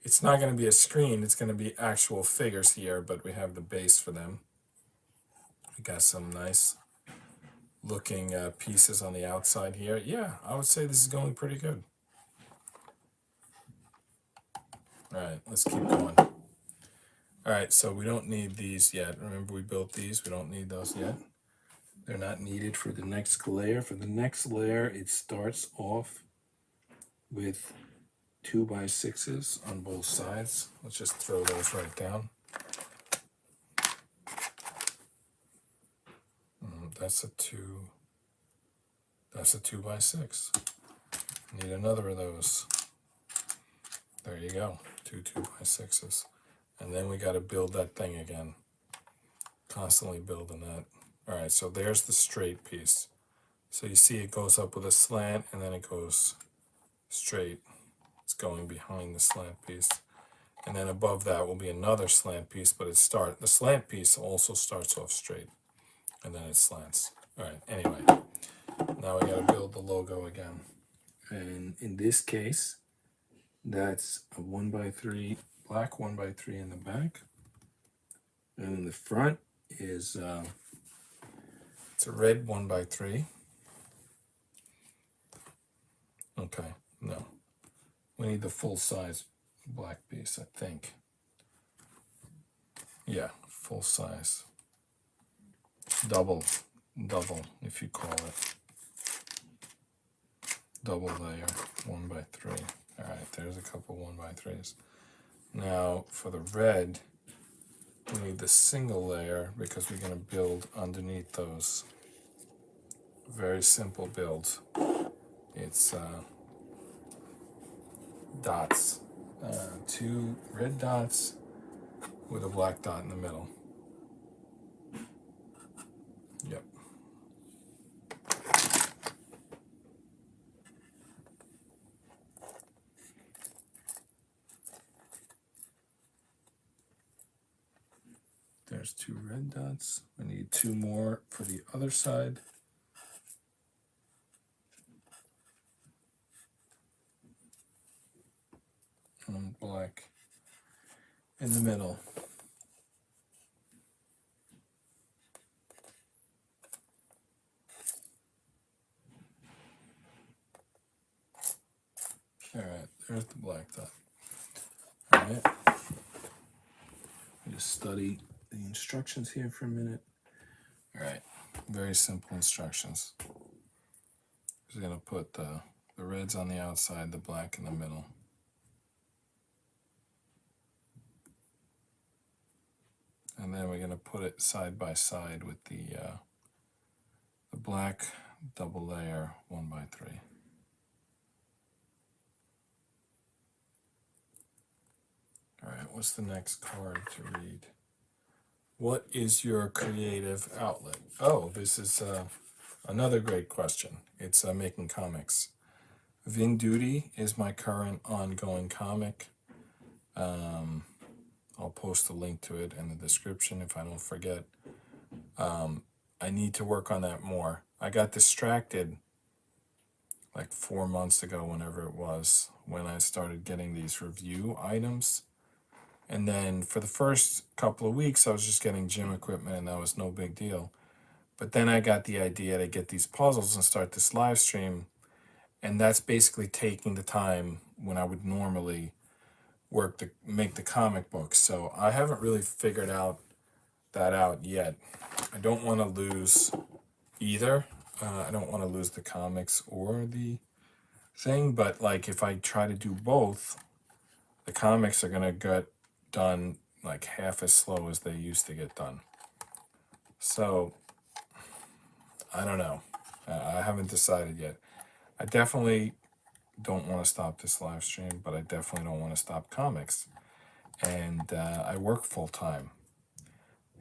it's not going to be a screen, it's going to be actual figures here, but we have the base for them. We got some nice looking pieces on the outside here. Yeah, I would say this is going pretty good. All right, let's keep going. All right, so we don't need these yet. Remember, we built these. We don't need those yet. They're not needed for the next layer. For the next layer, it starts off with 2x6s on both sides. Let's just throw those right down. That's a 2x6. Need another of those. There you go, 2x6s. And then we got to build that thing again. Constantly building that. All right, so there's the straight piece. So you see it goes up with a slant and then it goes straight. It's going behind the slant piece. And then above that will be another slant piece, but the slant piece also starts off straight and then it slants. All right, anyway, now we got to build the logo again. And in this case, that's a 1x3, black 1x3 in the back. And in the front is it's a red 1x3. Okay, no, we need the full size black piece, I think. Yeah, full size. Double, if you call it. Double layer, 1x3. All right, there's a couple 1x3s. Now for the red, we need the single layer because we're gonna build underneath those. Very simple build. It's dots, 2 red dots with a black dot in the middle. Yep. There's 2 red dots. We need 2 more for the other side. And black in the middle. All right, there's the black dot. All right. Just study the instructions here for a minute. All right, very simple instructions. Just gonna put the reds on the outside, the black in the middle. And then we're gonna put it side by side with the black double layer 1x3. All right, what's the next card to read? What is your creative outlet? Oh, this is another great question. It's making comics. Vin Duty is my current ongoing comic. I'll post a link to it in the description if I don't forget. I need to work on that more. I got distracted like 4 months ago, whenever it was, when I started getting these review items. And then for the first couple of weeks, I was just getting gym equipment and that was no big deal. But then I got the idea to get these puzzles and start this live stream. And that's basically taking the time when I would normally work to make the comic books. So I haven't really figured that out yet. I don't want to lose either. I don't want to lose the comics or the thing, but like if I try to do both, the comics are gonna get done like half as slow as they used to get done. So I don't know. I haven't decided yet. I definitely don't want to stop this live stream, but I definitely don't want to stop comics. And I work full time.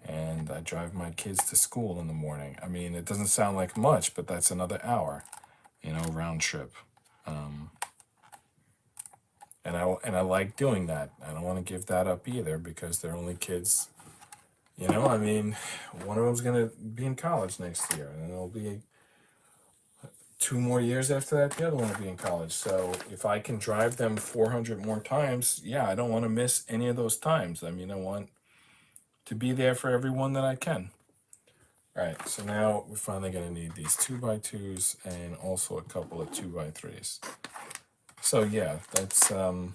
And I drive my kids to school in the morning. I mean, it doesn't sound like much, but that's another hour, round trip. And I like doing that. I don't want to give that up either because they're only kids. I mean, one of them's going to be in college next year, and it'll be 2 more years after that, the other one will be in college. So if I can drive them 400 more times, yeah, I don't want to miss any of those times. I mean, I want to be there for everyone that I can. All right, so now we're finally going to need these 2x2s and also a couple of 2x3s. So yeah, that's, I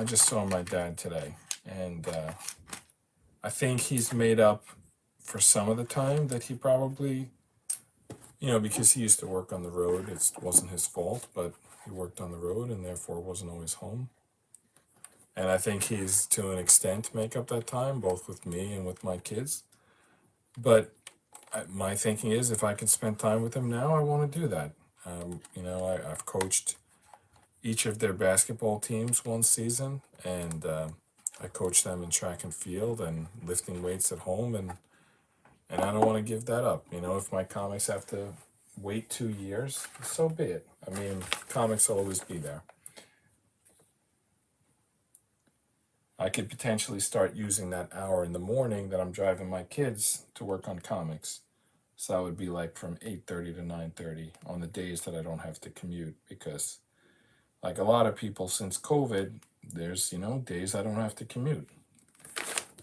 just saw my dad today, and I think he's made up for some of the time that he probably, because he used to work on the road. It wasn't his fault, but he worked on the road and therefore wasn't always home. And I think he's, to an extent, make up that time, both with me and with my kids. But my thinking is, if I can spend time with him now, I want to do that. I've coached each of their basketball teams one season, and I coached them in track and field and lifting weights at home, and I don't want to give that up. If my comics have to wait 2 years, so be it. I mean, comics will always be there. I could potentially start using that hour in the morning that I'm driving my kids to work on comics. So that would be like from 8:30 to 9:30 on the days that I don't have to commute, because like a lot of people since COVID, there's, days I don't have to commute.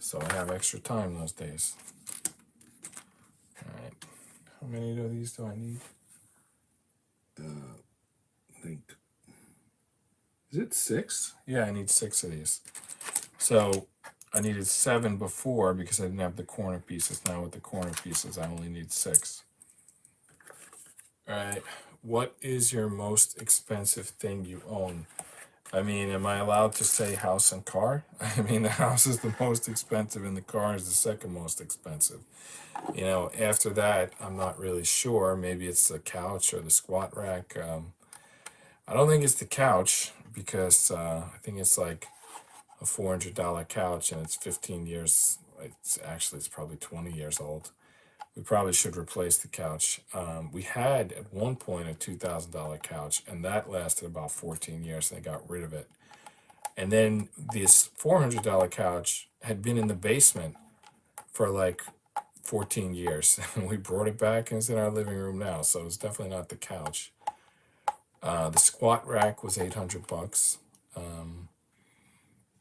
so I have extra time those days. All right, how many of these do I need? Think. Is it 6? Yeah, I need 6 of these. So I needed 7 before because I didn't have the corner pieces. Now with the corner pieces, I only need 6. All right, what is your most expensive thing you own? I mean, am I allowed to say house and car? I mean, the house is the most expensive and the car is the second most expensive. You know, after that, I'm not really sure. Maybe it's the couch or the squat rack. I don't think it's the couch because I think it's like a $400 couch and it's 15 years. It's probably 20 years old. We probably should replace the couch. We had at one point a $2,000 couch, and that lasted about 14 years, and they got rid of it. And then this $400 couch had been in the basement for like 14 years, and we brought it back, and it's in our living room now. So it's definitely not the couch. The squat rack was $800.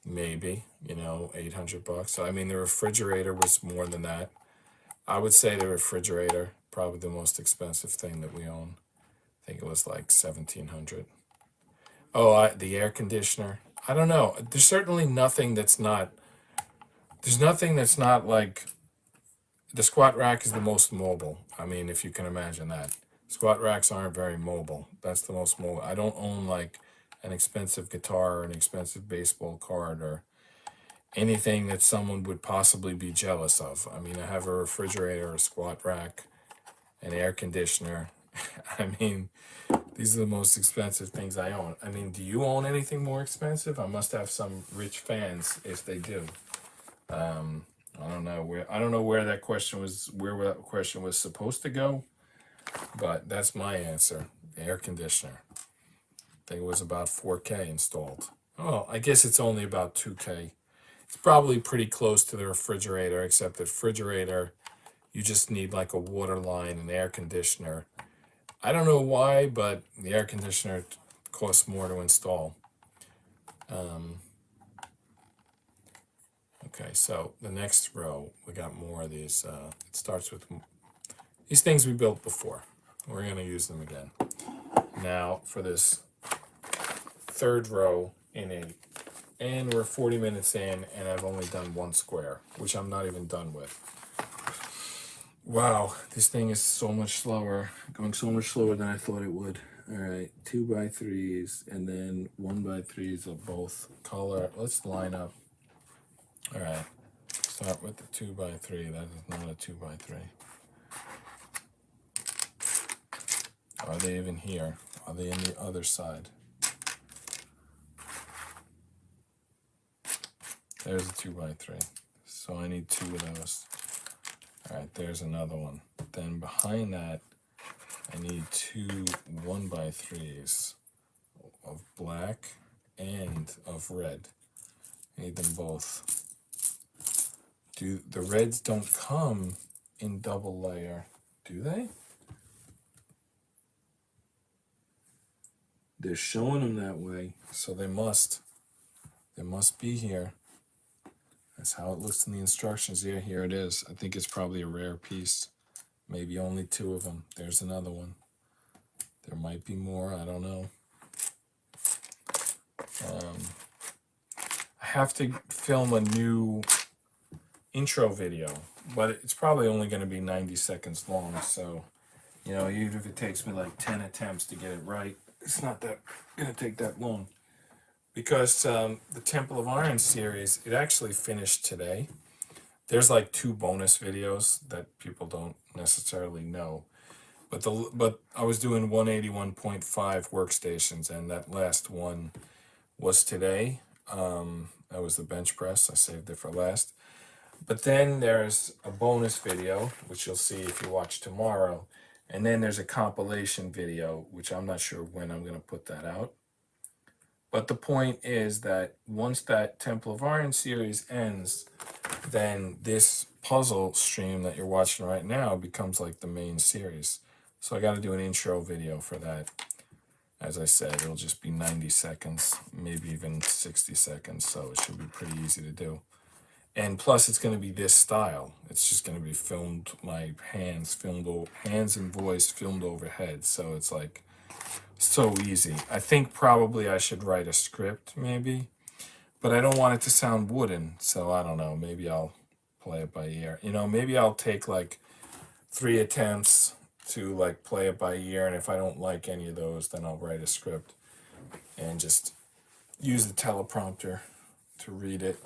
Maybe, you know, $800. So I mean, the refrigerator was more than that. I would say the refrigerator, probably the most expensive thing that we own. I think it was like 1,700. Oh, the air conditioner. I don't know. There's certainly nothing that's not. There's nothing that's not like. The squat rack is the most mobile. I mean, if you can imagine that. Squat racks aren't very mobile. That's the most mobile. I don't own like an expensive guitar or an expensive baseball card or anything that someone would possibly be jealous of. I mean, I have a refrigerator, a squat rack, an air conditioner. I mean, these are the most expensive things I own. I mean, do you own anything more expensive? I must have some rich fans if they do. I don't know where that question was supposed to go, but that's my answer. The air conditioner. I think it was about 4K installed. Oh, I guess it's only about 2K. It's probably pretty close to the refrigerator, except the refrigerator, you just need like a water line and air conditioner. I don't know why, but the air conditioner costs more to install. Okay, so the next row, we got more of these. It starts with these things we built before. We're going to use them again. Now for this third row in 8. And we're 40 minutes in, and I've only done 1 square, which I'm not even done with. Wow, this thing is so much slower, going so much slower than I thought it would. All right, 2x3s, and then 1x3s of both color. Let's line up. All right, start with the 2x3. That is not a 2x3. Are they even here? Are they in the other side? There's a 2x3. So I need 2 of those. All right, there's another one. Then behind that, I need 2 1x3s of black and of red. I need them both. The reds don't come in double layer, do they? They're showing them that way, so they must be here. That's how it looks in the instructions. Yeah, here it is. I think it's probably a rare piece. Maybe only 2 of them. There's another one. There might be more. I don't know. I have to film a new intro video, but it's probably only going to be 90 seconds long. So, you know, even if it takes me like 10 attempts to get it right, it's not that going to take that long. Because the Temple of Iron series, it actually finished today. There's like 2 bonus videos that people don't necessarily know. But I was doing 181.5 workstations, and that last one was today. That was the bench press. I saved it for last. But then there's a bonus video, which you'll see if you watch tomorrow. And then there's a compilation video, which I'm not sure when I'm going to put that out. But the point is that once that Temple of Iron series ends, then this puzzle stream that you're watching right now becomes like the main series. So I got to do an intro video for that. As I said, it'll just be 90 seconds, maybe even 60 seconds, so it should be pretty easy to do. And plus, it's going to be this style. It's just going to be filmed, my hands filmed, hands and voice filmed overhead. So it's like so easy. I think probably I should write a script, maybe, but I don't want it to sound wooden. So I don't know. Maybe I'll play it by ear. You know, maybe I'll take like 3 attempts to like play it by ear, and if I don't like any of those, then I'll write a script and just use the teleprompter to read it,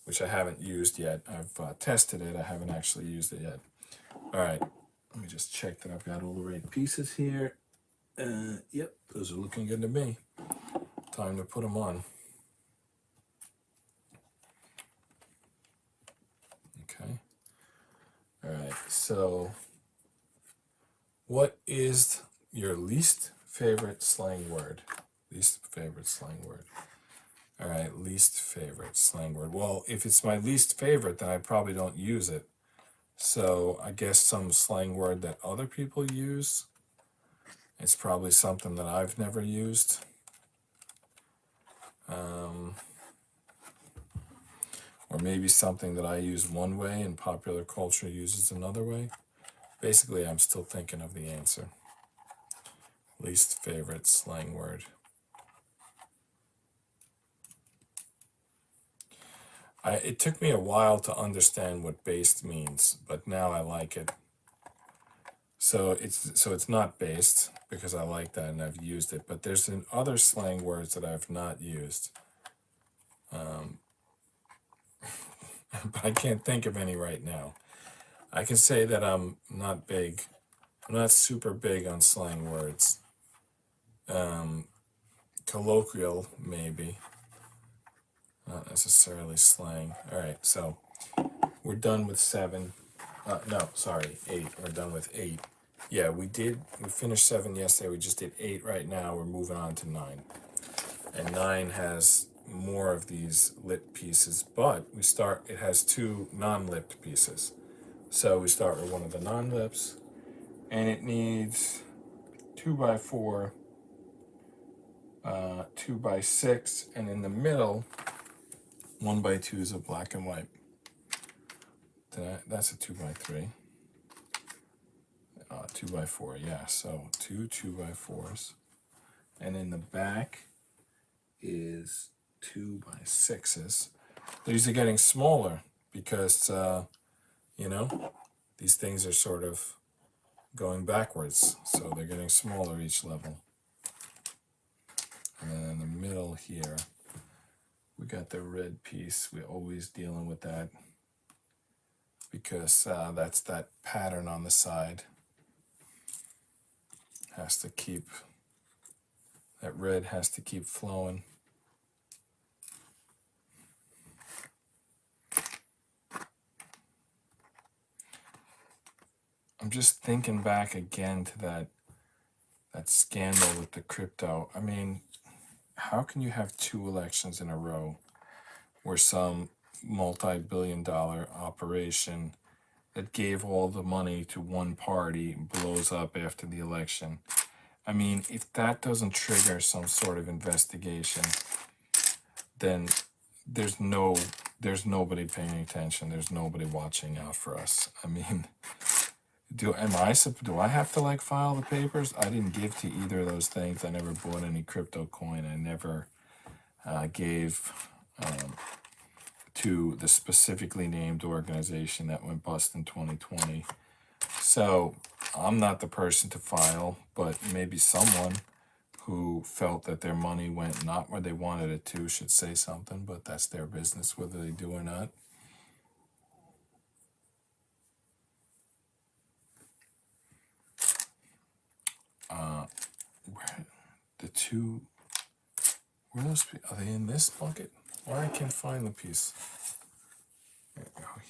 which I haven't used yet. I've tested it. I haven't actually used it yet. All right, let me just check that I've got all the right pieces here. Yep, those are looking good to me. Time to put them on. Okay. All right, so what is your least favorite slang word? Least favorite slang word. All right, least favorite slang word. Well, if it's my least favorite, then I probably don't use it. So I guess some slang word that other people use. It's probably something that I've never used. Or maybe something that I use one way and popular culture uses another way. Basically, I'm still thinking of the answer. Least favorite slang word. It took me a while to understand what based means, but now I like it. So it's not based because I like that and I've used it, but there's other slang words that I've not used. But I can't think of any right now. I can say that I'm not big. I'm not super big on slang words. Colloquial, maybe. Not necessarily slang. All right, so we're done with 7. No, sorry, 8. We're done with 8. Yeah, we finished 7 yesterday. We just did 8 right now. We're moving on to 9. And 9 has more of these lipped pieces, but it has 2 non-lipped pieces. So we start with one of the non-lips, and it needs 2x4, 2x6, and in the middle, 1x2s of black and white. That's a 2x3. 2x4, yeah. So 2x4s, and in the back is 2x6s. These are getting smaller because these things are sort of going backwards, so they're getting smaller each level. And then in the middle here, we got the red piece. We're always dealing with that because that's that pattern on the side. That red has to keep flowing. I'm just thinking back again to that scandal with the crypto. I mean, how can you have 2 elections in a row where some multi-billion-dollar operation that gave all the money to one party blows up after the election? I mean, if that doesn't trigger some sort of investigation, then there's nobody paying attention. There's nobody watching out for us. I mean, do I have to like file the papers? I didn't give to either of those things. I never bought any crypto coin. I never gave to the specifically named organization that went bust in 2020. So I'm not the person to file, but maybe someone who felt that their money went not where they wanted it to should say something, but that's their business whether they do or not. Where the 2, where are those? Are they in this bucket? Why I can't find the piece?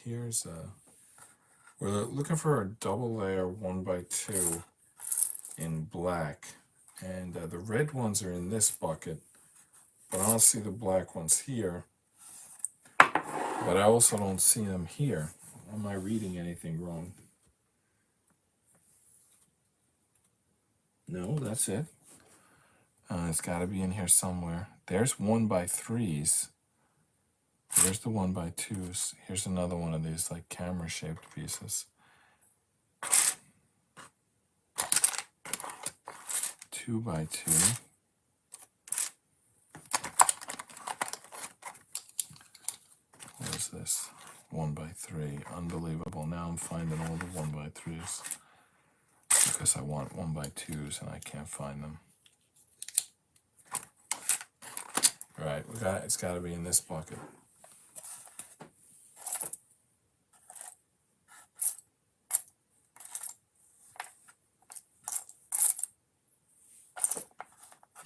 Here's we're looking for a double layer 1x2 in black, and the red ones are in this bucket, but I don't see the black ones here. But I also don't see them here. Am I reading anything wrong? No, that's it. It's got to be in here somewhere. There's 1x3s. Here's the 1x2s. Here's another one of these like camera shaped pieces. 2x2. What is this? 1x3. Unbelievable. Now I'm finding all the 1x3s because I want 1x2s and I can't find them. All right, it's got to be in this bucket.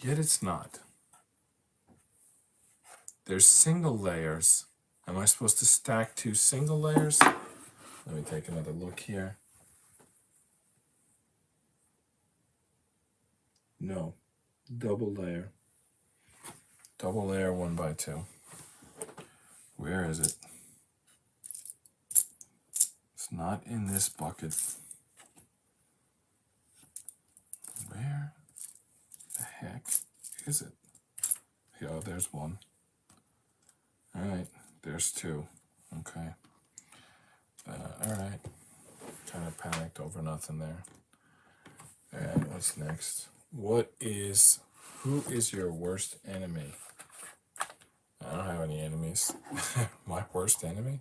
Yet it's not. There's single layers. Am I supposed to stack 2 single layers? Let me take another look here. No, double layer. Double layer 1x2. Where is it? It's not in this bucket. Where the heck is it? Oh, there's one. All right, there's 2. Okay. All right. Kind of panicked over nothing there. All right, what's next? Who is your worst enemy? I don't have any enemies. My worst enemy?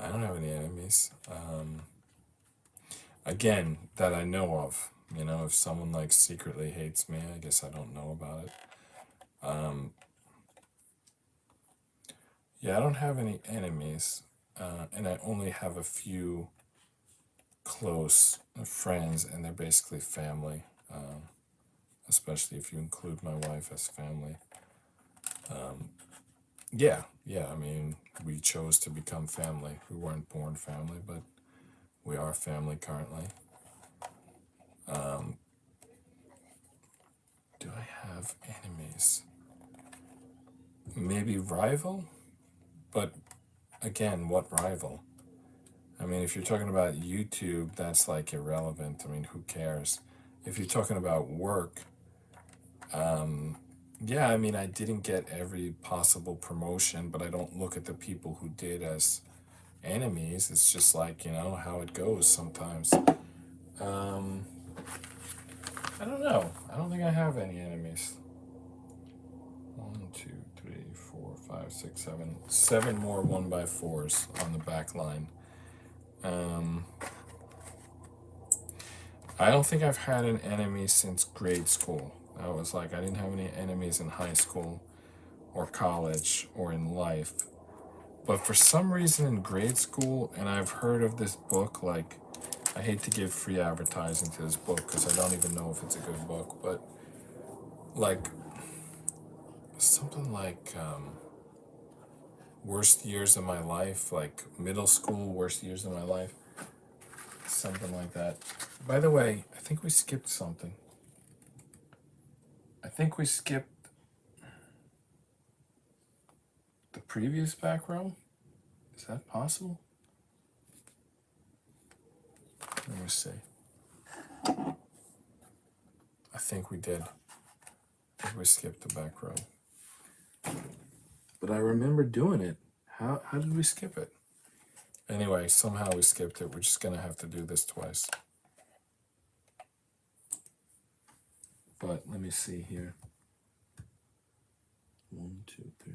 I don't have any enemies. Again, that I know of. You know, if someone like secretly hates me, I guess I don't know about it. Yeah, I don't have any enemies, and I only have a few close friends, and they're basically family, especially if you include my wife as family. Yeah, I mean, we chose to become family. We weren't born family, but we are family currently. Do I have enemies? Maybe rival? But again, what rival? I mean, if you're talking about YouTube, that's like irrelevant. I mean, who cares? If you're talking about work, yeah, I mean, I didn't get every possible promotion, but I don't look at the people who did as enemies. It's just like, you know, how it goes sometimes. I don't know. I don't think I have any enemies. 1, 2, 3, 4, 5, 6, 7. 7 more 1x4s on the back line. I don't think I've had an enemy since grade school. I was like, I didn't have any enemies in high school or college or in life. But for some reason in grade school, and I've heard of this book, like, I hate to give free advertising to this book because I don't even know if it's a good book, but like, something like worst years of my life, like middle school, worst years of my life, something like that. By the way, I think we skipped something. I think we skipped the previous back row. Is that possible? Let me see. I think we did. I think we skipped the back row. But I remember doing it. How did we skip it? Anyway, somehow we skipped it. We're just going to have to do this twice. But let me see here. 1, 2, 3.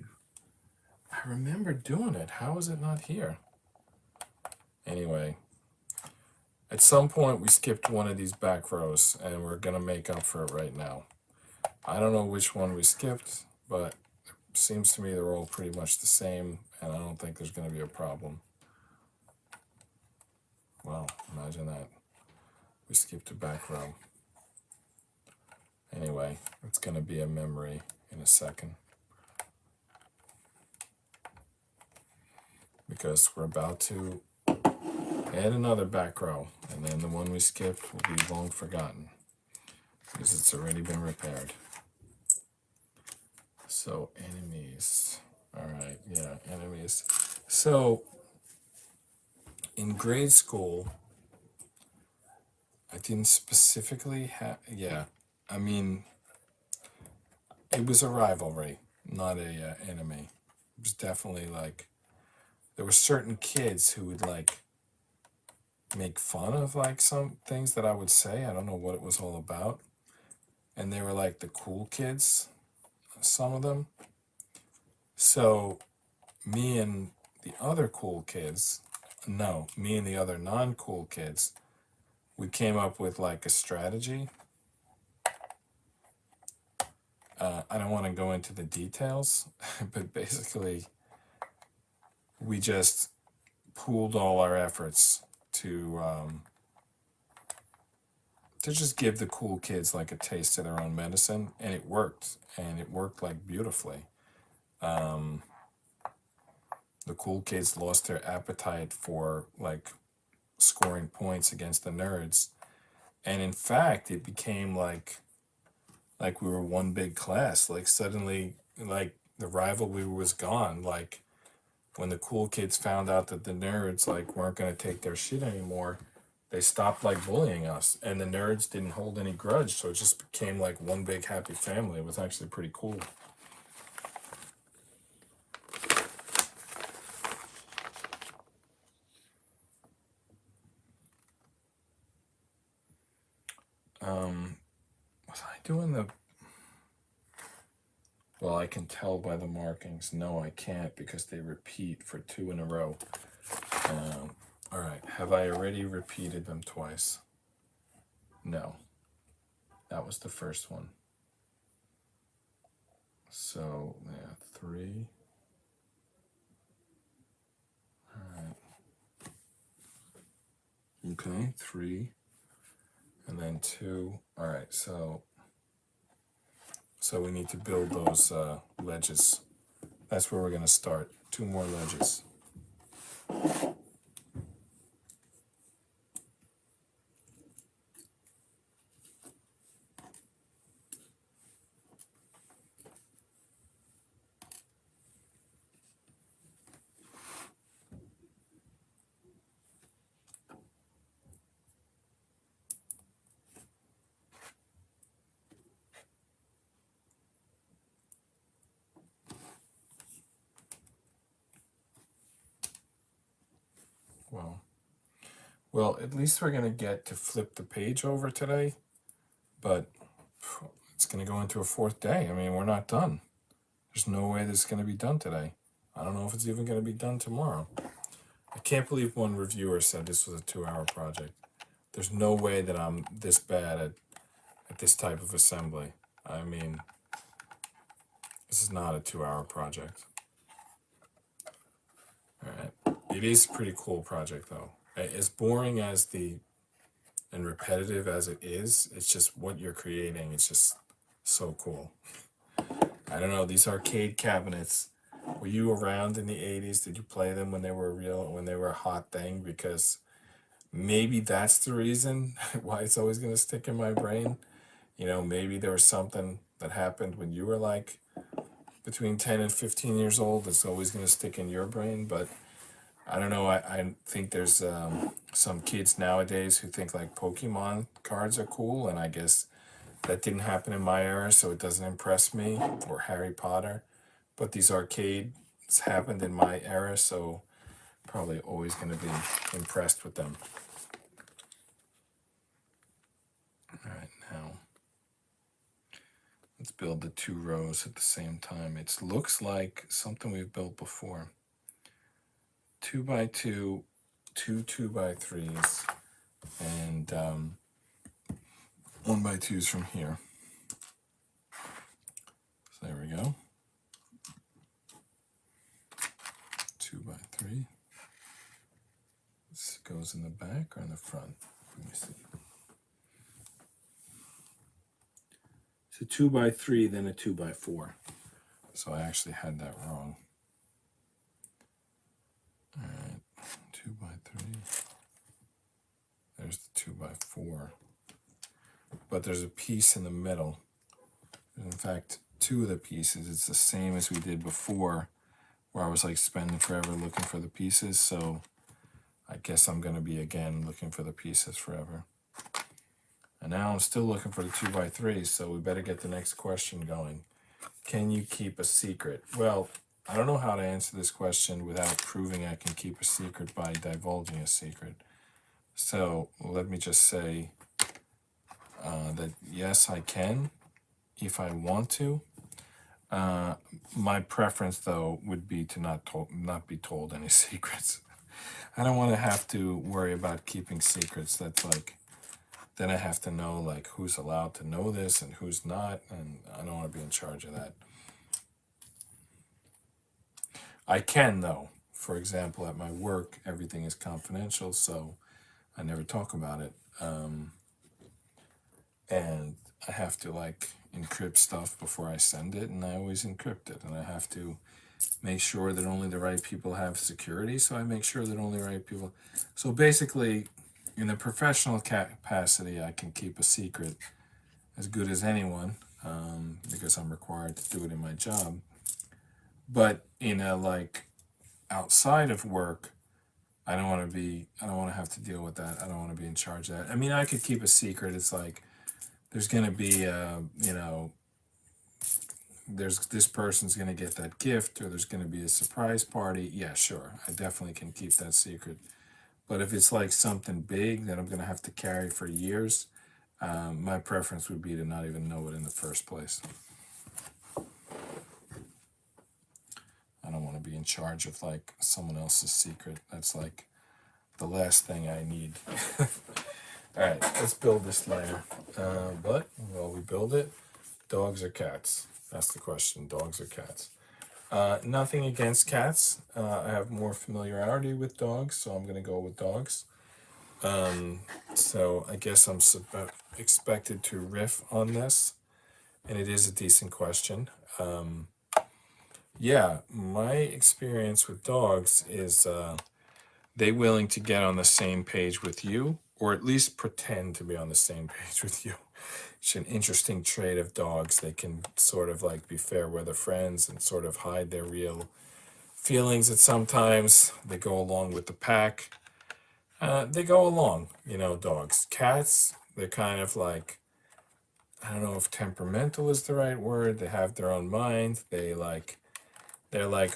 I remember doing it. How is it not here? Anyway, at some point we skipped one of these back rows, and we're going to make up for it right now. I don't know which one we skipped, but it seems to me they're all pretty much the same, and I don't think there's going to be a problem. Well, imagine that. We skipped a back row. Anyway, it's going to be a memory in a second. Because we're about to add another back row, and then the one we skipped will be long forgotten because it's already been repaired. So enemies. All right, yeah, enemies. So in grade school, I didn't specifically have, yeah, I mean, it was a rivalry, not a enemy. It was definitely like, there were certain kids who would like make fun of like some things that I would say. I don't know what it was all about. And they were like the cool kids, some of them. So me and the other cool kids, no, me and the other non-cool kids, we came up with like a strategy. I don't want to go into the details, but basically we just pooled all our efforts to just give the cool kids like a taste of their own medicine, and it worked, and it worked like beautifully. The cool kids lost their appetite for like scoring points against the nerds, and in fact it became like we were one big class. Like suddenly, like the rivalry was gone. Like when the cool kids found out that the nerds like weren't going to take their shit anymore, they stopped like bullying us, and the nerds didn't hold any grudge, so it just became like one big happy family. It was actually pretty cool. Was I doing the, well, I can tell by the markings. No, I can't, because they repeat for 2 in a row. All right, have I already repeated them twice? No, that was the first one. So yeah, 3. All right. Okay, 3, and then 2. All right, so we need to build those ledges. That's where we're gonna start. 2 more ledges. Well, at least we're gonna get to flip the page over today, but it's gonna go into a 4th day. I mean, we're not done. There's no way this is gonna be done today. I don't know if it's even gonna be done tomorrow. I can't believe one reviewer said this was a 2-hour project. There's no way that I'm this bad at this type of assembly. I mean, this is not a 2-hour project. All right. It is a pretty cool project though. As boring as and repetitive as it is, it's just what you're creating. It's just so cool. I don't know, these arcade cabinets, were you around in the 80s? Did you play them when they were a hot thing? Because maybe that's the reason why it's always going to stick in my brain. You know, maybe there was something that happened when you were like between 10 and 15 years old that's always going to stick in your brain. But I don't know, I think there's some kids nowadays who think like Pokemon cards are cool, and I guess that didn't happen in my era, so it doesn't impress me, or Harry Potter. But these arcades happened in my era, so probably always going to be impressed with them. All right, now let's build the 2 rows at the same time. It looks like something we've built before. 2 by 2, 2 2x3s, and 1 by 2s from here. So there we go. 2 by 3. This goes in the back or in the front? Let me see. It's a 2 by 3, then a 2 by 4. So I actually had that wrong. All right, 2 by 3. There's the 2 by 4. But there's a piece in the middle. In fact, 2 of the pieces, it's the same as we did before, where I was like spending forever looking for the pieces. So I guess I'm going to be again looking for the pieces forever. And now I'm still looking for the 2 by 3, so we better get the next question going. Can you keep a secret? Well, I don't know how to answer this question without proving I can keep a secret by divulging a secret. So let me just say that yes, I can if I want to. My preference, though, would be to not be told any secrets. I don't want to have to worry about keeping secrets. That's like, then I have to know like who's allowed to know this and who's not, and I don't want to be in charge of that. I can, though. For example, at my work, everything is confidential, so I never talk about it. And I have to like encrypt stuff before I send it, and I always encrypt it. And I have to make sure that only the right people have security, so I make sure that only the right people. So basically, in a professional capacity, I can keep a secret as good as anyone because I'm required to do it in my job. But in a like outside of work, I don't want to have to deal with that. I don't want to be in charge of that. I mean, I could keep a secret. It's like there's going to be, there's this person's going to get that gift, or there's going to be a surprise party. Yeah, sure. I definitely can keep that secret. But if it's like something big that I'm going to have to carry for years, my preference would be to not even know it in the first place. I don't want to be in charge of like someone else's secret. That's like the last thing I need. All right, let's build this layer. But while we build it, dogs or cats? That's the question, dogs or cats? Nothing against cats. I have more familiarity with dogs, so I'm going to go with dogs. So I guess I'm expected to riff on this, and it is a decent question. Yeah, my experience with dogs is they willing to get on the same page with you, or at least pretend to be on the same page with you. It's an interesting trait of dogs. They can sort of like be fair weather friends and sort of hide their real feelings at sometimes. They go along with the pack. They go along, dogs. Cats, they're kind of like, I don't know if temperamental is the right word. They have their own mind. They're like,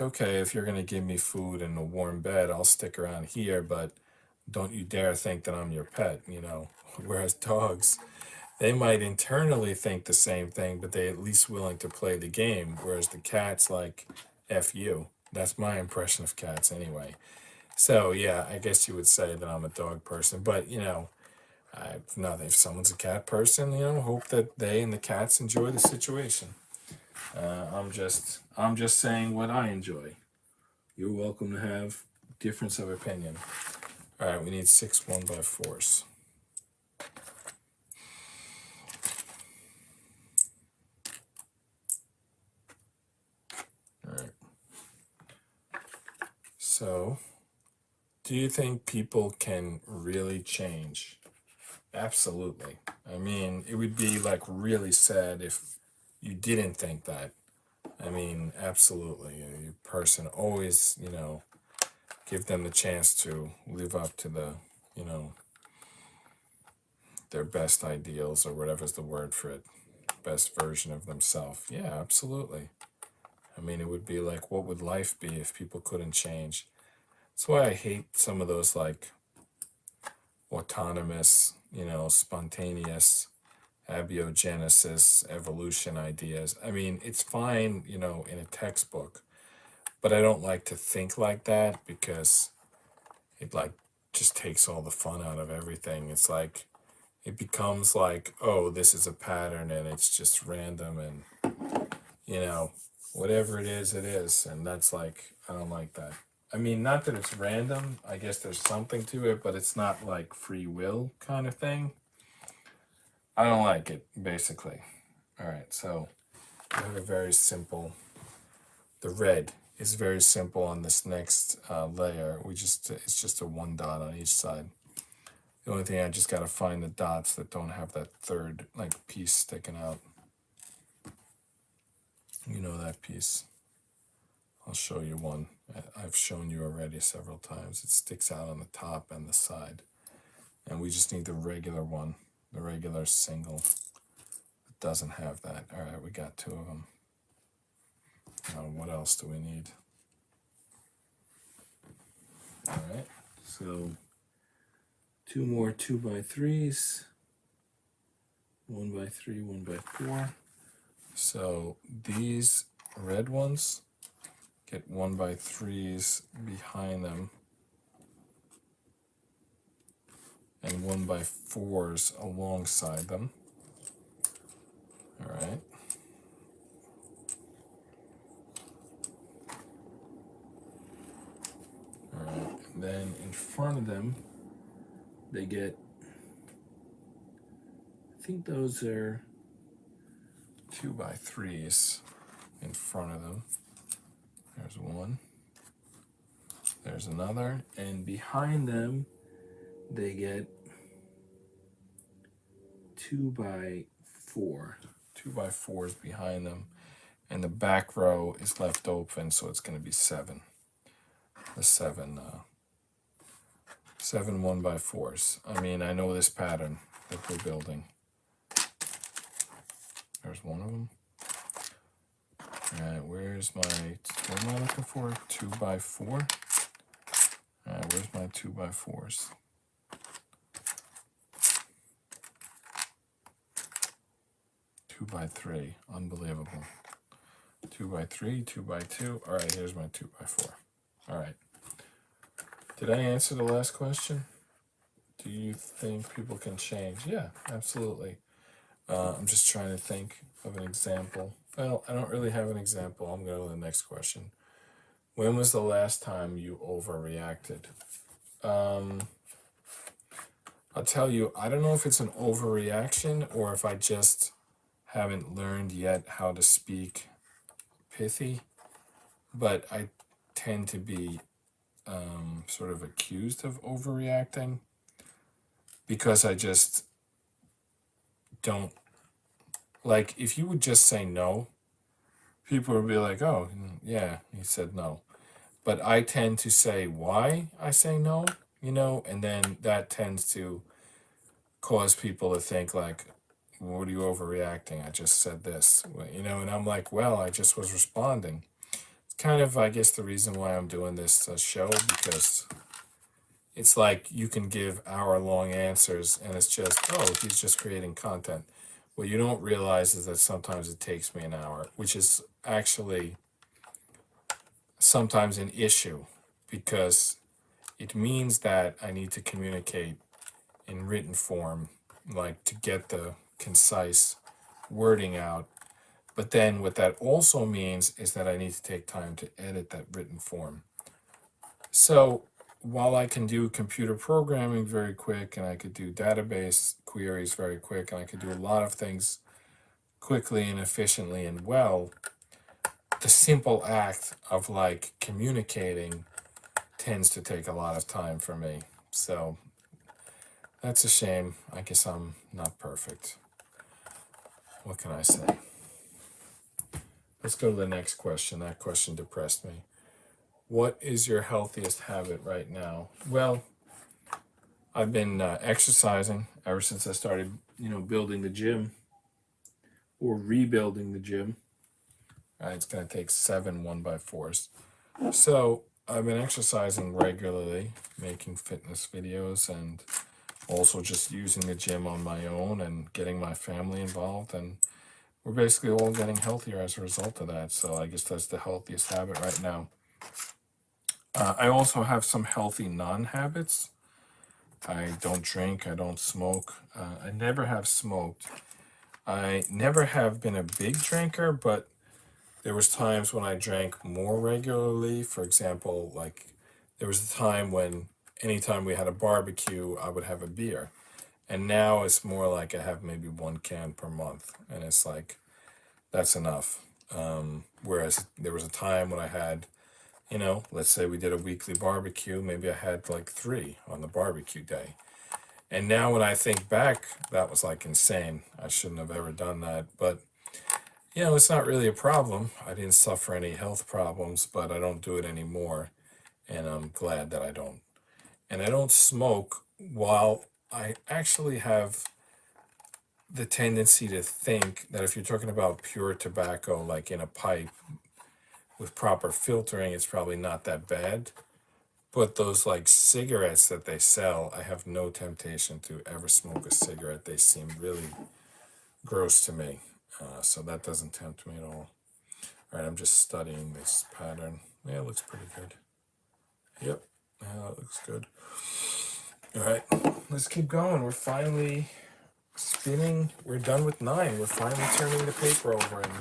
okay, if you're gonna give me food and a warm bed, I'll stick around here, but don't you dare think that I'm your pet, Whereas dogs, they might internally think the same thing, but they're at least willing to play the game. Whereas the cat's like, F you. That's my impression of cats anyway. So yeah, I guess you would say that I'm a dog person, but if someone's a cat person, hope that they and the cats enjoy the situation. I'm just saying what I enjoy. You're welcome to have difference of opinion. All right, we need 6 1x4s. All right. So, do you think people can really change? Absolutely. I mean, it would be like really sad if you didn't think that. I mean, absolutely. A person always, give them the chance to live up to the, their best ideals or whatever's the word for it, best version of themselves. Yeah, absolutely. I mean, it would be like, what would life be if people couldn't change? That's why I hate some of those like autonomous, spontaneous abiogenesis, evolution ideas. I mean, it's fine, in a textbook, but I don't like to think like that because it like just takes all the fun out of everything. It's like it becomes like, oh, this is a pattern and it's just random and whatever it is, and that's like, I don't like that. I mean, not that it's random. I guess there's something to it, but it's not like free will kind of thing. I don't like it, basically. All right, so I have a very simple, the red is very simple on this next layer. It's just a 1 dot on each side. The only thing, I just got to find the dots that don't have that third like piece sticking out. That piece. I'll show you one. I've shown you already several times. It sticks out on the top and the side. And we just need the regular one, the regular single. It doesn't have that. All right, we got 2 of them. Now, what else do we need? So 2 more 2x3s, 1x3, 1x4. So these red ones get 1x3s behind them and 1x4s alongside them. All right. All right. And then in front of them, they get, I think those are 2x3s in front of them. There's one. There's another. And behind them, they get 2x4. 2x4s behind them. And the back row is left open, so it's going to be 7. The 7 1x4s. I mean, I know this pattern that we're building. There's one of them. All right, what am I looking for? 2x4. All right, where's my 2x4s? Two by 3, unbelievable. 2x3, 2x2. All right, here's my 2x4. All right. Did I answer the last question? Do you think people can change? Yeah, absolutely. I'm just trying to think of an example. Well, I don't really have an example. I'm going to go to the next question. When was the last time you overreacted? I'll tell you, I don't know if it's an overreaction or if I just haven't learned yet how to speak pithy, but I tend to be sort of accused of overreacting because I just don't, like, if you would just say no, people would be like, oh, yeah, he said no. But I tend to say why I say no, and then that tends to cause people to think like, what are you overreacting? I just said this, and I'm like, well, I just was responding. It's kind of, I guess, the reason why I'm doing this show, because it's like you can give hour-long answers and it's just, oh, he's just creating content. What you don't realize is that sometimes it takes me an hour, which is actually sometimes an issue because it means that I need to communicate in written form, like to get the concise wording out. But then what that also means is that I need to take time to edit that written form. So while I can do computer programming very quick and I could do database queries very quick and I could do a lot of things quickly and efficiently and well, the simple act of like communicating tends to take a lot of time for me. So that's a shame. I guess I'm not perfect. What can I say? Let's go to the next question. That question depressed me. What is your healthiest habit right now? Well, I've been exercising ever since I started, building the gym or rebuilding the gym. It's going to take 7 1x4s. So I've been exercising regularly, making fitness videos, and also just using the gym on my own and getting my family involved. And we're basically all getting healthier as a result of that. So I guess that's the healthiest habit right now. I also have some healthy non-habits. I don't drink, I don't smoke. I never have smoked. I never have been a big drinker, but there was times when I drank more regularly. For example, like there was a time when anytime we had a barbecue, I would have a beer. And now it's more like I have maybe 1 can per month. And it's like, that's enough. Whereas there was a time when I had, let's say we did a weekly barbecue, maybe I had like 3 on the barbecue day. And now when I think back, that was like insane. I shouldn't have ever done that. But, it's not really a problem. I didn't suffer any health problems, but I don't do it anymore. And I'm glad that I don't. And I don't smoke while I actually have the tendency to think that if you're talking about pure tobacco, like in a pipe with proper filtering, it's probably not that bad. But those like cigarettes that they sell, I have no temptation to ever smoke a cigarette. They seem really gross to me. So that doesn't tempt me at all. All right, I'm just studying this pattern. Yeah, it looks pretty good. Yep, yeah, it looks good. All right, let's keep going. We're finally spinning. We're done with 9. We're finally turning the paper over and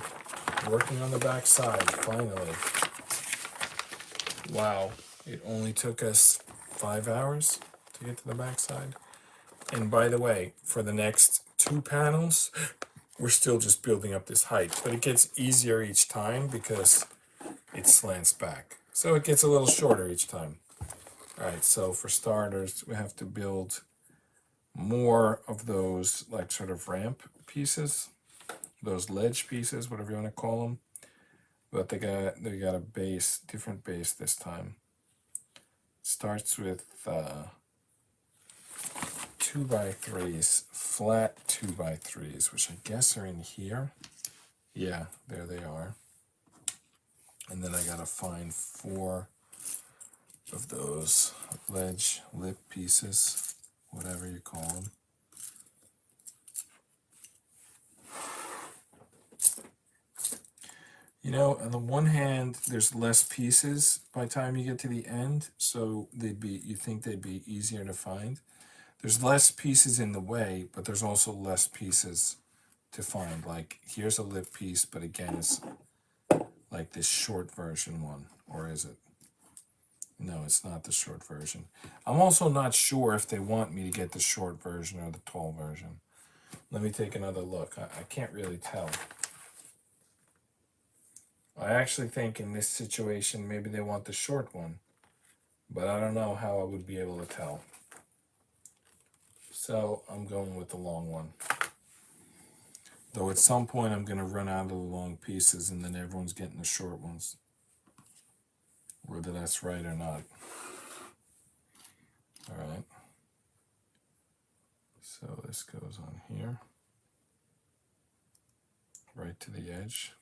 working on the back side. Finally. Wow, it only took us 5 hours to get to the back side. And by the way, for the next 2 panels, we're still just building up this height, but it gets easier each time because it slants back. So it gets a little shorter each time. All right, so for starters, we have to build more of those like sort of ramp pieces, those ledge pieces, whatever you want to call them. But they got a base, different base this time. Starts with 2x3s, flat 2x3s, which I guess are in here. Yeah, there they are. And then I gotta find 4 of those ledge lip pieces, whatever you call them. You know, on the one hand, there's less pieces by the time you get to the end, so you think they'd be easier to find. There's less pieces in the way, but there's also less pieces to find. Like, here's a lip piece, but again, it's like this short version one, or is it? No, it's not the short version. I'm also not sure if they want me to get the short version or the tall version. Let me take another look. I can't really tell. I actually think in this situation, maybe they want the short one, but I don't know how I would be able to tell. So I'm going with the long one. Though at some point I'm going to run out of the long pieces and then everyone's getting the short ones. Whether that's right or not. All right. So this goes on here. Right to the edge.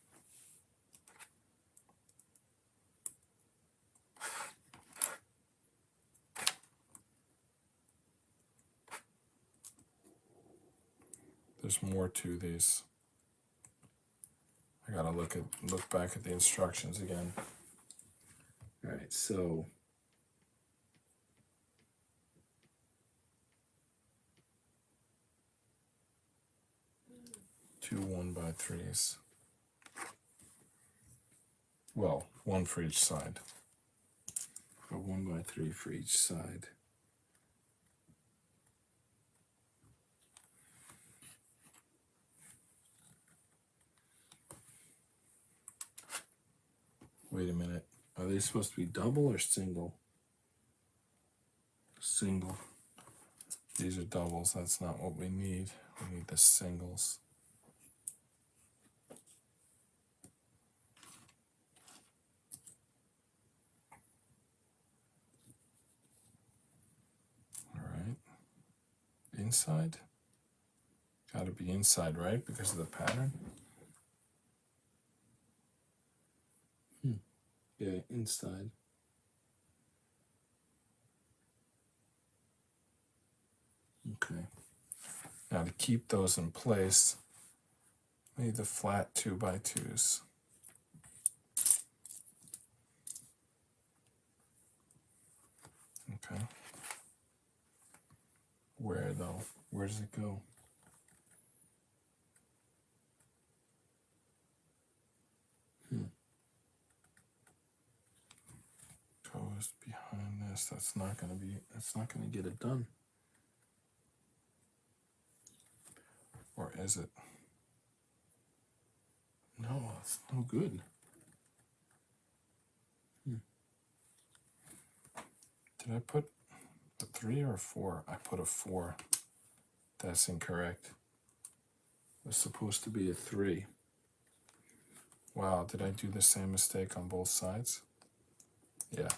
There's more to these. I gotta look back at the instructions again. All right, so two 1x3s. Well, one for each side. A 1x3 for each side. Wait a minute. Are they supposed to be double or single? Single. These are doubles. That's not what we need. We need the singles. All right. Inside? Got to be inside, right? Because of the pattern? Yeah, inside. Okay. Now to keep those in place, we need the flat 2x2s. Okay. Where though? Where does it go? Goes behind this. That's not gonna get it done. Or is it? No, it's no good. Did I put a 3 or a 4? I put a 4. That's incorrect. It's supposed to be a 3. Wow, did I do the same mistake on both sides? Yeah.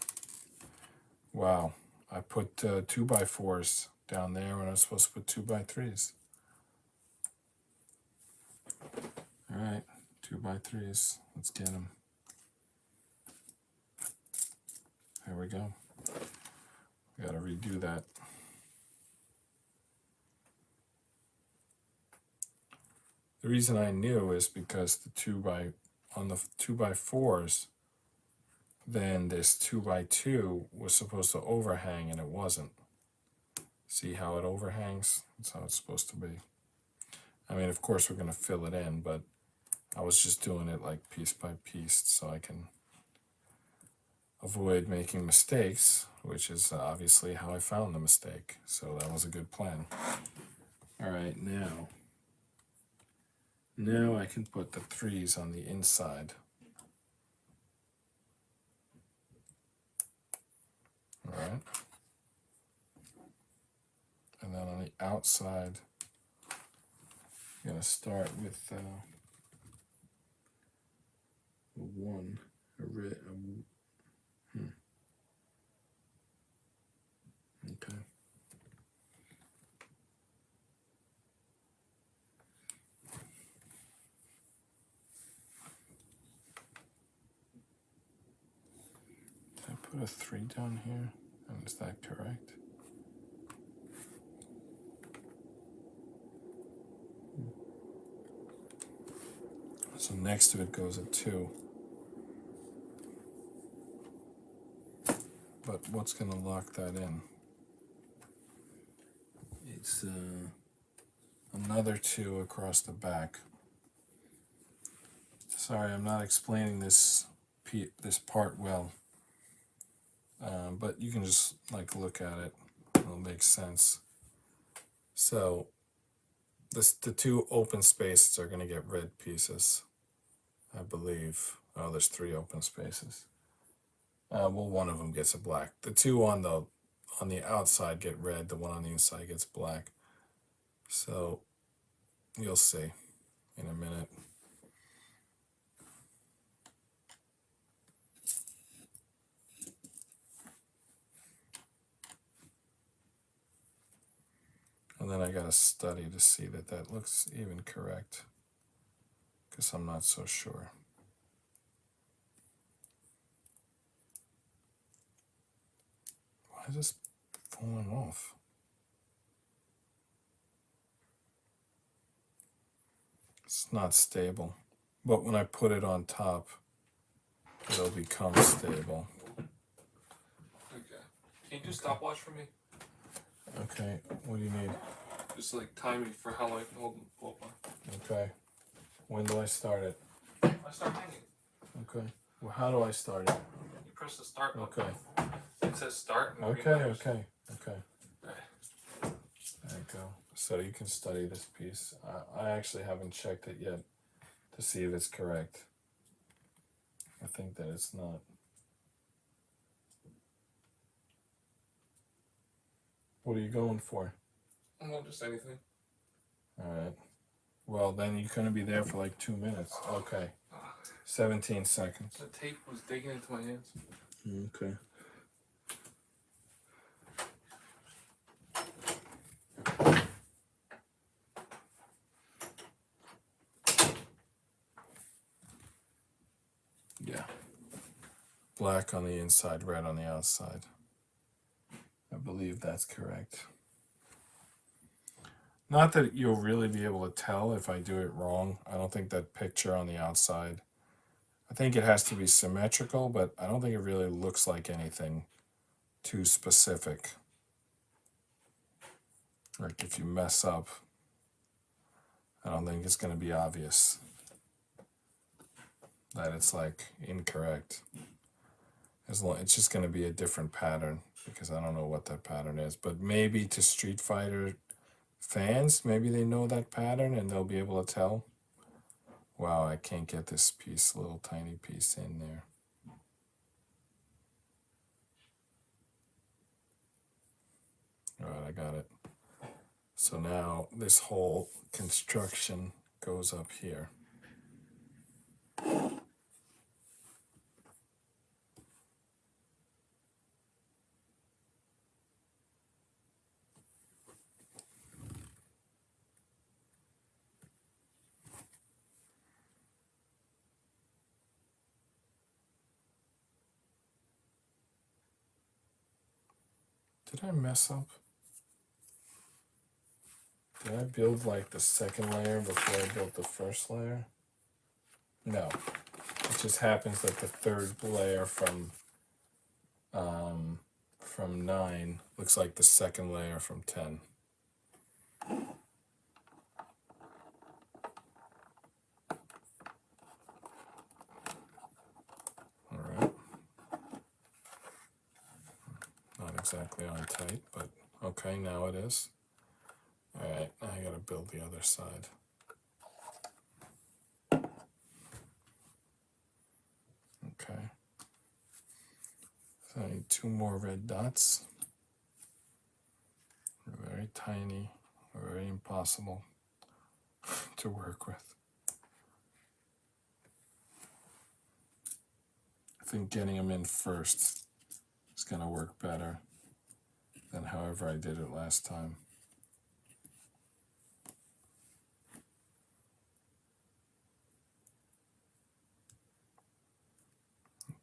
Wow, I put 2x4s down there when I was supposed to put 2x3s. All right, 2x3s. Let's get them. There we go. redo that. The reason I knew is because on the 2x4s, then this 2x2 was supposed to overhang and it wasn't. See how it overhangs? That's how it's supposed to be. I mean, of course we're going to fill it in, but I was just doing it like piece by piece so I can avoid making mistakes, which is obviously how I found the mistake. So that was a good plan. All right, now I can put the 3s on the inside. All right. And then on the outside, I'm going to start with one. Okay. Did I put a 3 down here? And is that correct? So next to it goes a 2. But what's going to lock that in? It's another 2 across the back. Sorry, I'm not explaining this part well. But you can just like look at it. It'll make sense. So the 2 open spaces are going to get red pieces, I believe. Oh, there's 3 open spaces. Well, one of them gets a black. The 2 on the outside get red. The one on the inside gets black. So you'll see in a minute. And then I got to study to see that looks even correct, because I'm not so sure. Why is this falling off? It's not stable, but when I put it on top, it'll become stable. Okay. Can you do stopwatch for me? Okay, what do you need? Just like time me for how long I can hold the pull bar. Okay. When do I start it? I start hanging. Okay. Well, how do I start it? You press the start button. Okay. It says start. And Okay. green letters. Okay. Right. There you go. So you can study this piece. I actually haven't checked it yet to see if it's correct. I think that it's not. What are you going for? Well, just anything. All right. Well, then you're going to be there for like 2 minutes. Okay. 17 seconds. The tape was digging into my hands. Okay. Yeah. Black on the inside, red on the outside. I believe that's correct. Not that you'll really be able to tell if I do it wrong. I don't think that picture on the outside, I think it has to be symmetrical, but I don't think it really looks like anything too specific. Like if you mess up, I don't think it's going to be obvious that it's like incorrect. It's just going to be a different pattern, because I don't know what that pattern is. But maybe to Street Fighter fans, maybe they know that pattern and they'll be able to tell. Wow, I can't get this piece, little tiny piece in there. All right, I got it. So now this whole construction goes up here. Did I mess up? Did I build like the second layer before I built the first layer? No. It just happens that the third layer from 9 looks like the second layer from 10. All right. Not exactly on tight, but okay, now it is. All right, now I gotta build the other side. Okay. So I need 2 more red dots. They're very tiny, very impossible to work with. I think getting them in first is gonna work better than however I did it last time.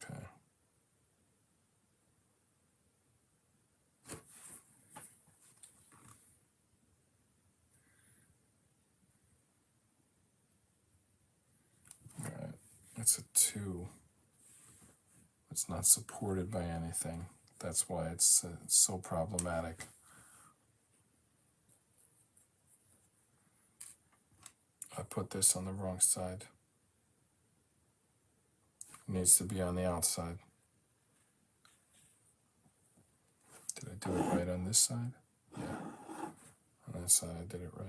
Okay. All right, it's a 2. It's not supported by anything. That's why it's so problematic. I put this on the wrong side. It needs to be on the outside. Did I do it right on this side? Yeah. On that side, I did it right.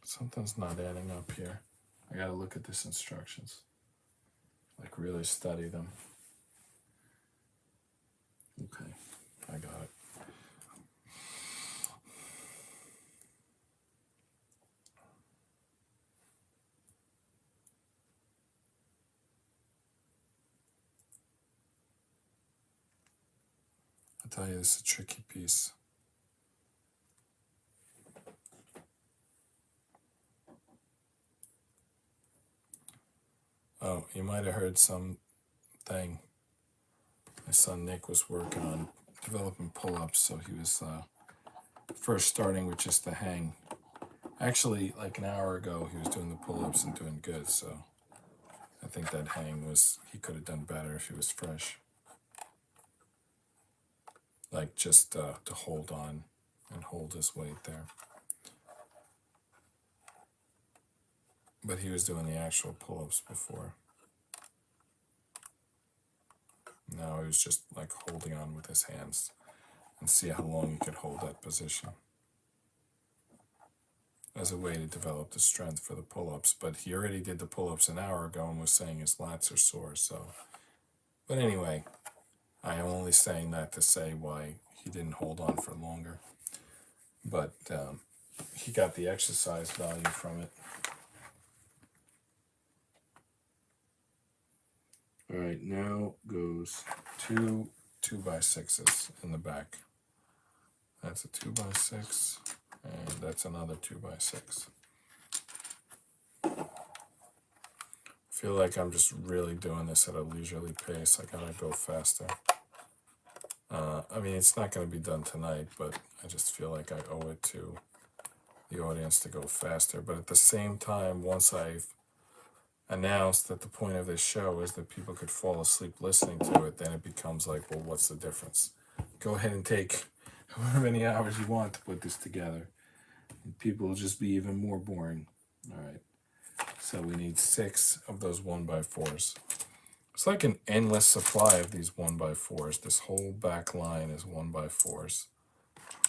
Something's not adding up here. I gotta look at this instructions. Like really study them. Okay, I got it. I tell you, this is a tricky piece. Oh, you might have heard something. My son Nick was working on developing pull-ups, so he was first starting with just the hang. Actually, like an hour ago, he was doing the pull-ups and doing good, so I think that hang was, he could have done better if he was fresh. Like just to hold on and hold his weight there. But he was doing the actual pull-ups before. Now he was just like holding on with his hands and see how long he could hold that position as a way to develop the strength for the pull-ups. But he already did the pull-ups an hour ago and was saying his lats are sore, so. But anyway, I am only saying that to say why he didn't hold on for longer. But he got the exercise value from it. All right, now goes 2 2x6s in the back. That's a 2x6, and that's another 2x6. I feel like I'm just really doing this at a leisurely pace. I gotta go faster. I mean, it's not gonna be done tonight, but I just feel like I owe it to the audience to go faster. But at the same time, once I've announced that the point of this show is that people could fall asleep listening to it, then it becomes like, well, what's the difference? Go ahead and take however many hours you want to put this together. And people will just be even more boring. All right. So we need 6 of those 1x4s. It's like an endless supply of these 1x4s. This whole back line is 1x4s,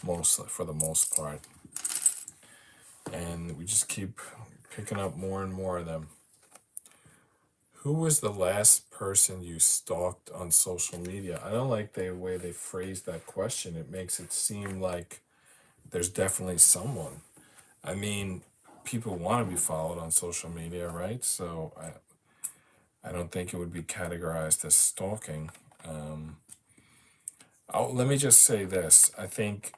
mostly, for the most part. And we just keep picking up more and more of them. Who was the last person you stalked on social media? I don't like the way they phrase that question. It makes it seem like there's definitely someone. I mean, people want to be followed on social media, right? So I don't think it would be categorized as stalking. Oh, let me just say this. I think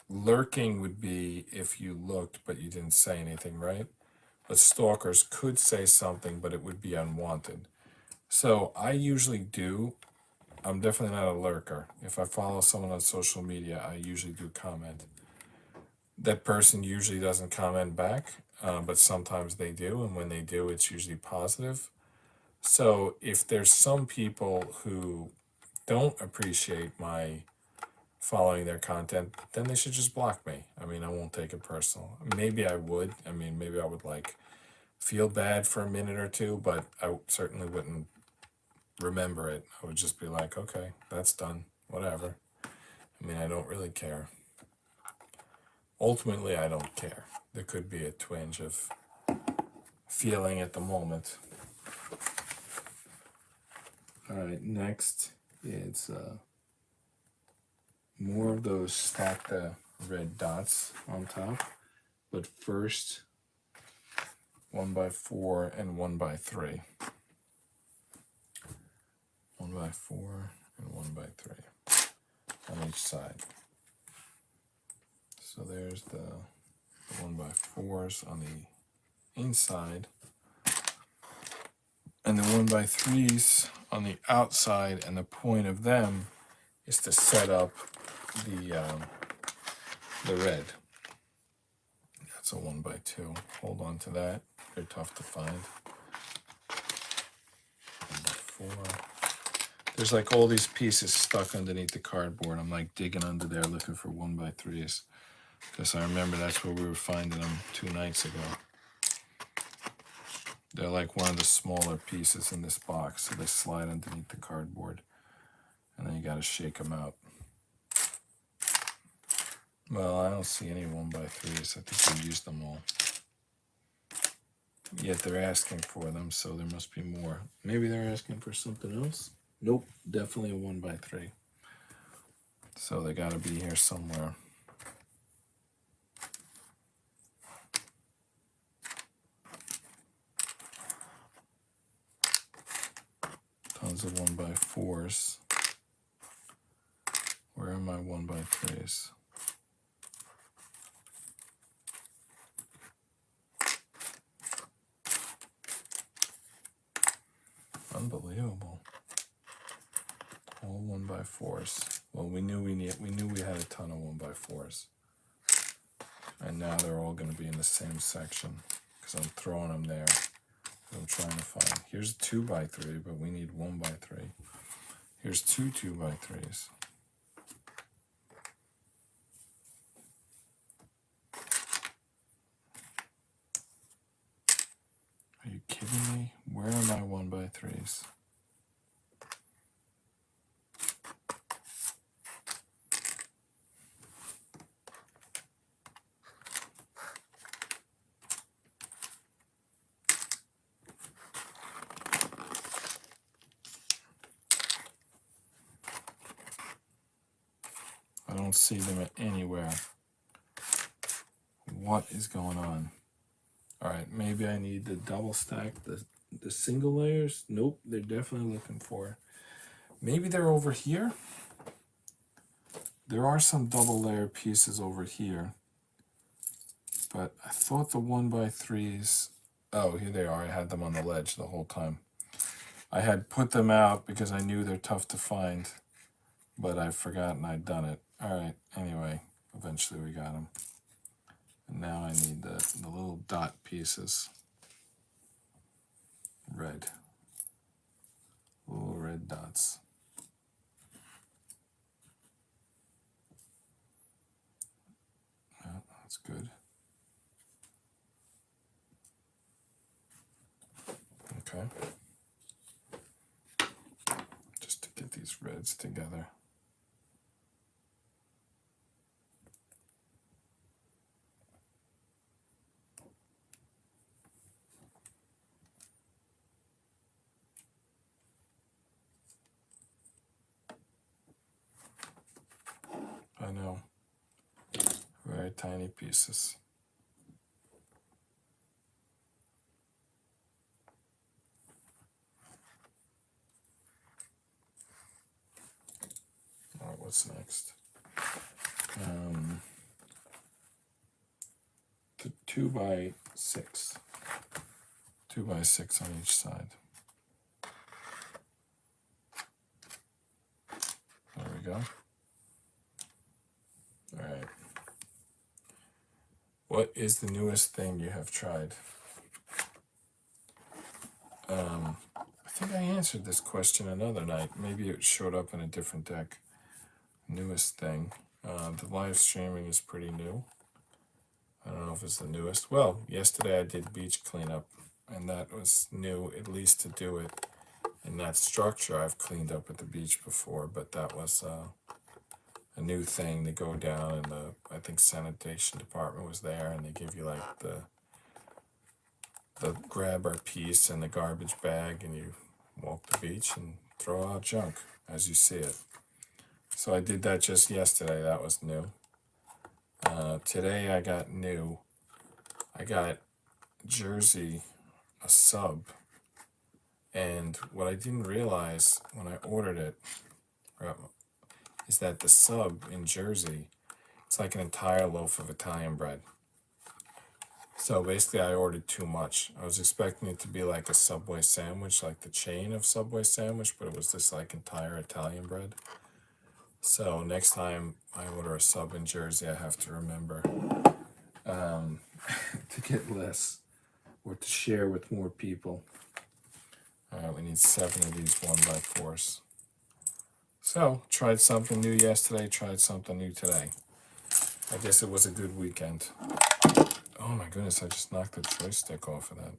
lurking would be if you looked but you didn't say anything, right? But stalkers could say something, but it would be unwanted. So I usually do. I'm definitely not a lurker. If I follow someone on social media, I usually do comment. That person usually doesn't comment back, but sometimes they do, and when they do, it's usually positive. So if there's some people who don't appreciate my following their content, then they should just block me. I mean, I won't take it personal. Maybe I would. I mean, maybe I would like feel bad for a minute or two, but I certainly wouldn't remember it. I would just be like, okay, that's done. Whatever. I mean, I don't really care. Ultimately, I don't care. There could be a twinge of feeling at the moment. All right, next is more of those stacked red dots on top. But first, 1x4 and 1x3. 1x4 and 1x3 on each side. So there's the 1x4s on the inside, and the 1x3s on the outside, and the point of them is to set up the red. That's a 1x2. Hold on to that. They're tough to find. 1x4. There's like all these pieces stuck underneath the cardboard. I'm like digging under there looking for 1x3s. Because I remember that's where we were finding them 2 nights ago. They're like one of the smaller pieces in this box, so they slide underneath the cardboard. And then you gotta shake them out. Well, I don't see any 1x3s. I think we used them all. Yet they're asking for them, so there must be more. Maybe they're asking for something else? Nope, definitely a 1x3. So they gotta be here somewhere. Tons of 1x4s. Where are my 1x3s? Unbelievable. All 1x4s. Well, we knew we had a ton of 1x4s. And now they're all going to be in the same section because I'm throwing them there. I'm trying to find. Here's a 2x3, but we need 1x3. Here's 2 2x3s. Are you kidding me? Where are my 1x3s? I don't see them anywhere. What is going on? All right, maybe I need the double stack, the single layers. Nope, they're definitely looking for. Maybe they're over here. There are some double layer pieces over here, but I thought the 1x3s. Oh, here they are. I had them on the ledge the whole time. I had put them out because I knew they're tough to find, but I've forgotten I'd done it. All right, anyway, eventually we got them. And now I need the little dot pieces. Red. Little red dots. Yeah, that's good. Okay. Just to get these reds together. I know. Very tiny pieces. Oh, it what's next. The 2x6. 2x6 on each side. There we go. All right. What is the newest thing you have tried? I think I answered this question another night. Maybe it showed up in a different deck. Newest thing. The live streaming is pretty new. I don't know if it's the newest. Well, yesterday I did beach cleanup, and that was new, at least to do it in that structure. I've cleaned up at the beach before, but that was a new thing to go down, and I think sanitation department was there, and they give you like the grabber piece and the garbage bag, and you walk the beach and throw out junk as you see it. So I did that just yesterday. That was new. Today I got new. I got Jersey, a sub, and what I didn't realize when I ordered it is that the sub in Jersey, it's like an entire loaf of Italian bread. So basically I ordered too much. I was expecting it to be like a Subway sandwich, like the chain of Subway sandwich, but it was this like entire Italian bread. So next time I order a sub in Jersey, I have to remember to get less or to share with more people. All right, we need 7 of these 1x4s. So, tried something new yesterday, tried something new today. I guess it was a good weekend. Oh my goodness, I just knocked the joystick off of that.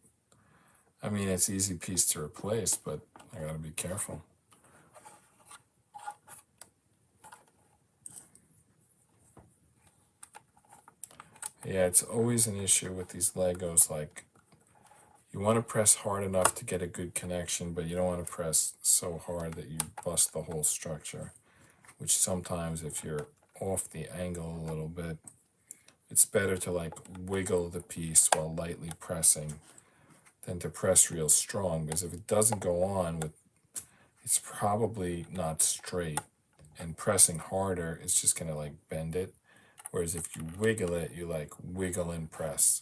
I mean, it's an easy piece to replace, but I gotta be careful. Yeah, it's always an issue with these Legos. Like, you want to press hard enough to get a good connection, but you don't want to press so hard that you bust the whole structure. Which sometimes, if you're off the angle a little bit, it's better to like wiggle the piece while lightly pressing than to press real strong, because if it doesn't go on with, it's probably not straight, and pressing harder, it's just gonna like bend it. Whereas if you wiggle it, you like wiggle and press,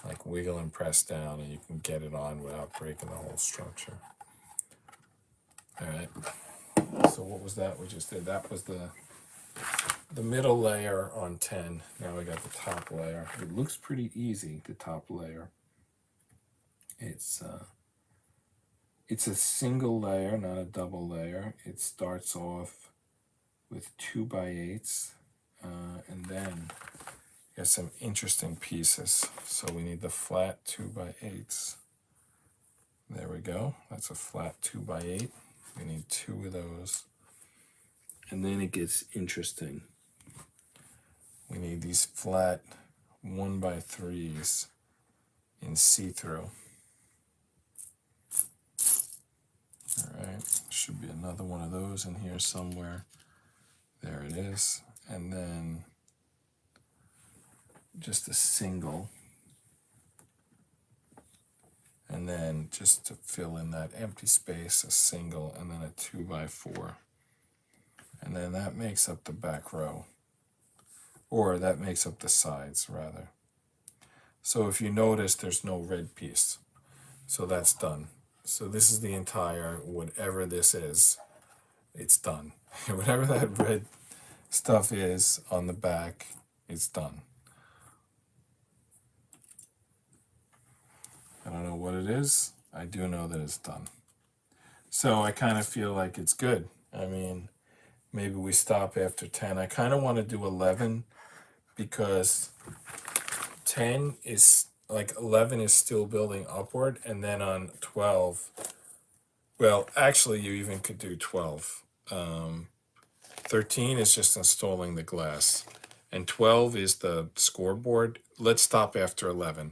like wiggle and press down, and you can get it on without breaking the whole structure. All right. So what was that we just did? That was the middle layer on 10. Now we got the top layer. It looks pretty easy, the top layer. It's a single layer, not a double layer. It starts off with 2x8s, and then got some interesting pieces. So we need the flat 2x8s. There we go. That's a flat 2x8. We need 2 of those. And then it gets interesting. We need these flat 1x3s in see-through. All right, should be another one of those in here somewhere. There it is. And then just a single. And then just to fill in that empty space, a single, and then a 2x4. And then that makes up the back row. Or that makes up the sides, rather. So if you notice, there's no red piece. So that's done. So this is the entire, whatever this is, it's done. Whatever that red stuff is on the back, it's done. I don't know what it is. I do know that it's done. So I kind of feel like it's good. I mean, maybe we stop after 10. I kind of want to do 11 because 10 is like 11 is still building upward, and then on 12, well, actually you even could do 12. 13 is just installing the glass, and 12 is the scoreboard. Let's stop after 11.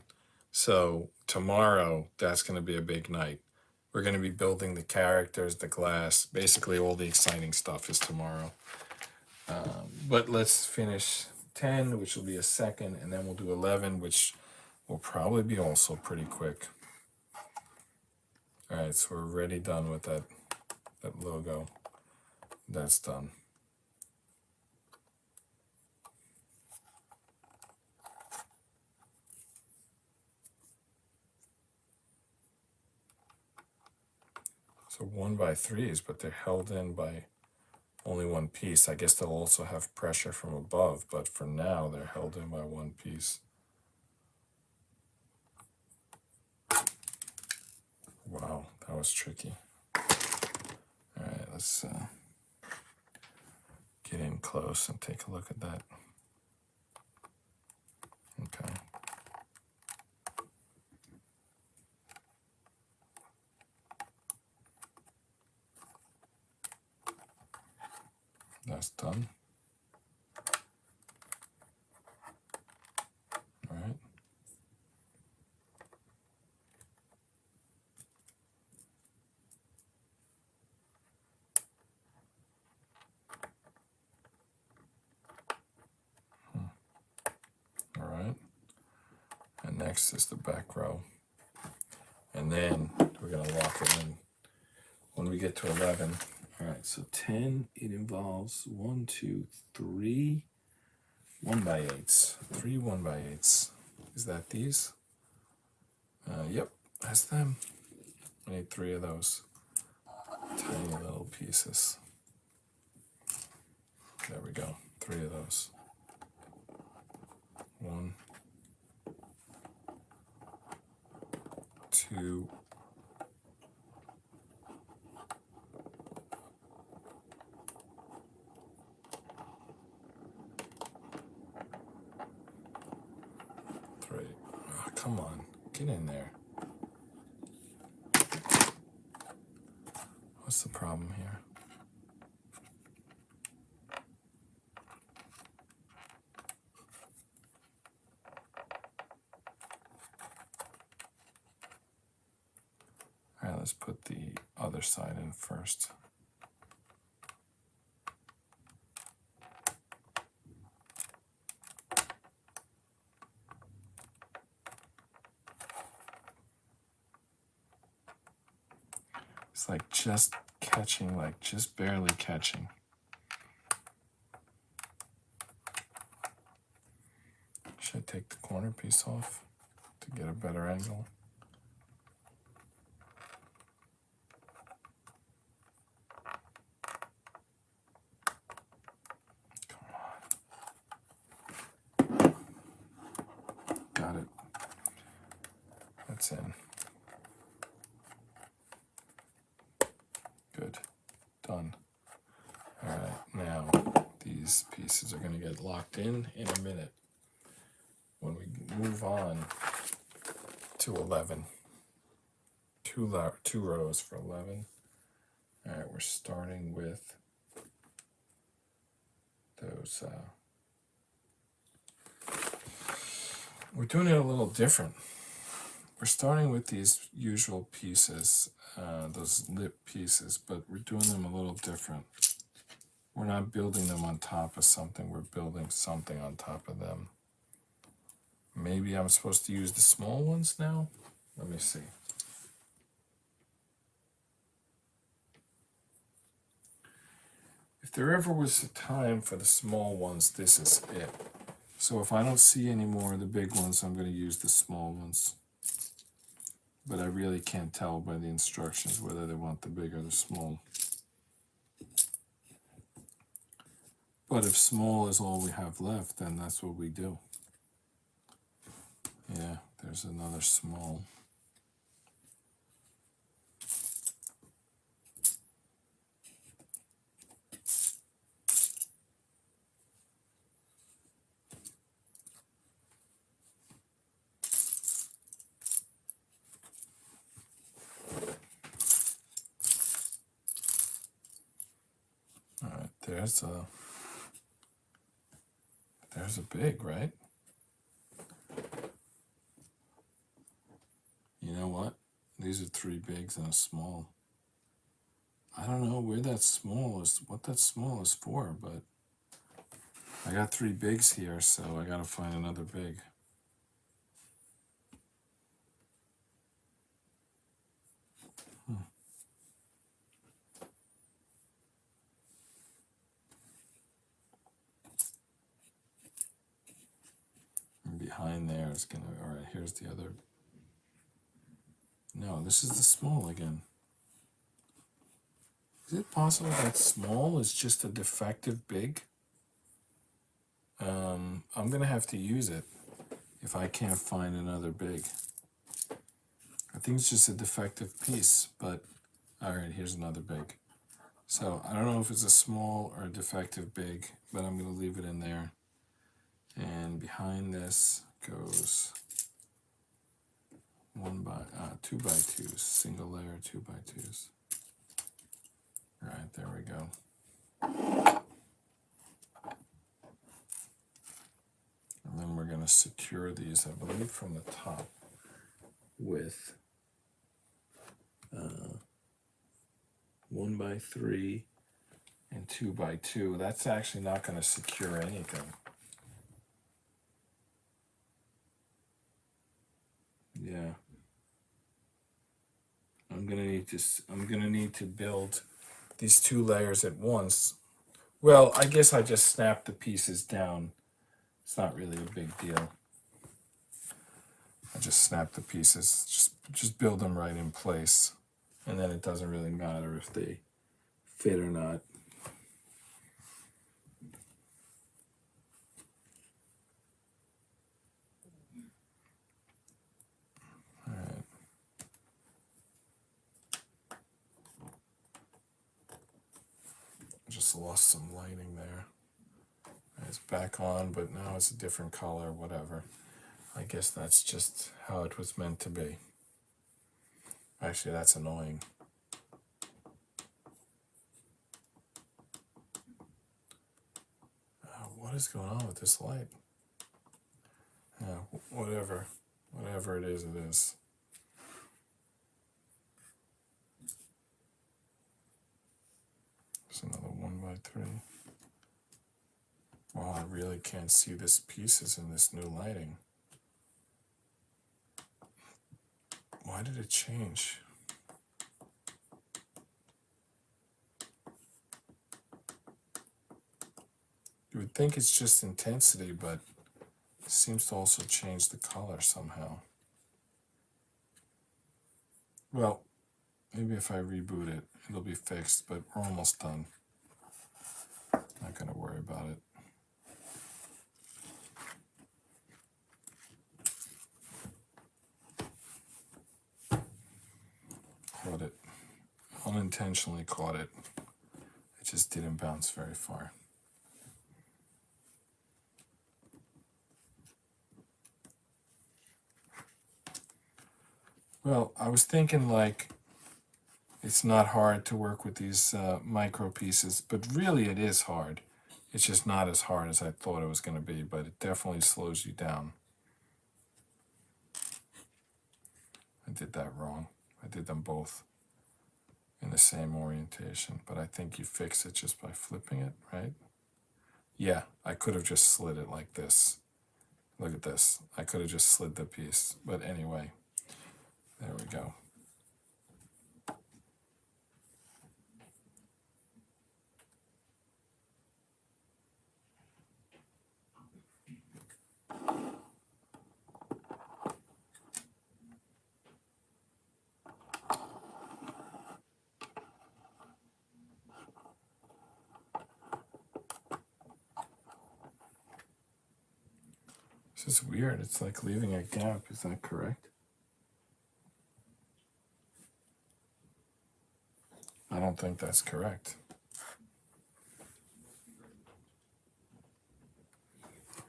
So tomorrow, that's going to be a big night. We're going to be building the characters, the glass, basically all the exciting stuff is tomorrow. But let's finish 10, which will be a second, and then we'll do 11, which will probably be also pretty quick. All right, so we're already done with that logo. That's done. So 1x3s, but they're held in by only one piece. I guess they'll also have pressure from above, but for now they're held in by one piece. Wow, that was tricky. All right, let's get in close and take a look at that. Okay. That's done. All right. All right. And next is the back row. And then we're going to lock it in when we get to 11. All right, so 10, it involves 1, 2, 3 1x8s. 3 1x8s. Is that these? Yep, that's them. I need 3 of those tiny little pieces. There we go, 3 of those. 1, 2, 3. Oh, come on, get in there. What's the problem here? All right, let's put the other side in first. It's like just catching, like just barely catching. Should I take the corner piece off to get a better angle? Got it. That's in. Good. Done. All right, now these pieces are going to get locked in a minute. When we move on to 11, two rows for 11. All right, we're starting with those. We're doing it a little different. We're starting with these usual pieces, those lip pieces, but we're doing them a little different. We're not building them on top of something, we're building something on top of them. Maybe I'm supposed to use the small ones now? Let me see. If there ever was a time for the small ones, this is it. So if I don't see any more of the big ones, I'm going to use the small ones. But I really can't tell by the instructions whether they want the big or the small. But if small is all we have left, then that's what we do. Yeah, there's another small. All right, there's a big, right? You know what? These are 3 bigs and a small. I don't know where that small is, what that small is for, but I got 3 bigs here, so I gotta find another big. And behind there is gonna, all right, here's the other. No, this is the small again. Is it possible that small is just a defective big? I'm gonna have to use it if I can't find another big. I think it's just a defective piece, but all right, here's another big. So I don't know if it's a small or a defective big, but I'm gonna leave it in there. And behind this goes 2x2s, single layer 2x2s. All right, there we go. And then we're going to secure these, I believe, from the top with 1x3 and 2x2. That's actually not going to secure anything. Yeah. I'm gonna need to build these two layers at once. Well, I guess I just snap the pieces down. It's not really a big deal. I just snap the pieces, just build them right in place, and then it doesn't really matter if they fit or not. All right. I just lost some lighting there. It's back on, but now it's a different color, whatever. I guess that's just how it was meant to be. Actually, that's annoying. What is going on with this light? Yeah, whatever it is, it is. There's another 1x3. Wow, I really can't see this pieces in this new lighting. Why did it change? You would think it's just intensity, but it seems to also change the color somehow. Well, maybe if I reboot it, it'll be fixed, but we're almost done. Not gonna worry about it. Caught it. Unintentionally caught it. It just didn't bounce very far. Well, I was thinking like it's not hard to work with these micro pieces, but really it is hard. It's just not as hard as I thought it was going to be, but it definitely slows you down. I did that wrong. I did them both in the same orientation, but I think you fix it just by flipping it, right? Yeah, I could have just slid it like this. Look at this. I could have just slid the piece, but anyway, there we go. This is weird. It's like leaving a gap. Is that correct? I don't think that's correct.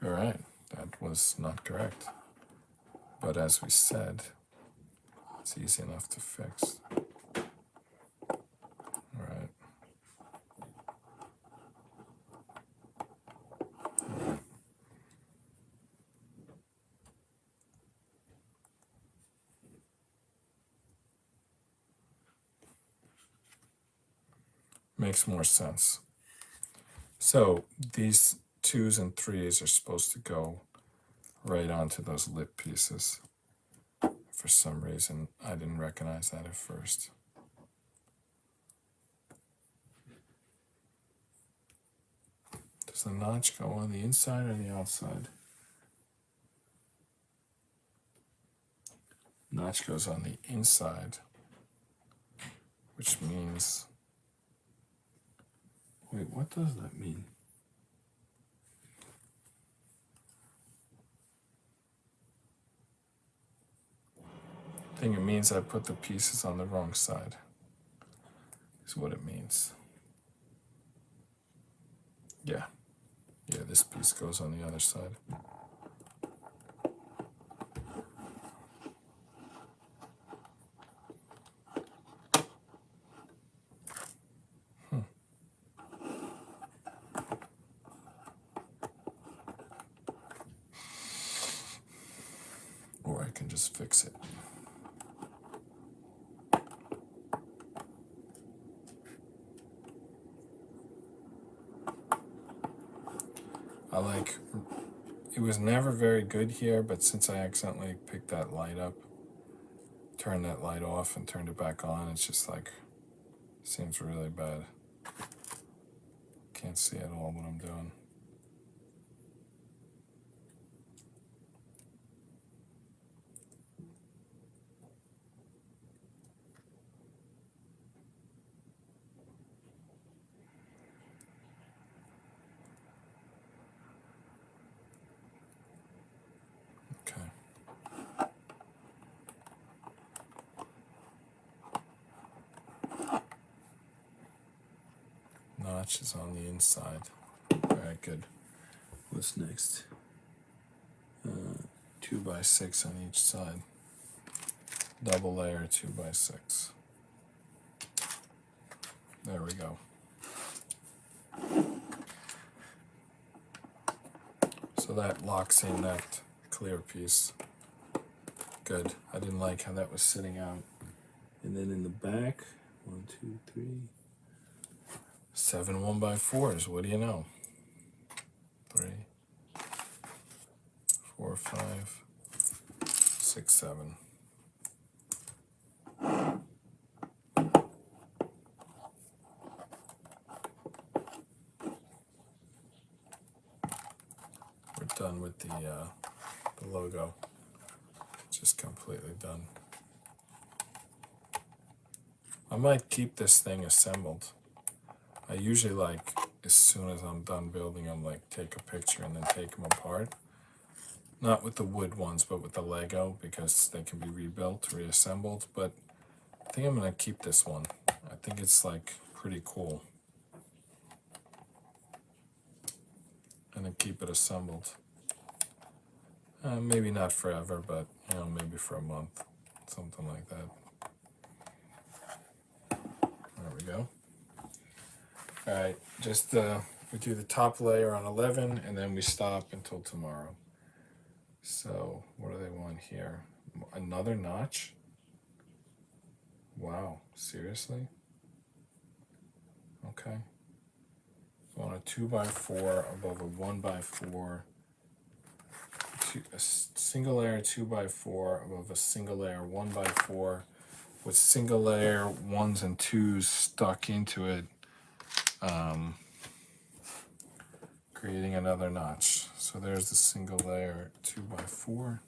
All right, that was not correct. But as we said, it's easy enough to fix. All right. Makes more sense. So these 2s and 3s are supposed to go right onto those lip pieces. For some reason, I didn't recognize that at first. Does the notch go on the inside or the outside? Notch goes on the inside, which means Wait, what does that mean? I think it means I put the pieces on the wrong side. Is what it means. Yeah. Yeah, this piece goes on the other side. Or I can just fix it. It was never very good here, but since I accidentally picked that light up, turned that light off and turned it back on, it's just like, seems really bad. Can't see at all what I'm doing. Okay. Notch is on the inside. Alright, good. What's next? 2x6 on each side. Double layer 2x6. There we go. So that locks in that clear piece. Good. I didn't like how that was sitting out. And then in the back, 1, 2, 3, 7 1x4s. What do you know? 3, 4, 5, 6, 7. We're done with the logo. Just completely done. I might keep this thing assembled. I usually like, as soon as I'm done building them, like take a picture and then take them apart. Not with the wood ones, but with the Lego, because they can be rebuilt, reassembled. But I think I'm gonna keep this one. I think it's like pretty cool. I'm gonna keep it assembled. Maybe not forever, but maybe for a month, something like that. There we go. All right, just we do the top layer on 11, and then we stop until tomorrow. So what do they want here? Another notch? Wow, seriously? Okay. So on a 2x4 above a 1x4. A single layer 2x4 above a single layer 1x4 with single layer 1s and 2s stuck into it, creating another notch. So there's the single layer 2x4.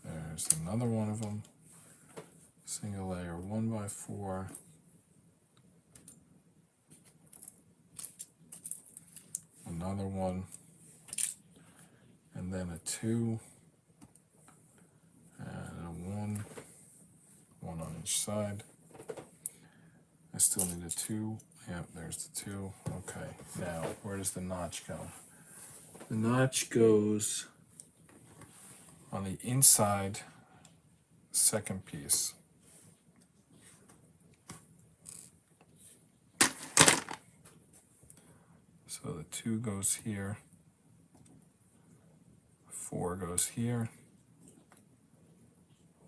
There's another one of them. Single layer 1x4. Another one. And then a 2. And a 1. One on each side. I still need a 2. Yep, there's the 2. Okay, now where does the notch go? The notch goes on the inside second piece. So the 2 goes here, 4 goes here,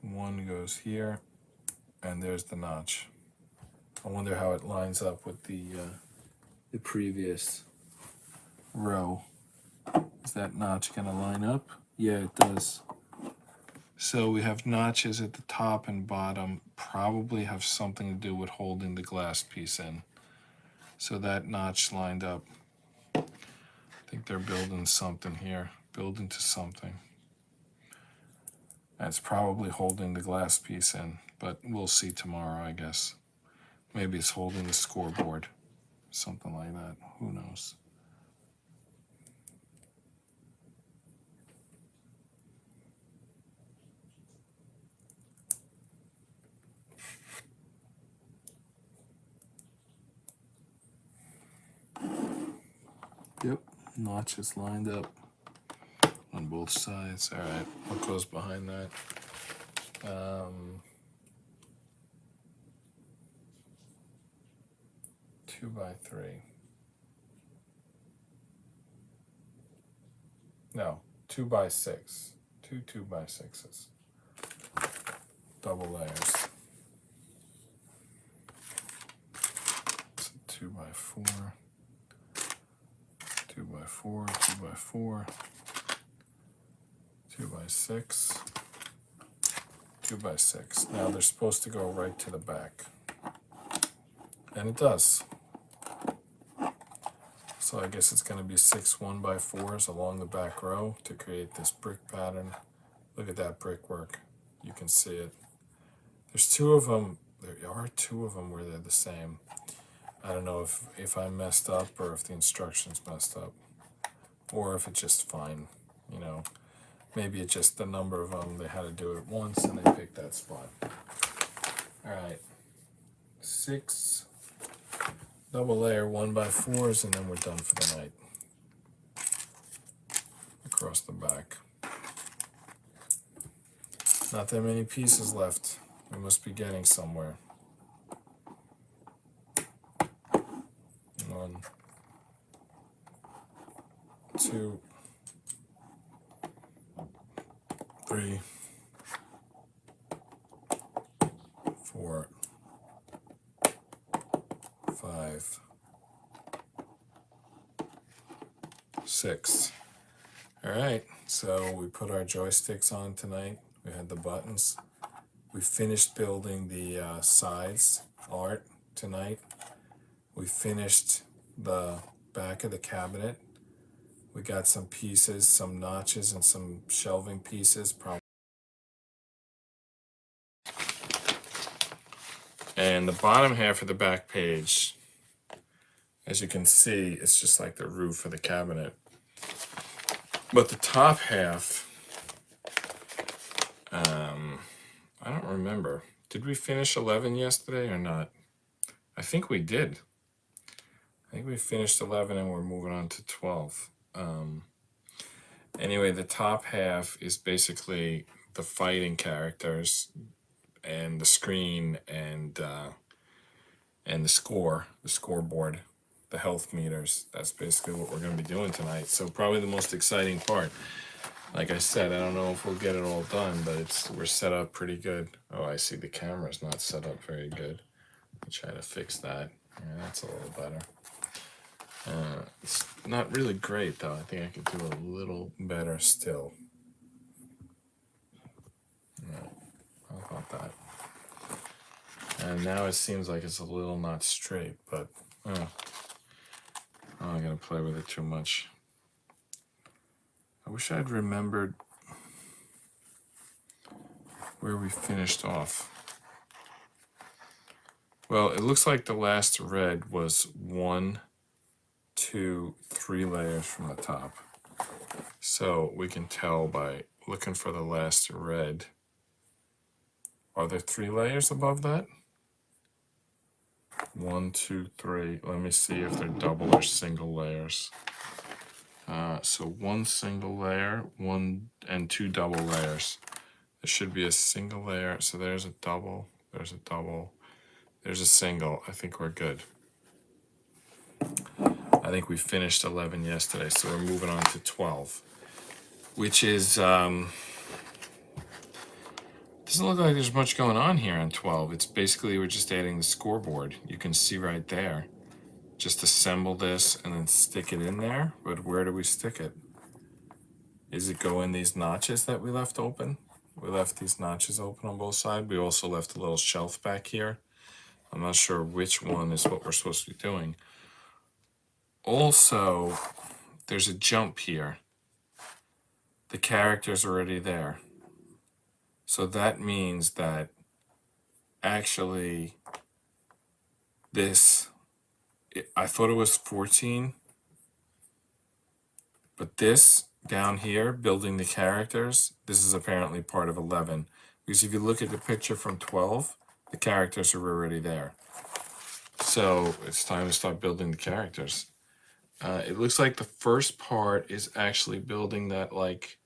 1 goes here, and there's the notch. I wonder how it lines up with the previous row. Is that notch gonna line up? Yeah, it does. So we have notches at the top and bottom, probably have something to do with holding the glass piece in. So that notch lined up. I think they're building something here, building to something. That's probably holding the glass piece in, but we'll see tomorrow, I guess. Maybe it's holding the scoreboard, something like that. Who knows? Yep, notches lined up on both sides. All right, what goes behind that? 2x3. No, 2x6. Two 2x6s. Double layers. So 2x4. 2x4. 2x4. 2x6. 2x6. Now they're supposed to go right to the back. And it does. So I guess it's going to be 6 1x4s along the back row to create this brick pattern. Look at that brickwork. You can see it. There's two of them. There are two of them where they're the same. I don't know if I messed up or if the instructions messed up. Or if it's just fine, you know. Maybe it's just the number of them. They had to do it once and they picked that spot. All right. 6 double layer 1x4s, and then we're done for the night. Across the back. Not that many pieces left. We must be getting somewhere. 1, 2, 3, 4, 5, 6. All right, so we put our joysticks on tonight. We had the buttons. We finished building the sides art tonight. We finished the back of the cabinet. We got some pieces, some notches and some shelving pieces. And the bottom half of the back page, as you can see, it's just like the roof of the cabinet. But the top half, I don't remember. Did we finish 11 yesterday or not? I think we did. I think we finished 11 and we're moving on to 12. Anyway, the top half is basically the fighting characters and the screen and the scoreboard, the health meters. That's basically what we're going to be doing tonight. So probably the most exciting part. Like I said, I don't know if we'll get it all done, but we're set up pretty good. Oh, I see the camera's not set up very good. I'll try to fix that. Yeah, that's a little better. It's not really great though. I think I could do a little better still. Yeah, how about that? And now it seems like it's a little not straight, but I'm gonna play with it too much. I wish I'd remembered where we finished off. Well, it looks like the last red was 1, 2, 3 layers from the top. So we can tell by looking for the last red. Are there 3 layers above that? 1, 2, 3. Let me see if they're double or single layers. So 1 single layer, 1 and 2 double layers. There should be a single layer. So there's a double, there's a double, there's a single. I think we're good. I think we finished 11 yesterday, so we're moving on to 12, which is, doesn't look like there's much going on here on 12. It's basically, we're just adding the scoreboard. You can see right there. Just assemble this and then stick it in there. But where do we stick it? Is it go in these notches that we left open? We left these notches open on both sides. We also left a little shelf back here. I'm not sure which one is what we're supposed to be doing. Also, there's a jump here. The character's already there. So that means that actually this, I thought it was 14, but this down here, building the characters, this is apparently part of 11. Because if you look at the picture from 12, the characters are already there. So it's time to start building the characters. It looks like the first part is actually building that like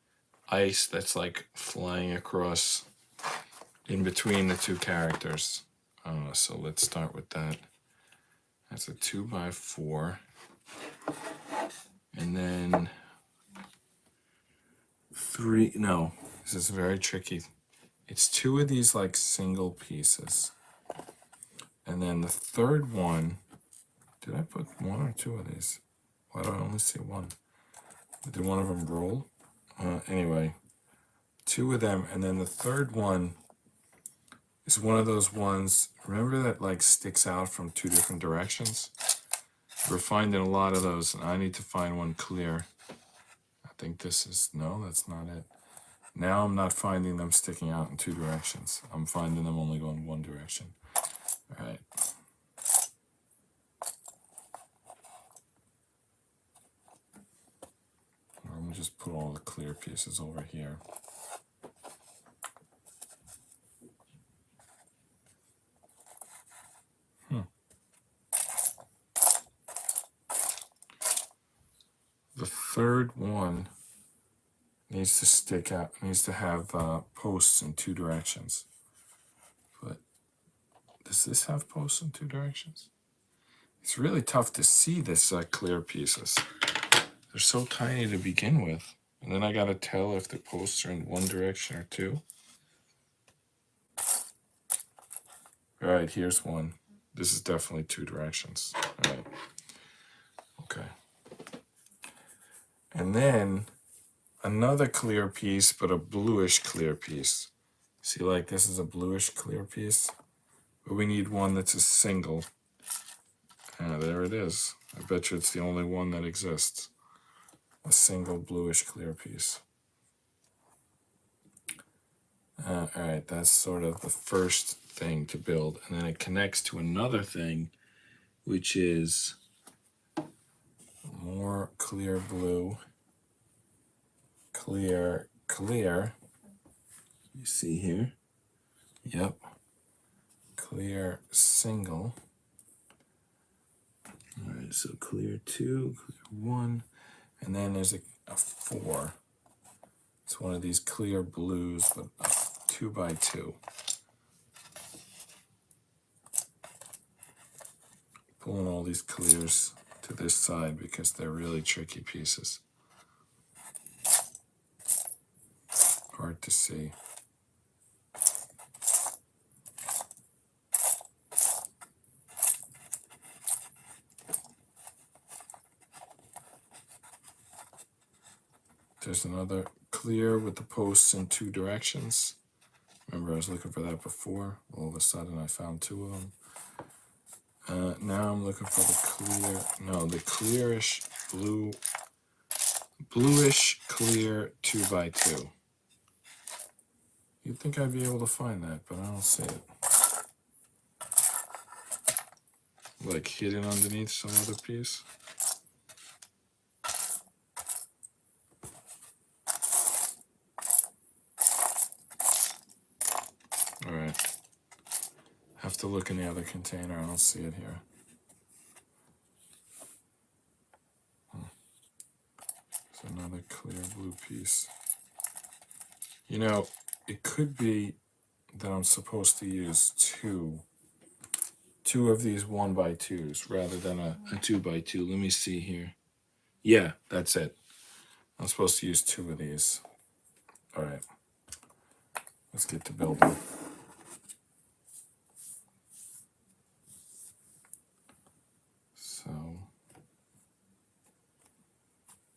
ice that's like flying across in between the two characters. So let's start with that. That's a 2x4. And then this is very tricky. It's two of these like single pieces. And then the third one, did I put one or two of these? Why do I only see one? Did one of them roll? Anyway, two of them. And then the third one is one of those ones, remember that like sticks out from two different directions? We're finding a lot of those, and I need to find one clear. I think this is, no, that's not it. Now I'm not finding them sticking out in two directions. I'm finding them only going one direction. All right. I'm gonna just put all the clear pieces over here. The third one needs to stick out, needs to have posts in two directions. But does this have posts in two directions? It's really tough to see this clear pieces. They're so tiny to begin with. And then I gotta tell if the posts are in one direction or two. All right, here's one. This is definitely two directions. All right. Okay. And then another clear piece, but a bluish clear piece. See, like this is a bluish clear piece, but we need one that's a single. There it is. I bet you it's the only one that exists. A single bluish clear piece. All right, that's sort of the first thing to build. And then it connects to another thing, which is more clear blue, clear. You see here? Yep. Clear single. All right, so clear 2, clear 1, and then there's a 4. It's one of these clear blues, but a 2x2. Pulling all these clears to this side because they're really tricky pieces. Hard to see. There's another clear with the posts in two directions. Remember, I was looking for that before. All of a sudden, I found two of them. Now I'm looking for the clearish blue, bluish clear 2x2. You'd think I'd be able to find that, but I don't see it. Like hidden underneath some other piece. All right. Have to look in the other container. I don't see it here. There's another clear blue piece. You know, it could be that I'm supposed to use two of these 1x2s rather than a 2x2. Let me see here. Yeah, that's it. I'm supposed to use two of these. All right. Let's get to building. So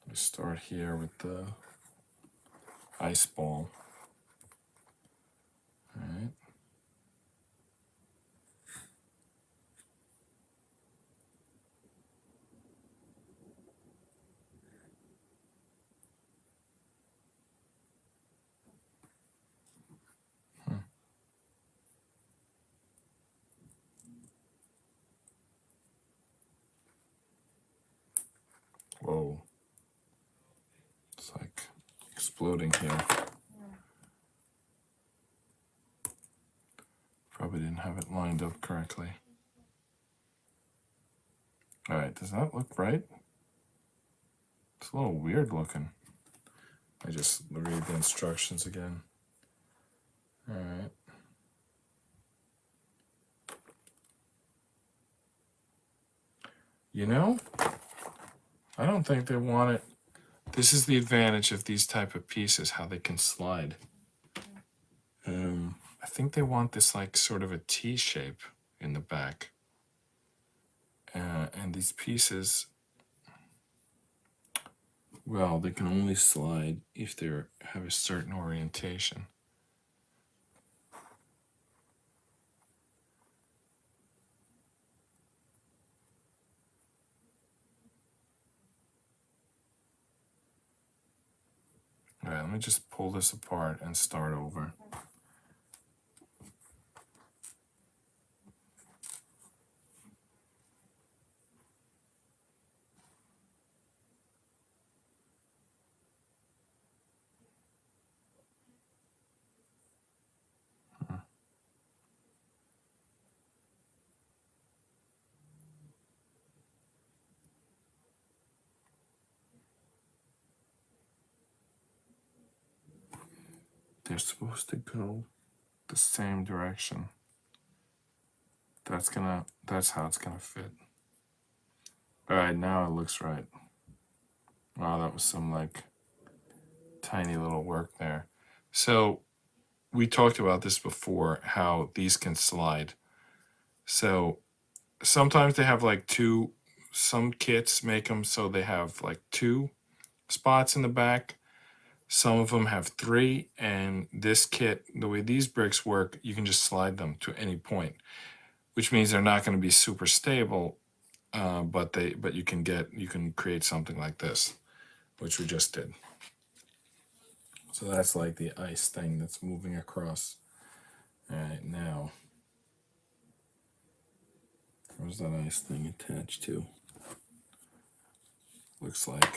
we start here with the ice ball. All right. Whoa. It's like exploding here. Probably didn't have it lined up correctly. All right, does that look right? It's a little weird looking. I just read the instructions again. All right. You know, I don't think they want it. This is the advantage of these type of pieces, how they can slide. I think they want this like sort of a T shape in the back. And these pieces, well, they can only slide if they have a certain orientation. All right, let me just pull this apart and start over. They're supposed to go the same direction. That's how it's gonna fit. All right, now it looks right. Wow, that was some like tiny little work there. So we talked about this before, how these can slide. So sometimes they have like two, some kits make them so they have like two spots in the back. Some of them have three, and this kit, the way these bricks work, you can just slide them to any point, which means they're not going to be super stable, but you can create something like this, which we just did. So that's like the ice thing that's moving across. All right, now, where's that ice thing attached to? Looks like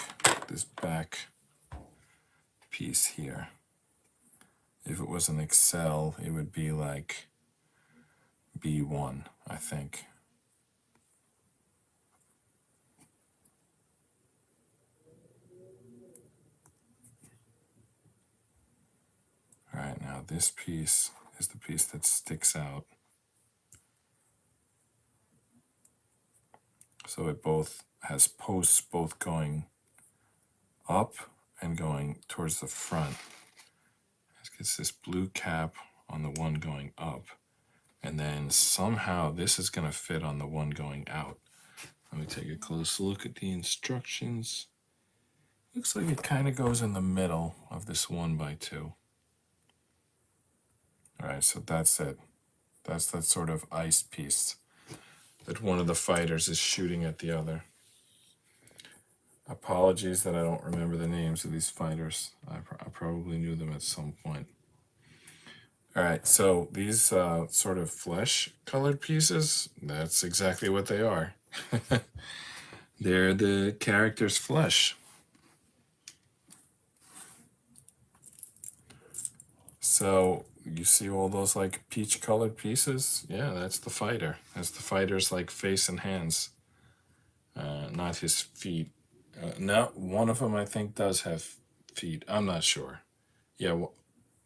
this back piece here. If it was an Excel, it would be like B1, I think. All right, now this piece is the piece that sticks out. So it both has posts both going up and going towards the front. It's this blue cap on the one going up, and then somehow this is going to fit on the one going out. Let me take a close look at the instructions. Looks like it kind of goes in the middle of this 1x2. All right, so that's it. That's that sort of ice piece that one of the fighters is shooting at the other. Apologies that I don't remember the names of these fighters. I probably knew them at some point. All right, so these sort of flesh colored pieces, that's exactly what they are. They're the character's flesh. So you see all those like peach colored pieces? Yeah, that's the fighter. That's the fighter's like face and hands, not his feet. No, one of them I think does have feet. I'm not sure. Yeah, well,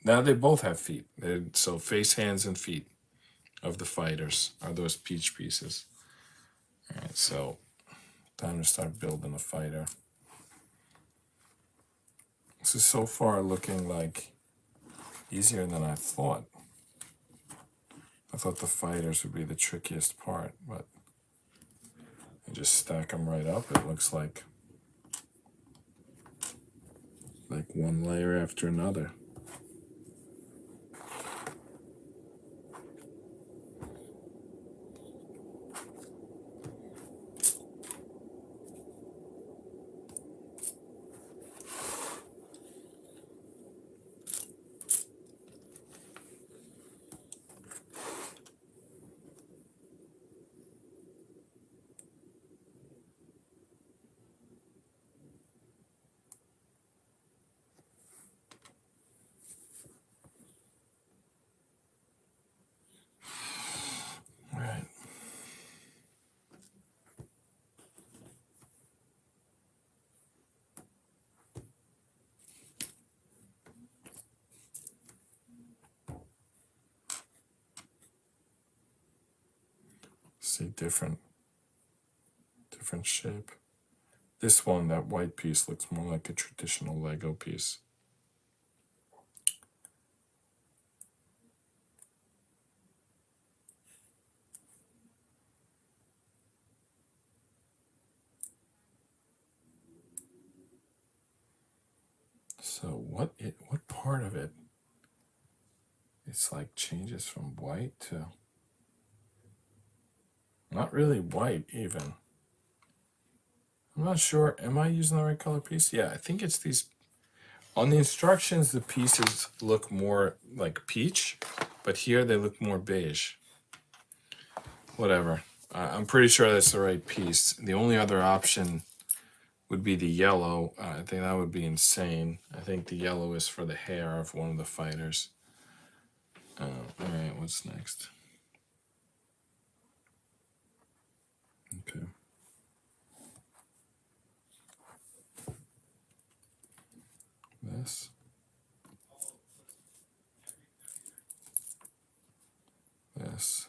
now they both have feet. So face, hands, and feet of the fighters are those peach pieces. All right, so time to start building a fighter. This is so far looking like easier than I thought. I thought the fighters would be the trickiest part, but you just stack them right up. It looks like one layer after another. See, different shape. This one, that white piece, looks more like a traditional Lego piece. So what part of it? It's like changes from white to not really white even. I'm not sure. Am I using the right color piece? Yeah, I think it's these. On the instructions, the pieces look more like peach, but here they look more beige. Whatever. I'm pretty sure that's the right piece. The only other option would be the yellow. I think that would be insane. I think the yellow is for the hair of one of the fighters. All right, what's next? Okay. This. This.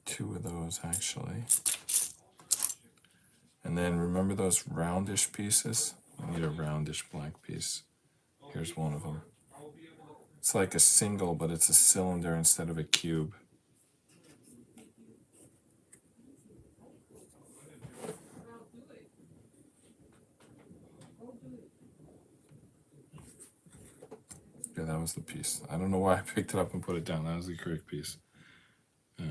Two of those actually. And then remember those roundish pieces? You need a roundish black piece. Here's one of them. It's like a single, but it's a cylinder instead of a cube. Yeah, that was the piece. I don't know why I picked it up and put it down. That was the correct piece. So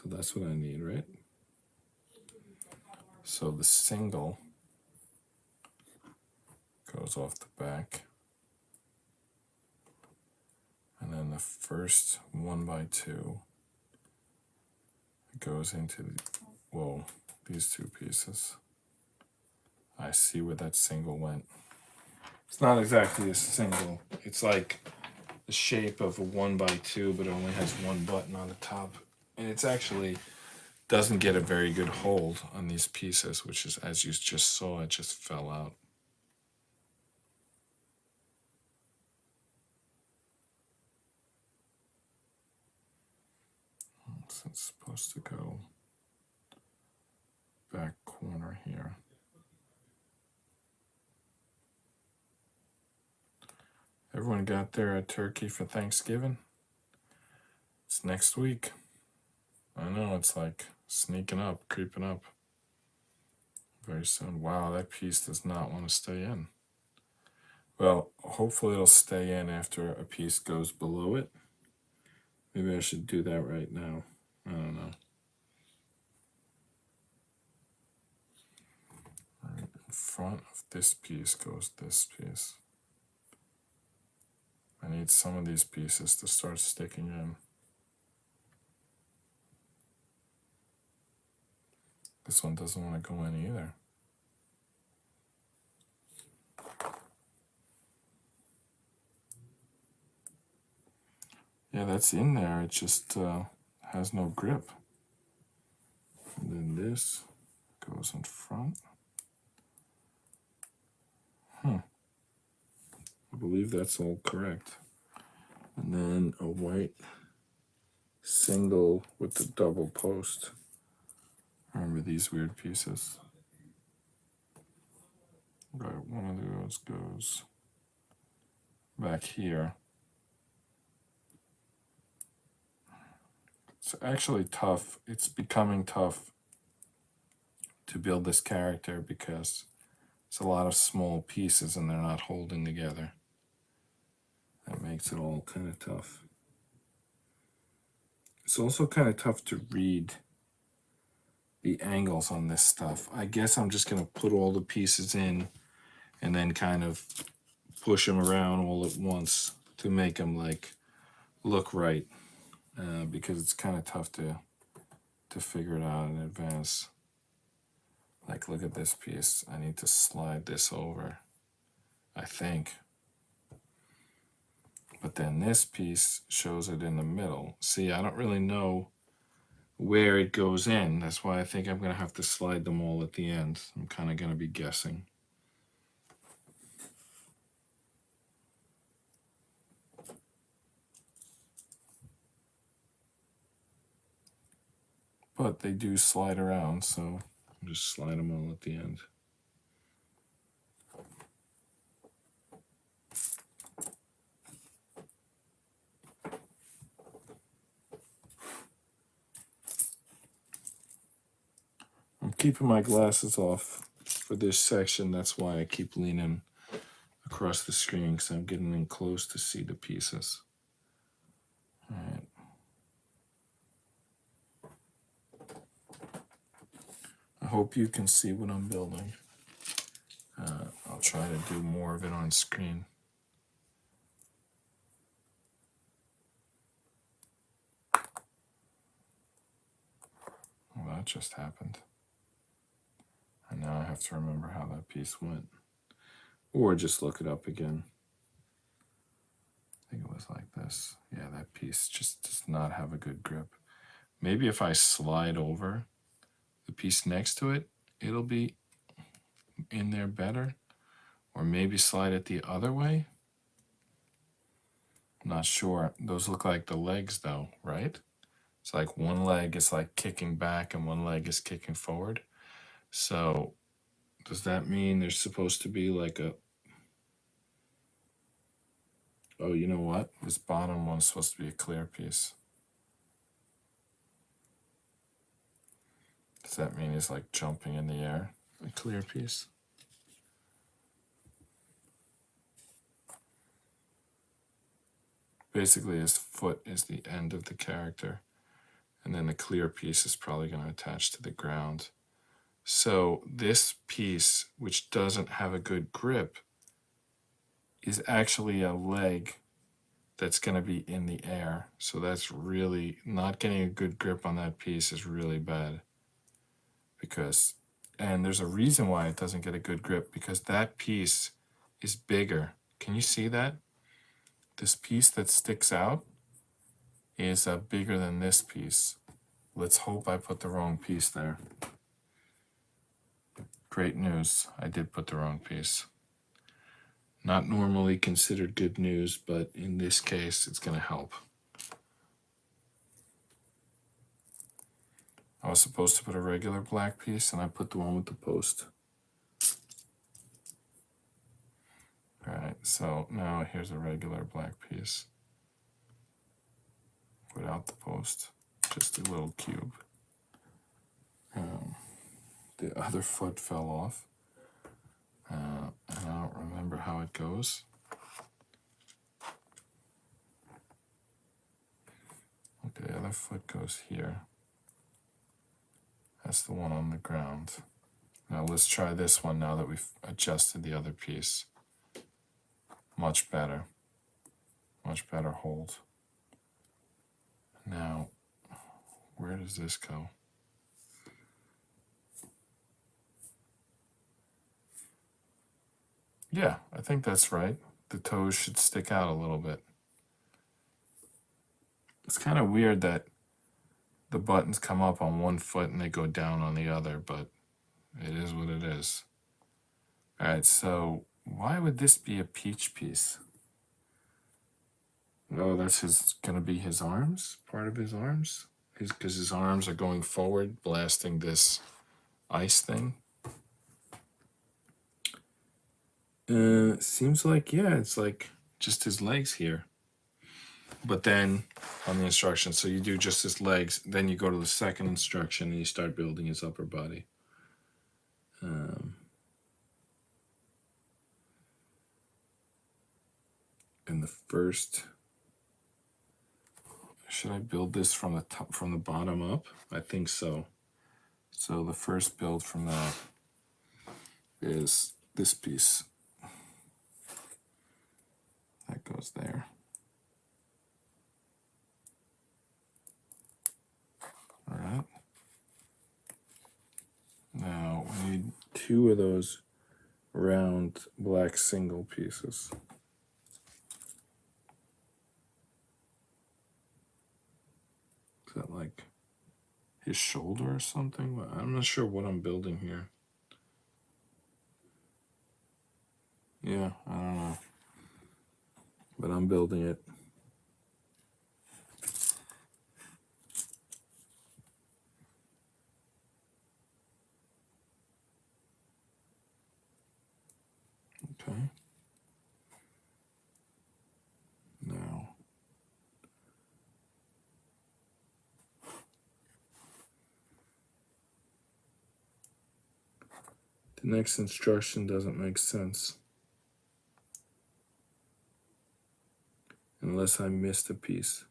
that's what I need, right? So the single goes off the back. And then the first 1x2 goes into these two pieces. I see where that single went. It's not exactly a single. It's like the shape of a 1x2, but it only has one button on the top. And it's actually doesn't get a very good hold on these pieces, which is, as you just saw, it just fell out. So it's supposed to go back corner here. Everyone got their turkey for Thanksgiving? It's next week. I know, it's like sneaking up, creeping up. Very soon. Wow, that piece does not want to stay in. Well, hopefully it'll stay in after a piece goes below it. Maybe I should do that right now. I don't know. Right in front of this piece goes this piece. I need some of these pieces to start sticking in. This one doesn't want to go in either. Yeah, that's in there. It just has no grip. And then this goes in front. I believe that's all correct. And then a white single with the double post. Remember these weird pieces? Right, one of those goes back here. It's actually tough. It's becoming tough to build this character because it's a lot of small pieces and they're not holding together. That makes it all kind of tough. It's also kind of tough to read the angles on this stuff. I guess I'm just going to put all the pieces in and then kind of push them around all at once to make them like look right, because it's kind of tough to figure it out in advance. Like, look at this piece. I need to slide this over, I think. But then this piece shows it in the middle. See, I don't really know where it goes in. That's why I think I'm going to have to slide them all at the end. I'm kind of going to be guessing. but they do slide around, so I'll just slide them all at the end. I'm keeping my glasses off for this section. That's why I keep leaning across the screen, because I'm getting in close to see the pieces. All right. I hope you can see what I'm building. I'll try to do more of it on screen. Well, that just happened. And now I have to remember how that piece went. Or just look it up again. I think it was like this. Yeah, that piece just does not have a good grip. Maybe if I slide over the piece next to it, it'll be in there better. Or maybe slide it the other way. I'm not sure. Those look like the legs though, right? It's like one leg is like kicking back and one leg is kicking forward. So does that mean there's supposed to be like a... Oh, you know what? This bottom one's supposed to be a clear piece. Does that mean it's like jumping in the air? A clear piece? Basically, his foot is the end of the character, and then the clear piece is probably going to attach to the ground. So this piece, which doesn't have a good grip, is actually a leg that's going to be in the air. So that's really, not getting a good grip on that piece is really bad. Because, and there's a reason why it doesn't get a good grip, because that piece is bigger. Can you see that? This piece that sticks out is bigger than this piece. Let's hope I put the wrong piece there. Great news, I did put the wrong piece. Not normally considered good news, but in this case, it's going to help. I was supposed to put a regular black piece, and I put the one with the post. All right, so now here's a regular black piece without the post, just a little cube. The other foot fell off, and I don't remember how it goes. Okay, the other foot goes here. That's the one on the ground. Now let's try this one now that we've adjusted the other piece. Much better. Much better hold. Now, where does this go? Yeah, I think that's right. The toes should stick out a little bit. It's kind of weird that the buttons come up on one foot and they go down on the other, but it is what it is. All right, so why would this be a peach piece? Oh, that's gonna be his arms, part of his arms? Because his arms are going forward, blasting this ice thing. Seems like, yeah, it's like just his legs here. But then on the instructions, so you do just his legs, then you go to the second instruction and you start building his upper body. In the first, should I build this from the top, from the bottom up? I think so. So the first build from that is this piece. That goes there. All right. Now we need 2 of those round black single pieces. Is that like his shoulder or something? I'm not sure what I'm building here. Yeah, I don't know. But I'm building it. Okay. Now, the next instruction doesn't make sense unless I missed a piece.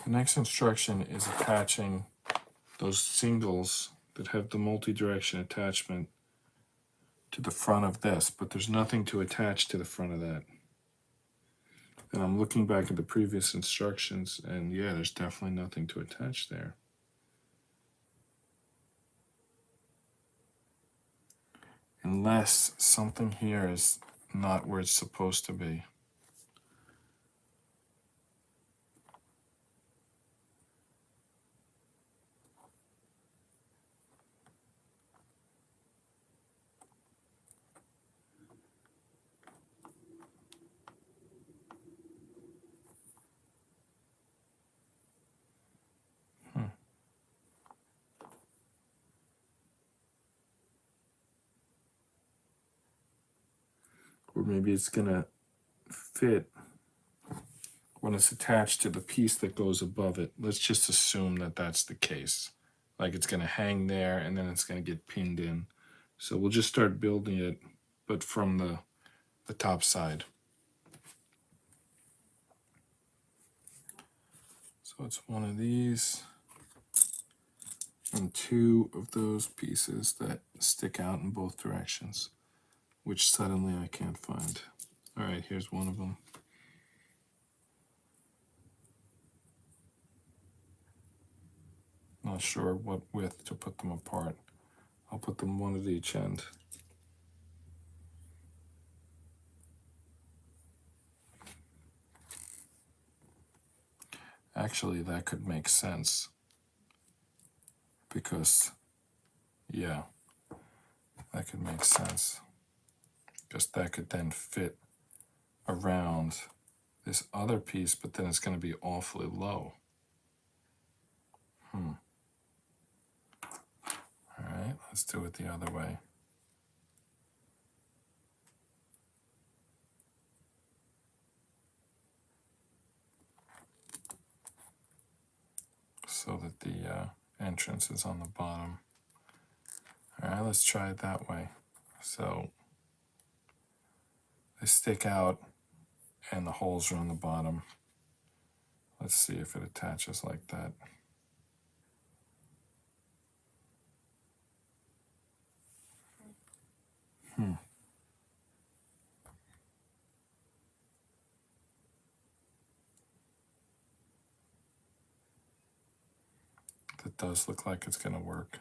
The next instruction is attaching those singles that have the multi-direction attachment to the front of this, but there's nothing to attach to the front of that. And I'm looking back at the previous instructions, and yeah, there's definitely nothing to attach there. Unless something here is not where it's supposed to be. Or maybe it's gonna fit when it's attached to the piece that goes above it. Let's just assume that that's the case. Like it's gonna hang there and then it's gonna get pinned in. So we'll just start building it, but from the top side. So it's one of these and two of those pieces that stick out in both directions, which suddenly I can't find. All right, here's one of them. Not sure what width to put them apart. I'll put them one at each end. Actually, that could make sense because, yeah, that could make sense because that could then fit around this other piece, but then it's going to be awfully low. All right, let's do it the other way. So that the entrance is on the bottom. All right, let's try it that way. So they stick out and the holes are on the bottom. Let's see if it attaches like that. That does look like it's going to work.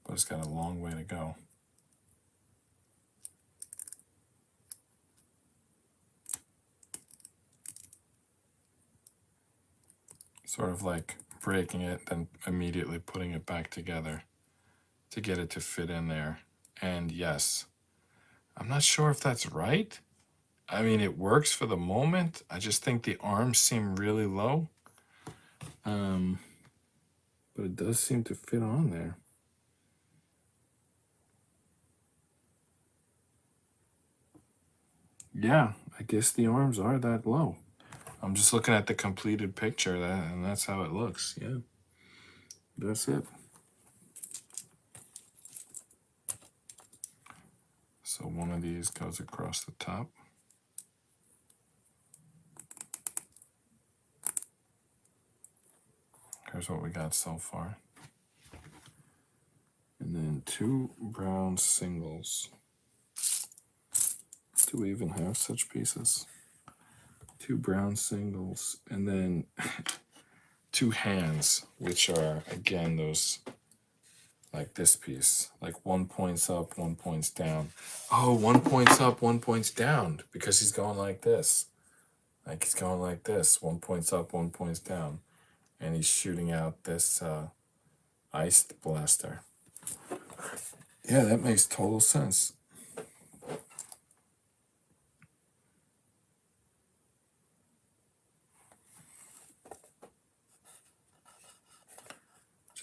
But it's got a long way to go. Sort of like breaking it, then immediately putting it back together to get it to fit in there. And yes, I'm not sure if that's right. I mean, it works for the moment. I just think the arms seem really low. But it does seem to fit on there. Yeah, I guess the arms are that low. I'm just looking at the completed picture, and that's how it looks. Yeah, that's it. So one of these goes across the top. Here's what we got so far. And then two brown singles. Do we even have such pieces? Two brown singles, and then two hands, which are, again, those, like this piece. Like one points up, one points down. Oh, one points up, one points down, because he's going like this. Like he's going like this. One points up, one points down. And he's shooting out this ice blaster. Yeah, that makes total sense.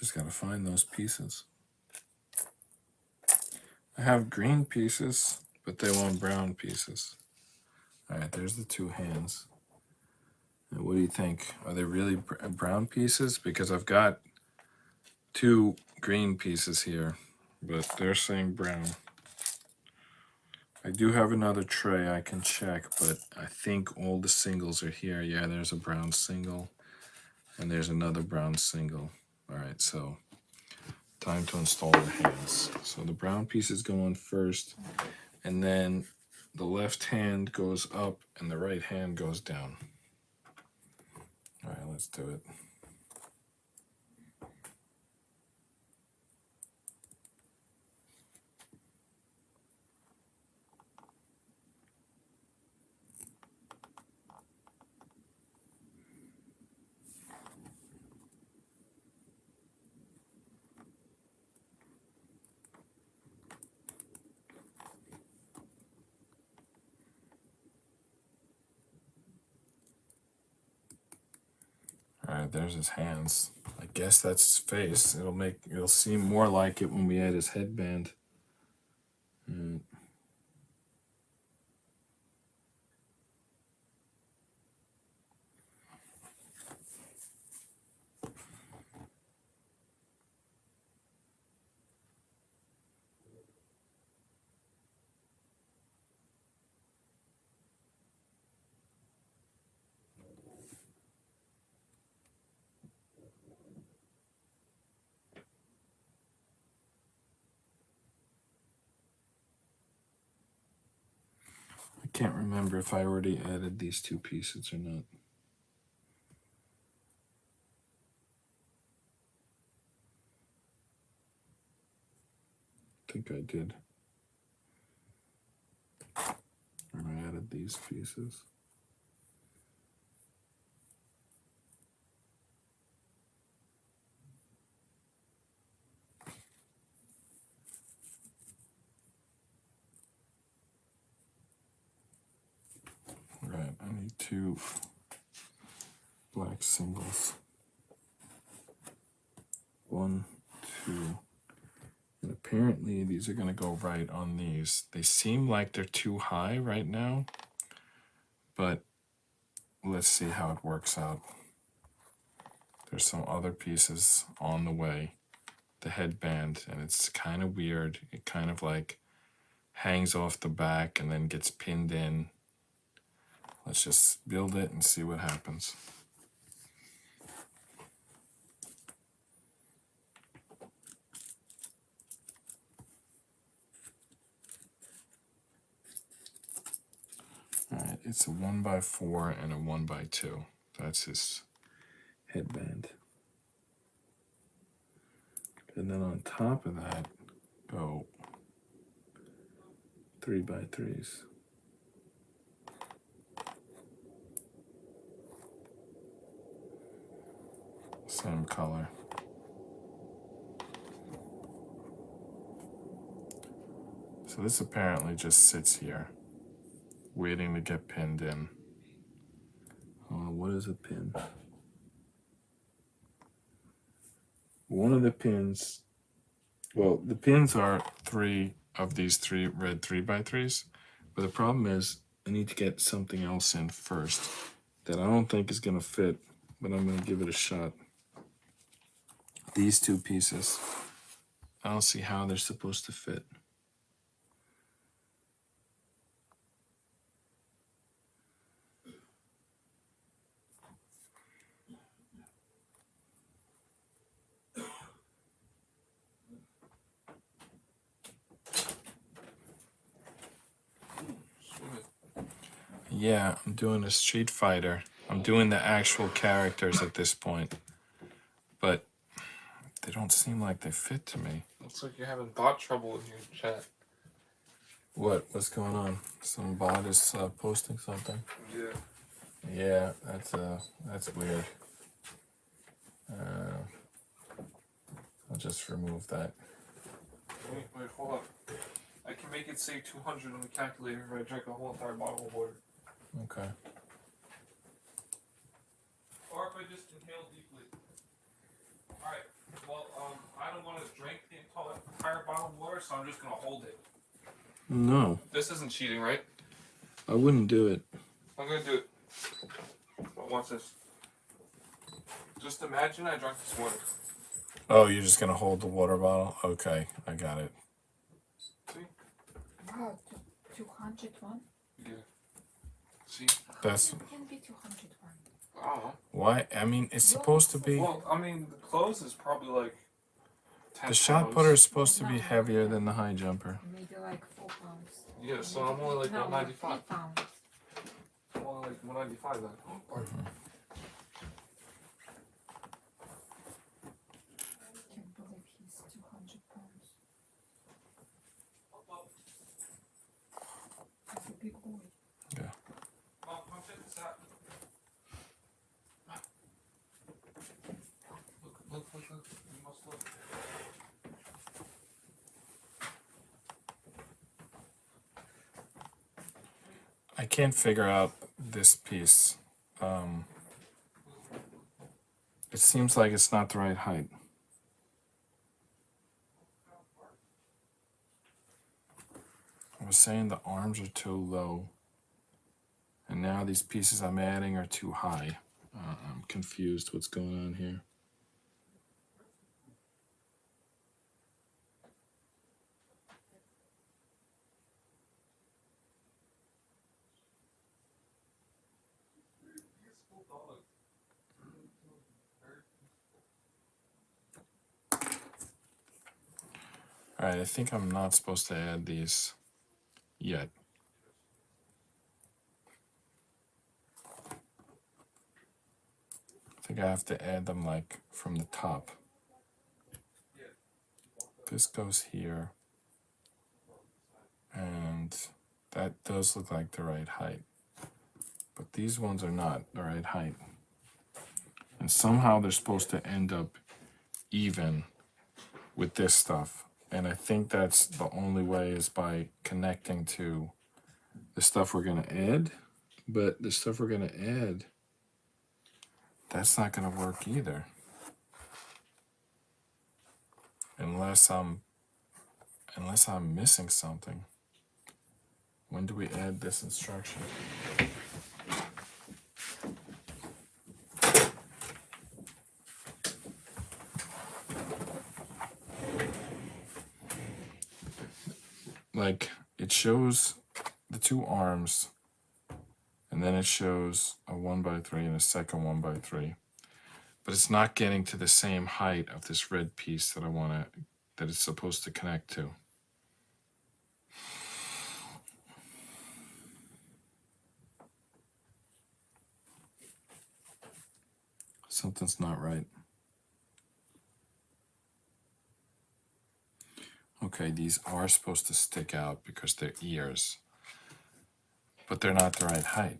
Just gotta find those pieces. I have green pieces, but they want brown pieces. All right, there's the two hands. And what do you think? Are they really brown pieces? Because I've got two green pieces here, but they're saying brown. I do have another tray I can check, but I think all the singles are here. Yeah, there's a brown single, and there's another brown single. All right, so time to install the hands. So the brown pieces go on first, and then the left hand goes up and the right hand goes down. All right, let's do it. All right, there's his hands. I guess that's his face. It'll seem more like it when we add his headband. I can't remember if I already added these two pieces or not. I think I did. And I added these pieces. Right, I need two black singles. 1, 2. And apparently these are going to go right on these. They seem like they're too high right now, but let's see how it works out. There's some other pieces on the way. The headband, and it's kind of weird. It kind of like hangs off the back and then gets pinned in. Let's just build it and see what happens. All right, it's a 1x4 and a 1x2. That's his headband. And then on top of that, go 3x3s. Same color. So this apparently just sits here, waiting to get pinned in. What is a pin? One of the pins, well, the pins are 3 of these 3 red 3x3s, but the problem is I need to get something else in first that I don't think is going to fit, but I'm going to give it a shot. These two pieces, I don't see how they're supposed to fit. Yeah, I'm doing a Street Fighter. I'm doing the actual characters at this point, but they don't seem like they fit to me. Looks like you're having thought trouble in your chat. What? What's going on? Some bot is posting something. Yeah. Yeah, that's weird. I'll just remove that. Wait, hold up. I can make it say 200 on the calculator if I drink a whole entire bottle of water. Okay. Or if I just inhale deeply. Alright. Well, I don't want to drink the entire bottle of water, so I'm just gonna hold it. No, This isn't cheating, right? I wouldn't do it. I'm gonna do it. But watch this. Just imagine I drank this water. Oh, you're just gonna hold the water bottle? Okay, I got it. See? Wow, 201? Yeah. See? That's It can be 201. Oh. why. I mean, it's supposed to be. Well, I mean, the clothes is probably like 10 The shot pounds. putter is supposed to be heavier than the high jumper. Maybe like 4 pounds. Yeah, so I'm only like No, 195. 3 pounds. I'm only like 195 then. Oh, pardon. I can't believe he's 200 pounds. He's a big boy. Yeah. Mom, come check this out. Look. You must look. I can't figure out this piece. It seems like it's not the right height. I was saying the arms are too low. And now these pieces I'm adding are too high. I'm confused what's going on here. All right, I think I'm not supposed to add these yet. I think I have to add them like from the top. This goes here. And that does look like the right height. But these ones are not the right height. And somehow they're supposed to end up even with this stuff. And I think that's the only way is by connecting to the stuff we're gonna add. But the stuff we're gonna add, that's not gonna work either. Unless I'm missing something. When do we add this instruction? Like, it shows the two arms, and then it shows a 1x3 and a second 1x3. But it's not getting to the same height of this red piece that that it's supposed to connect to. Something's not right. Okay, these are supposed to stick out because they're ears, but they're not the right height.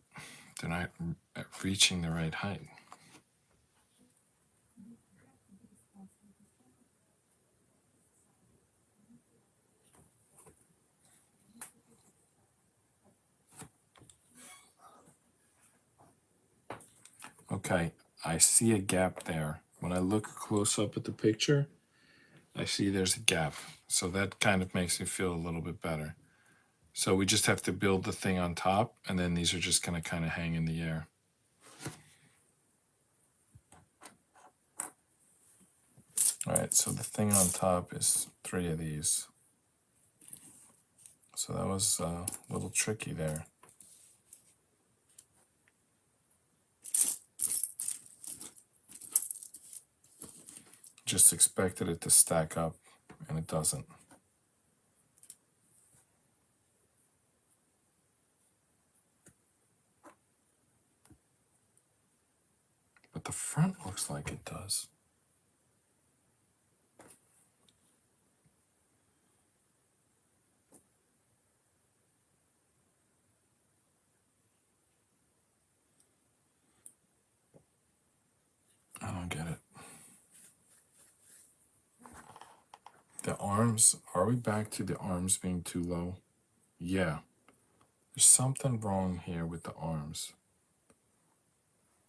They're not reaching the right height. Okay, I see a gap there. When I look close up at the picture, I see there's a gap. So that kind of makes me feel a little bit better. So we just have to build the thing on top, and then these are just going to kind of hang in the air. All right, so the thing on top is 3 of these. So that was a little tricky there. Just expected it to stack up, and it doesn't. But the front looks like it does. I don't get it. The arms, are we back to the arms being too low? Yeah. There's something wrong here with the arms.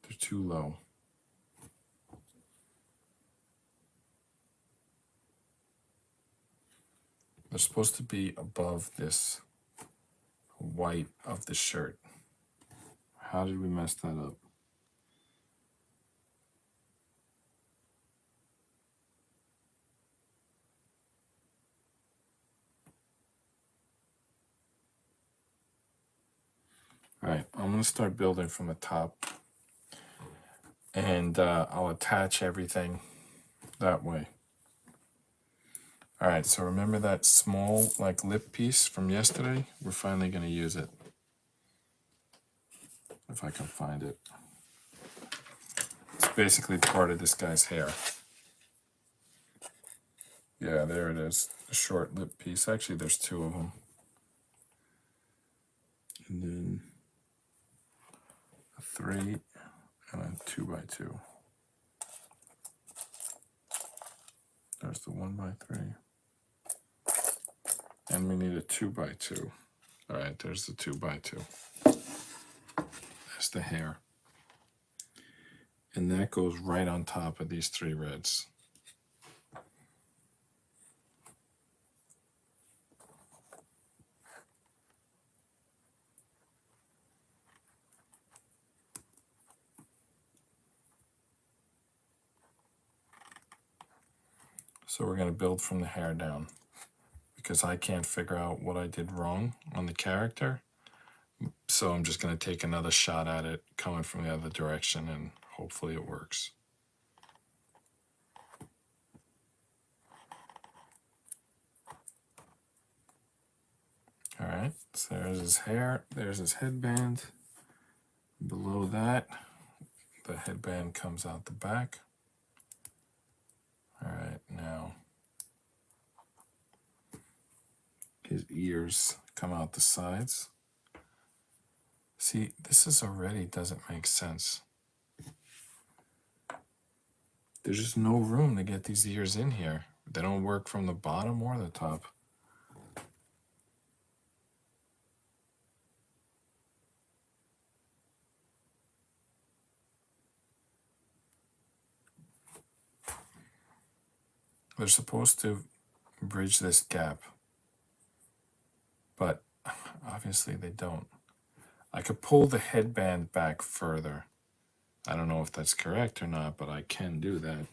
They're too low. They're supposed to be above this white of the shirt. How did we mess that up? All right, I'm gonna start building from the top, and I'll attach everything that way. All right, so remember that small like lip piece from yesterday? We're finally gonna use it. If I can find it. It's basically part of this guy's hair. Yeah, there it is. A short lip piece. Actually, there's two of them. And then a 3 and a 2x2. There's the 1x3. And we need a 2x2. All right, there's the 2x2. That's the hair. And that goes right on top of these 3 reds. So we're going to build from the hair down, because I can't figure out what I did wrong on the character. So I'm just going to take another shot at it coming from the other direction, and hopefully it works. All right, so there's his hair, there's his headband. Below that, the headband comes out the back. All right, now his ears come out the sides. See, this is already doesn't make sense. There's just no room to get these ears in here. They don't work from the bottom or the top. They're supposed to bridge this gap, but obviously they don't. I could pull the headband back further. I don't know if that's correct or not, but I can do that.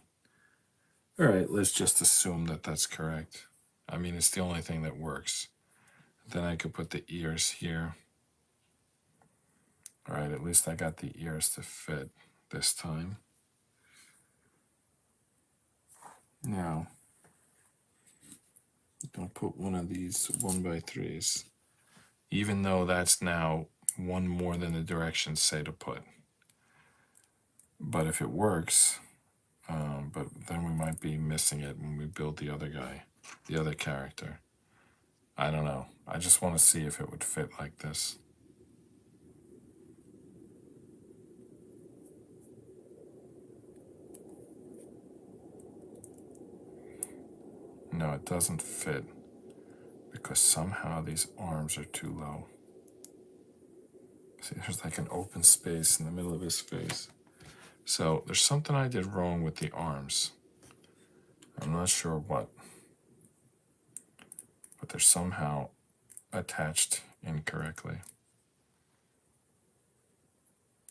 All right, let's just assume that that's correct. I mean, it's the only thing that works. Then I could put the ears here. All right, at least I got the ears to fit this time. Now, I'll put one of these 1x3s, even though that's now one more than the directions say to put. But if it works, but then we might be missing it when we build the other guy, the other character. I don't know. I just want to see if it would fit like this. No, it doesn't fit because somehow these arms are too low. See, there's like an open space in the middle of his face. So there's something I did wrong with the arms. I'm not sure what, but they're somehow attached incorrectly.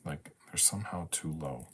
Like they're somehow too low.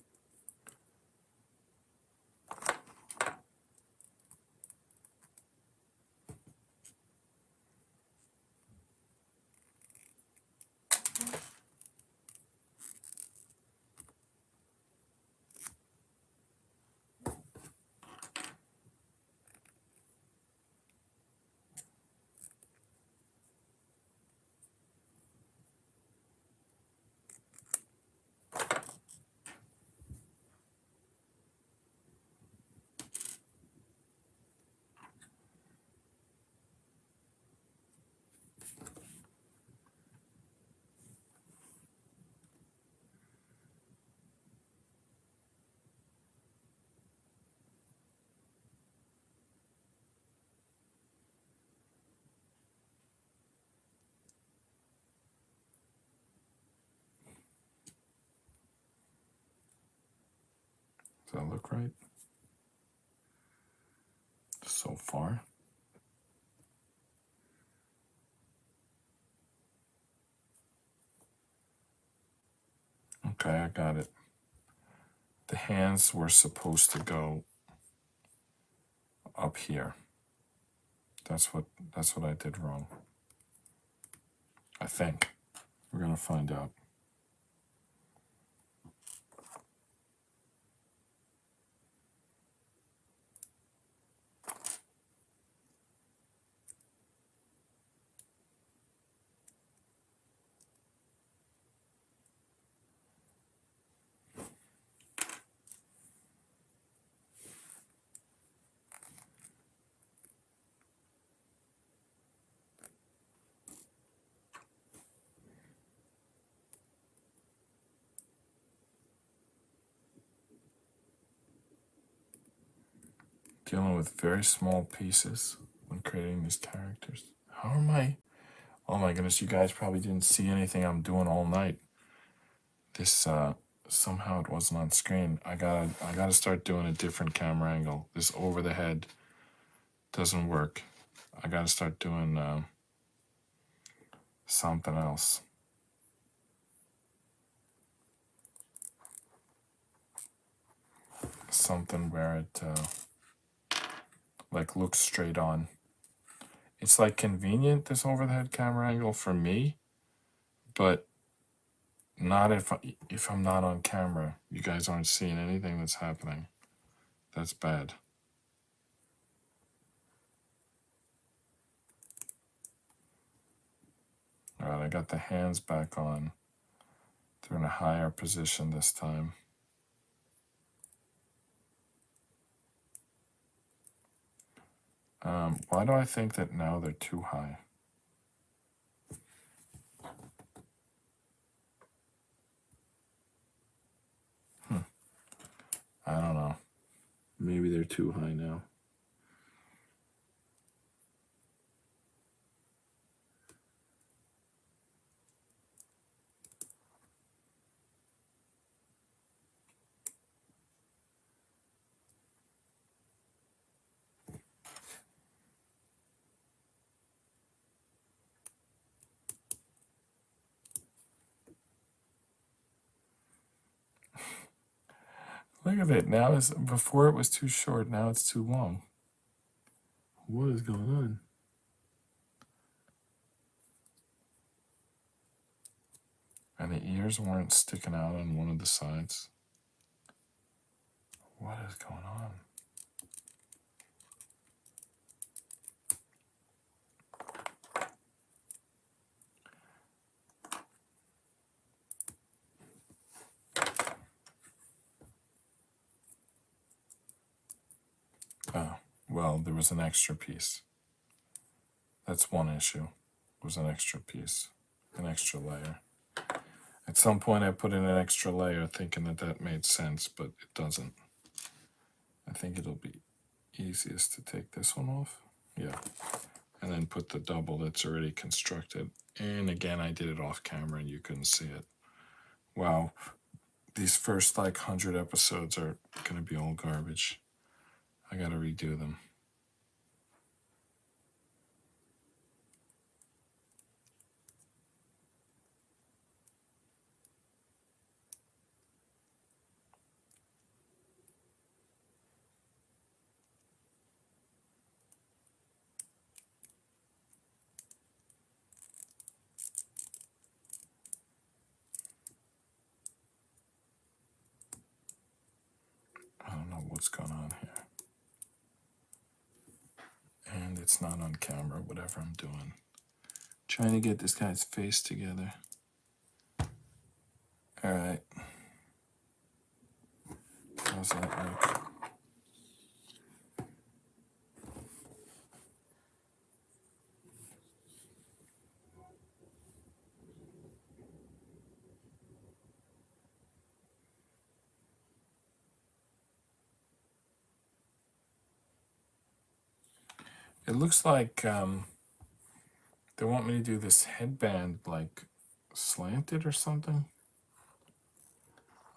Does that look right? So far. Okay, I got it. The hands were supposed to go up here. That's what I did wrong. I think. We're gonna find out. Dealing with very small pieces when creating these characters. How am I? Oh my goodness, you guys probably didn't see anything I'm doing all night. This somehow it wasn't on screen. I gotta start doing a different camera angle. This over the head doesn't work. I gotta start doing something else. Something where it like looks straight on. It's like convenient, this over the head camera angle for me, but not if I'm not on camera. You guys aren't seeing anything that's happening. That's bad. All right, I got the hands back on. They're in a higher position this time. Why do I think that now they're too high? I don't know. Maybe they're too high now. Look at it. Now is before it was too short, now it's too long. What is going on? And the ears weren't sticking out on one of the sides. What is going on? Oh, well, there was an extra piece. That's one issue. Was an extra piece, an extra layer. At some point, I put in an extra layer thinking that that made sense, but it doesn't. I think it'll be easiest to take this one off. Yeah. And then put the double that's already constructed. And again, I did it off camera and you couldn't see it. Wow. These first like 100 episodes are going to be all garbage. I got to redo them. I don't know what's going on here. And it's not on camera, whatever I'm doing. Trying to get this guy's face together. All right. How's that look? It looks like they want me to do this headband like slanted or something.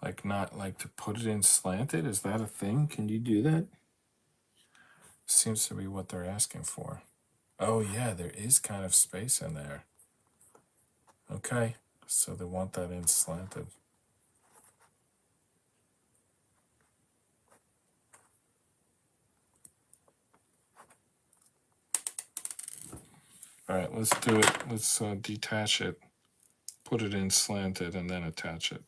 Like not like to put it in slanted. Is that a thing? Can you do that? Seems to be what they're asking for. Oh yeah, there is kind of space in there. Okay, so they want that in slanted. All right, let's do it. Let's detach it, put it in slanted, and then attach it.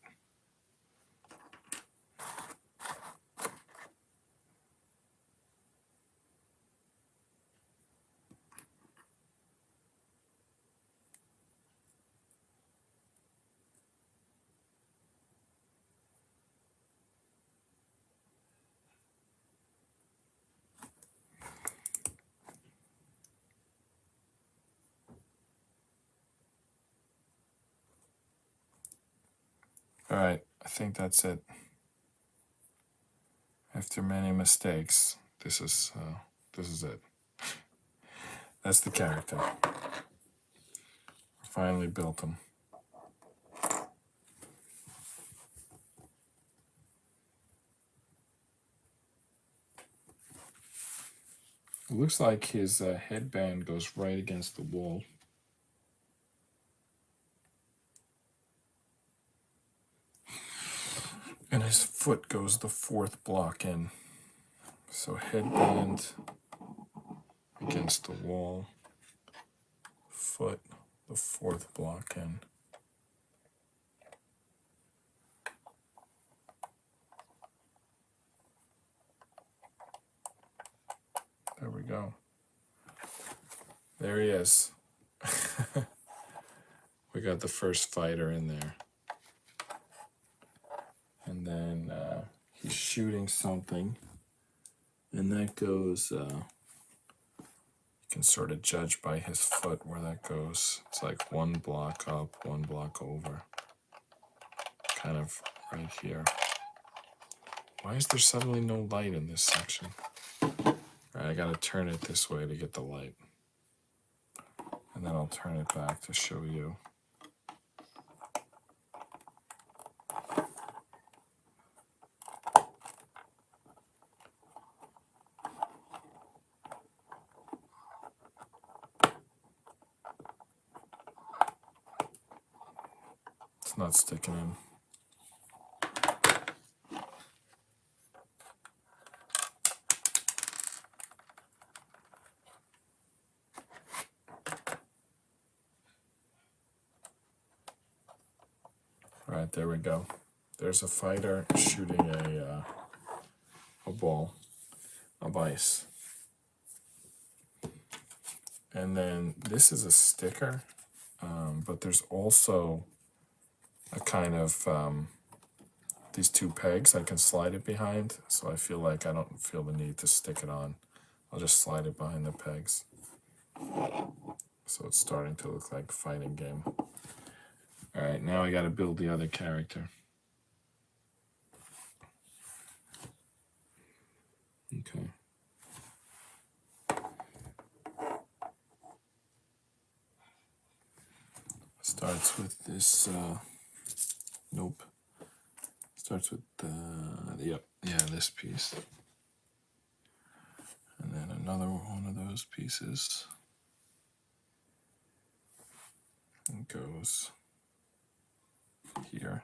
All right, I think that's it. After many mistakes, this is it. That's the character. Finally built him. It looks like his headband goes right against the wall. And his foot goes the fourth block in. So headband against the wall, foot the fourth block in. There we go. There he is. We got the first fighter in there. And then he's shooting something. And that goes, you can sort of judge by his foot where that goes. It's like one block up, one block over. Kind of right here. Why is there suddenly no light in this section? All right, I gotta turn it this way to get the light. And then I'll turn it back to show you. It's not sticking in. All right, there we go. There's a fighter shooting a ball of ice. And then this is a sticker, but there's also a kind of these two pegs I can slide it behind. So I feel like I don't feel the need to stick it on. I'll just slide it behind the pegs. So it's starting to look like a fighting game. All right, now I got to build the other character. Okay. Starts with this, nope. Starts with, this piece. And then another one of those pieces. And goes here.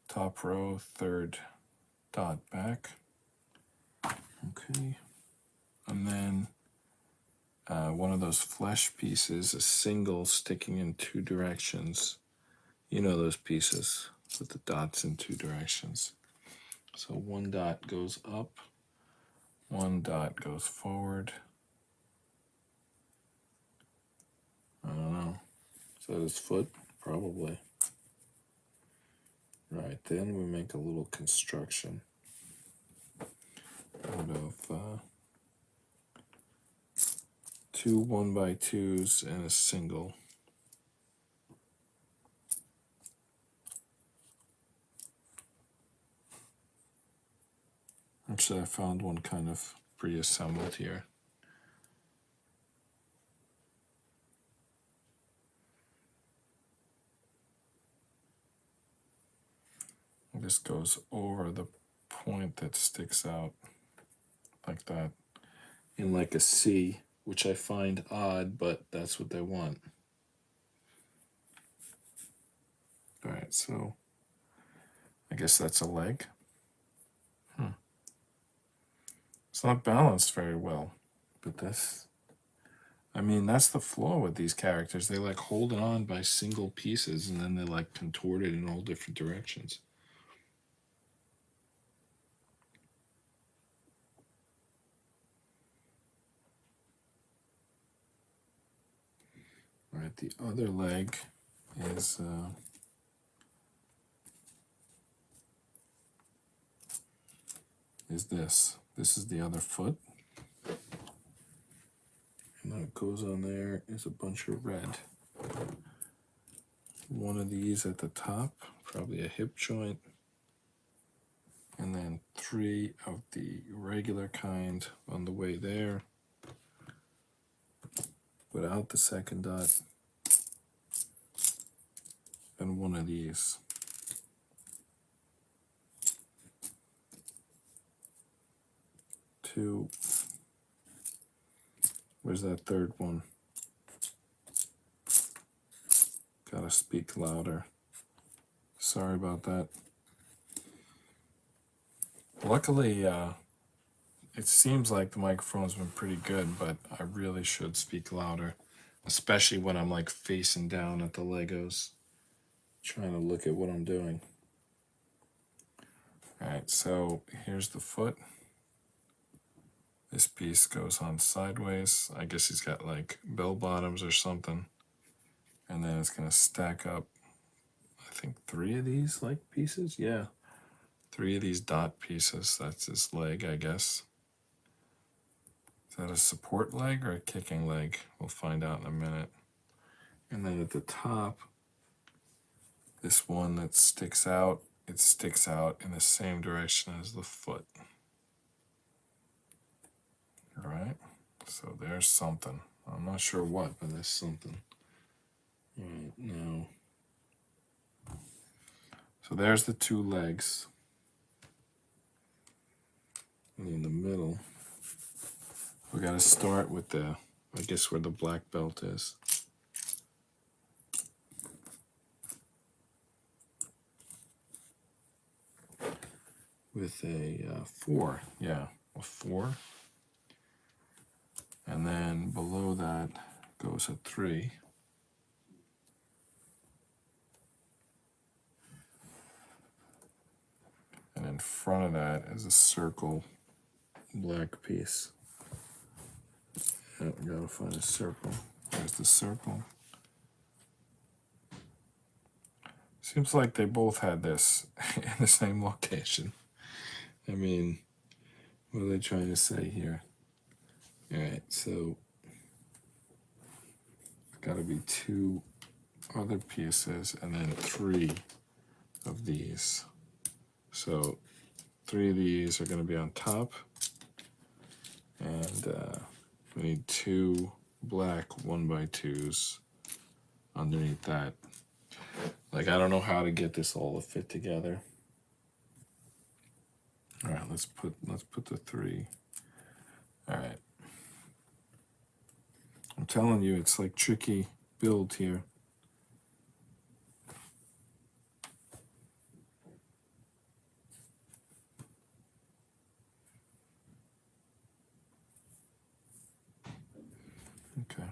Top row, third dot back. Okay. And then one of those flesh pieces, a single sticking in two directions. You know those pieces with the dots in two directions. So one dot goes up, one dot goes forward. I don't know. Is that his foot? Probably. Right, then we make a little construction out of two 1x2s and a single. Actually, I found one kind of pre-assembled here. This goes over the point that sticks out like that in like a C, which I find odd, but that's what they want. All right, so I guess that's a leg. It's not balanced very well, but that's I mean, that's the flaw with these characters. They like hold on by single pieces and then they like contort it in all different directions. All right, the other leg is this. This is the other foot. And what goes on there is a bunch of red. One of these at the top, probably a hip joint. And then 3 of the regular kind on the way there, without the second dot. And 1 of these. 2. Where's that third one? Gotta speak louder. Sorry about that. Luckily, it seems like the microphone's been pretty good, but I really should speak louder, especially when I'm like facing down at the Legos, trying to look at what I'm doing. All right, so here's the foot. This piece goes on sideways. I guess he's got like bell bottoms or something. And then it's gonna stack up, I think 3 of these like pieces. Yeah, 3 of these dot pieces. That's his leg, I guess. Is that a support leg or a kicking leg? We'll find out in a minute. And then at the top, this one that sticks out, it sticks out in the same direction as the foot. All right, so there's something. I'm not sure what, but there's something. All right, now, so there's the 2 legs. And in the middle, we got to start with the, I guess, where the black belt is. With a 4, yeah, a 4. And then below that goes a 3. And in front of that is a circle black piece. Yeah, we gotta find a circle. There's the circle. Seems like they both had this in the same location. I mean, what are they trying to say here? All right, so it's gotta be 2 other pieces and then 3 of these. So 3 of these are gonna be on top. And we need 2 black 1x2s underneath that. Like, I don't know how to get this all to fit together. All right, let's put the 3. All right. I'm telling you, it's like tricky build here. Okay.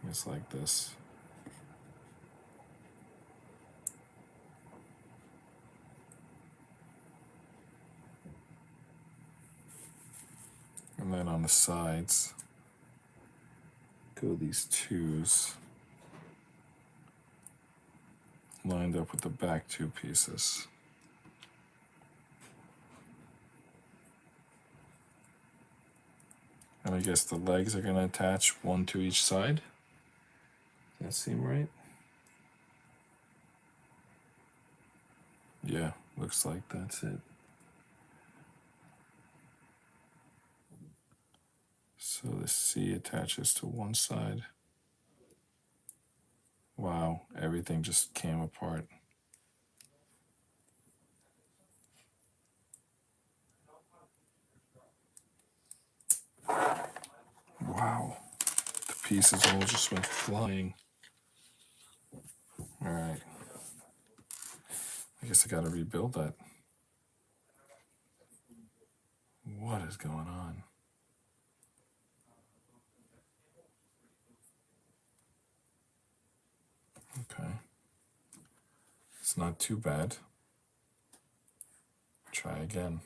It's like this. And then on the sides, go these 2s lined up with the back 2 pieces. And I guess the legs are going to attach 1 to each side. Does that seem right? Yeah, looks like that's it. So the C attaches to one side. Wow, everything just came apart. Wow, the pieces all just went flying. All right, I guess I gotta rebuild that. What is going on? It's not too bad. Try again.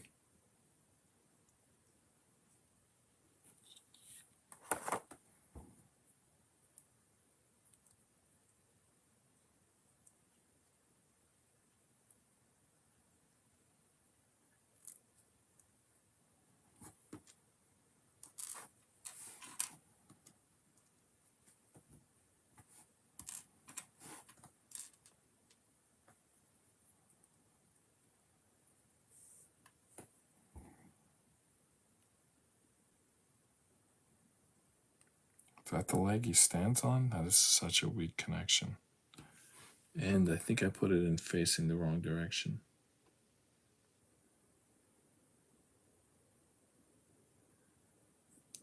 Is that the leg he stands on? That is such a weak connection. And I think I put it in facing the wrong direction.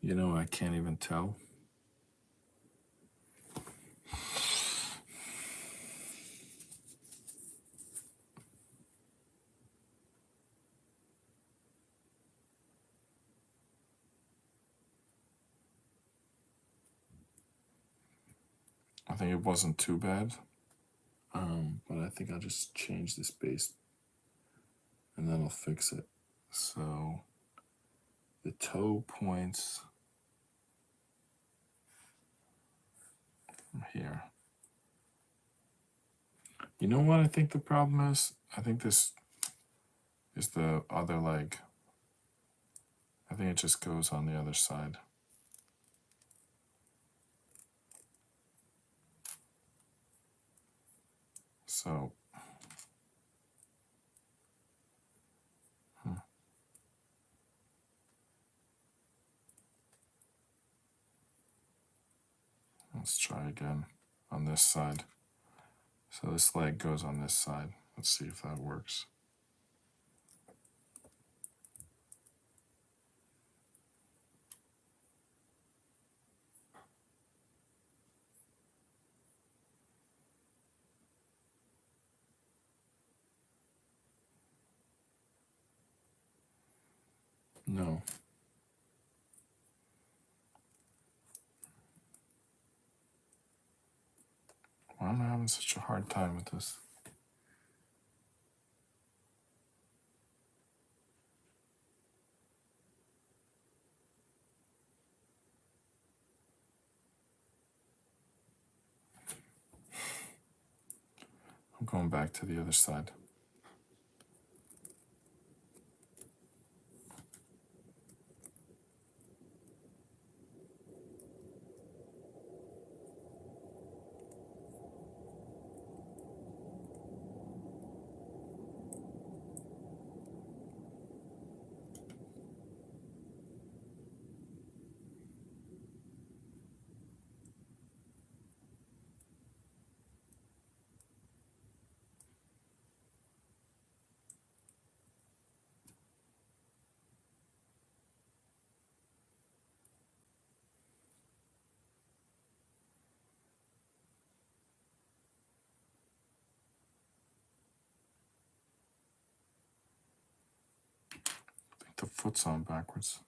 You know, I can't even tell. I think it wasn't too bad. But I think I'll just change this base and then I'll fix it. So the toe points from here. You know what I think the problem is? I think this is the other leg. I think it just goes on the other side. So, let's try again on this side. So this leg goes on this side. Let's see if that works. No. Why am I having such a hard time with this? I'm going back to the other side. I think the foot's on backwards.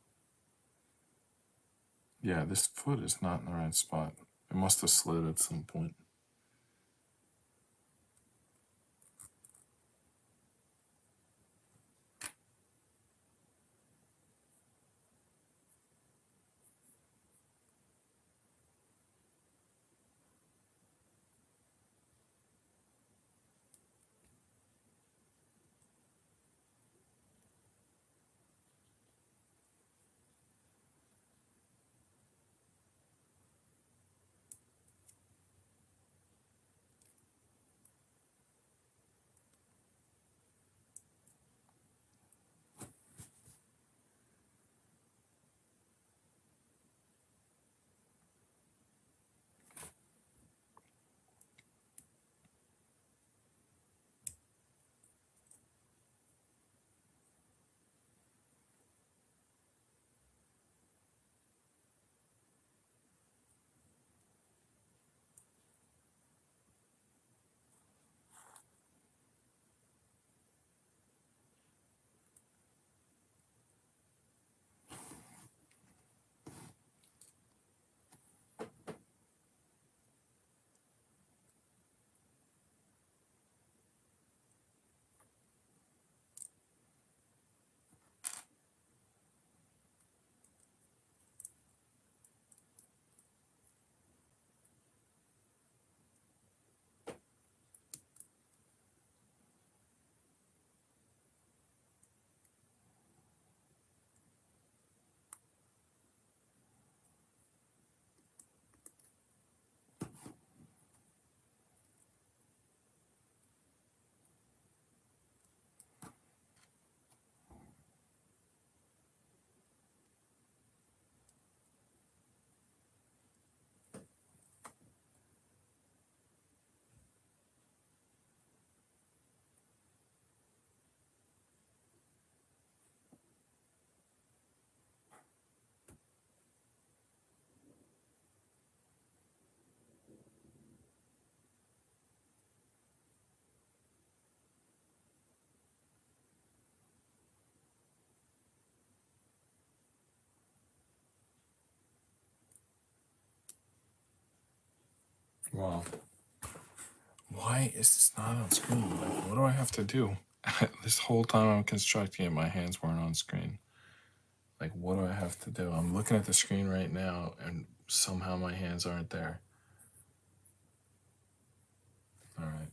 Yeah, this foot is not in the right spot. It must have slid at some point. Wow. Why is this not on screen? Like, what do I have to do? This whole time I'm constructing it, my hands weren't on screen. Like, what do I have to do? I'm looking at the screen right now, and somehow my hands aren't there. All right.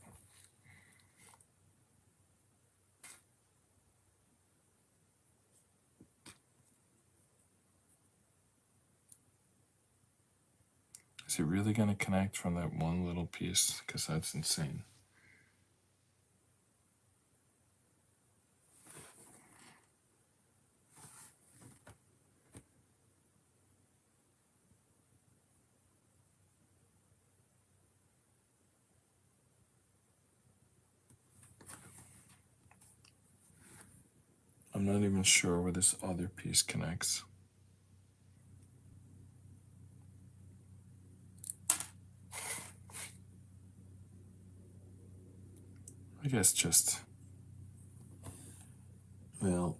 Is it really going to connect from that one little piece? Because that's insane. I'm not even sure where this other piece connects. I guess just, well,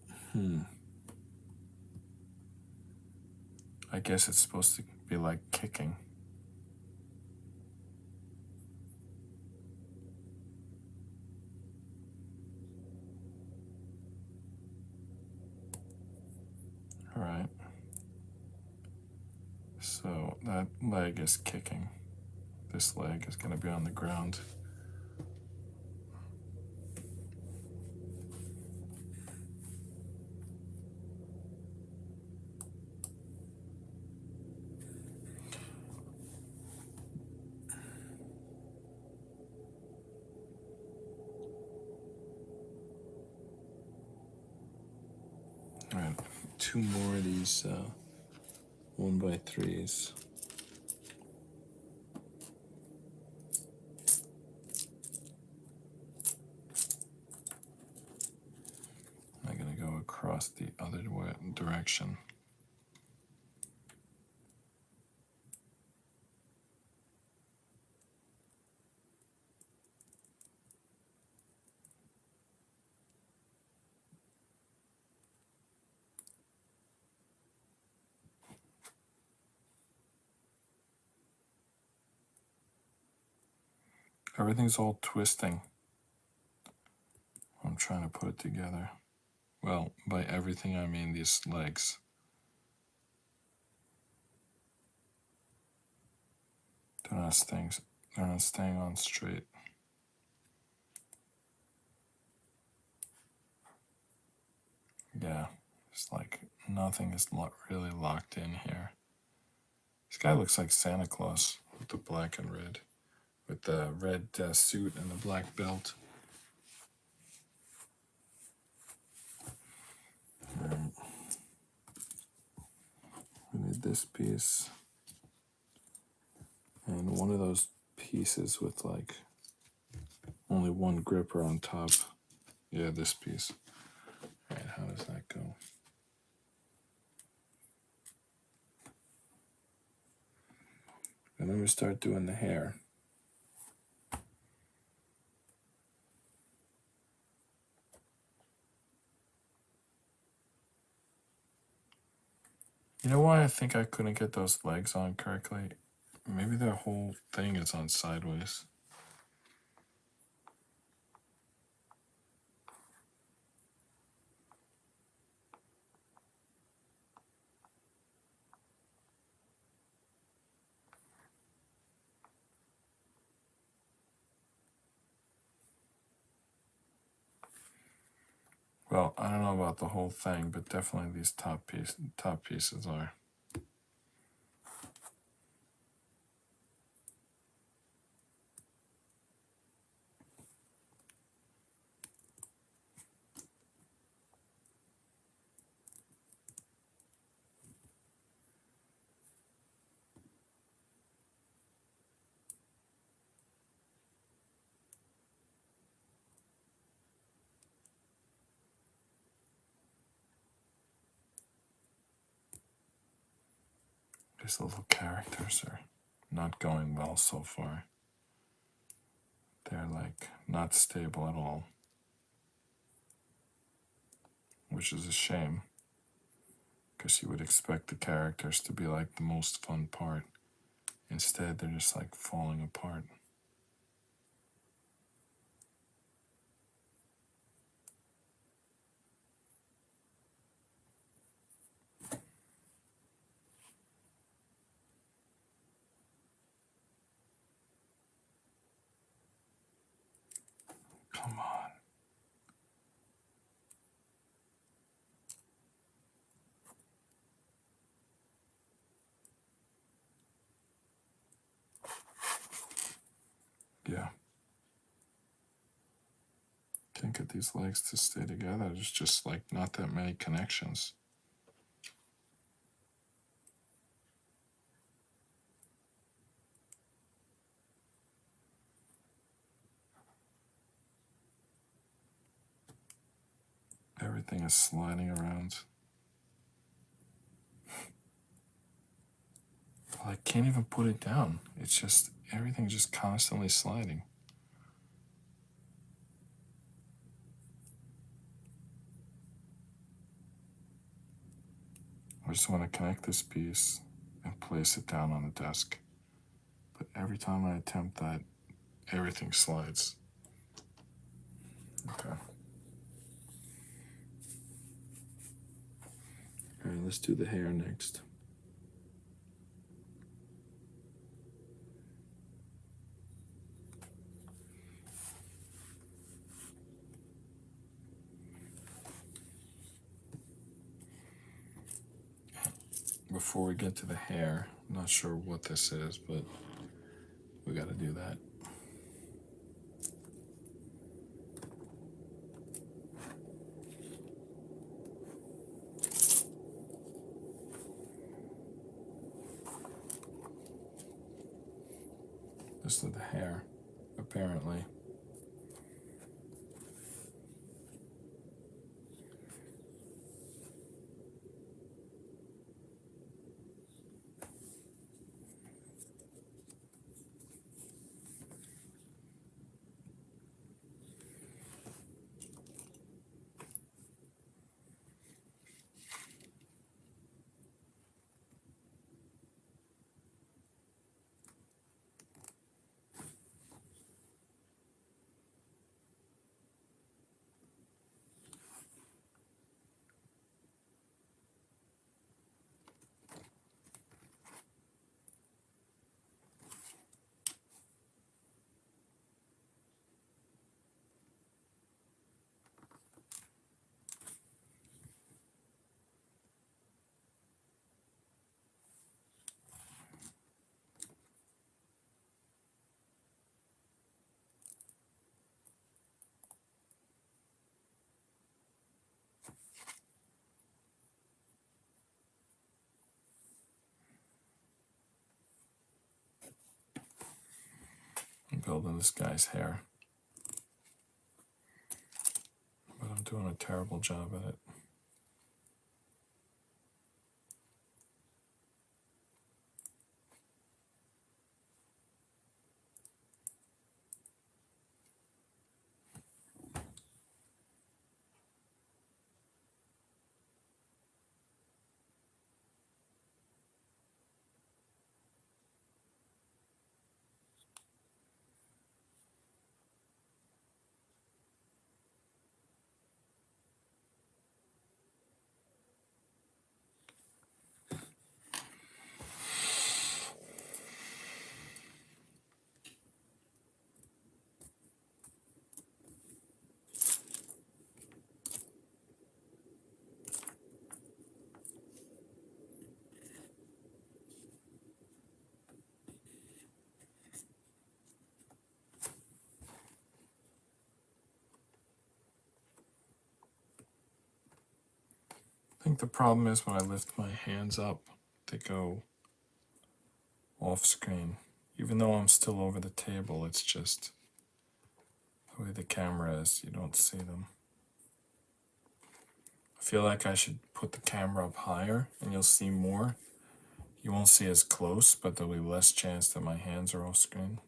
I guess it's supposed to be like kicking. All right. So that leg is kicking. This leg is going to be on the ground. All right, 2 more of these 1x3s. I'm going to go across the other direction. Everything's all twisting. I'm trying to put it together. Well, by everything I mean these legs. They're not staying on straight. Yeah, it's like nothing is really locked in here. This guy looks like Santa Claus with the black and red, with the red suit and the black belt. We need this piece and one of those pieces with like only one gripper on top. Yeah, this piece. All right, how does that go? And then we start doing the hair. You know why I think I couldn't get those legs on correctly? Maybe the whole thing is on sideways. Well, I don't know about the whole thing, but definitely these top pieces are. These little characters are not going well so far. They're like not stable at all, which is a shame because you would expect the characters to be like the most fun part Instead, they're just like falling apart. Come on. Yeah. Can't get these legs to stay together. There's just like not that many connections. Everything is sliding around. I can't even put it down. It's just, everything's just constantly sliding. I just want to connect this piece and place it down on the desk. But every time I attempt that, everything slides. Okay. All right, let's do the hair next. Before we get to the hair, I'm not sure what this is, but we got to do that. This is the hair, apparently. I'm building this guy's hair, but I'm doing a terrible job at it. I think the problem is when I lift my hands up, they go off screen. Even though I'm still over the table, it's just the way the camera is, you don't see them. I feel like I should put the camera up higher and you'll see more. You won't see as close, but there'll be less chance that my hands are off screen.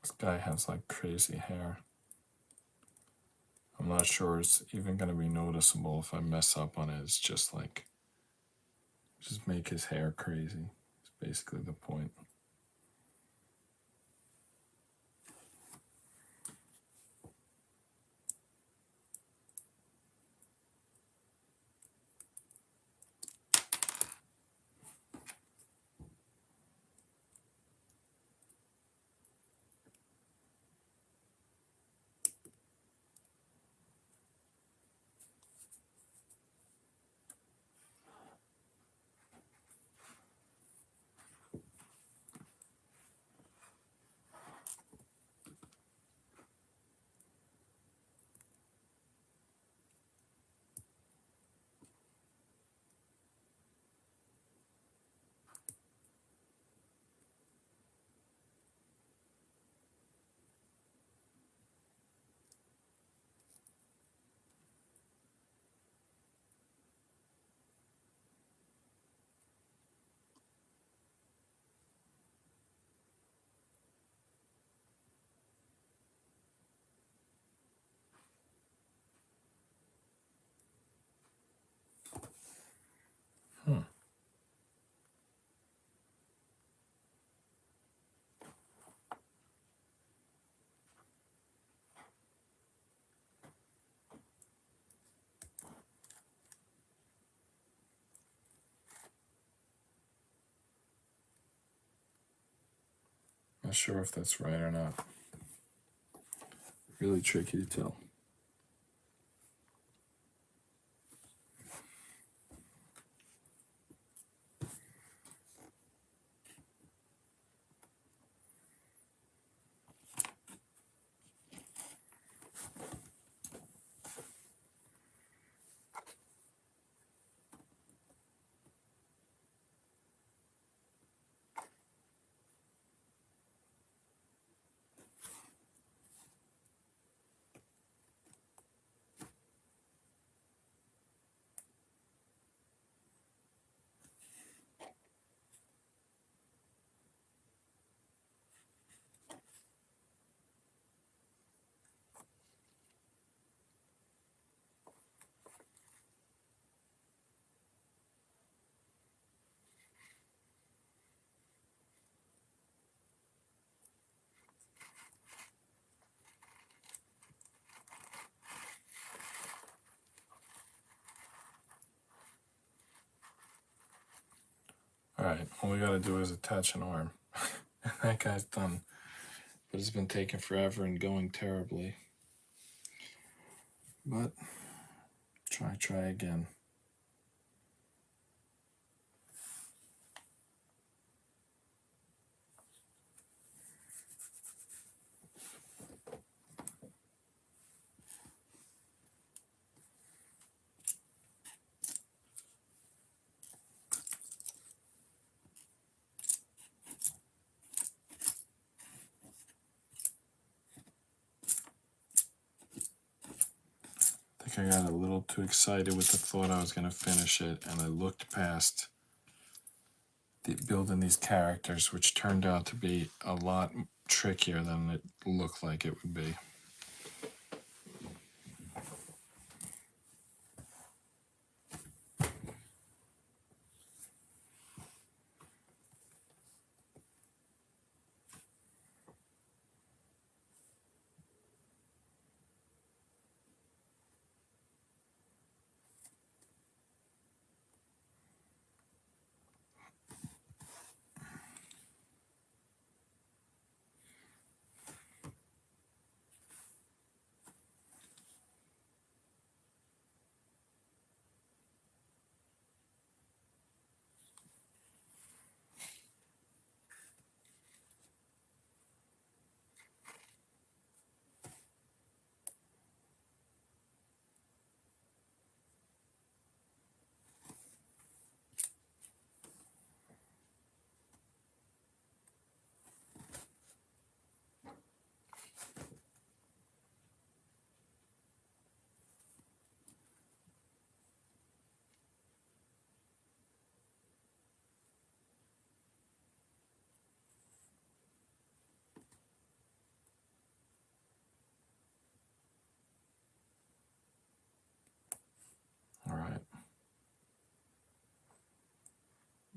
This guy has like crazy hair. I'm not sure it's even going to be noticeable if I mess up on it. It's just like, just make his hair crazy. It's basically the point. Not sure if that's right or not. Really tricky to tell. All right, all we gotta do is attach an arm. That guy's done. But it's been taking forever and going terribly. But try again. I think I got a little too excited with the thought I was going to finish it, and I looked past building these characters, which turned out to be a lot trickier than it looked like it would be.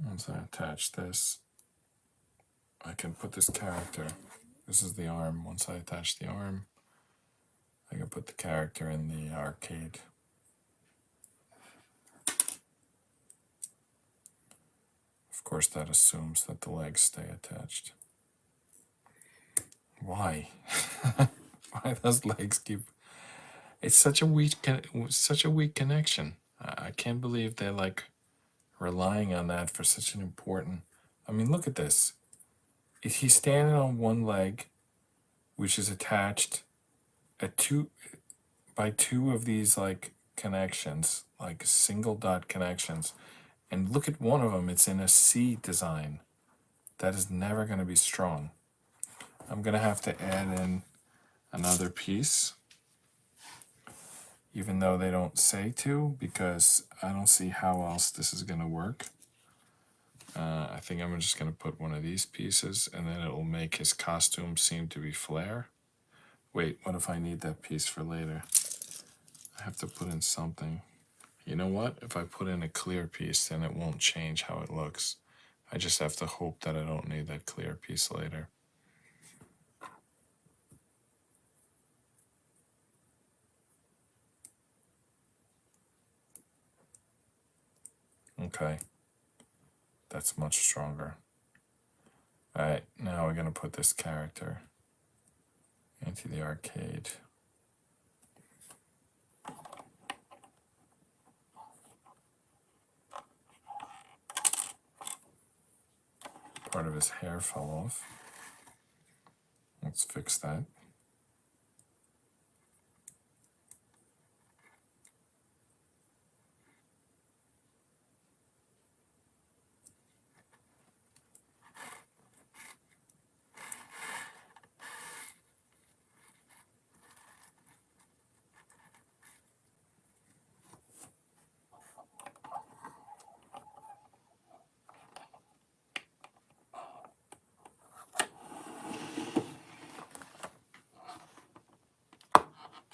Once I attach this, I can put this character. This is the arm. Once I attach the arm, I can put the character in the arcade. Of course, that assumes that the legs stay attached. Why? Why those legs keep? It's such a weak connection. I can't believe they're like relying on that for such an important. I mean, look at this. If he's standing on one leg, which is attached at by two of these like connections, like single dot connections, and look at one of them. It's in a C design. That is never going to be strong. I'm going to have to add in another piece, even though they don't say to, because I don't see how else this is going to work. I think I'm just going to put one of these pieces, and then it will make his costume seem to be flare. Wait, what if I need that piece for later? I have to put in something. You know what? If I put in a clear piece, then it won't change how it looks. I just have to hope that I don't need that clear piece later. Okay. That's much stronger. All right, now we're going to put this character into the arcade. Part of his hair fell off. Let's fix that.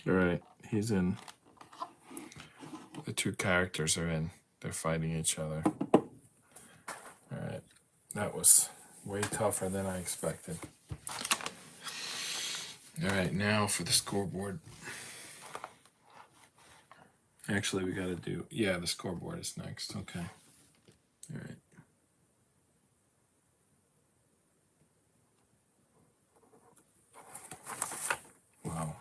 All right, he's in. The two characters are in. They're fighting each other. All right, that was way tougher than I expected. All right, now for the scoreboard. Actually, we got to do, the scoreboard is next. Okay. All right. Wow.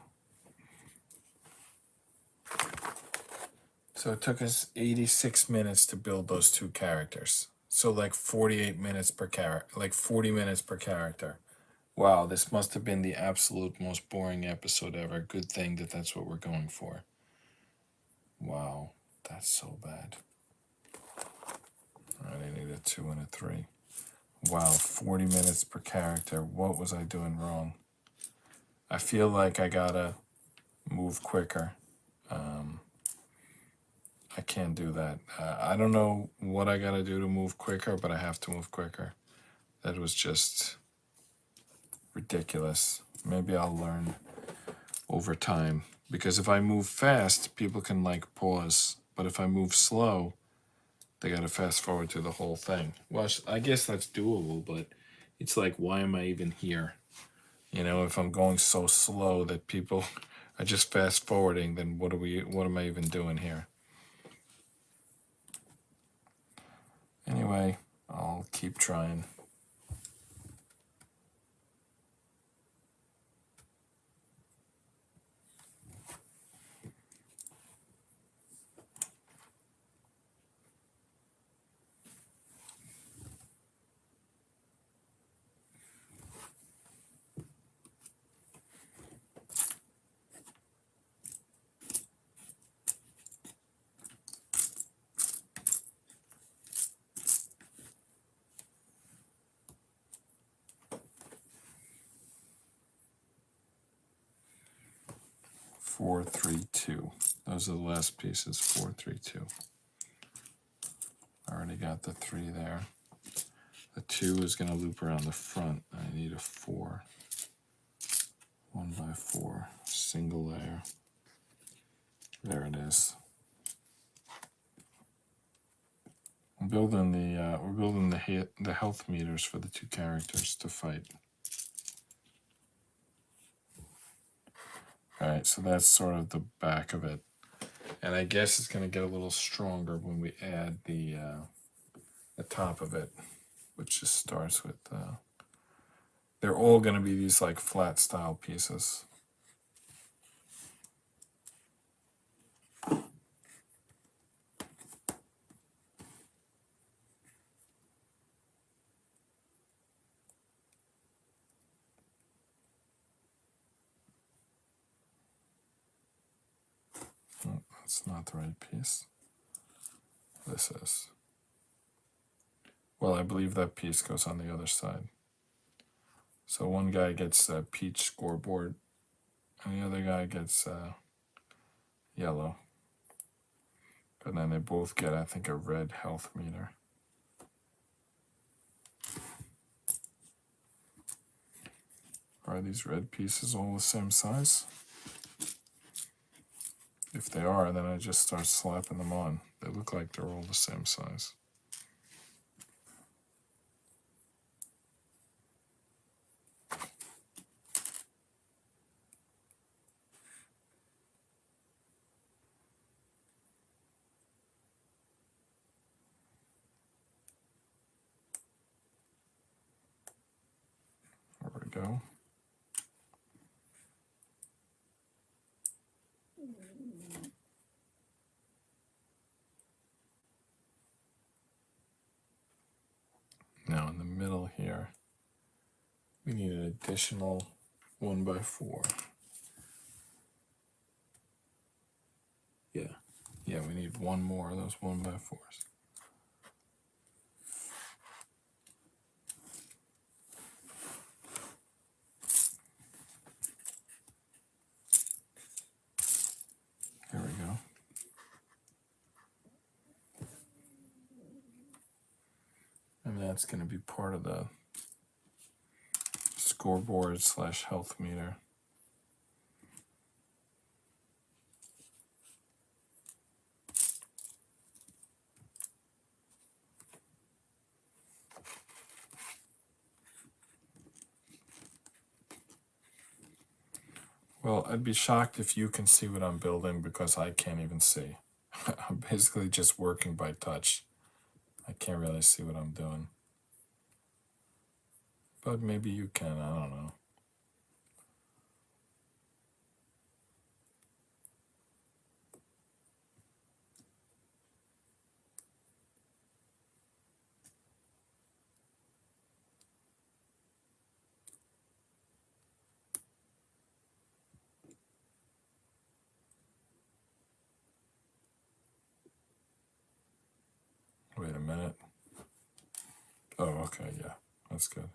So it took us 86 minutes to build those two characters. So like 48 minutes per character, like 40 minutes per character. Wow, this must have been the absolute most boring episode ever. Good thing that that's what we're going for. Wow, that's so bad. All right, I need a 2 and a 3. Wow, 40 minutes per character. What was I doing wrong? I feel like I gotta move quicker. I can't do that. I don't know what I gotta do to move quicker, but I have to move quicker. That was just ridiculous. Maybe I'll learn over time. Because if I move fast, people can like pause. But if I move slow, they gotta fast forward to the whole thing. Well, I guess that's doable, but it's like, why am I even here? You know, if I'm going so slow that people are just fast forwarding, then what am I even doing here? Anyway, I'll keep trying. Four, 3, 2. Those are the last pieces. 4, 3, 2. I already got the 3 there. The 2 is going to loop around the front. I need a 4. 1 by 4. Single layer. There it is. we're building the health meters for the two characters to fight. All right, so that's sort of the back of it, and I guess it's going to get a little stronger when we add the top of it, which just starts with. They're all going to be these like flat style pieces. Oh, that's not the right piece. This is. Well, I believe that piece goes on the other side. So one guy gets a peach scoreboard, and the other guy gets yellow. But then they both get, I think, a red health meter. Are these red pieces all the same size? If they are, then I just start slapping them on. They look like they're all the same size. There we go. Now in the middle here, we need an additional 1x4. Yeah, we need one more of those 1x4s. There we go. And that's going to be part of the scoreboard / health meter. Well, I'd be shocked if you can see what I'm building because I can't even see. I'm basically just working by touch. I can't really see what I'm doing. But maybe you can, I don't know. Wait a minute. Oh, okay, yeah, that's good.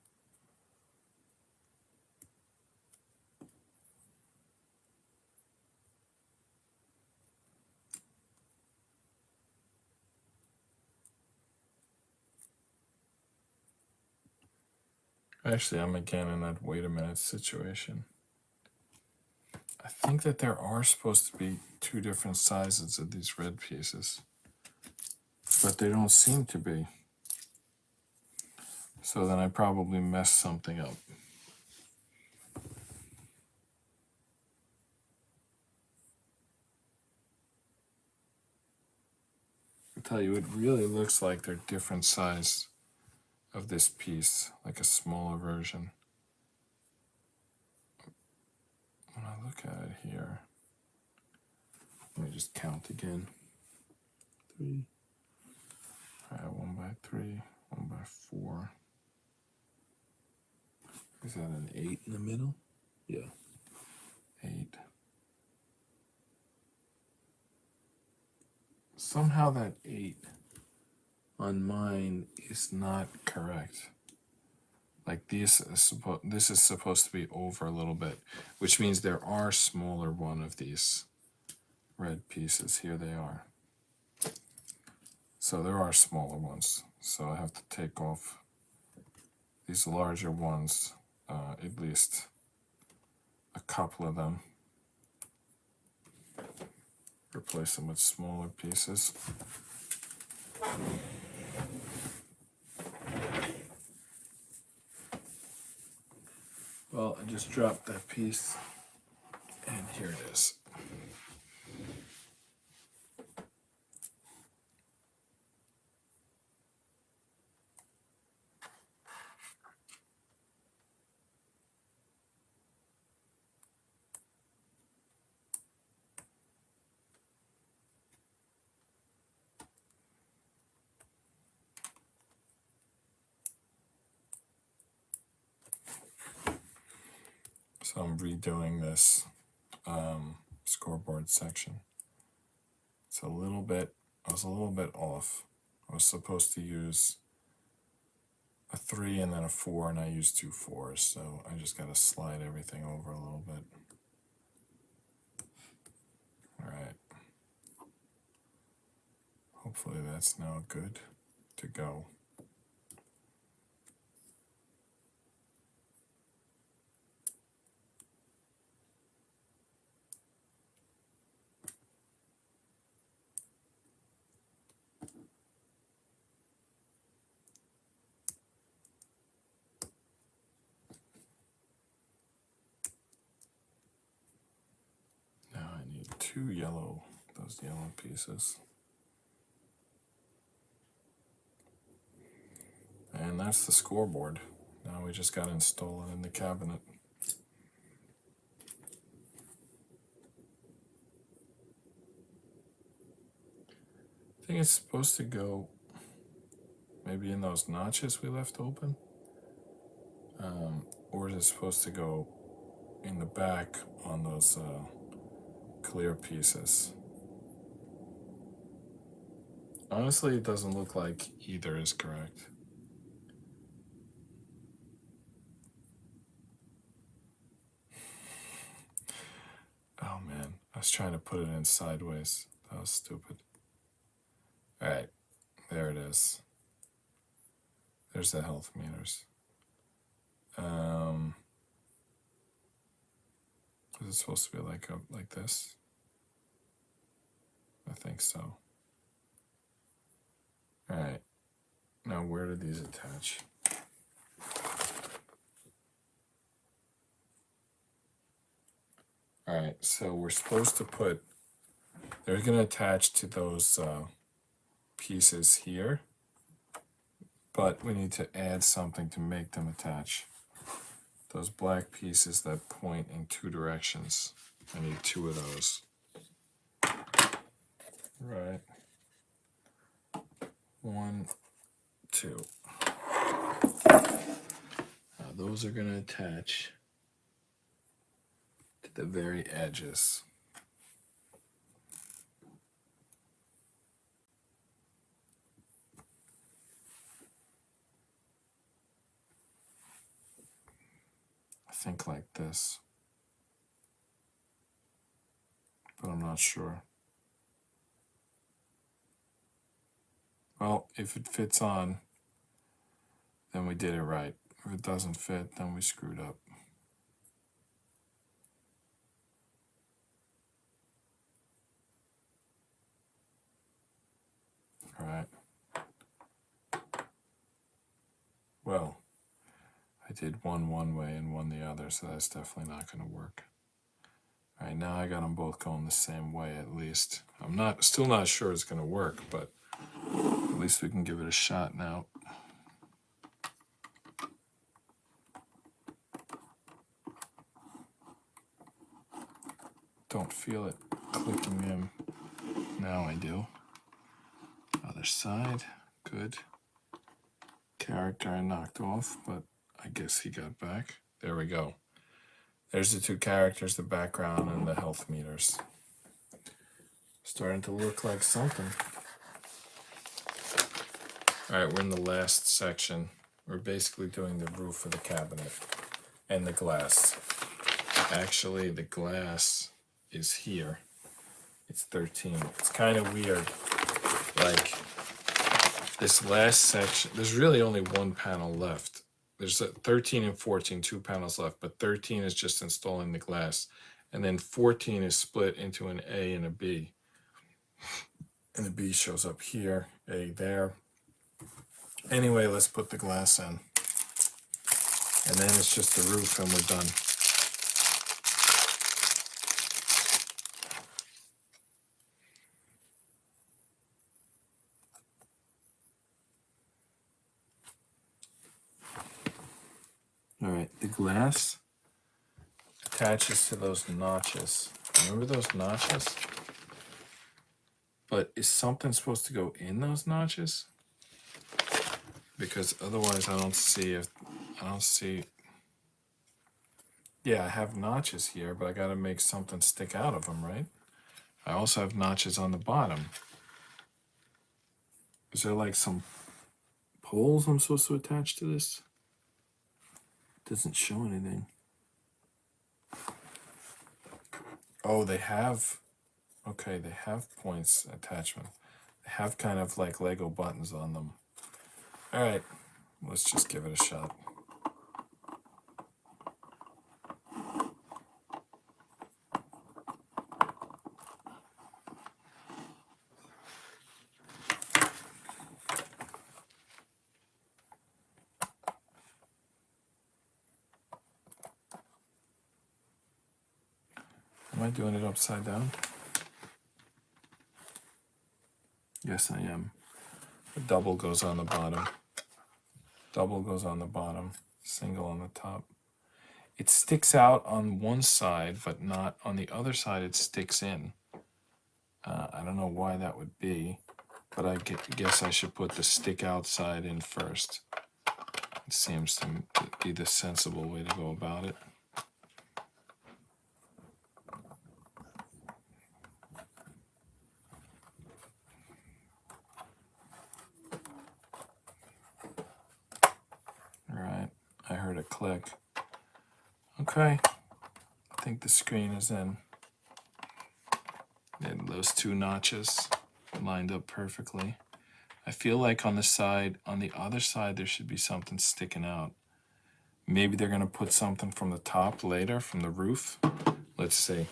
Actually, I'm again in that wait a minute situation. I think that there are supposed to be two different sizes of these red pieces, but they don't seem to be. So then I probably messed something up. I tell you, it really looks like they're different size of this piece, like a smaller version. When I look at it here, let me just count again. 3. All right, 1x3, 1x4. Is that an 8 in the middle? Yeah, 8. Somehow that 8 on mine is not correct. Like this is supposed to be over a little bit, which means there are smaller one of these red pieces. Here they are. So there are smaller ones. So I have to take off these larger ones, at least a couple of them. Replace them with smaller pieces. Well, I just dropped that piece, and here it is. So I'm redoing this scoreboard section. It's a little bit, I was a little bit off. I was supposed to use a 3 and then a 4, and I used 2 4s, so I just got to slide everything over a little bit. All right. Hopefully that's now good to go. Now I need those yellow pieces. And that's the scoreboard. Now we just got to install it in the cabinet. I think it's supposed to go maybe in those notches we left open. Or is it supposed to go in the back on those clear pieces? Honestly, it doesn't look like either is correct. Oh man, I was trying to put it in sideways. That was stupid. All right, there it is. There's the health meters. Is it supposed to be like this? I think so. All right. Now where do these attach? All right, so we're supposed to put, they're going to attach to those pieces here, but we need to add something to make them attach. Those black pieces that point in 2 directions. I need 2 of those. Right. 1, 2. Now those are going to attach to the very edges. I think like this, but I'm not sure. Well, if it fits on, then we did it right. If it doesn't fit, then we screwed up. All right. Well, I did one way and one the other, so that's definitely not going to work. All right, now I got them both going the same way at least. I'm still not sure it's going to work, but at least we can give it a shot now. Don't feel it clicking in. Now I do. Other side, good. Character I knocked off, but I guess he got back. There we go. There's the 2 characters, the background, and the health meters. Starting to look like something. All right, we're in the last section. We're basically doing the roof of the cabinet and the glass. Actually, the glass is here. It's 13. It's kind of weird. Like, this last section, there's really only 1 panel left. There's 13 and 14, 2 panels left, but 13 is just installing the glass. And then 14 is split into an A and a B. And the B shows up here, A there. Anyway, let's put the glass in. And then it's just the roof and we're done. All right, the glass attaches to those notches. Remember those notches? But is something supposed to go in those notches? Because otherwise I don't see. Yeah, I have notches here, but I gotta make something stick out of them, right? I also have notches on the bottom. Is there like some poles I'm supposed to attach to this? It doesn't show anything. Oh, they have, okay, they have points attachment. They have kind of like Lego buttons on them. All right, let's just give it a shot. Am I doing it upside down? Yes, I am. The double goes on the bottom. Double goes on the bottom, single on the top. It sticks out on one side, but not on the other side. It sticks in. I don't know why that would be, but I guess I should put the stick out side in first. It seems to be the sensible way to go about it. All right, I heard a click. Okay, I think the screen is in. And those two notches lined up perfectly. I feel like on the other side, there should be something sticking out. Maybe they're gonna put something from the top later, from the roof. Let's see.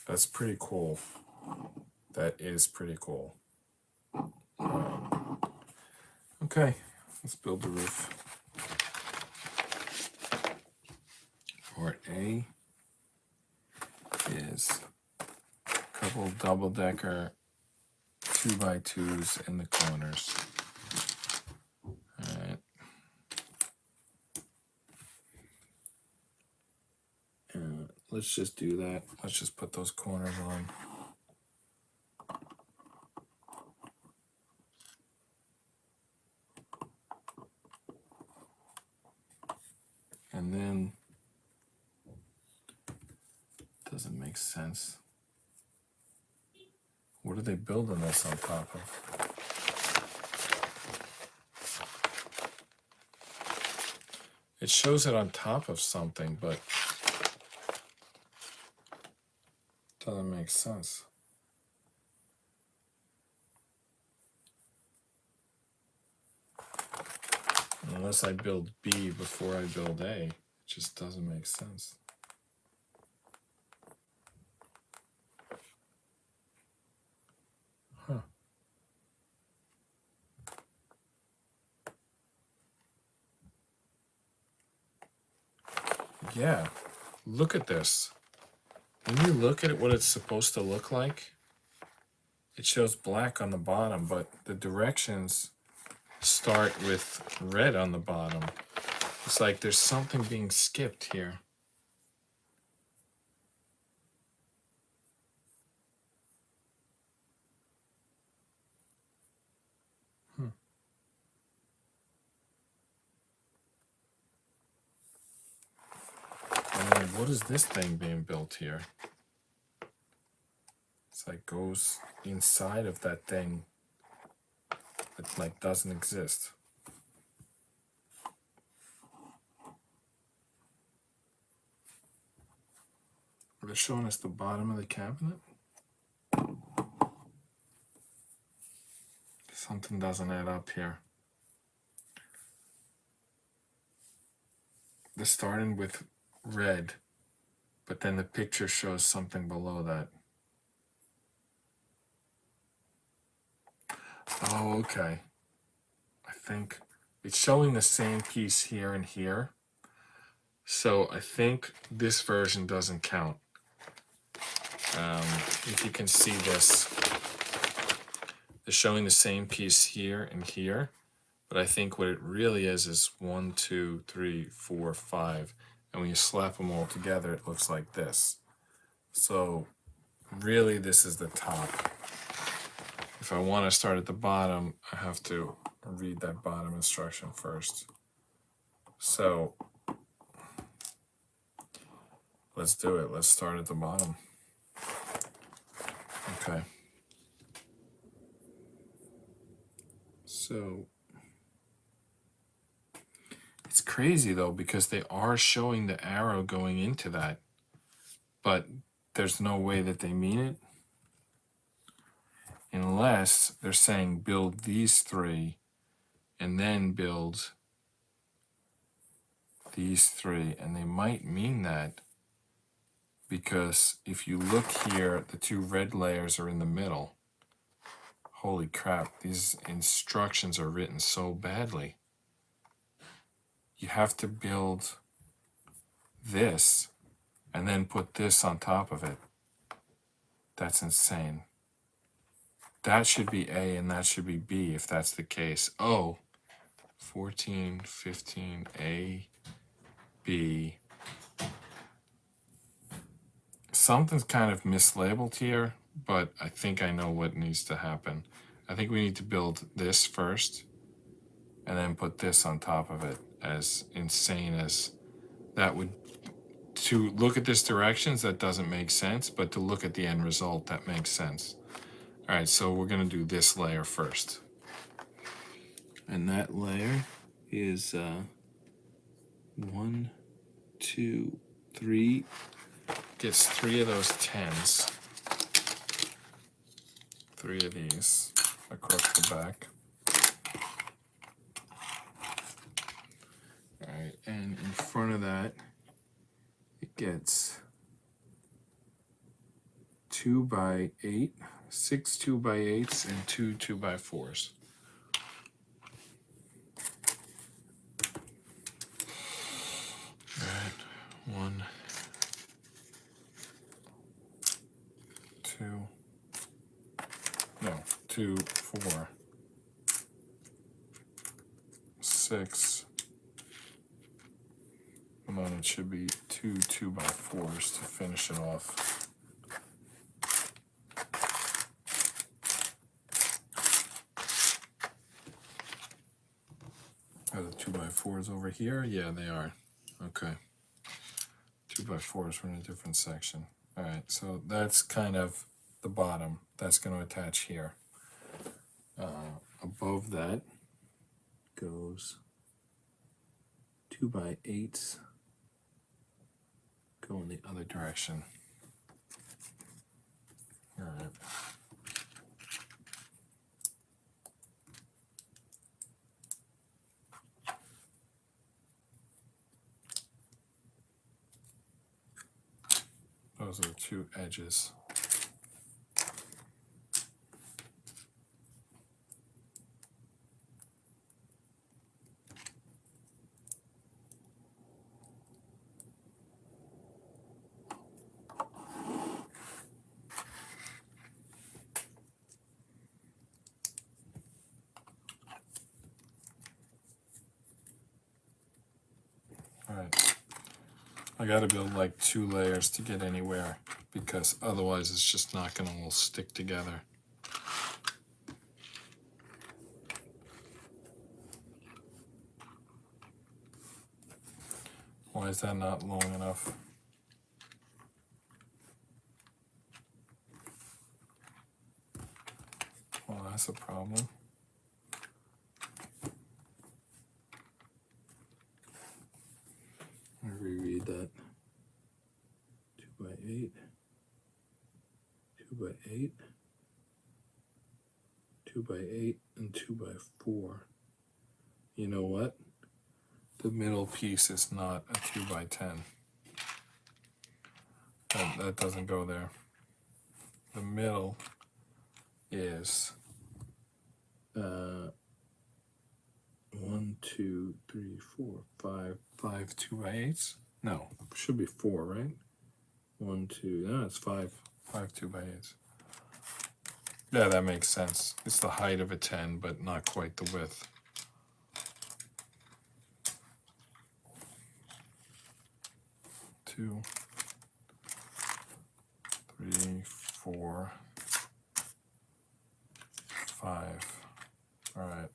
That's pretty cool. That is pretty cool. Okay, let's build the roof. Part A is a couple double-decker 2x2s in the corners. All right. Let's just do that. Let's just put those corners on. And then, doesn't make sense. What are they building this on top of? It shows it on top of something, but doesn't make sense. Unless I build B before I build A, it just doesn't make sense. Huh. Yeah, look at this. When you look at it, what it's supposed to look like, it shows black on the bottom, but the directions start with red on the bottom. It's like there's something being skipped here. And then what is this thing being built here? It's like goes inside of that thing that like doesn't exist. Are they showing us the bottom of the cabinet? Something doesn't add up here. They're starting with red, but then the picture shows something below that. Oh, okay. I think it's showing the same piece here and here. So I think this version doesn't count. If you can see this, they're showing the same piece here and here. But I think what it really is 1, 2, 3, 4, 5. And when you slap them all together, it looks like this. So really, this is the top. If I want to start at the bottom, I have to read that bottom instruction first. So let's do it. Let's start at the bottom. Okay. So it's crazy though, because they are showing the arrow going into that, but there's no way that they mean it unless they're saying build these 3 and then build these 3. And they might mean that because if you look here, the 2 red layers are in the middle. Holy crap, these instructions are written so badly. You have to build this and then put this on top of it. That's insane. That should be A and that should be B if that's the case. Oh, 14, 15, A, B. Something's kind of mislabeled here, but I think I know what needs to happen. I think we need to build this first and then put this on top of it. As insane as that would, to look at this directions, that doesn't make sense, but to look at the end result, that makes sense. All right, so we're gonna do this layer first. And that layer is 1, 2, 3, gets 3 of those 10s. 3 of these across the back. All right, and in front of that, it gets 2 by 8, 6 2 by 8s, and 2 2 by 4s. All right, 1, 2, no, 2, 4, 6, and then it should be 2 2 by 4s to finish it off. Are the 2 by 4s over here? Yeah, they are. Okay. 2 by 4s are in a different section. All right, so that's kind of the bottom. That's going to attach here. Above that goes 2 by 8s go in the other direction. All right. Those are the 2 edges. All right. I got to build like 2 layers to get anywhere because otherwise it's just not going to all stick together. Why is that not long enough? Well, that's a problem. Let me reread that. 2 by 8, 2 by 8, 2 by 8, and 2 by 4. You know what? The middle piece is not a 2 by 10. That doesn't go there. The middle is 1, 2, 3, 4, 5, 5 2x8s. No, should be 4, right? 1, 2. No, it's 5, 5 2x8s. Yeah, that makes sense. It's the height of a 10, but not quite the width. Two, 3, 4, 5. All right.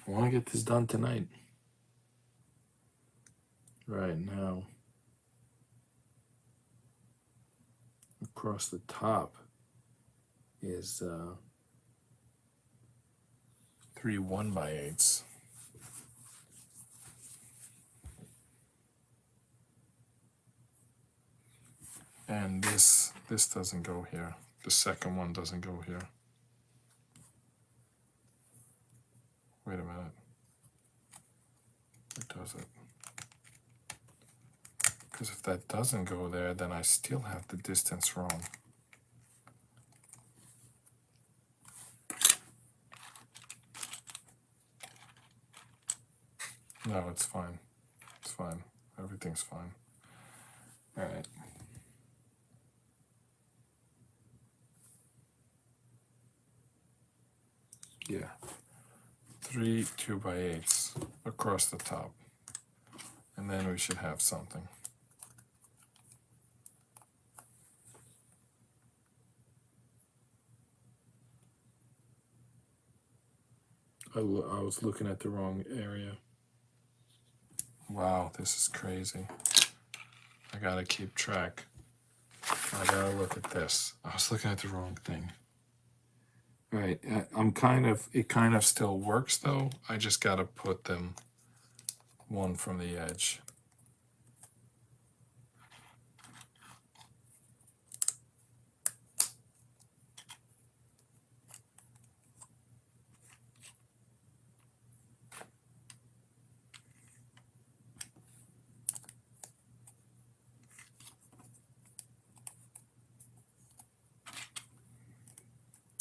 I want to get this done tonight. Right now, across the top is 3 1x8s. And this doesn't go here. The second one doesn't go here. Wait a minute. It does it. Because if that doesn't go there, then I still have the distance wrong. No, it's fine. It's fine. Everything's fine. All right. Yeah. 3 2x8s across the top. And then we should have something. I was looking at the wrong area. Wow, this is crazy. I gotta keep track. I gotta look at this. I was looking at the wrong thing. All right, it kind of still works though. I just gotta put them one from the edge.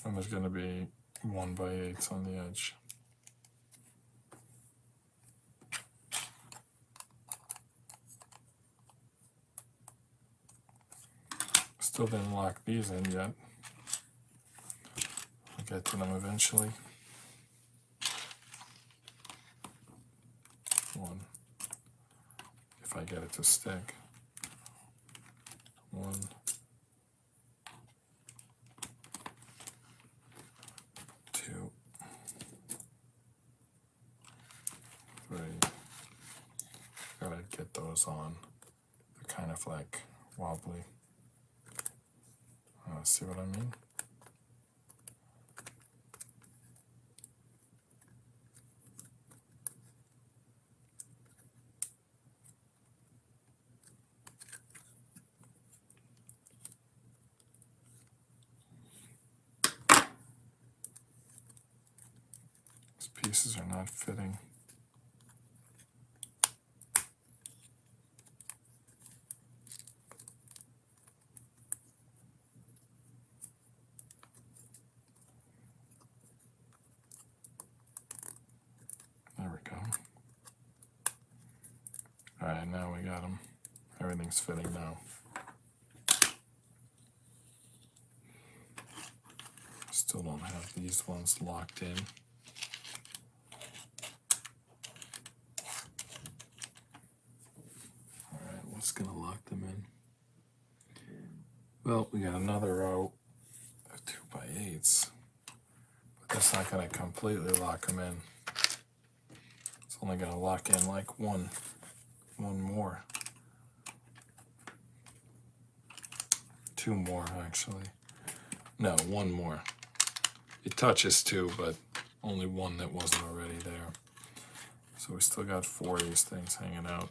And there's going to be 1x8s on the edge. Still didn't lock these in yet. I'll get to them eventually. 1. If I get it to stick. 1. 2. 3. Gotta get those on. They're kind of like wobbly. See what I mean? These pieces are not fitting. There we go. All right, now we got them. Everything's fitting now. Still don't have these ones locked in. All right, what's gonna lock them in? Well, we got another row of 2x8s, but that's not gonna completely lock them in. It's only gonna lock in like one more. 2 more, actually. No, 1 more. It touches 2, but only 1 that wasn't already there. So we still got 4 of these things hanging out.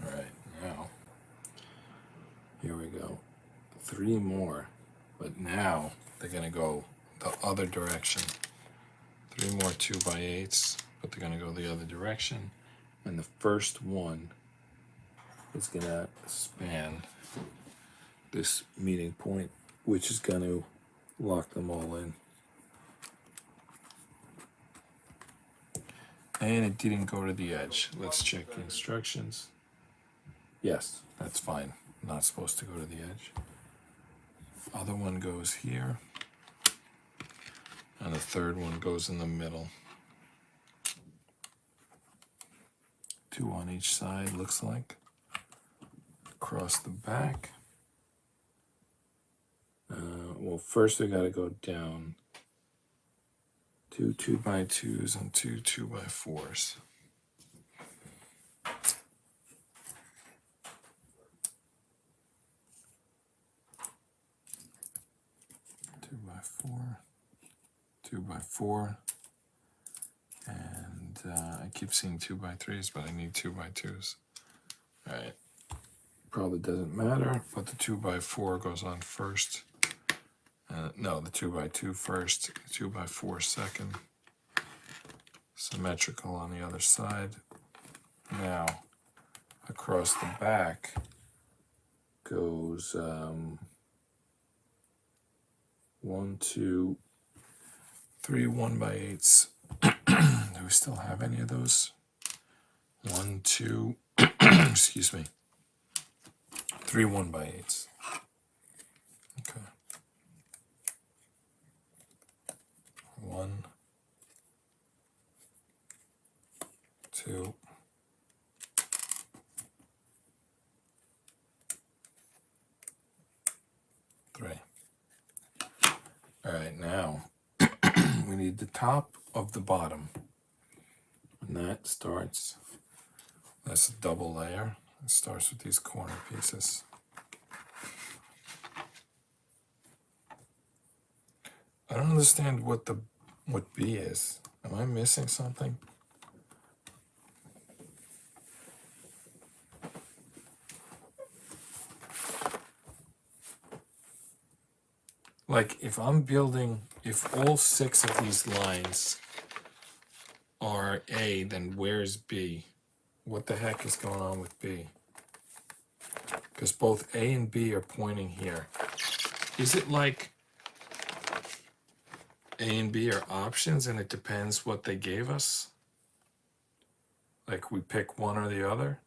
All right, now, here we go. 3 more, but now they're gonna go the other direction. 3 more 2x8s, but they're gonna go the other direction. And the first one is gonna span this meeting point, which is gonna lock them all in. And it didn't go to the edge. Let's check the instructions. Yes, that's fine. Not supposed to go to the edge. Other one goes here. And the third one goes in the middle. 2 on each side, looks like. Across the back. Well, first we gotta go down. 2 2x2s and 2 2x4s. Two by four, 2x4, and I keep seeing 2x3s, but I need 2x2s. All right, probably doesn't matter, but the 2x4 goes on first. No, the 2x2 first, 2x4 second. Symmetrical on the other side. Now, across the back goes 1, 2, 3 1x8s. Do we still have any of those? 1, 2, excuse me. 3 1x8s. Okay. 1, 2, 3. All right, now we need the top of the bottom. And that starts, that's a double layer. It starts with these corner pieces. I don't understand what B is. Am I missing something? Like if I'm building, if all 6 of these lines are A, then where's B? What the heck is going on with B? Because both A and B are pointing here. Is it like A and B are options and it depends what they gave us? Like we pick one or the other?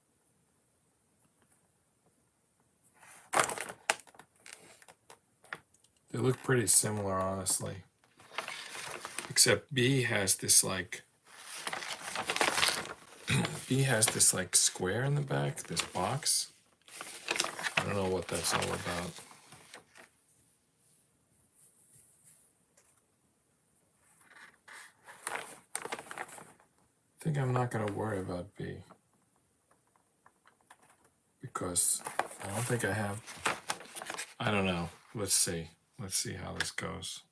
They look pretty similar, honestly. Except B has this like square in the back, this box. I don't know what that's all about. I think I'm not going to worry about B. Because I don't think I have, I don't know. Let's see. Let's see how this goes.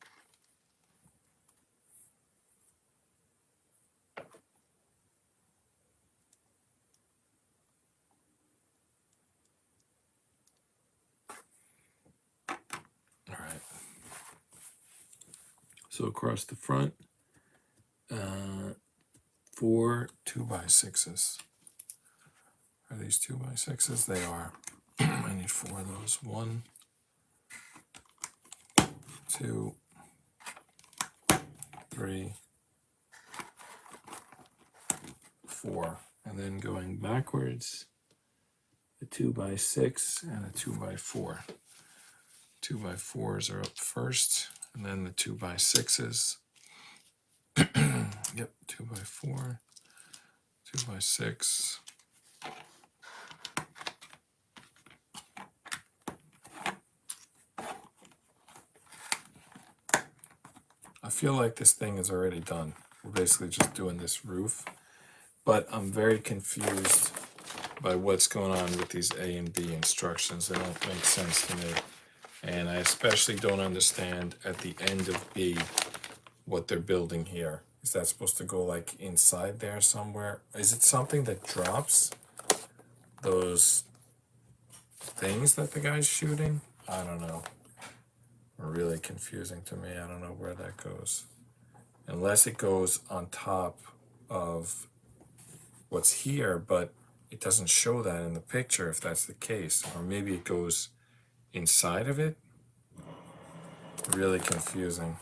All right. So across the front, 4 2x6s. Are these 2x6s? They are. I need 4 of those. 1, 2, 3, 4. And then going backwards, the 2x6 and a 2x4. 2x4s are up first, and then the 2x6s. Yep, 2x4, 2x6. I feel like this thing is already done. We're basically just doing this roof, but I'm very confused by what's going on with these A and B instructions. They don't make sense to me. And I especially don't understand at the end of B what they're building here. Is that supposed to go like inside there somewhere? Is it something that drops those things that the guy's shooting? I don't know. Really confusing to me. I don't know where that goes. Unless it goes on top of what's here, but it doesn't show that in the picture if that's the case, or maybe it goes inside of it. Really confusing.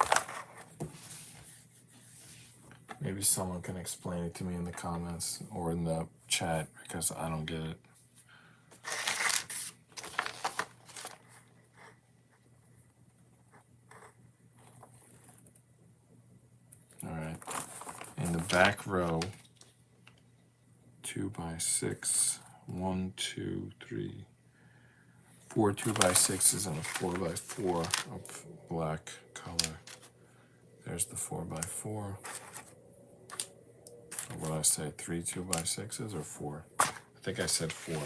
Maybe someone can explain it to me in the comments or in the chat because I don't get it. All right, in the back row, 2x6, 1, 2, 3, 4 2x6s and a 4x4 of black color. There's the 4x4. Or what did I say? 3 2x6s or 4? I think I said 4.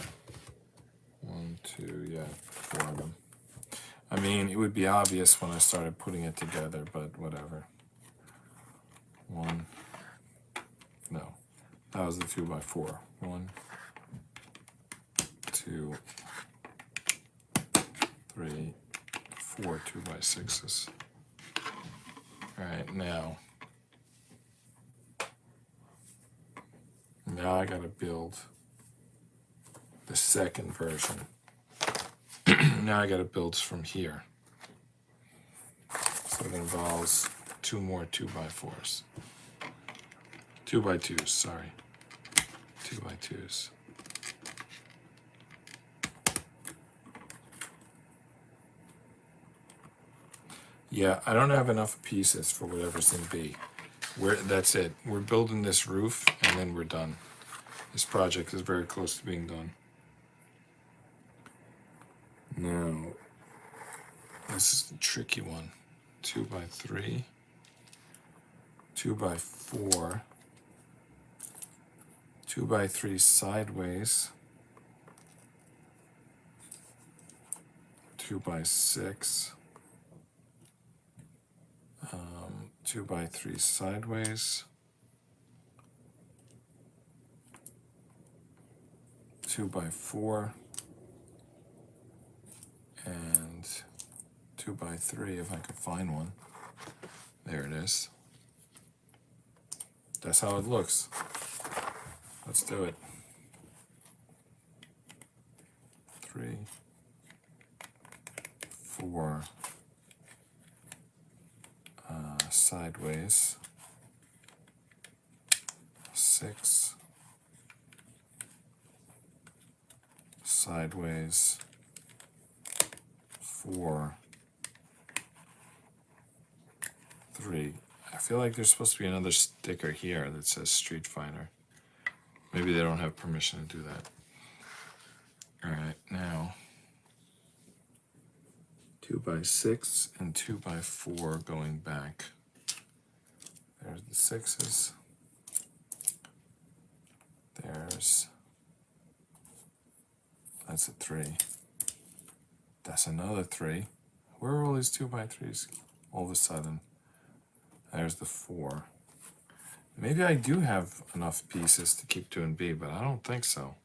1, 2, yeah, 4 of them. I mean, it would be obvious when I started putting it together, but whatever. 1. No, that was the 2x4. 1, 2, 3, 4 2x6s. All right, now I gotta build the second version. Now I gotta build from here. So it involves 2 more 2x4s. 2x2s, sorry. 2x2s. Yeah, I don't have enough pieces for whatever's in B. That's it. We're building this roof and then we're done. This project is very close to being done. Now, this is the tricky one. 2x3, 2x4, 2x3 sideways, 2x6, 2x3 sideways, 2x4, and 2x3 if I could find one. There it is. That's how it looks. Let's do it. 3, 4, sideways, 6, sideways, 4, 3. I feel like there's supposed to be another sticker here that says Street Fighter. Maybe they don't have permission to do that. All right, now 2x6 and 2x4 going back. There's the 6s. That's a 3. That's another 3. Where are all these 2x3s all of a sudden? There's the 4. Maybe I do have enough pieces to keep doing B, but I don't think so.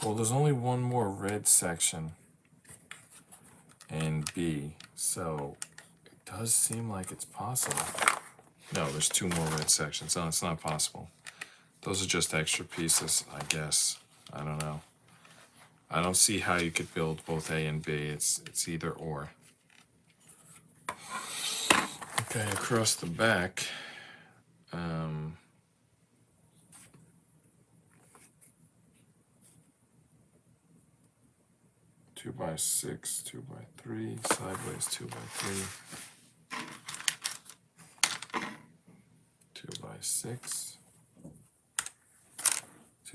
Well, there's only one more red section in B, so it does seem like it's possible. No, there's 2 more red sections. No, it's not possible. Those are just extra pieces, I guess. I don't know. I don't see how you could build both A and B. It's either or. Okay, across the back, 2x6, 2x3, sideways 2x3, 2x6,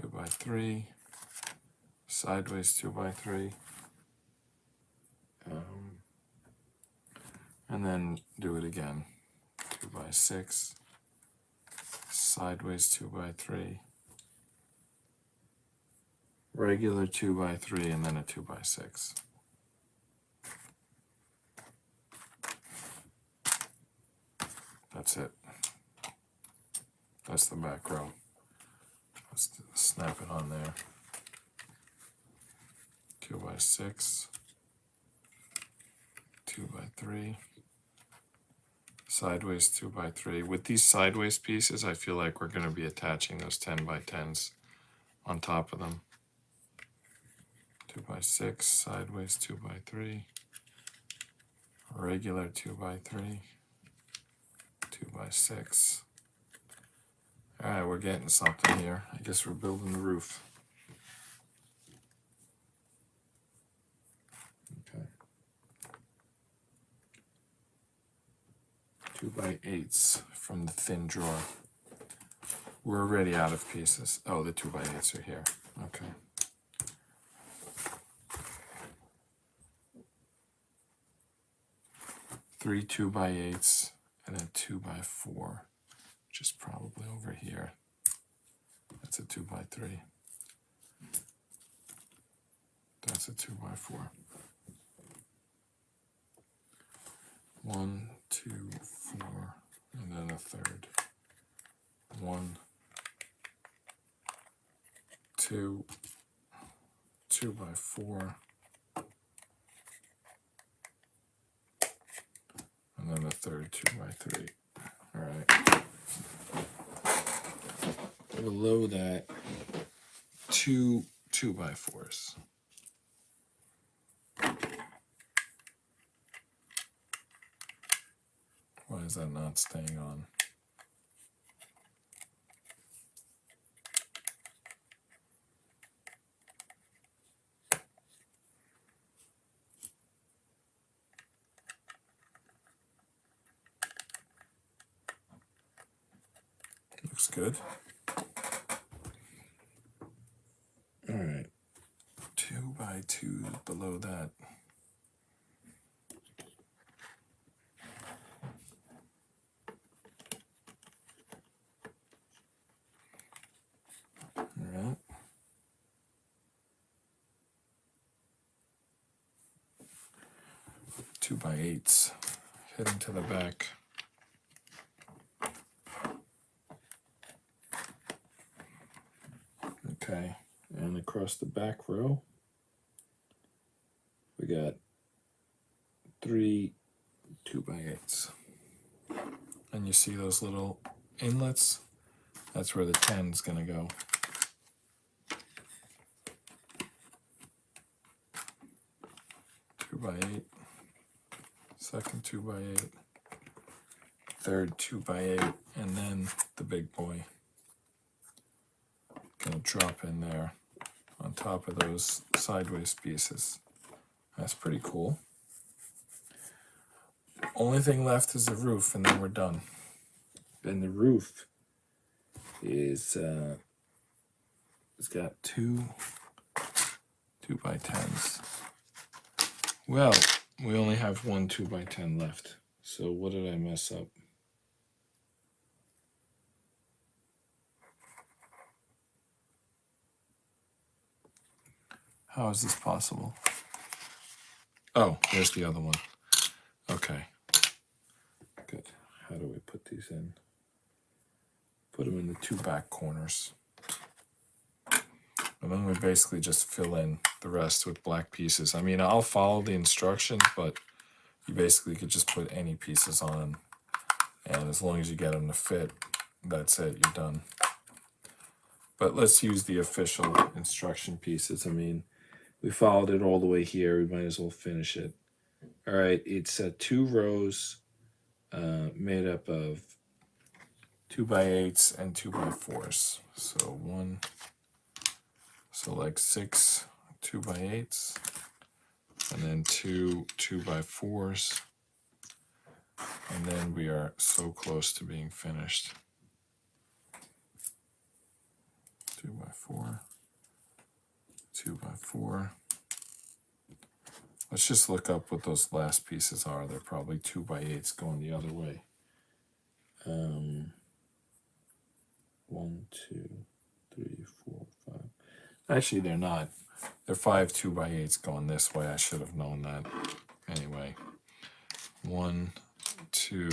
2x3, sideways 2x3, and then do it again. 2x6, sideways 2x3, regular 2x3, and then a 2x6. That's it. That's the back row. Let's snap it on there. 2x6, 2x3, sideways 2x3. With these sideways pieces, I feel like we're going to be attaching those 10x10s on top of them. 2x6, sideways 2x3, regular 2x3, 2x6. All right, we're getting something here. I guess we're building the roof. Okay. 2x8s from the thin drawer. We're already out of pieces. Oh, the 2x8s are here. Okay. Three 2x8s and a 2x4, which is probably over here. That's a 2x3. That's a 2x4. 1, 2, 4, and then a third. 1, 2, 2x4, and then a third 2x3. All right. Below that, two 2x4s. Why is that not staying on? Looks good. All right. 2x2 below that. All right. 2x8s heading to the back. Okay, and across the back row, we got 3 2x8s. And you see those little inlets? That's where the 10 is going to go. Two by 8, second 2x8, third 2x8, and then the big boy. Gonna drop in there on top of those sideways pieces. That's pretty cool. Only thing left is the roof, and then we're done. And the roof is it's got two 2x10s. Well, we only have one 2x10 left. So what did I mess up? How is this possible? Oh, there's the other one. Okay. Good. How do we put these in? Put them in the 2 back corners. And then we basically just fill in the rest with black pieces. I mean, I'll follow the instructions, but you basically could just put any pieces on. And as long as you get them to fit, that's it, you're done. But let's use the official instruction pieces. I mean, we followed it all the way here. We might as well finish it. All right, it's 2 rows made up of 2x8s and 2x4s. So one, so like 6 2x8s, and then 2 2x4s, and then we are so close to being finished. 2x4, 2x4. Let's just look up what those last pieces are. They're probably 2x8s going the other way. 1, 2, 3, 4, 5. Actually, they're not. They're 5 2x8s going this way. I should have known that. Anyway, 1, 2,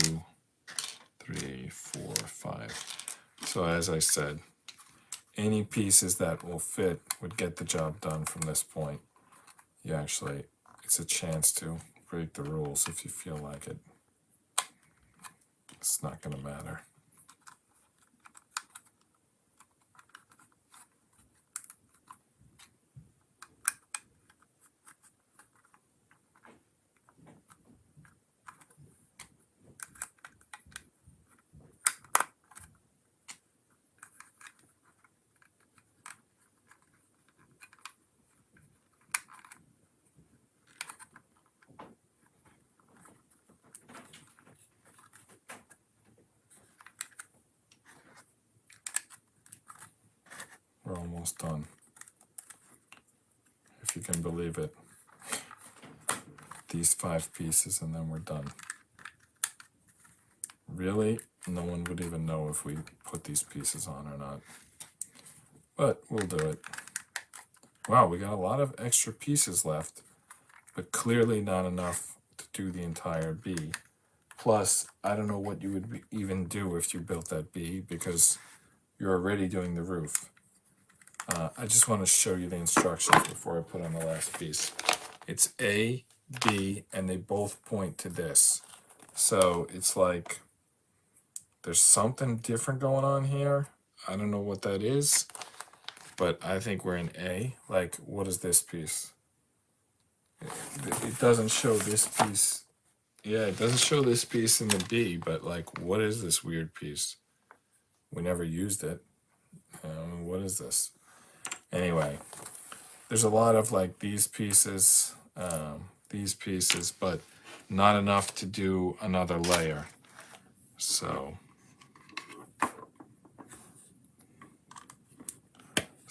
3, 4, 5. So as I said, any pieces that will fit would get the job done from this point. You actually, it's a chance to break the rules if you feel like it. It's not going to matter. We're almost done. If you can believe it. These 5 pieces and then we're done. Really, no one would even know if we put these pieces on or not. But we'll do it. Wow, we got a lot of extra pieces left, but clearly not enough to do the entire B. Plus, I don't know what you would even do if you built that B because you're already doing the roof. I just want to show you the instructions before I put on the last piece. It's A, B, and they both point to this. So it's like there's something different going on here. I don't know what that is, but I think we're in A. Like, what is this piece? It doesn't show this piece. Yeah, it doesn't show this piece in the B, but like, what is this weird piece? We never used it. What is this? Anyway, there's a lot of like these pieces, but not enough to do another layer. So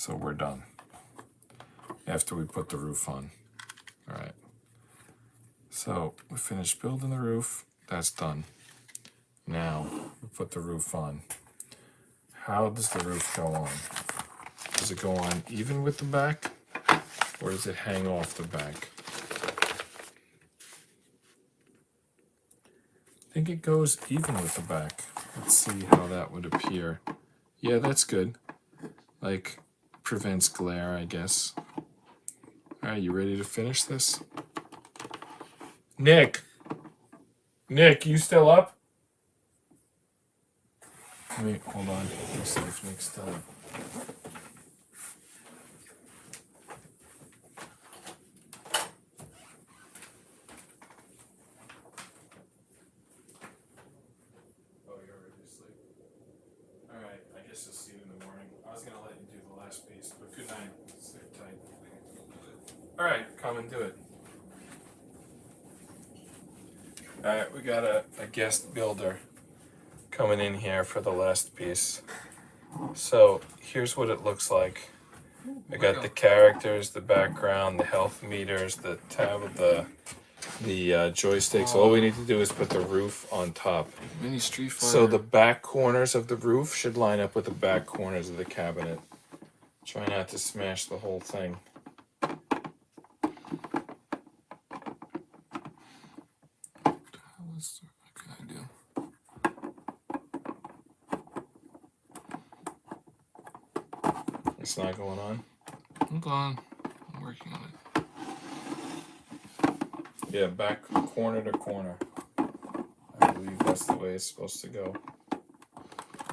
we're done after we put the roof on. All right. So we finished building the roof. That's done. Now we put the roof on. How does the roof go on? Does it go on even with the back, or does it hang off the back? I think it goes even with the back. Let's see how that would appear. Yeah, that's good. Like, prevents glare, I guess. All right, you ready to finish this? Nick, you still up? Wait, hold on. Let's see if Nick's still up. Oh, you're already asleep. All right, I guess I'll see you in the morning. I was gonna let you do the last piece, but good night. Sleep tight. All right, come and do it. All right, we got a guest builder coming in here for the last piece. So here's what it looks like. I got the characters, the background, the health meters, the tab of the joysticks. All we need to do is put the roof on top. Mini Street Fighter. So the back corners of the roof should line up with the back corners of the cabinet. Try not to smash the whole thing. What can I do? It's not going on? I'm gone. I'm working on it. Yeah, back corner to corner. I believe that's the way it's supposed to go.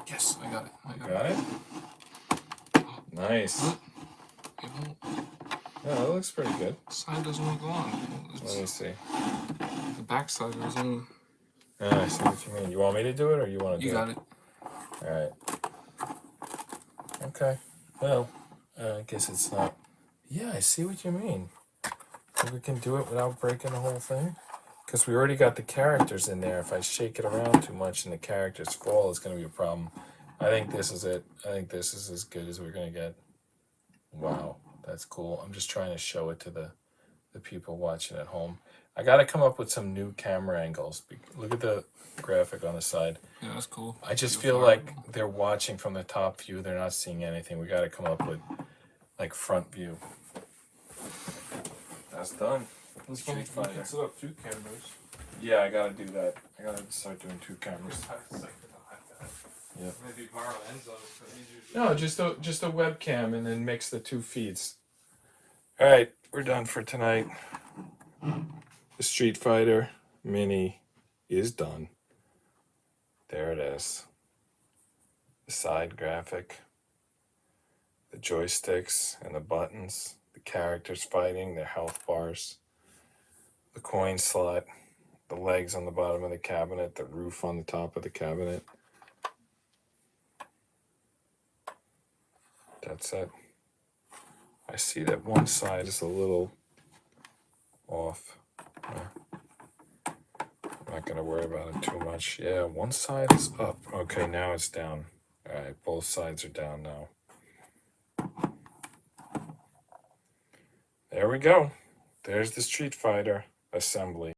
Yes, I got it. Got it? Nice. Look, it won't. Yeah, that looks pretty good. Side doesn't want to go on. Let me see. The back side is only. I see what you mean. You want me to do it or you want to do it? You got it. Alright. Okay. Well, I guess it's not. Yeah, I see what you mean. Think we can do it without breaking the whole thing? Because we already got the characters in there. If I shake it around too much and the characters fall, it's going to be a problem. I think this is it. I think this is as good as we're going to get. Wow, that's cool. I'm just trying to show it to the people watching at home. I got to come up with some new camera angles. Look at the graphic on the side. Yeah, that's cool. I just feel like they're watching from the top view. They're not seeing anything. We got to come up with like front view. That's done. Street Fighter. Set up 2 cameras. Yeah, I got to do that. I got to start doing 2 cameras. Yep. Maybe borrow Enzo. No, just a webcam and then mix the 2 feeds. All right, we're done for tonight. The Street Fighter Mini is done. There it is. The side graphic, the joysticks and the buttons, the characters fighting, their health bars, the coin slot, the legs on the bottom of the cabinet, the roof on the top of the cabinet. That's it. I see that one side is a little off. I'm not going to worry about it too much. Yeah, one side is up. Okay, now it's down. All right, both sides are down now. There we go. There's the Street Fighter assembly.